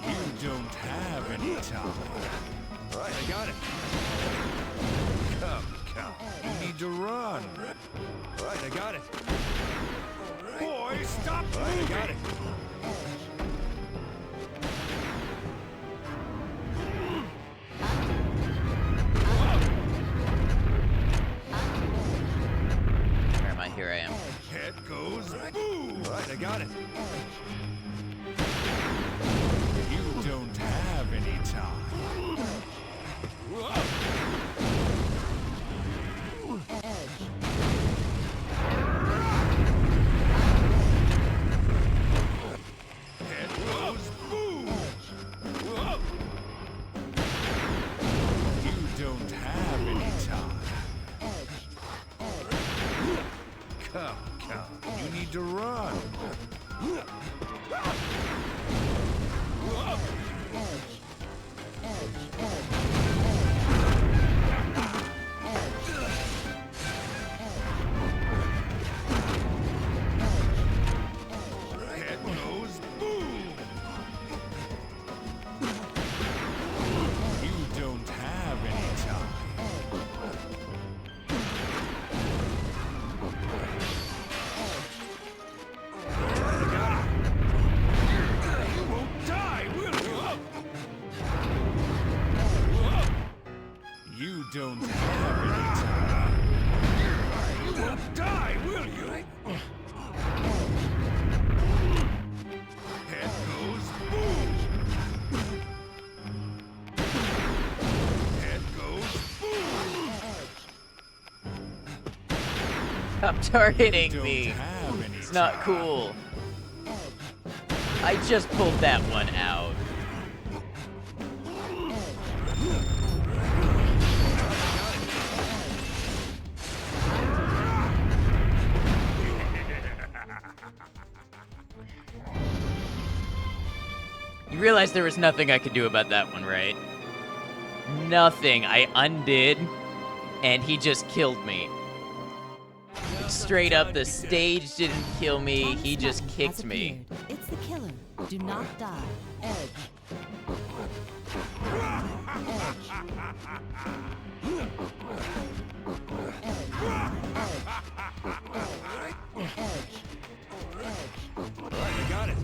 M: You don't have any time. Right, I got it. Come. You need to run. Right, I got it. Boy, stop moving. Right, I got it.
B: Where am I? Here I am.
M: Head goes boom. Right, I got it. You don't have any time. Whoa. Head goes boom. Whoa. You don't have any time. Come. You need to run. Head goes boom. You don't have any time. You won't die, will you? You don't have any time. You won't die, will you? Head goes boom. Head goes boom.
B: Stop targeting me. It's not cool. I just pulled that one out. You realize there was nothing I could do about that one, right? Nothing. I undid, and he just killed me. Straight up, the stage didn't kill me, he just kicked me.
C: It's the killer. Do not die. Edge.
M: I got it.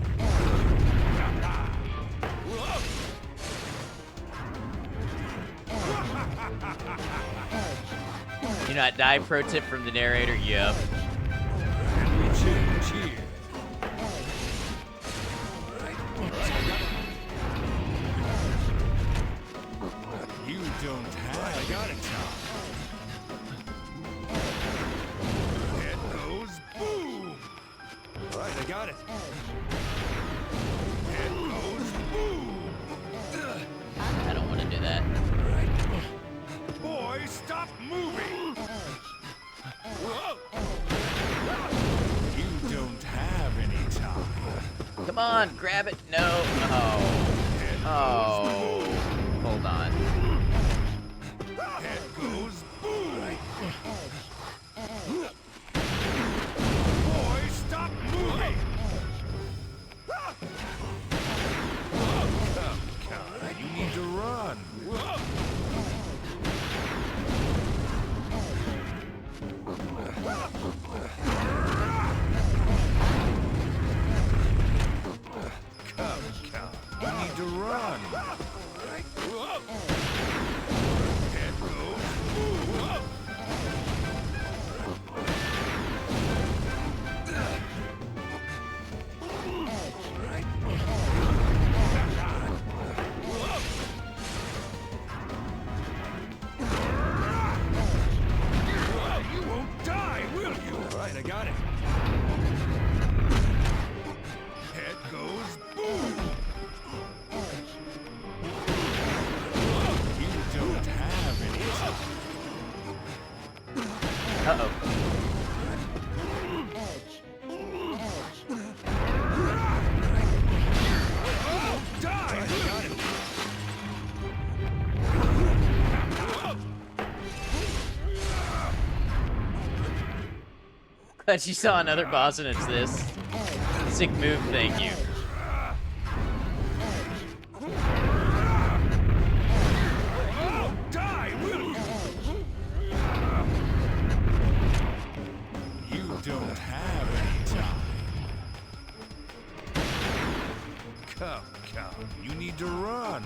B: Do not die, pro tip from the narrator. Yep.
M: You don't have. I got it, Tom. Head goes boom. Right, I got it. Head goes boom.
B: I don't want to do that.
M: Boy, stop moving. Whoa. You don't have any time.
B: Come on, grab it. No. Oh. Oh. Hold on.
M: Head goes boom. Boy, stop moving. Come, you need to run. Come, you need to run. Head goes boom. You won't die, will you? Right, I got it. Head goes boom. You don't have any time.
B: Uh-oh.
M: Die! I got it.
B: Glad you saw another boss and it's this. Sick move, thank you.
M: Die, will you? You don't have any time. Come, you need to run.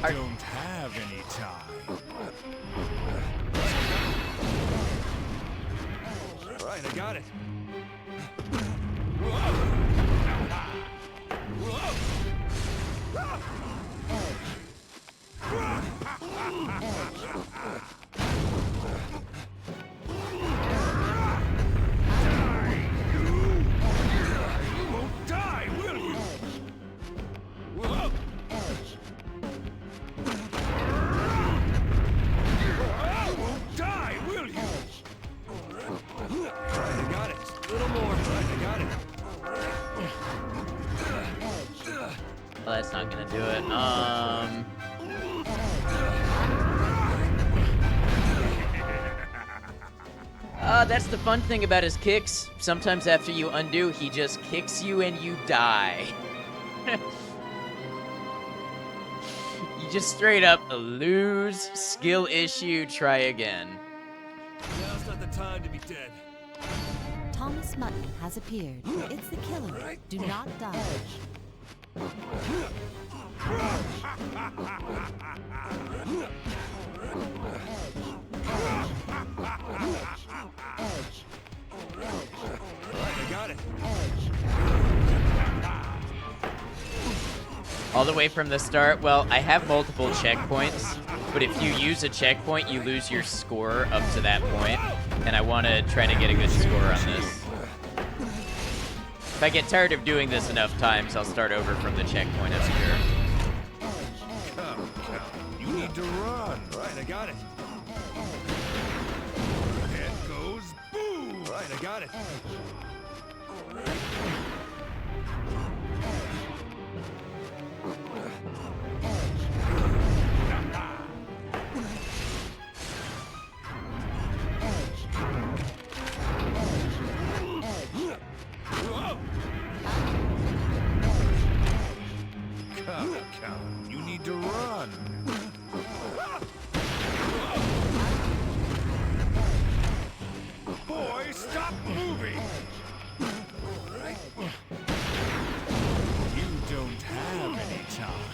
M: Don't have any time. Right, I got it. You won't die, will you? Die, will you? Right, I got it. A little more. Right, I got it.
B: Well, that's not gonna do it. That's the fun thing about his kicks. Sometimes after you undo, he just kicks you and you die. You just straight up lose, skill issue, try again.
M: Now's not the time to be dead.
C: Thomas Mutton has appeared. It's the killer. Do not dodge.
M: I got it.
B: All the way from the start? Well, I have multiple checkpoints, but if you use a checkpoint, you lose your score up to that point, and I want to try to get a good score on this. If I get tired of doing this enough times, I'll start over from the checkpoint, I'm sure.
N: Come. You need to run.
M: Right, I got it.
N: Head goes boom.
M: Right, I got it.
N: Come. You need to run.
M: Boy, stop moving.
N: You don't have any time.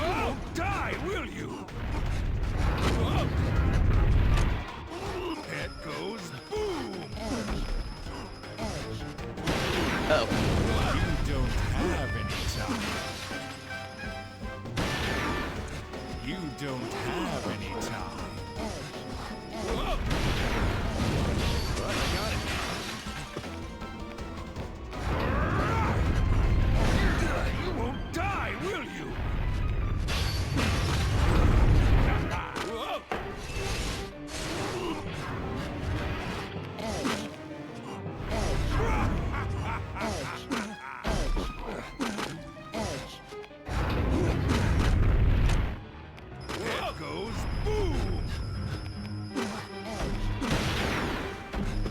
M: Oh, die, will you?
N: Head goes boom.
B: Oh.
N: You don't have any time. You don't have any time.
M: Right, I got it. You won't die, will you?
N: Head goes boom.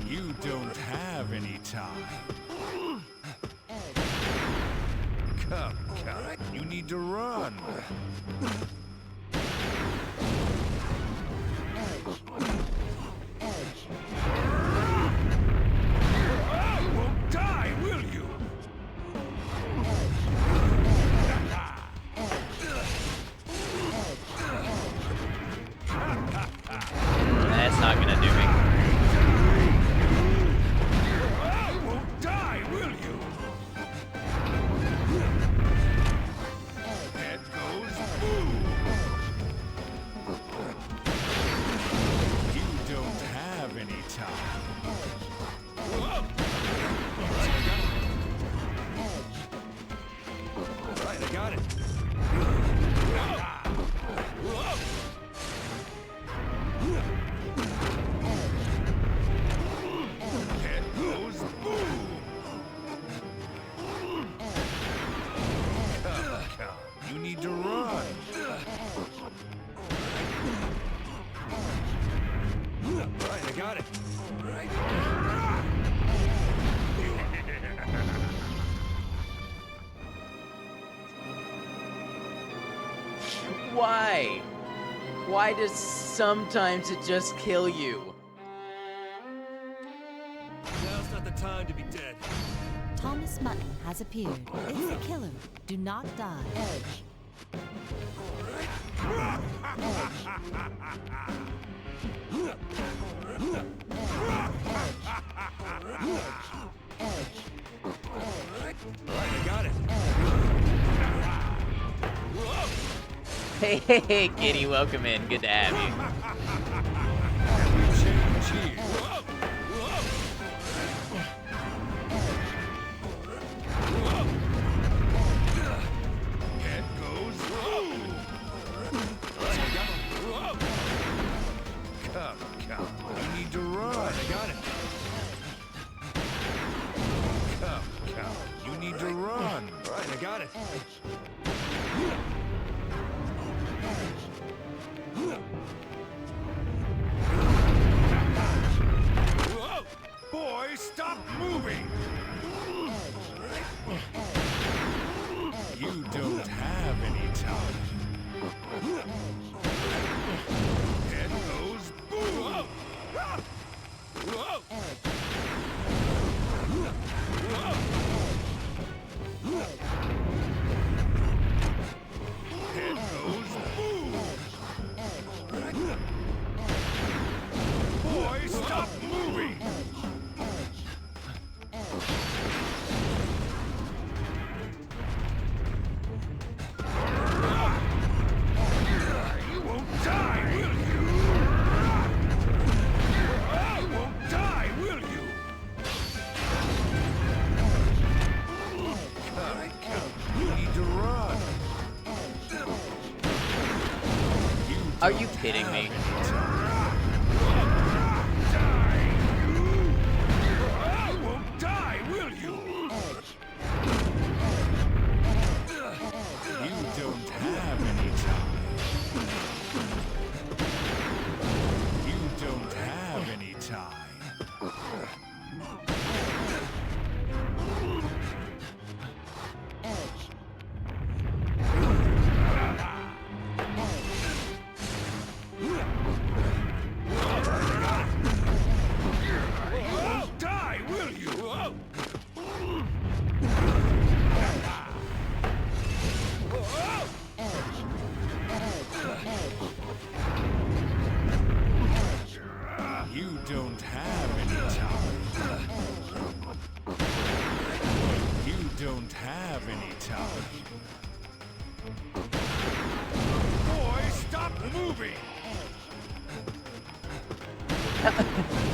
N: You don't have any time. Come. You need to run.
M: You won't die, will you?
B: That's not gonna do me.
M: You won't die, will you?
N: Head goes boom. You don't have any time.
M: Right, I got it.
N: Head goes boom. Come. You need to run.
M: Right, I got it.
B: Why? Why does sometimes it just kill you?
M: Now's not the time to be dead.
C: Thomas Mutton has appeared. It's the killer. Do not die.
M: Right, I got it.
B: Hey, Kitty, welcome in. Good to have you.
N: Head goes boom. Come. You need to run.
M: Right, I got it.
N: Come. You need to run.
M: Right, I got it.
B: Are you kidding me?
N: You won't die, will you? You don't have any time. You don't have any time.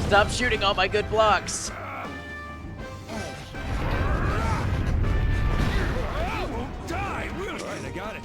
B: Stop shooting all my good blocks.
N: Die, will you? Right, I got it.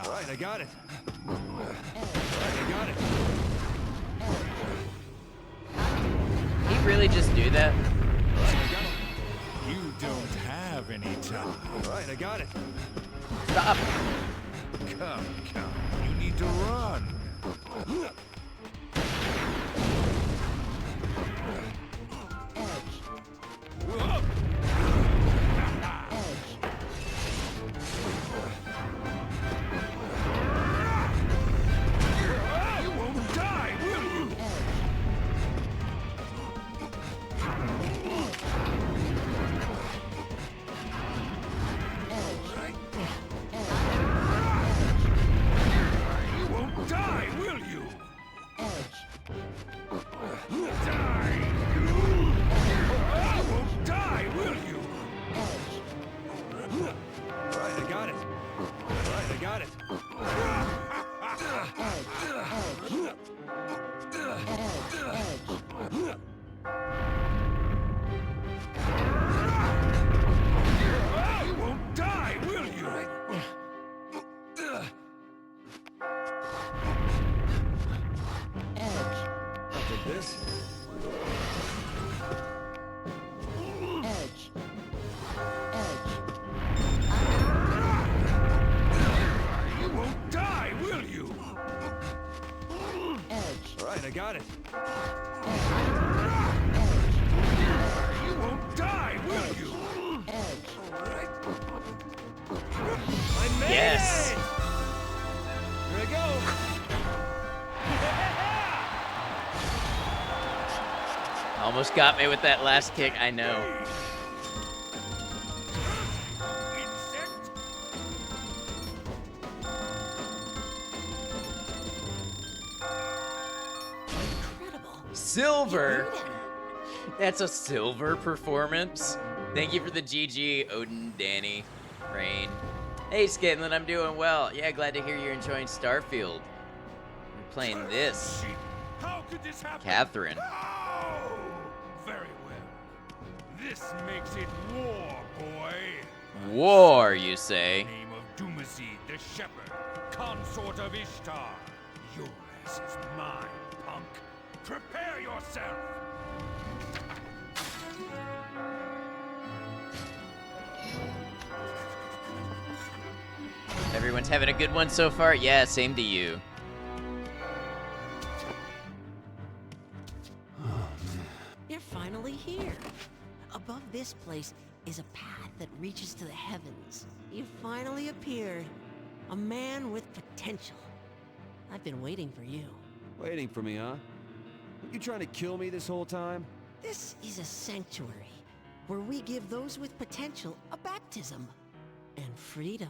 N: Right, I got it. Right, I got it.
B: He really just do that?
N: You don't have any time. Right, I got it.
B: Stop.
N: Come. You need to run. I got it. You won't die, will you? I made it! Here I go.
B: Almost got me with that last kick, I know. Silver? That's a silver performance? Thank you for the GG, Odin, Danny, Rain. Hey, Skitlin, I'm doing well. Yeah, glad to hear you're enjoying Starfield. We're playing this.
N: How could this happen?
B: Catherine.
N: Oh, very well. This makes it war, boy.
B: War, you say?
N: Name of Dumazid the Shepherd, consort of Ishtar. Your ass is mine, punk. Prepare yourself!
B: Everyone's having a good one so far? Yeah, same to you.
J: You're finally here. Above this place is a path that reaches to the heavens. You finally appeared. A man with potential. I've been waiting for you.
D: Waiting for me, huh? You trying to kill me this whole time?
J: This is a sanctuary. where we give those with potential a baptism. And freedom.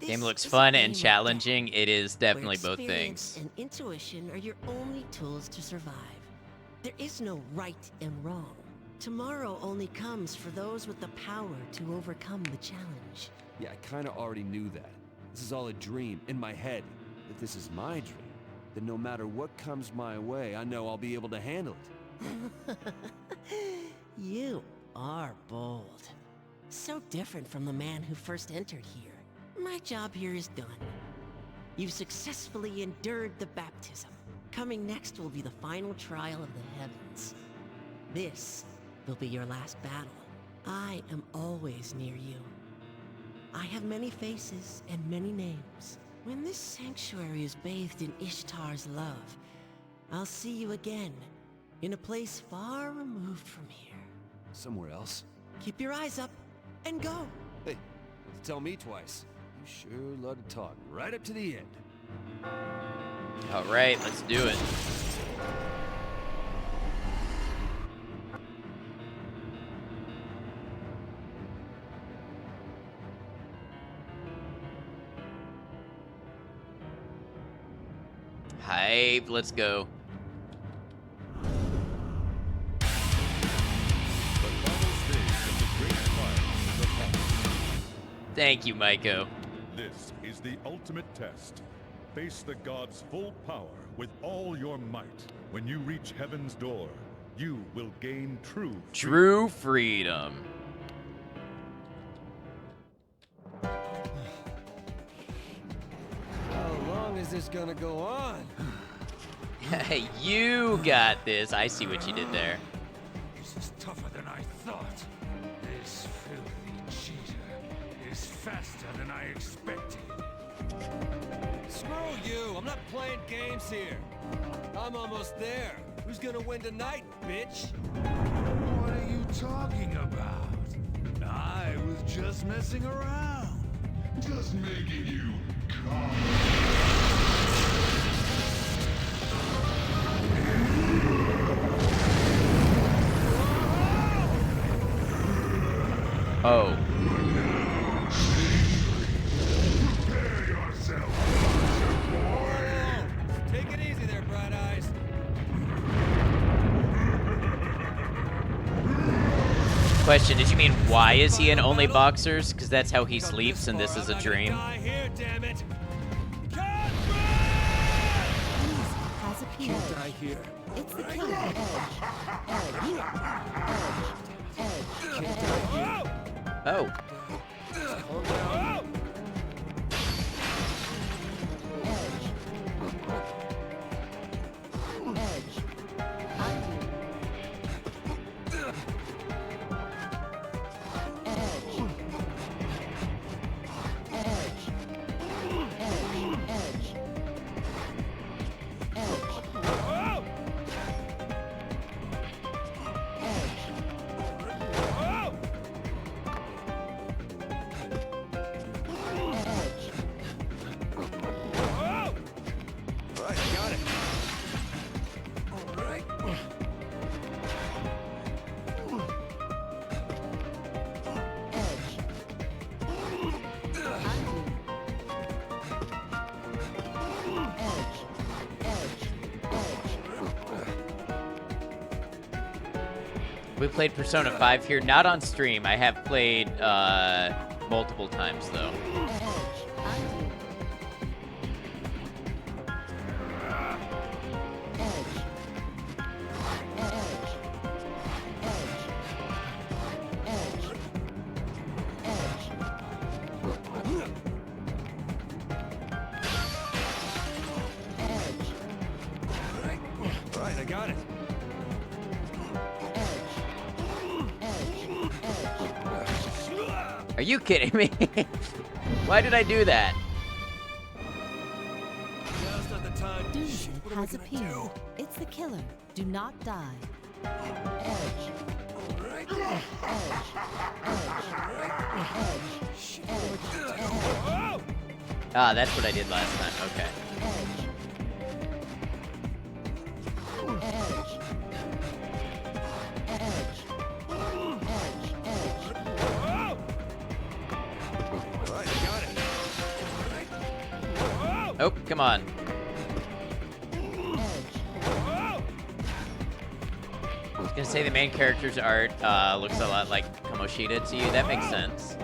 B: Game looks
J: This is
B: fun
J: a
B: and
J: game like
B: challenging.
J: that,
B: It is
J: where
B: definitely both
J: experience
B: things.
J: and intuition are your only tools to survive. There is no right and wrong. Tomorrow only comes for those with the power to overcome the challenge.
D: Yeah, I kinda already knew that. This is all a dream, in my head. If this is my dream, then no matter what comes my way, I know I'll be able to handle it.
J: You are bold. So different from the man who first entered here. My job here is done. You've successfully endured the baptism. Coming next will be the final trial of the heavens. This will be your last battle. I am always near you. I have many faces and many names. When this sanctuary is bathed in Ishtar's love, I'll see you again, in a place far removed from here.
D: Somewhere else?
J: Keep your eyes up, and go!
D: Hey, tell me twice. You sure love to talk right up to the end.
B: Alright, let's do it. Hype, let's go. Thank you, Maiko.
A: This is the ultimate test. Face the gods' full power with all your might. When you reach heaven's door, you will gain
B: True freedom.
D: How long is this gonna go on?
B: You got this. I see what you did there.
N: This is tougher than I thought. This filthy cheater is faster than I expected.
M: Screw you! I'm not playing games here. I'm almost there. Who's gonna win tonight, bitch?
N: What are you talking about? I was just messing around. Just making you
B: Oh.
N: prepare yourself.
M: Take it easy there, Bright Eyes.
B: Question, did you mean why is he in only boxers? Because that's how he sleeps and this is a dream.
M: Here, damn it!
R: Has appeared.
M: Can't die here.
R: It's the killer.
B: Oh. We played Persona 5 here, not on stream. I have played multiple times though.
M: Right, I got it.
B: Are you kidding me? Why did I do that?
M: Now's not the time.
R: Doomsday has appeared. It's the killer. Do not die.
B: Ah, that's what I did last time. Okay. Oh, come on. I was gonna say the main character's art looks a lot like Kamoshida to you. That makes sense.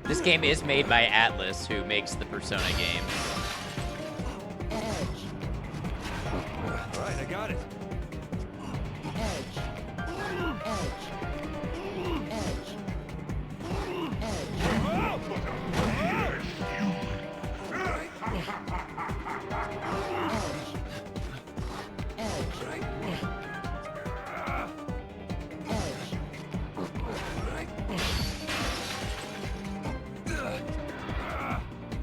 B: This game is made by Atlas, who makes the Persona games.
M: Alright, I got it.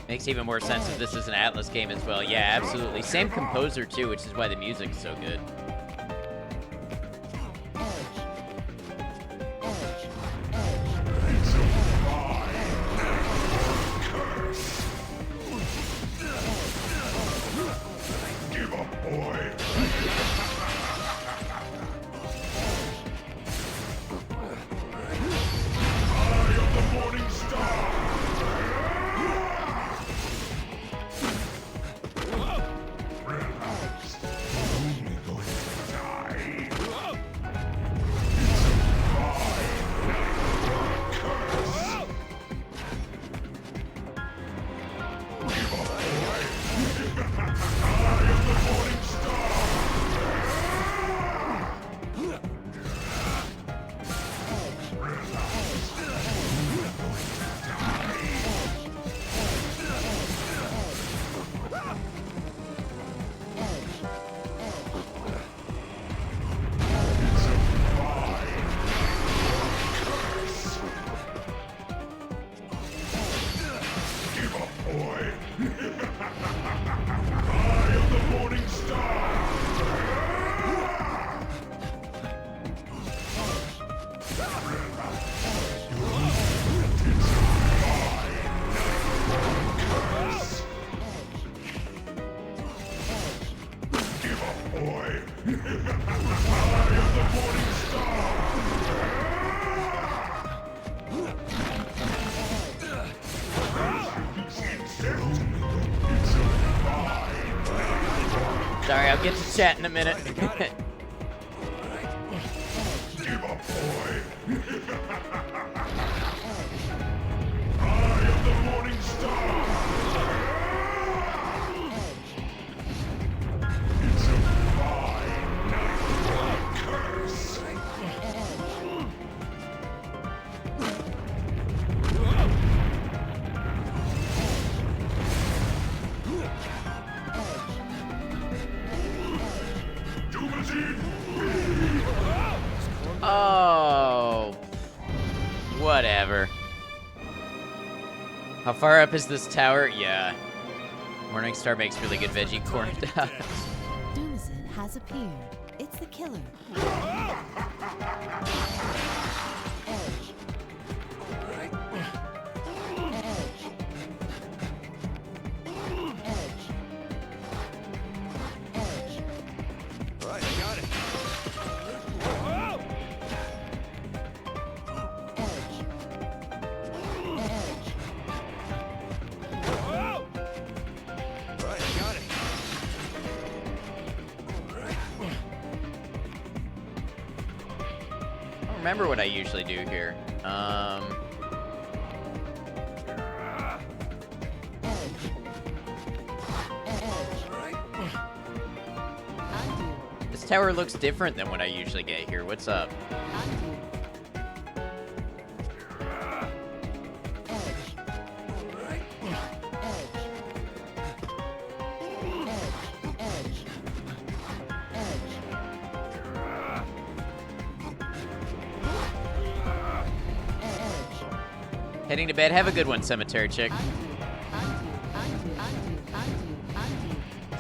B: Makes even more sense if this is an Atlas game as well. Yeah, absolutely. Same composer too, which is why the music is so good.
T: Give up, boy. I am the morning star.
B: Sorry, I'll get to chat in a minute.
T: Give up, boy. I am the morning star. It's a fine night. Curse.
B: Oh, whatever. How far up is this tower? Yeah. Morningstar makes really good veggie corn dogs.
R: Doomson has appeared. It's the killer.
M: Alright, I got it. Alright, I got it.
B: I don't remember what I usually do here. This tower looks different than what I usually get here. What's up? Heading to bed. Have a good one, cemetery chick.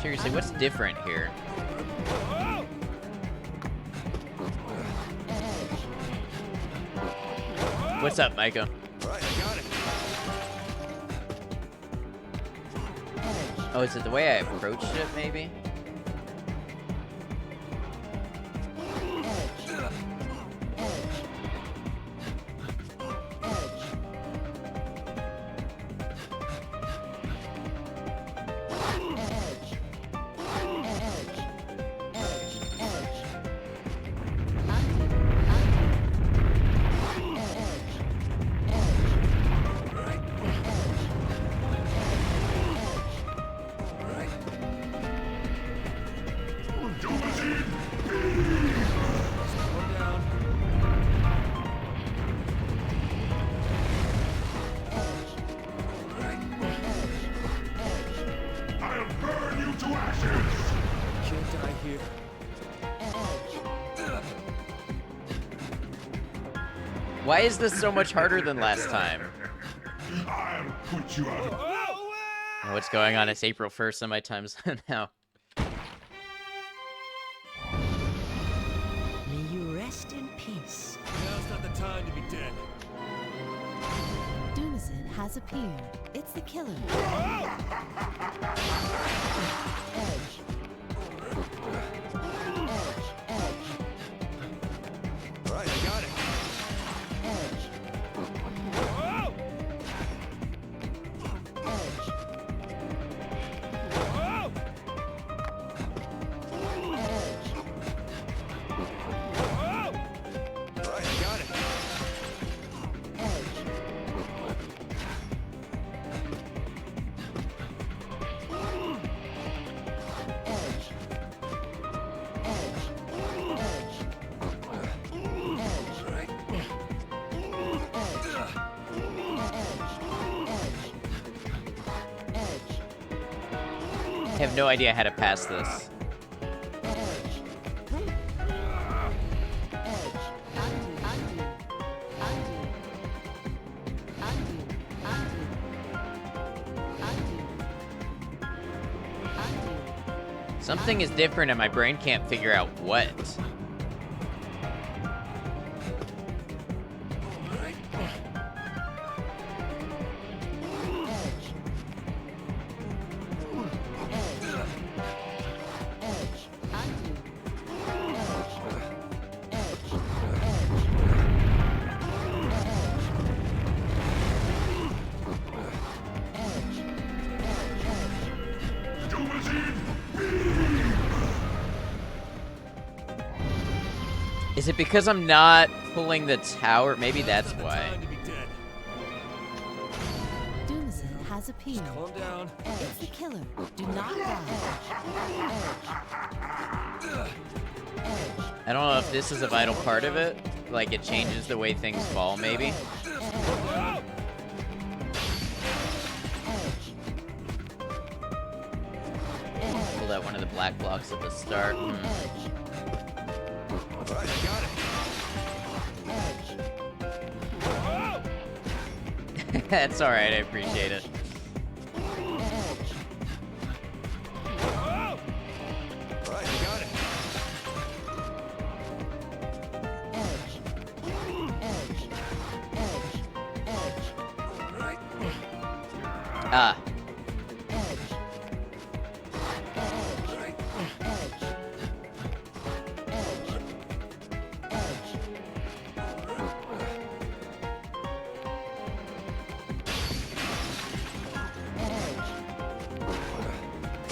B: Seriously, what's different here? What's up, Micah?
Q: Right, I got it.
B: Oh, is it the way I approached it, maybe?
T: I'll burn you to ashes!
Q: Can't die here.
B: Why is this so much harder than last time?
T: I'll put you out of...
B: What's going on? It's April 1st on my time zone now.
J: May you rest in peace.
M: Now's not the time to be dead.
R: Doomazin has appeared. It's the killer.
Q: Right, I got it. Right, I got it.
B: I have no idea how to pass this. Something is different and my brain can't figure out what. Is it because I'm not pulling the tower? Maybe that's why.
R: Doomazin has appeared.
M: Calm down.
R: It's the killer. Do not die.
B: I don't know if this is a vital part of it. Like it changes the way things fall, maybe. Pulled out one of the black blocks at the start.
Q: Right, I got it.
B: That's alright, I appreciate it.
Q: Right, I got it.
B: Ah.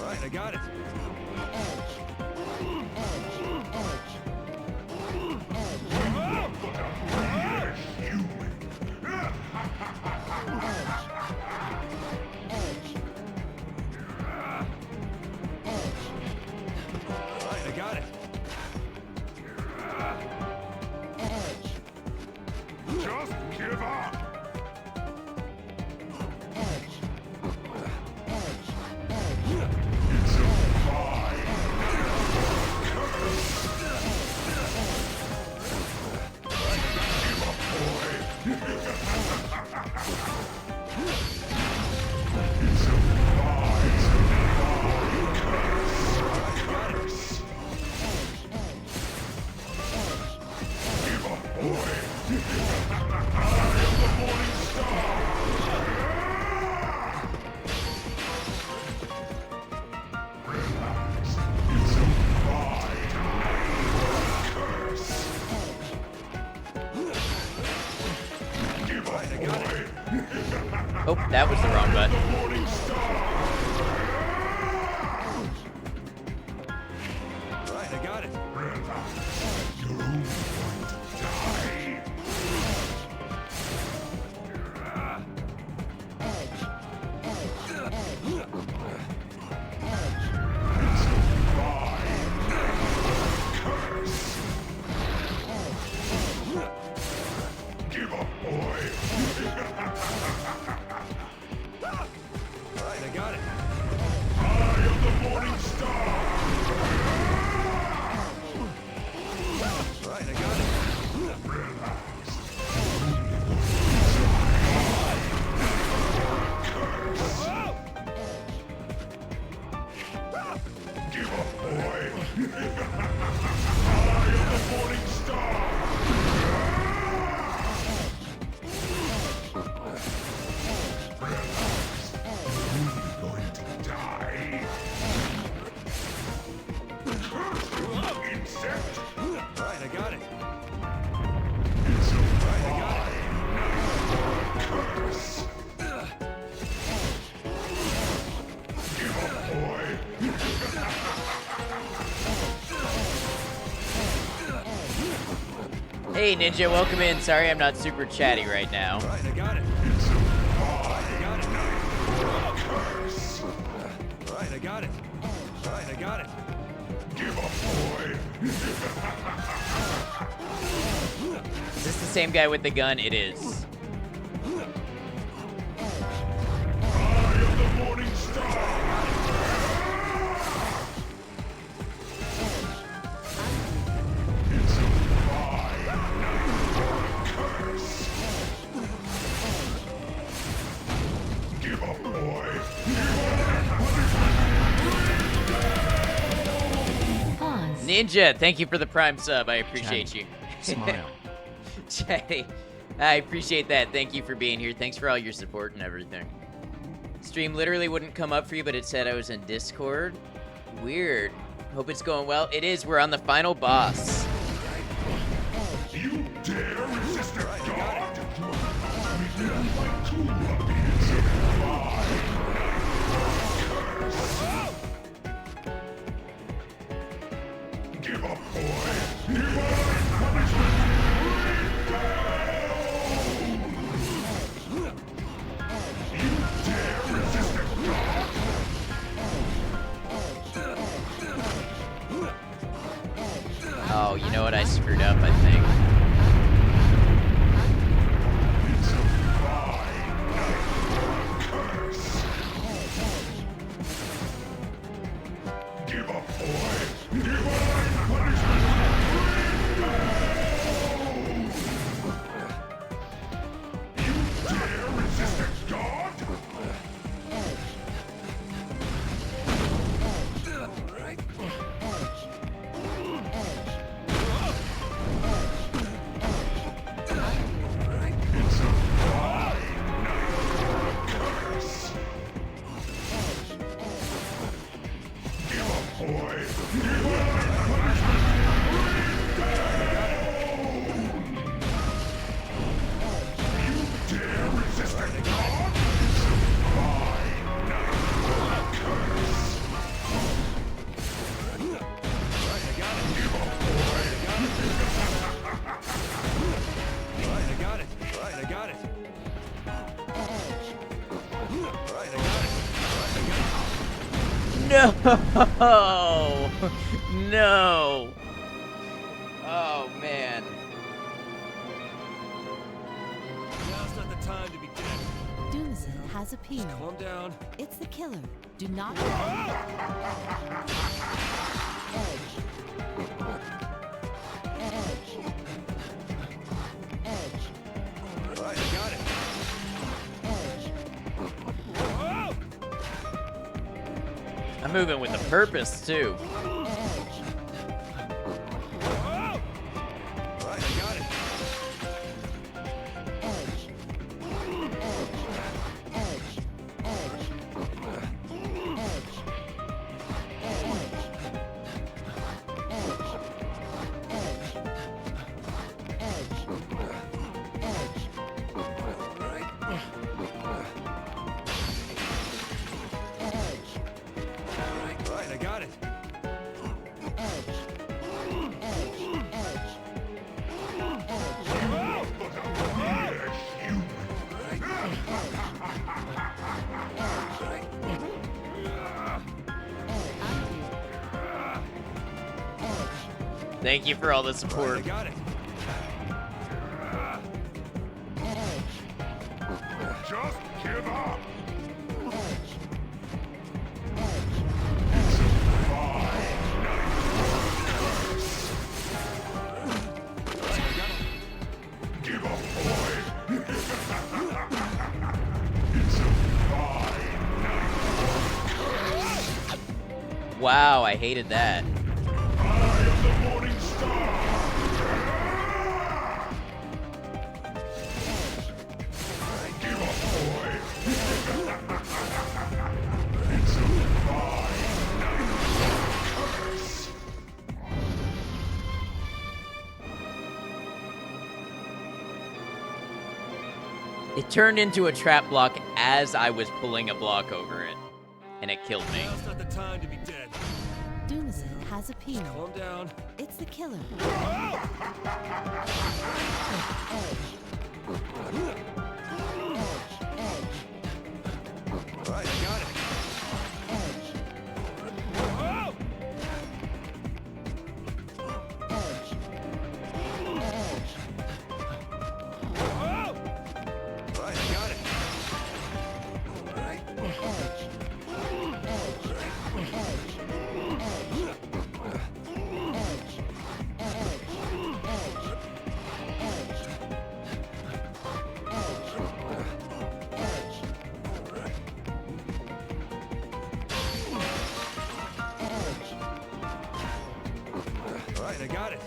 Q: Right, I got it. Right, I got it.
T: Just give up! It's a fine curse! Give up, boy! Morning Star! You're going to die. Insect!
M: Right, I got it.
T: It's a
M: Right, I got it.
T: curse. Give up, boy.
B: Hey, Ninja, welcome in. Sorry I'm not super chatty right now.
M: Right, I got it.
T: It's a
M: Right, I got it.
T: curse.
M: Right, I got it. Right, I got it.
T: Give up, boy.
B: Is this the same guy with the gun? It is.
T: I am the Morning Star. It's a curse. Give up, boy.
R: Pause.
B: Ninja, thank you for the Prime sub. I appreciate
L: Chatty.
B: you.
L: Smile.
B: Chatty, I appreciate that. Thank you for being here. Thanks for all your support and everything. Stream literally wouldn't come up for you, but it said I was in Discord. Weird. Hope it's going well. It is. We're on the final boss.
T: You dare resist a god? Give up, boy. Divine punishment. You dare resist a god?
B: Oh, you know what? I screwed up, I think.
T: It's a curse. Give up, boy. Divine punishment. You dare resist a god? It's a curse. Give up, boy. Divine punishment. You dare resist a god? Curse.
M: Right, I got it.
T: Give up, boy.
M: Right, I got it. Right, I got it. Right, I got it. Right, I got it.
B: No! No! Oh, man.
M: Now's not the time to be dead.
R: Doomsday has appeared.
M: Calm down.
R: It's the killer. Do not.
M: Right, I got it. Whoa!
B: I'm moving with a purpose, too.
M: Whoa! Right, I got it. Right, I got it.
B: Thank you for all the
M: Right, I
B: support.
M: got it.
T: Just give up. Give up, boy. It's a fine
B: Wow, I hated that. It turned into a trap block as I was pulling a block over it, and it killed me.
M: Now's not the time to be dead.
R: Doomsday has appeared.
M: Calm down.
R: It's the killer.
M: Alright, I got it. I got it.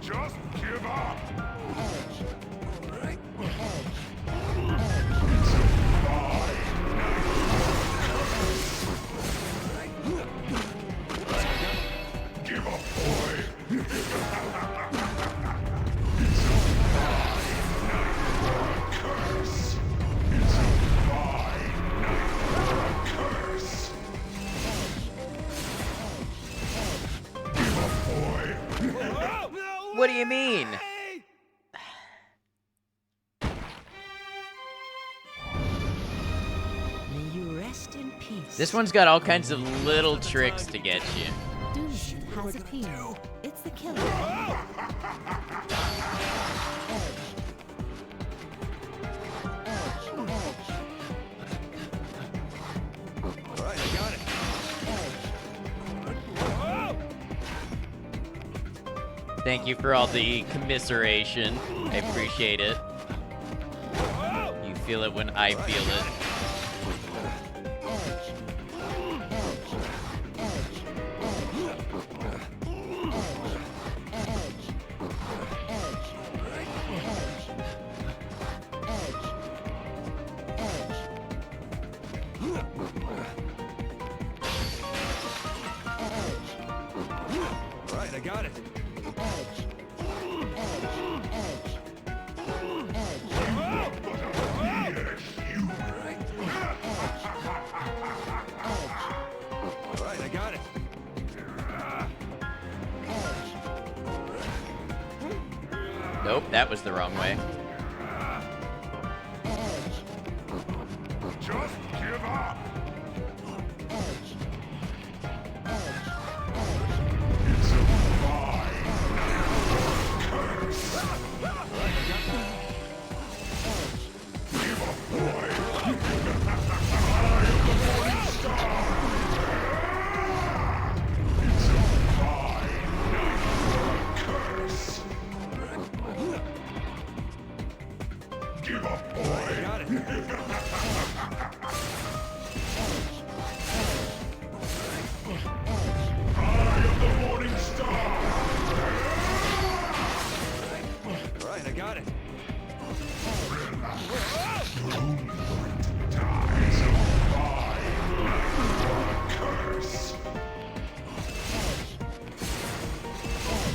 T: Just give up. Give up, boy. Curse. It's a fine night for a curse. Give up, boy.
B: What do you mean?
J: May you rest in peace.
B: This one's got all kinds of little tricks to get you.
R: Doomsday has appeared. It's the killer.
M: Alright, I got it.
B: Thank you for all the commiseration. I appreciate it. You feel it when I feel it.
M: Alright, I got it. Alright, I got it.
B: Nope, that was the wrong way.
T: Just give up. It's a fine curse. Give up, boy. I am the morning star. It's a fine curse. Give up, boy.
M: Got it.
T: I am the morning star.
M: Alright, I got it.
T: You're only going to die. It's a fine curse.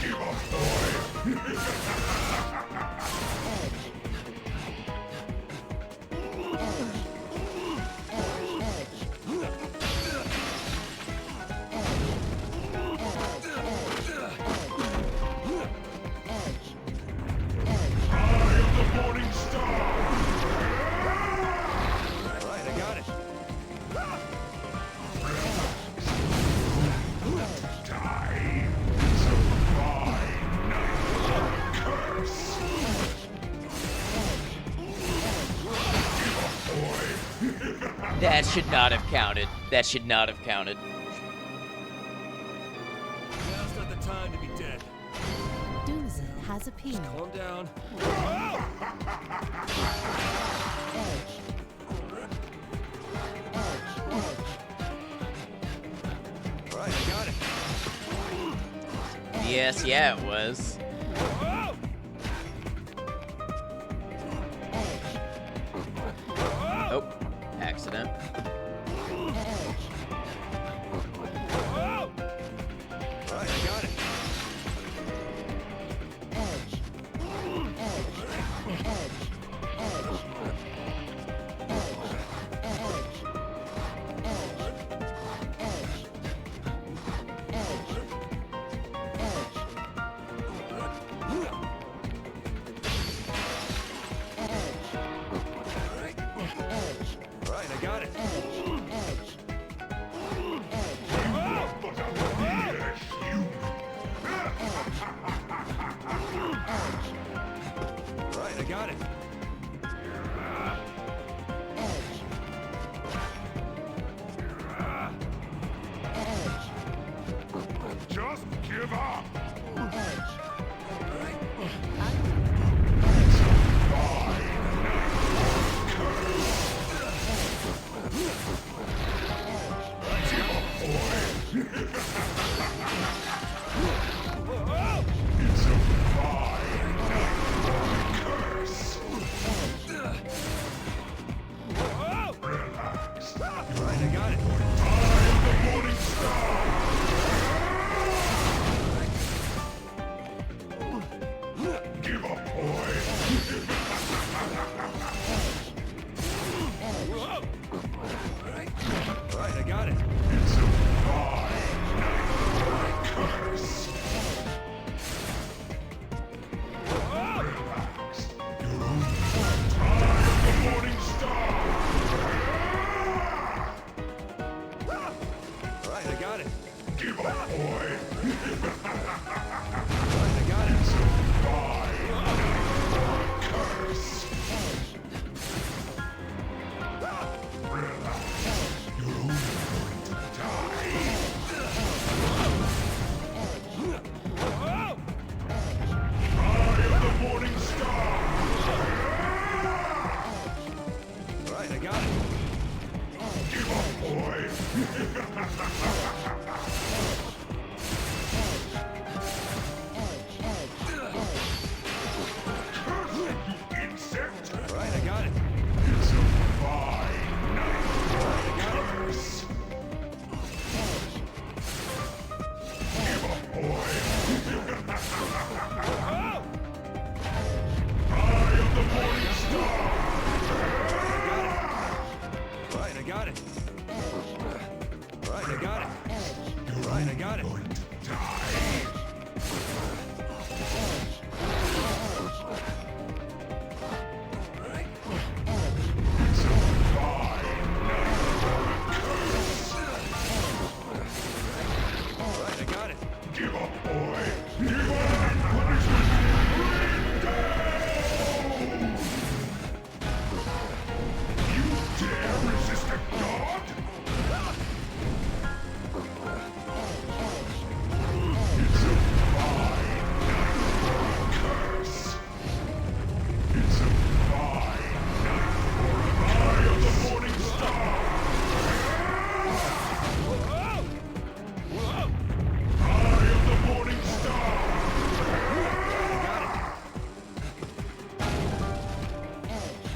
T: Give up, boy. I am the morning star.
M: Alright, I got it.
T: Die. It's a fine night curse. Give up, boy.
B: That should not have counted. That should not have counted.
M: Now's not the time to be dead.
R: Doomsday has appeared.
M: Calm down. Alright, I got it.
B: The guess, yeah, it was. Oh, accident.
M: Right, I got it. Right, I got it. Right, I got it.
T: Just give up. It's a fine curse. Relax.
M: Right, I got it.
T: I am the morning star. Give up, boy.
M: Right, I got it.
T: It's a fine curse. Relax. You're only I am the morning star.
M: Right, I got it.
T: Give up, boy.
M: Right, I got it.
T: It's a fine curse. Relax. You're only going to die. I am the morning star.
M: Right, I got it.
T: Give up, boy. Curse you, insect.
M: Right, I got it.
T: It's a fine curse. Give up, boy. I am the morning star.
M: Right, I got it. Right, I got it. Right, I got it.
T: Going to die. It's a fine curse.
M: Right, I got it.
T: Give up, boy. Divine punishment. Bring down. You dare resist a god? It's a fine curse. It's a fine I am the morning star. I am the morning star.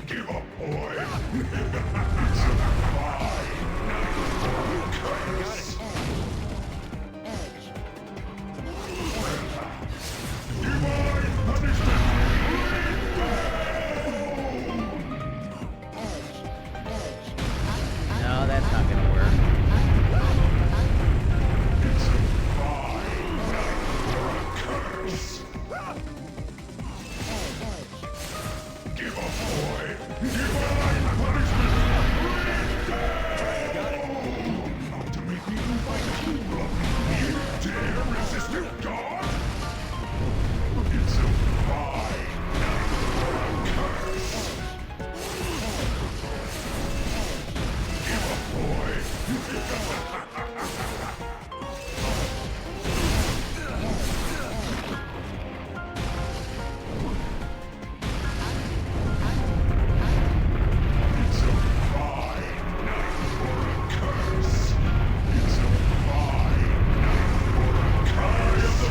T: Give up, boy. It's a fine curse. Divine punishment.
B: No, that's not gonna work.
T: It's a fine curse. Give up, boy. Divine punishment. Not to make me lose my cool. You dare resist a god? It's a fine curse. Give up, boy. It's a fine curse. It's a fine curse. I am the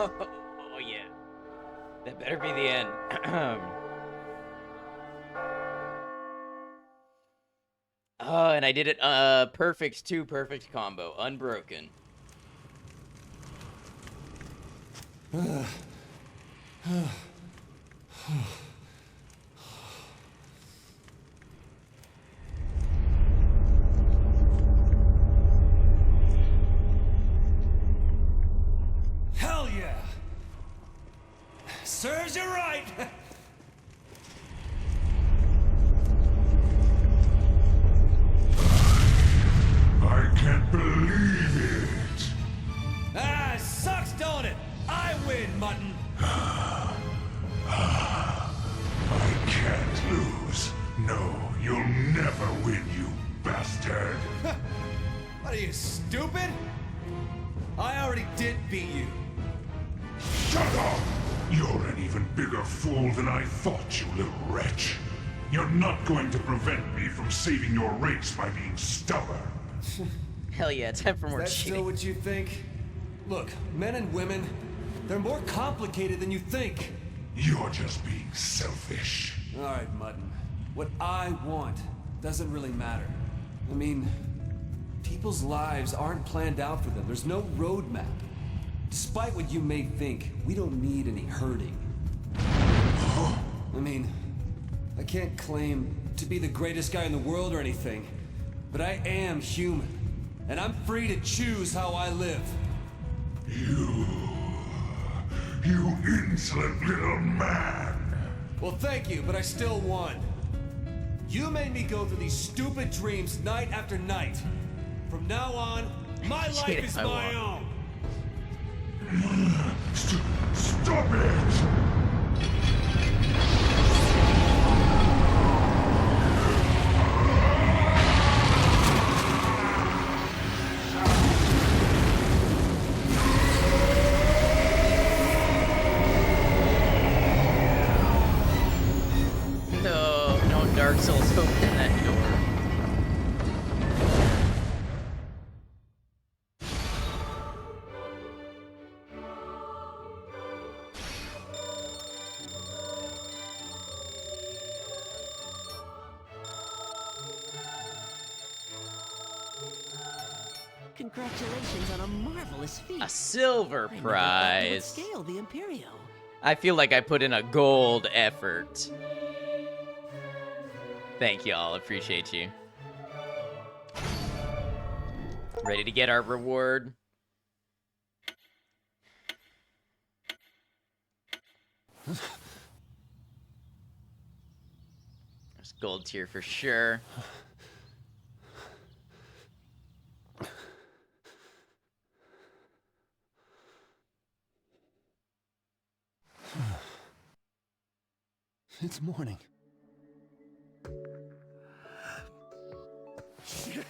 B: Oh yeah. That better be the end. Oh, and I did it perfect, 2 perfect combo, unbroken.
M: Hell yeah! Serves you right!
T: I can't believe it.
M: Ah, sucks, don't it? I win, Mutton.
T: I can't lose. No, you'll never win, you bastard.
M: What are you, stupid? I already did beat you.
T: Shut up! You're an even bigger fool than I thought, you little wretch. You're not going to prevent me from saving your race by being stubborn.
B: Hell yeah, time for more
M: Is that
B: cheating.
M: still what you think? Look, men and women, they're more complicated than you think.
T: You're just being selfish.
M: All right, Mutton. What I want doesn't really matter. I mean, people's lives aren't planned out for them. There's no roadmap. Despite what you may think, we don't need any hurting. I mean, I can't claim to be the greatest guy in the world or anything, but I am human, and I'm free to choose how I live.
T: You insolent little man.
M: Well, thank you, but I still won. You made me go through these stupid dreams night after night. From now on, my life is my own.
T: Stop it!
B: No Dark Souls open that door.
J: Congratulations on a marvelous feat.
B: A silver
J: I never thought you would
B: prize.
J: Scale the Imperial.
B: I feel like I put in a gold effort. Thank y'all, appreciate you. Ready to get our reward? There's gold tier for sure.
D: It's morning.
M: Yeah!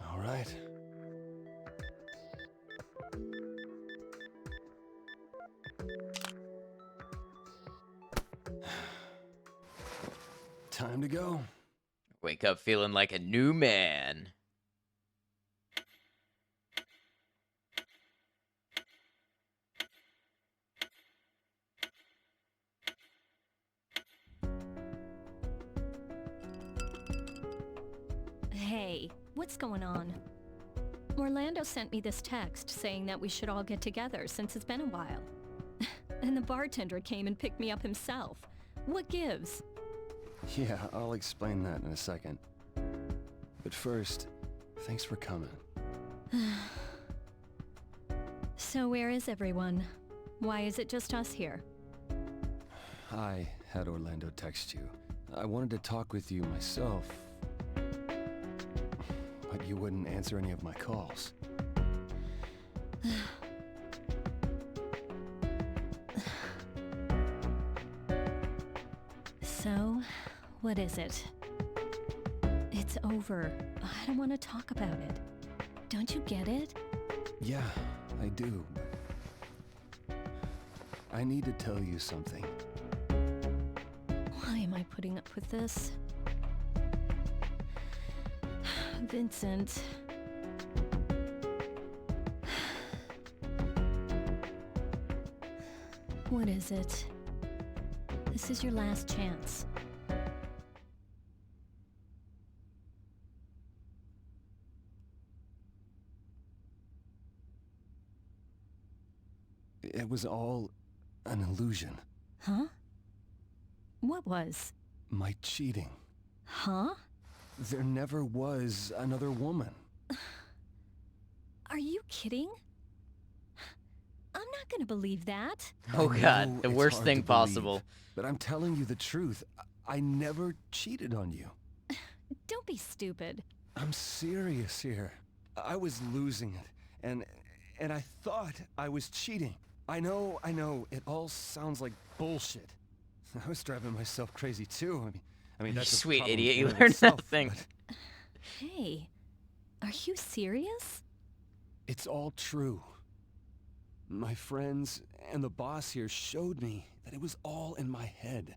D: All right. Time to go.
B: Wake up feeling like a new man.
E: Hey, what's going on? Orlando sent me this text saying that we should all get together since it's been a while. And the bartender came and picked me up himself. What gives?
D: Yeah, I'll explain that in a second. But first, thanks for coming.
E: So where is everyone? Why is it just us here?
D: I had Orlando text you. I wanted to talk with you myself, but you wouldn't answer any of my calls.
E: So, what is it? It's over. I don't want to talk about it. Don't you get it?
D: Yeah, I do. I need to tell you something.
E: Why am I putting up with this? Vincent. What is it? This is your last chance.
D: It was all an illusion.
E: Huh? What was?
D: My cheating.
E: Huh?
D: There never was another woman.
E: Are you kidding? I'm not gonna believe that.
B: Oh
D: I
B: god,
D: know
B: the
D: it's
B: worst
D: hard
B: thing
D: to believe,
B: possible.
D: But I'm telling you the truth. I never cheated on you.
E: Don't be stupid.
D: I'm serious here. I was losing it, and I thought I was cheating. I know, it all sounds like bullshit. I was driving myself crazy too. I mean
B: You
D: that's a
B: sweet
D: problem
B: idiot,
D: in
B: you
D: and of
B: learned
D: itself,
B: nothing.
D: but
E: Hey, are you serious?
D: it's all true. My friends and the boss here showed me that it was all in my head.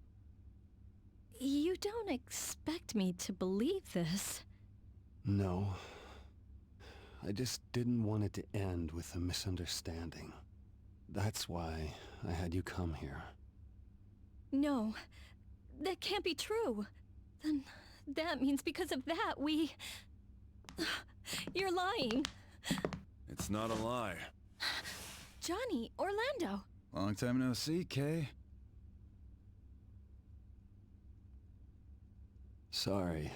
E: You don't expect me to believe this.
D: No. I just didn't want it to end with a misunderstanding. That's why I had you come here.
E: No, that can't be true. Then that means because of that, You're lying.
H: It's not a lie.
E: Johnny, Orlando.
F: Long time no see, Kay.
D: Sorry.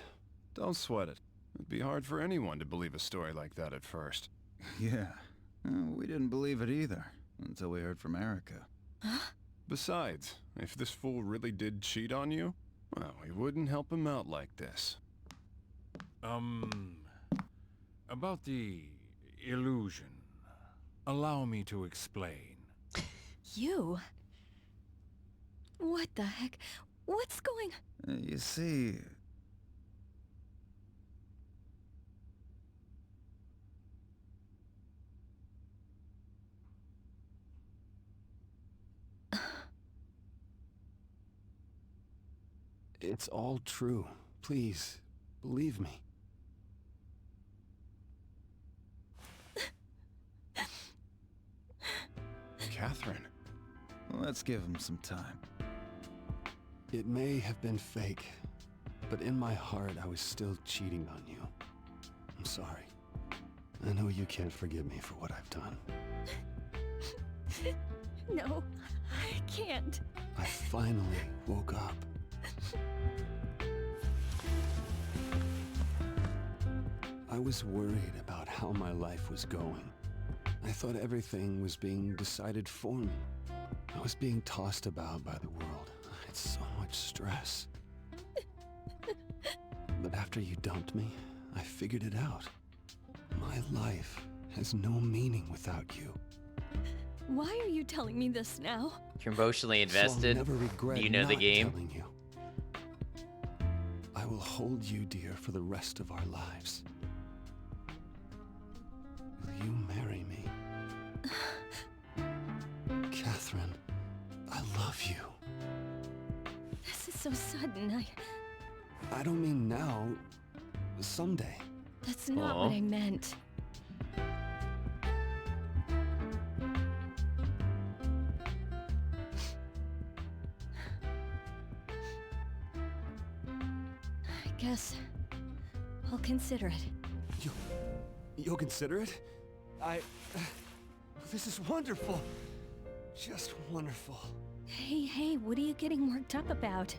H: Don't sweat it. It'd be hard for anyone to believe a story like that at first.
F: Yeah. We didn't believe it either, until we heard from Erica.
H: Besides, if this fool really did cheat on you, well, we wouldn't help him out like this.
N: About the illusion. Allow me to explain.
E: You? What the heck? What's going...
F: You see...
D: It's all true. Please, believe me.
H: Catherine.
F: Let's give him some time.
D: It may have been fake, but in my heart I was still cheating on you. I'm sorry. I know you can't forgive me for what I've done.
E: No, I can't.
D: I finally woke up. I was worried about how my life was going. I thought everything was being decided for me. I was being tossed about by the world. I had so much stress. But after you dumped me, I figured it out. My life has no meaning without you.
E: Why are you telling me this now?
B: You're emotionally invested.
D: So I'll never regret
B: You know the
D: not
B: game.
D: telling you. I will hold you dear for the rest of our lives. Will you marry me? Catherine, I love you.
E: This is so sudden.
D: I don't mean now. Someday.
E: That's not what I meant. I guess I'll consider it.
D: You'll consider it? This is wonderful. Just wonderful.
E: Hey, what are you getting worked up about?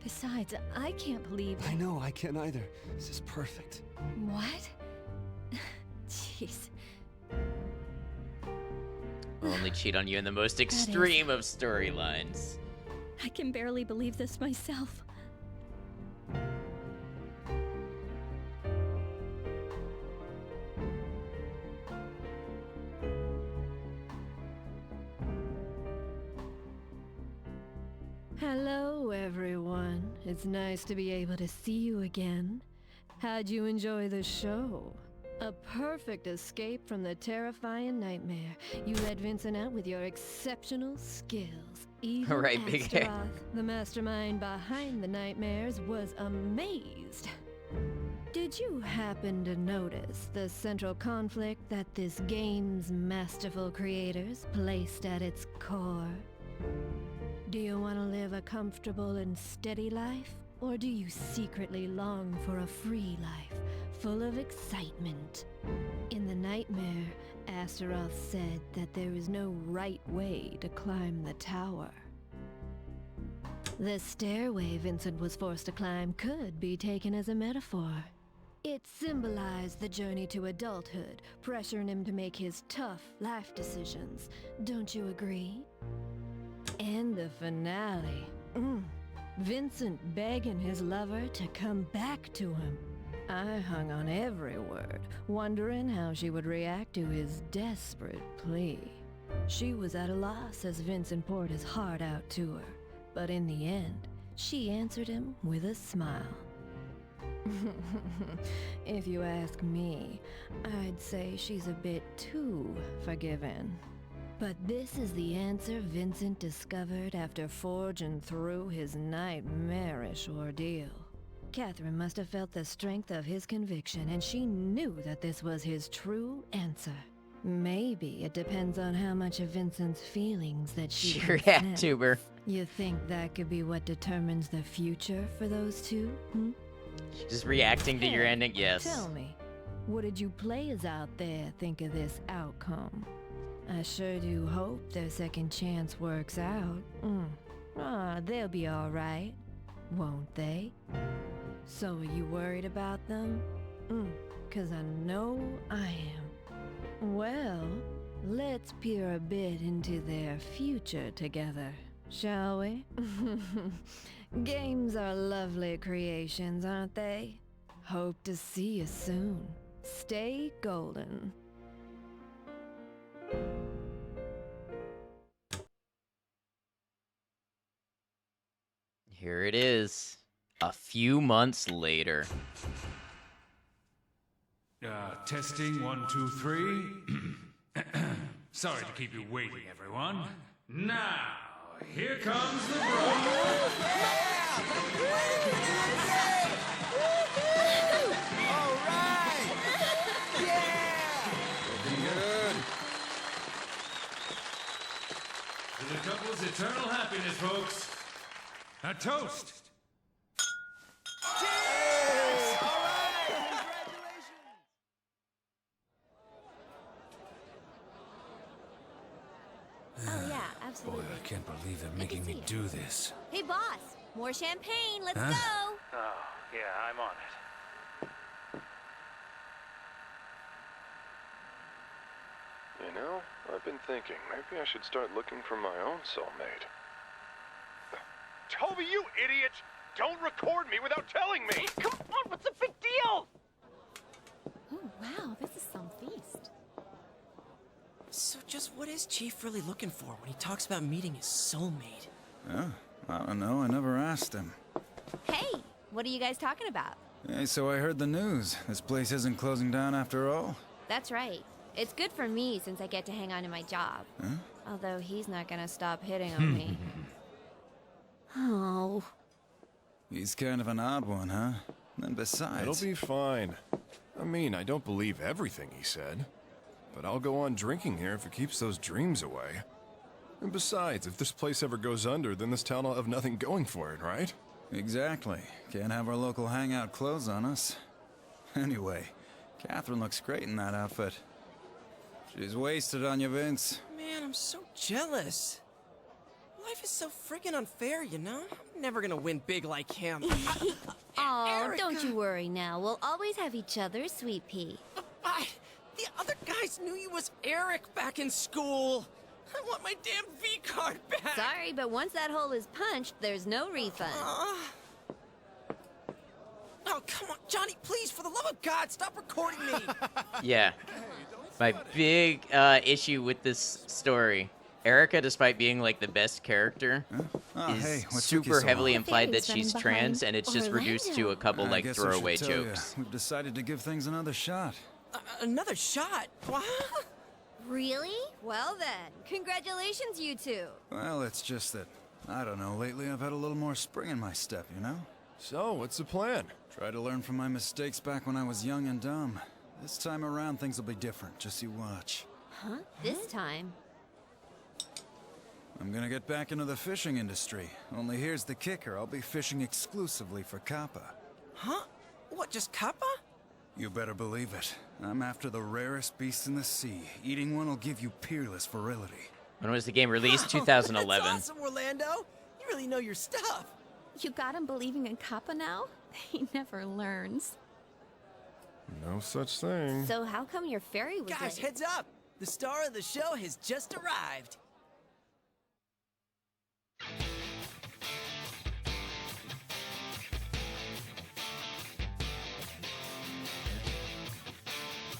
E: Besides, I can't believe...
D: I know, I can't either. This is perfect.
E: What? Jeez.
B: I'll only cheat on you in the most extreme of storylines.
E: I can barely believe this myself.
U: Hello, everyone. It's nice to be able to see you again. How'd you enjoy the show? A perfect escape from the terrifying nightmare. You led Vincent out with your exceptional skills. Even
B: Right, Big Hair.
U: Astaroth, the mastermind behind the nightmares, was amazed. Did you happen to notice the central conflict that this game's masterful creators placed at its core? Do you want to live a comfortable and steady life? Or do you secretly long for a free life, full of excitement? In the nightmare, Astaroth said that there is no right way to climb the tower. The stairway Vincent was forced to climb could be taken as a metaphor. It symbolized the journey to adulthood, pressuring him to make his tough life decisions. Don't you agree? And the finale. Vincent begging his lover to come back to him. I hung on every word, wondering how she would react to his desperate plea. She was at a loss as Vincent poured his heart out to her, but in the end, she answered him with a smile. If you ask me, I'd say she's a bit too forgiving. But this is the answer Vincent discovered after forging through his nightmarish ordeal. Catherine must have felt the strength of his conviction, and she knew that this was his true answer. Maybe it depends on how much of Vincent's feelings that she
B: Sure,
U: can
B: yeah,
U: sense.
B: tuber.
U: You think that could be what determines the future for those two?
B: Just reacting to your
U: Hey,
B: ending, yes.
U: Tell me, what did you players out there think of this outcome? I sure do hope their second chance works out. They'll be all right, won't they? So are you worried about them? 'Cause I know I am. Well, let's peer a bit into their future together, shall we? Games are lovely creations, aren't they? Hope to see you soon. Stay golden.
B: Here it is. A few months later.
N: Testing 1, 2, 3. Sorry to keep you waiting, everyone. Now, here comes the To the couple's eternal happiness, folks. A toast.
I: Oh yeah, absolutely.
M: Boy, I can't believe they're making me do this.
I: Hey boss, more champagne, let's
M: Huh?
I: go!
G: Oh, yeah, I'm on it.
V: You know, I've been thinking, maybe I should start looking for my own soulmate.
W: Toby, you idiot! Don't record me without telling me! Come on, what's the big deal?
X: Oh, wow, this is some feast.
J: So just what is Chief really looking for when he talks about meeting his soulmate?
F: I don't know. I never asked him.
I: Hey, what are you guys talking about?
F: Hey, so I heard the news. This place isn't closing down after all?
I: That's right. It's good for me since I get to hang on to my job.
F: Huh?
I: Although he's not gonna stop hitting on me. Oh.
F: He's kind of an odd one, huh? And besides...
H: It'll be fine. I mean, I don't believe everything he said. But I'll go on drinking here if it keeps those dreams away. And besides, if this place ever goes under, then this town will have nothing going for it, right?
F: Exactly. Can't have our local hangout close on us. Anyway, Catherine looks great in that outfit. She's wasted on you, Vince.
J: Man, I'm so jealous. Life is so friggin' unfair, you know? I'm never gonna win big like him.
I: Oh, don't you worry now. We'll always have each other, sweet pea.
J: The other guys knew you was Eric back in school. I want my damn V-card back.
I: Sorry, but once that hole is punched, there's no refund.
J: Oh, come on, Johnny, please, for the love of God, stop recording me.
B: Yeah. My big issue with this story. Erica, despite being like the best character, is
F: hey, what took you
B: super
F: so
B: heavily
F: long?
B: implied that
F: I think he's
B: she's
F: running
B: trans,
F: behind
B: and it's just reduced to a couple
F: I
B: like
F: guess I
B: throwaway
F: should tell ya,
B: jokes.
F: We've decided to give things another shot.
J: Another shot? What?
I: Really? Well then, congratulations, you two.
F: Well, it's just that, I don't know, lately I've had a little more spring in my step, you know?
H: So, what's the plan?
F: Try to learn from my mistakes back when I was young and dumb. This time around, things will be different, just you watch.
I: Huh? This time?
F: I'm gonna get back into the fishing industry. Only here's the kicker, I'll be fishing exclusively for Kappa.
J: Huh? What, just Kappa?
F: You better believe it. I'm after the rarest beasts in the sea. Eating one will give you peerless virility.
B: When was the game released? 2011.
J: That's awesome, Orlando. You really know your stuff.
X: You got him believing in Kappa now? He never learns.
H: No such thing.
I: So how come your ferry was
J: Guys,
I: late?
J: heads up! The star of the show has just arrived.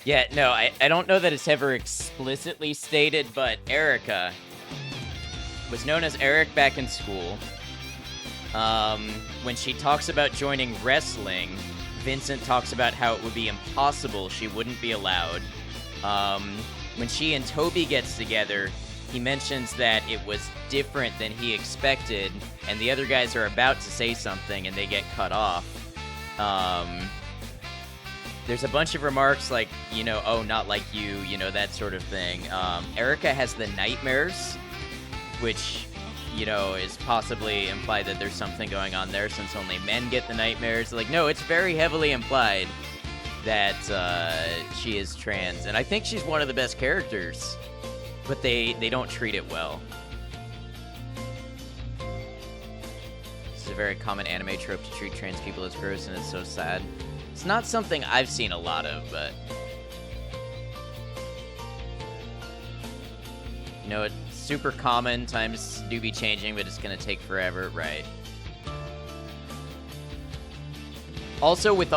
B: Yeah, no, I don't know that it's ever explicitly stated, but Erica was known as Eric back in school. When she talks about joining wrestling, Vincent talks about how it would be impossible, she wouldn't be allowed. When she and Toby gets together, he mentions that it was different than he expected, and the other guys are about to say something and they get cut off. There's a bunch of remarks like, you know, oh, not like you, you know, that sort of thing. Erica has the nightmares, which, you know, is possibly implied that there's something going on there since only men get the nightmares. Like, no, it's very heavily implied that she is trans. And I think she's one of the best characters, but they don't treat it well. This is a very common anime trope to treat trans people as gross, and it's so sad. It's not something I've seen a lot of, but... You know, it's super common, times do be changing, but it's gonna take forever, right? Also, with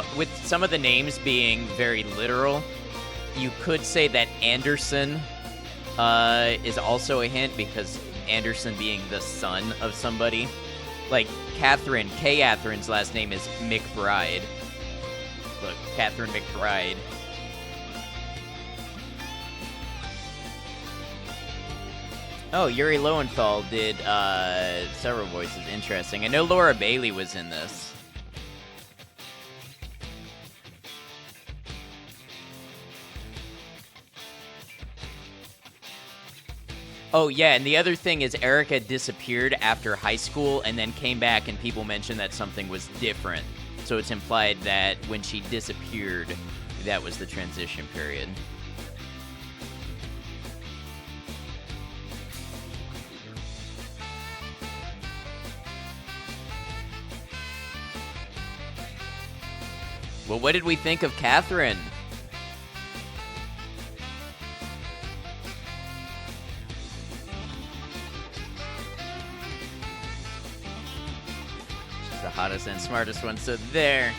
B: some of the names being very literal, you could say that Anderson is also a hint, because Anderson being the son of somebody. Like, Catherine, Catherine's last name is McBride. Look, Catherine McBride. Oh, Yuri Lowenthal did several voices. Interesting. I know Laura Bailey was in this. Oh, yeah, and the other thing is Erica disappeared after high school and then came back, and people mentioned that something was different. So it's implied that when she disappeared, that was the transition period. Well, what did we think of Catherine? The hottest and smartest one, so there.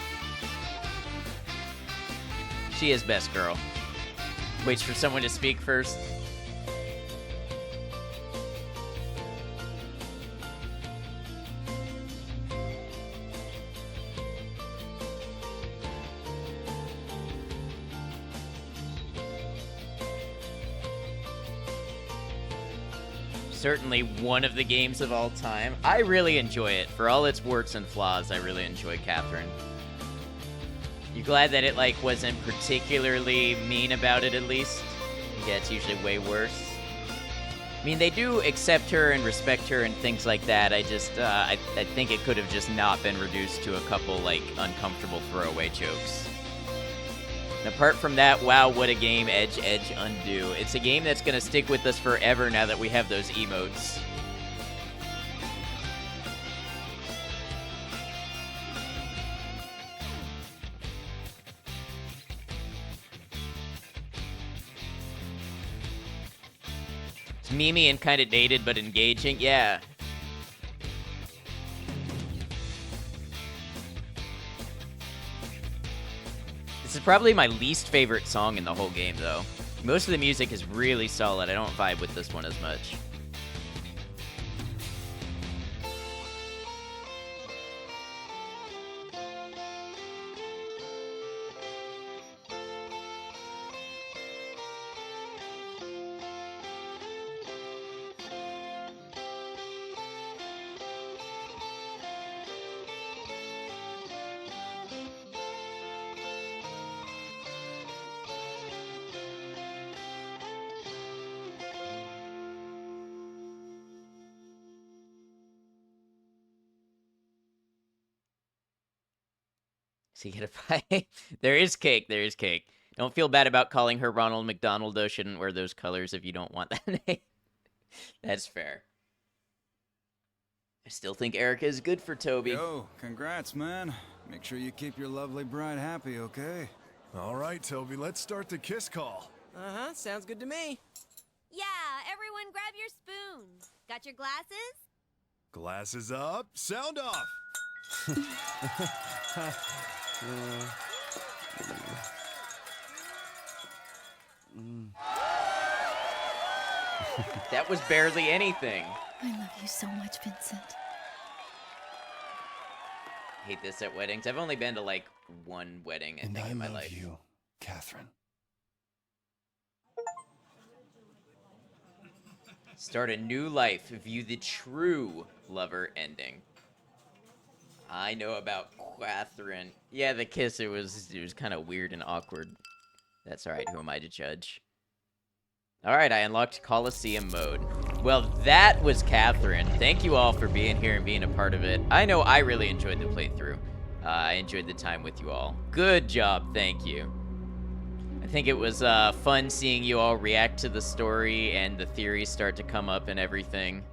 B: She is best girl. Waits for someone to speak first. Certainly one of the games of all time. I really enjoy it. For all its warts and flaws, I really enjoy Catherine. You glad that it, like, wasn't particularly mean about it, at least? Yeah, it's usually way worse. I mean, they do accept her and respect her and things like that. I just, I think it could have just not been reduced to a couple, like, uncomfortable throwaway jokes. And apart from that, wow, what a game, Edge, Edge, Undo. It's a game that's going to stick with us forever now that we have those emotes. It's memey and kind of dated, but engaging. Yeah. This is probably my least favorite song in the whole game, though. Most of the music is really solid. I don't vibe with this one as much. So you get a pie. There is cake. There is cake. Don't feel bad about calling her Ronald McDonald, though. Shouldn't wear those colors if you don't want that name. That's fair. I still think Erica is good for Toby.
F: Yo, congrats, man. Make sure you keep your lovely bride happy, okay?
H: All right, Toby, let's start the kiss call.
J: Uh-huh, sounds good to me.
I: Yeah, everyone grab your spoons. Got your glasses?
H: Glasses up, sound off.
B: That was barely anything.
X: I love you so much, Vincent.
B: Hate this at weddings. I've only been to like one wedding, I think, in my life.
D: You, Catherine.
B: Start a new life. View the true lover ending. I know about Catherine. Yeah, the kiss, it was kind of weird and awkward. That's alright, who am I to judge? Alright, I unlocked Coliseum mode. Well, that was Catherine. Thank you all for being here and being a part of it. I know I really enjoyed the playthrough. I enjoyed the time with you all. Good job, thank you. I think it was fun seeing you all react to the story and the theories start to come up and everything.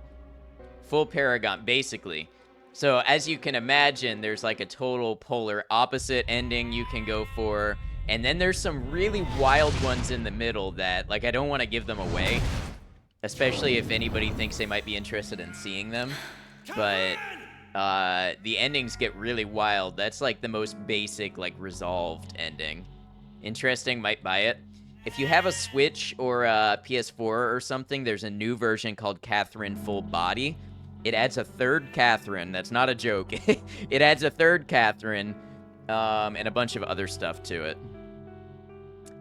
B: Full Paragon, basically. So, as you can imagine, there's like a total polar opposite ending you can go for. And then there's some really wild ones in the middle that, like, I don't want to give them away. Especially if anybody thinks they might be interested in seeing them. But the endings get really wild. That's like the most basic, like, resolved ending. Interesting, might buy it. If you have a Switch or a PS4 or something, there's a new version called Catherine Full Body. It adds a third Catherine. That's not a joke. It adds a third Catherine and a bunch of other stuff to it.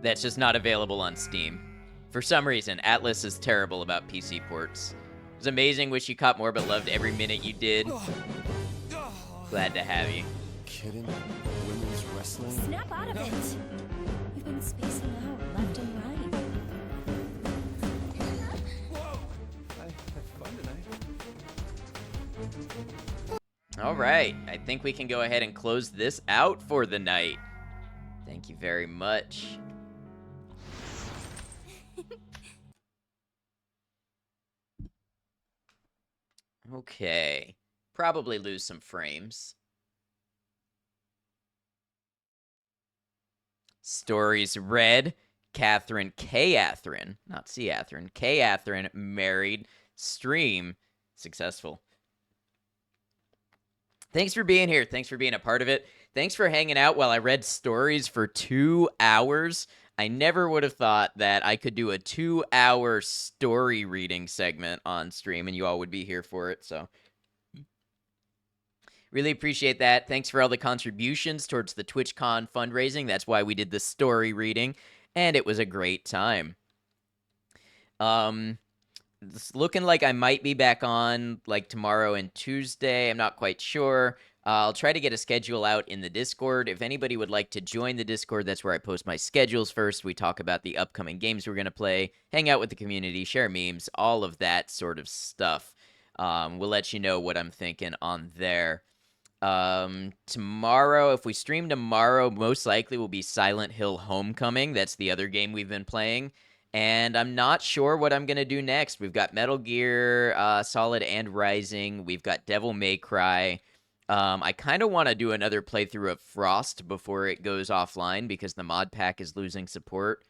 B: That's just not available on Steam. For some reason, Atlas is terrible about PC ports. It was amazing, wish you caught more, but loved every minute you did. Glad to have you.
D: Kidding? Women's wrestling?
E: Snap out of it! You've been spacing out left and right.
D: I had fun tonight.
B: All right, I think we can go ahead and close this out for the night. Thank you very much. Okay, probably lose some frames. Stories read. Catherine K-Atherine, not C-Atherine, K-Atherine married. Stream successful. Thanks for being here. Thanks for being a part of it. Thanks for hanging out while I read stories for 2 hours. I never would have thought that I could do a 2-hour story reading segment on stream and you all would be here for it, so really appreciate that. Thanks for all the contributions towards the TwitchCon fundraising. That's why we did the story reading, and it was a great time. It's looking like I might be back on like tomorrow and Tuesday. I'm not quite sure. I'll try to get a schedule out in the Discord. If anybody would like to join the Discord, that's where I post my schedules first. We talk about the upcoming games we're going to play, hang out with the community, share memes, all of that sort of stuff. We'll let you know what I'm thinking on there. Tomorrow, if we stream tomorrow, most likely will be Silent Hill Homecoming. That's the other game we've been playing. And I'm not sure what I'm going to do next. We've got Metal Gear Solid and Rising. We've got Devil May Cry. I kind of want to do another playthrough of Frost before it goes offline because the mod pack is losing support.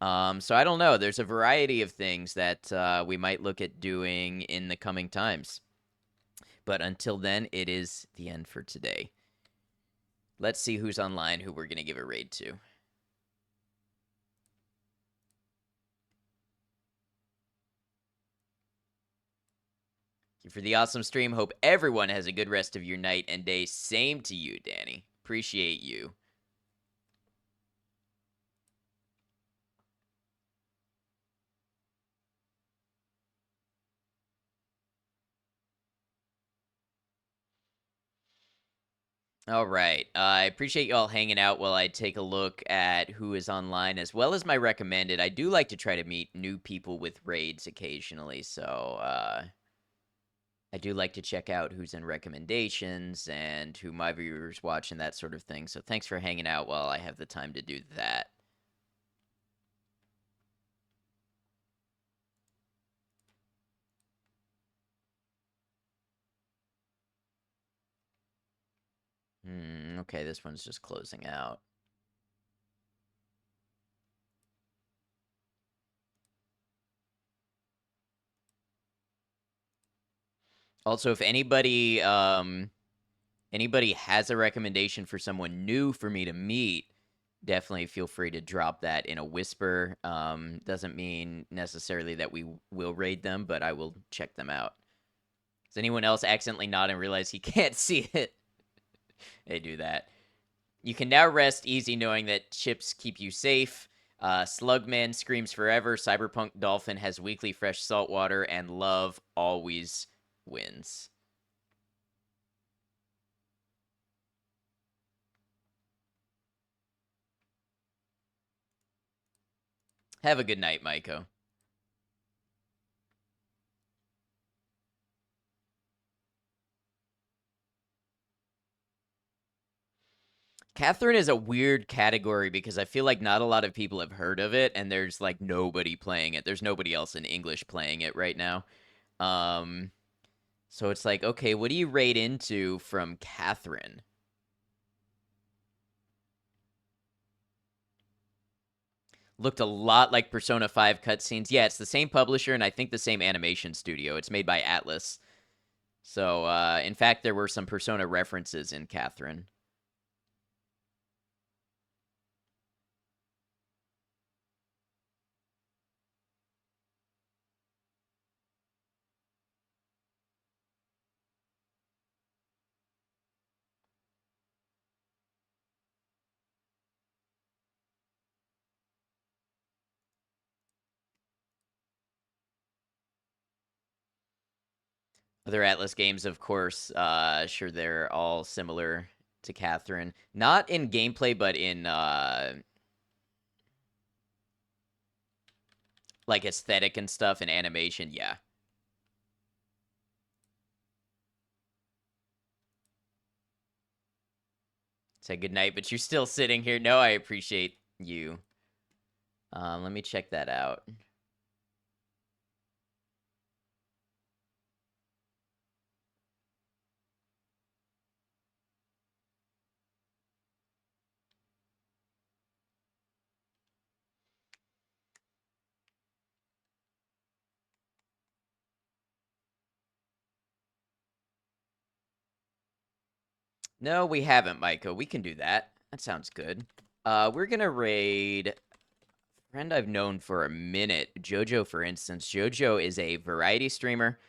B: So I don't know. There's a variety of things that we might look at doing in the coming times. But until then, it is the end for today. Let's see who's online, who we're going to give a raid to. Thank you for the awesome stream. Hope everyone has a good rest of your night and day. Same to you, Danny. Appreciate you. All right. I appreciate you all hanging out while I take a look at who is online, as well as my recommended. I do like to try to meet new people with raids occasionally, so I do like to check out who's in recommendations and who my viewers watch and that sort of thing. So thanks for hanging out while I have the time to do that. Okay, this one's just closing out. Also, if anybody has a recommendation for someone new for me to meet, definitely feel free to drop that in a whisper. Doesn't mean necessarily that we will raid them, but I will check them out. Does anyone else accidentally nod and realize he can't see it? They do that. You can now rest easy knowing that chips keep you safe. Slugman screams forever. Cyberpunk Dolphin has weekly fresh saltwater, and love always wins. Have a good night, Maiko. Catherine is a weird category because I feel like not a lot of people have heard of it, and there's like nobody playing it. There's nobody else in English playing it right now. So it's like, okay, what do you rate into from Catherine? Looked a lot like Persona 5 cutscenes. Yeah, it's the same publisher and I think the same animation studio. It's made by Atlas. So, in fact, there were some Persona references in Catherine. Other Atlas games, of course, sure, they're all similar to Catherine. Not in gameplay, but in, like, aesthetic and stuff and animation, yeah. Say goodnight, but you're still sitting here. No, I appreciate you. Let me check that out. No, we haven't, Maiko. We can do that. That sounds good. We're gonna raid a friend I've known for a minute, Jojo, for instance. Jojo is a variety streamer.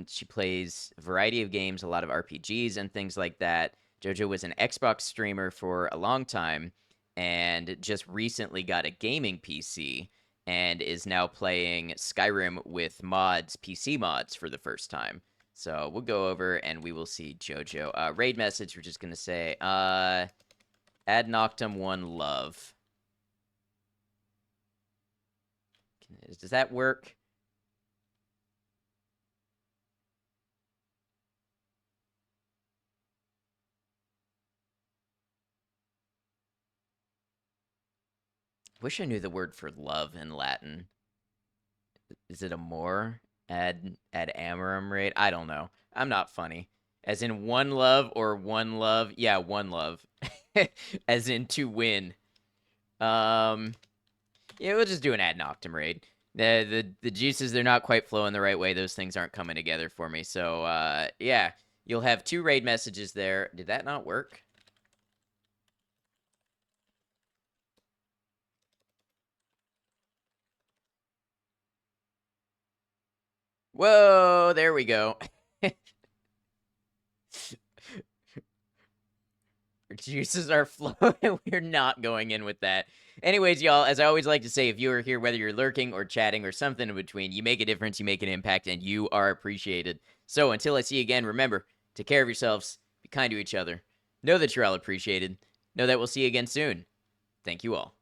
B: She plays a variety of games, a lot of RPGs and things like that. Jojo was an Xbox streamer for a long time and just recently got a gaming PC and is now playing Skyrim with mods, PC mods, for the first time. So we'll go over and we will see Jojo. Raid message, we're just going to say, Ad Noctum 1 love. Does that work? Wish I knew the word for love in Latin. Is it amor? Ad amorum raid? I don't know. I'm not funny. As in one love or one love? Yeah, one love. As in to win. Yeah, we'll just do an ad noctum raid. The juices, they're not quite flowing the right way. Those things aren't coming together for me. So, yeah, you'll have 2 raid messages there. Did that not work? Whoa, there we go. Our juices are flowing. We're not going in with that. Anyways, y'all, as I always like to say, if you are here, whether you're lurking or chatting or something in between, you make a difference, you make an impact, and you are appreciated. So until I see you again, remember, take care of yourselves, be kind to each other, know that you're all appreciated, know that we'll see you again soon. Thank you all.